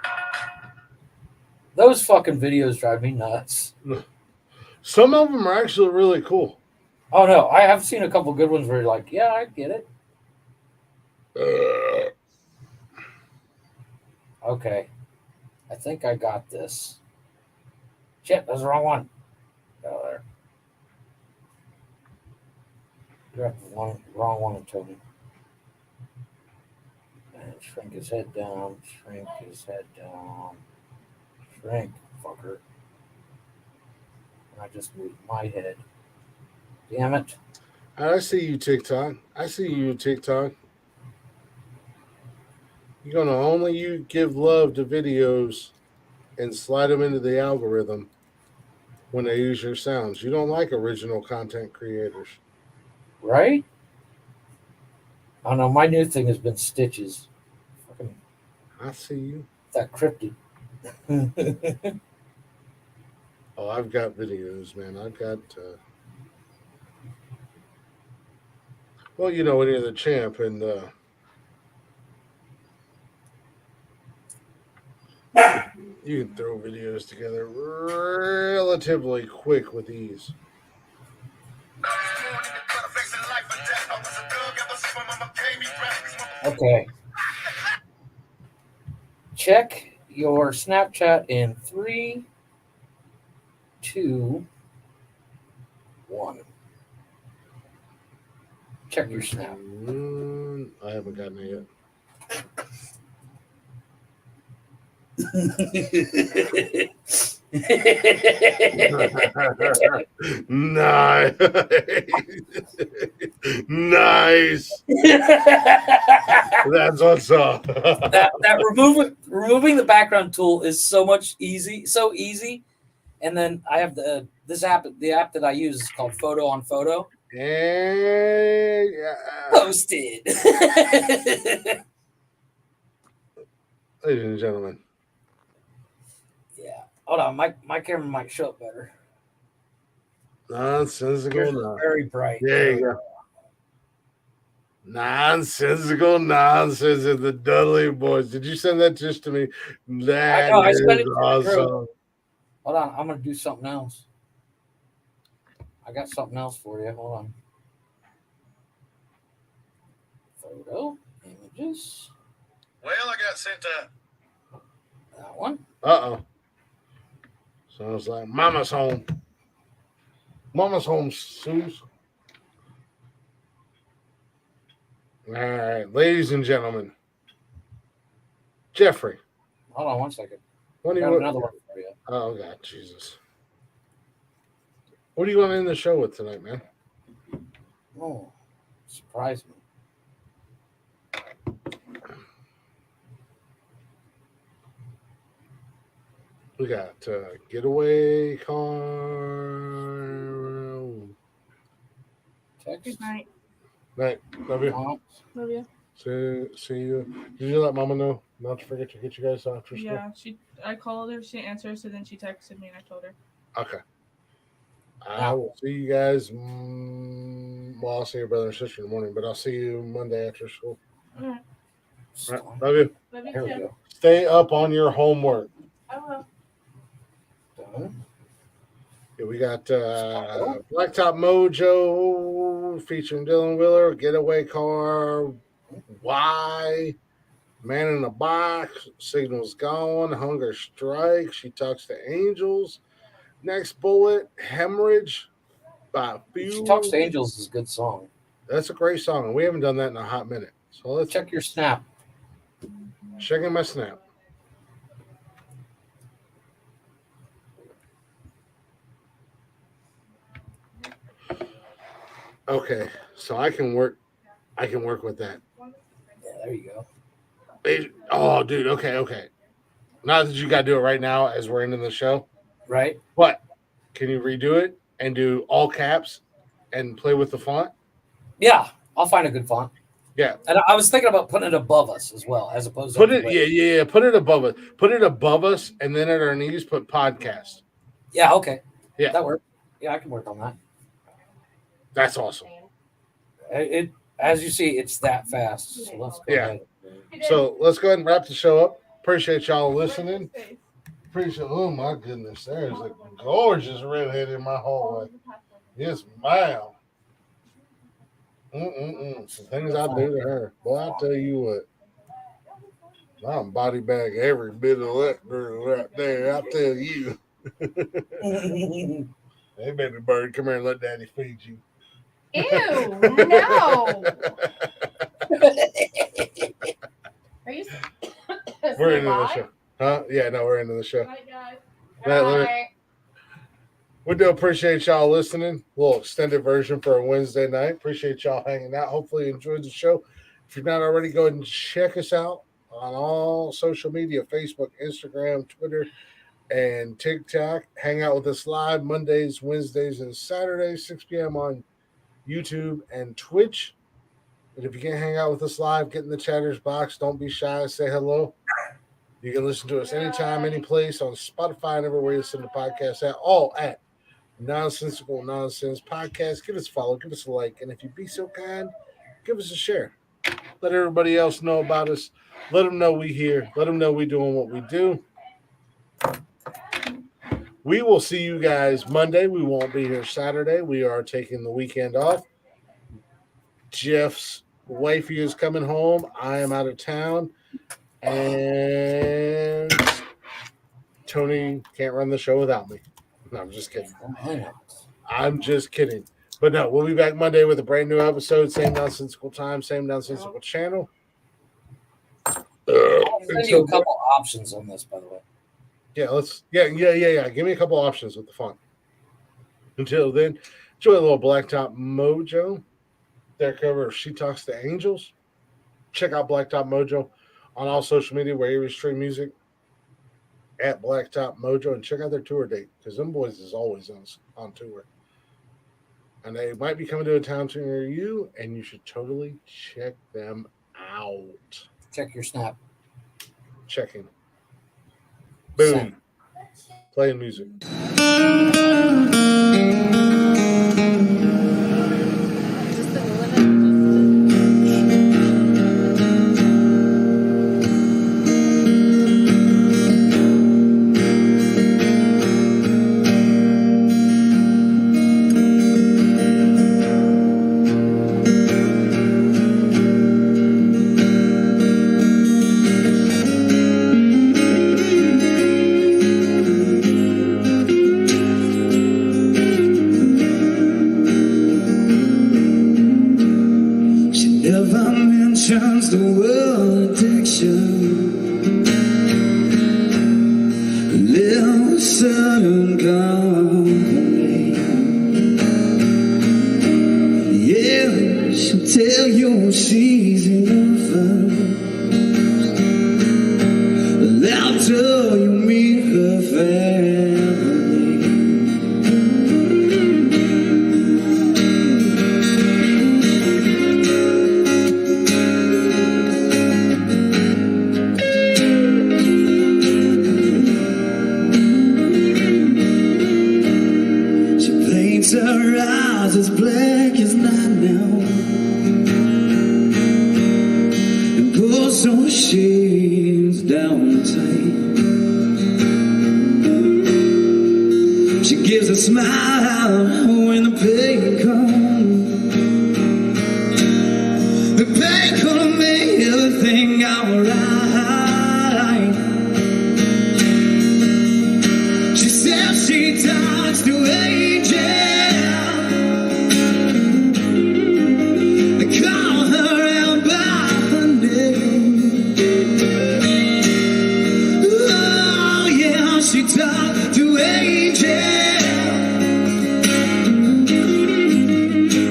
Those fucking videos drive me nuts.
Some of them are actually really cool.
Oh, no. I have seen a couple good ones where you're like, yeah, I get it. Okay. I think I got this. Shit, that's the wrong one. Oh, there. You got the wrong one, Tony. And shrink his head down. Shrink his head down. Shrink, fucker. And I just moved my head. Damn it.
I see you, TikTok. I see you, TikTok. You're going to only give love to videos and slide them into the algorithm when they use your sounds. You don't like original content creators.
Right? I don't know. My new thing has been stitches. Fucking,
I see you.
That cryptid.
Oh, I've got videos, man. I've got... Well, you know, when you're the champ and... you can throw videos together relatively quick with ease.
Okay. Check your Snapchat in 3, 2, 1. Check your snap.
I haven't gotten it yet. Nice. Nice. That's what's up.
that removing the background tool is so easy. And then I have the app that I use is called Photo on Photo.
Yeah.
Posted.
Ladies and gentlemen.
Yeah. Hold on, my camera might show up better.
Nonsensical.
Very bright.
There you go. Nonsensical Nonsense of the Dudley Boys. Did you send that just to me? That
I
is
sent it
awesome.
Hold on, I'm gonna do something else. I got something else for you. Hold on. Photo, images.
Well, I got sent
that one.
Uh-oh. Sounds like Mama's home. Mama's home, Suze. All right, ladies and gentlemen. Jeffrey.
Hold on 1 second.
What do you
got
want?
another one for you.
Oh, God, Jesus. What do you want to end the show with tonight, man?
Oh, surprise me.
We got getaway car.
Text.
Good night.
Night. Love you.
Love you.
See you. Did you let Mama know not to forget to get you guys after school?
Yeah, I called her, she answered, so then she texted me and I told her.
Okay. I will see you guys. Well, I'll see your brother and sister in the morning, but I'll see you Monday after school.
All right.
All right. Love you.
Love you
Here we
too.
go.
Stay up on your homework.
I will.
Done.
Yeah, we got Blacktop Mojo featuring Dylan Wheeler, Getaway Car, Why, Man in a Box, Signals Gone, Hunger Strike, She Talks to Angels, Next Bullet, Hemorrhage by Fuel.
She Talks to Angels is a good song.
That's a great song, and we haven't done that in a hot minute. So let's
check your snap.
Checking my snap. Okay, so I can work with that.
Yeah, there you go.
Oh, dude. Okay. Not that you got to do it right now as we're ending the show,
right?
But can you redo it and do all caps and play with the font?
Yeah, I'll find a good font.
Yeah,
and I was thinking about putting it above us as well, as opposed to
put it. Yeah. Put it above us. Put it above us, and then at our knees, put podcast.
Yeah. Okay.
Yeah,
that works. Yeah, I can work on that.
That's awesome.
It as you see, it's that fast. So let's go ahead.
So let's go ahead and wrap the show up. Appreciate y'all listening. Appreciate. Oh my goodness, there's a gorgeous redhead in my hallway. Yes, ma'am. Some things I do to her. Boy, I tell you what. I'm body bag every bit of that girl right there. I tell you. Hey, baby bird, come here and let daddy feed you.
Ew, no. Are you
We're into the show. Huh? Yeah, no, we're into the show. We do appreciate y'all listening. A little extended version for a Wednesday night. Appreciate y'all hanging out. Hopefully you enjoyed the show. If you're not already, go ahead and check us out on all social media, Facebook, Instagram, Twitter, and TikTok. Hang out with us live Mondays, Wednesdays, and Saturdays, 6 p.m. on YouTube and Twitch. And if you can't hang out with us live, get in the chatter's box. Don't be shy. Say hello. You can listen to us anytime, any place on Spotify and everywhere you listen to podcasts at, all at Nonsensical Nonsense Podcast. Give us a follow, give us a like, and if you'd be so kind, give us a share. Let everybody else know about us. Let them know we here. Let them know we doing what we do. We will see you guys Monday. We won't be here Saturday. We are taking the weekend off. Jeff's wifey is coming home. I am out of town. And Tony can't run the show without me. No, I'm just kidding. I'm just kidding. But no, we'll be back Monday with a brand new episode. Same nonsensical time, same nonsensical channel.
I'll send you a couple options on this, by the way.
Yeah, Give me a couple options with the font. Until then, enjoy a little Blacktop Mojo. Their cover of She Talks to Angels. Check out Blacktop Mojo on all social media wherever you stream music at Blacktop Mojo, and check out their tour date because them boys is always on tour. And they might be coming to a town near you, and you should totally check them out.
Check your snap.
Checking. Boom.
Send.
Playing music.
The world addiction, little sudden company. Yeah, she'll tell you she's enough, but after you meet her family. Her eyes as black as night now, and pulls her shades down tight. She gives a smile when the pain comes. The pain gonna make everything alright. She says she talks to angels. She talked to angels.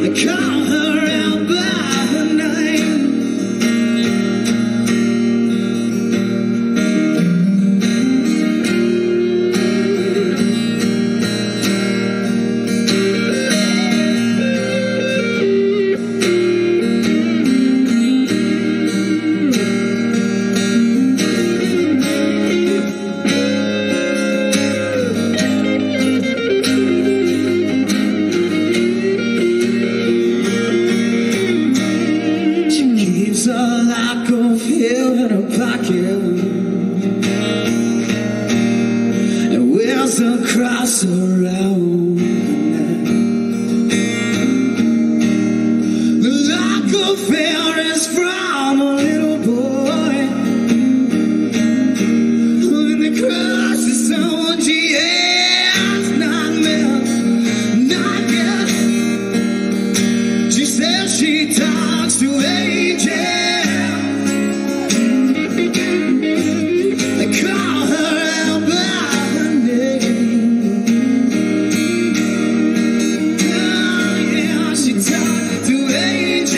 I call her out by her name. Across around the lock of fear is from a little boy, and the cross is someone she has not met, not yet. She says she talks to angels. They call her out by her name. She talked to angels.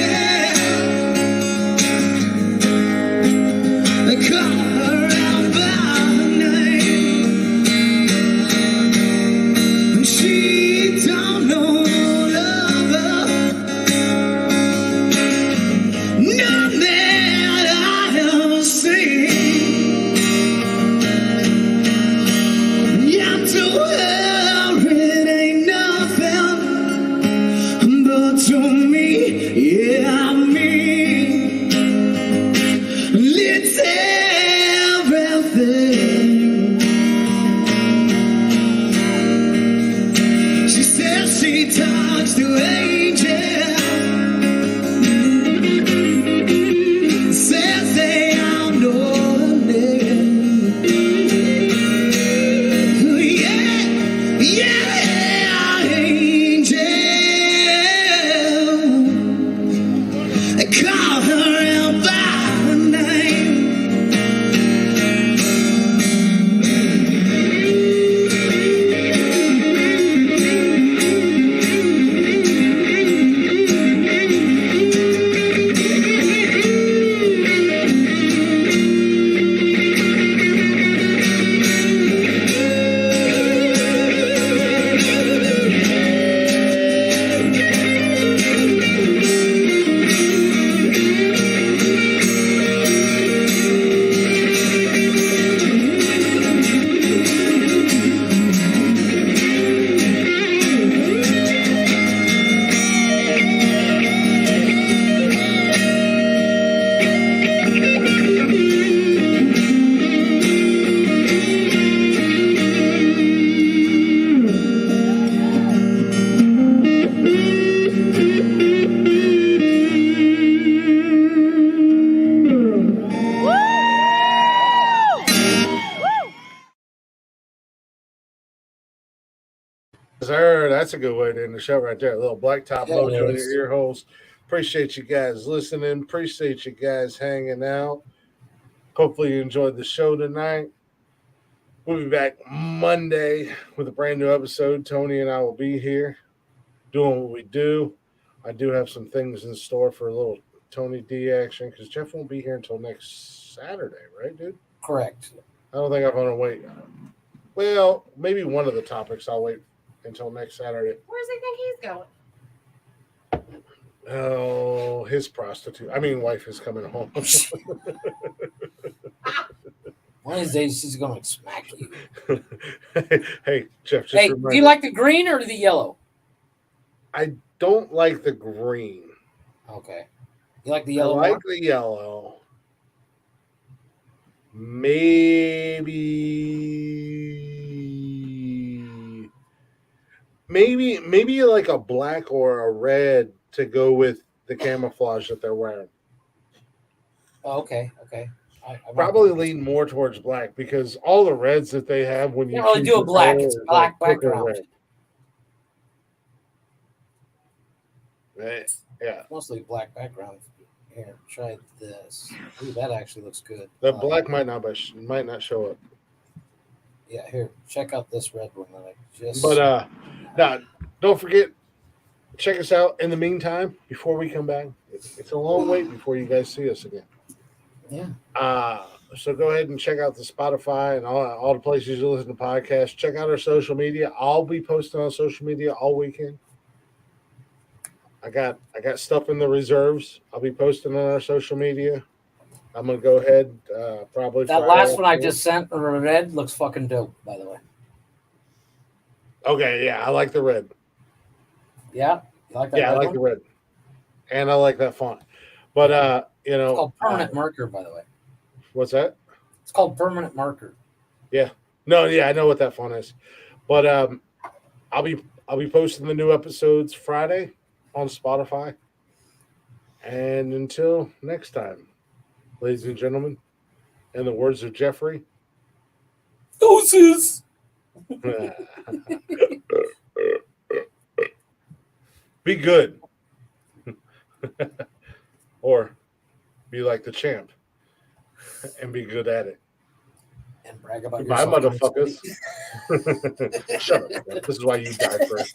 that's a good way to end the show right there. A little black top low in your ear holes. Appreciate you guys listening. Appreciate you guys hanging out. Hopefully you enjoyed the show tonight. We'll be back Monday with a brand new episode. Tony and I will be here doing what we do. I do have some things in store for a little Tony D action because Jeff won't be here until next Saturday, right, dude?
Correct.
I don't think I'm going to wait. Well, maybe one of the topics I'll wait until next Saturday.
Where does he think he's going?
Oh, his wife is coming home.
One of these days she's going to smack you.
Hey, Jeff, just
do you like the green or the yellow?
I don't like the green.
Okay. You like the yellow?
I like the yellow. Maybe like a black or a red to go with the camouflage that they're wearing.
Oh, okay. I
probably lean more towards black because all the reds that they have when you
can't really do a black, it's black background.
Yeah,
mostly black background. Here, try this. Ooh, that actually looks good.
The black might not show up.
Yeah, here, check out this red one that I just.
But don't forget, check us out. In the meantime, before we come back, it's a long wait before you guys see us again.
Yeah.
So go ahead and check out the Spotify and all the places you listen to podcasts. Check out our social media. I'll be posting on social media all weekend. I got stuff in the reserves. I'll be posting on our social media. I'm gonna go ahead probably.
That last one I just sent, the red, looks fucking dope. By the way.
Okay, yeah, I like the red.
Yeah, you like that?
Yeah, I like the red, and I like that font. But
it's called permanent marker, by the way.
What's that?
It's called permanent marker.
Yeah. No, yeah, I know what that font is. But I'll be posting the new episodes Friday on Spotify. And until next time, ladies and gentlemen, in the words of Jeffrey,
doses.
Be good. Or be like the champ and be good at it.
And brag about
Bye, motherfuckers. Shut up. Man. This is why you die first.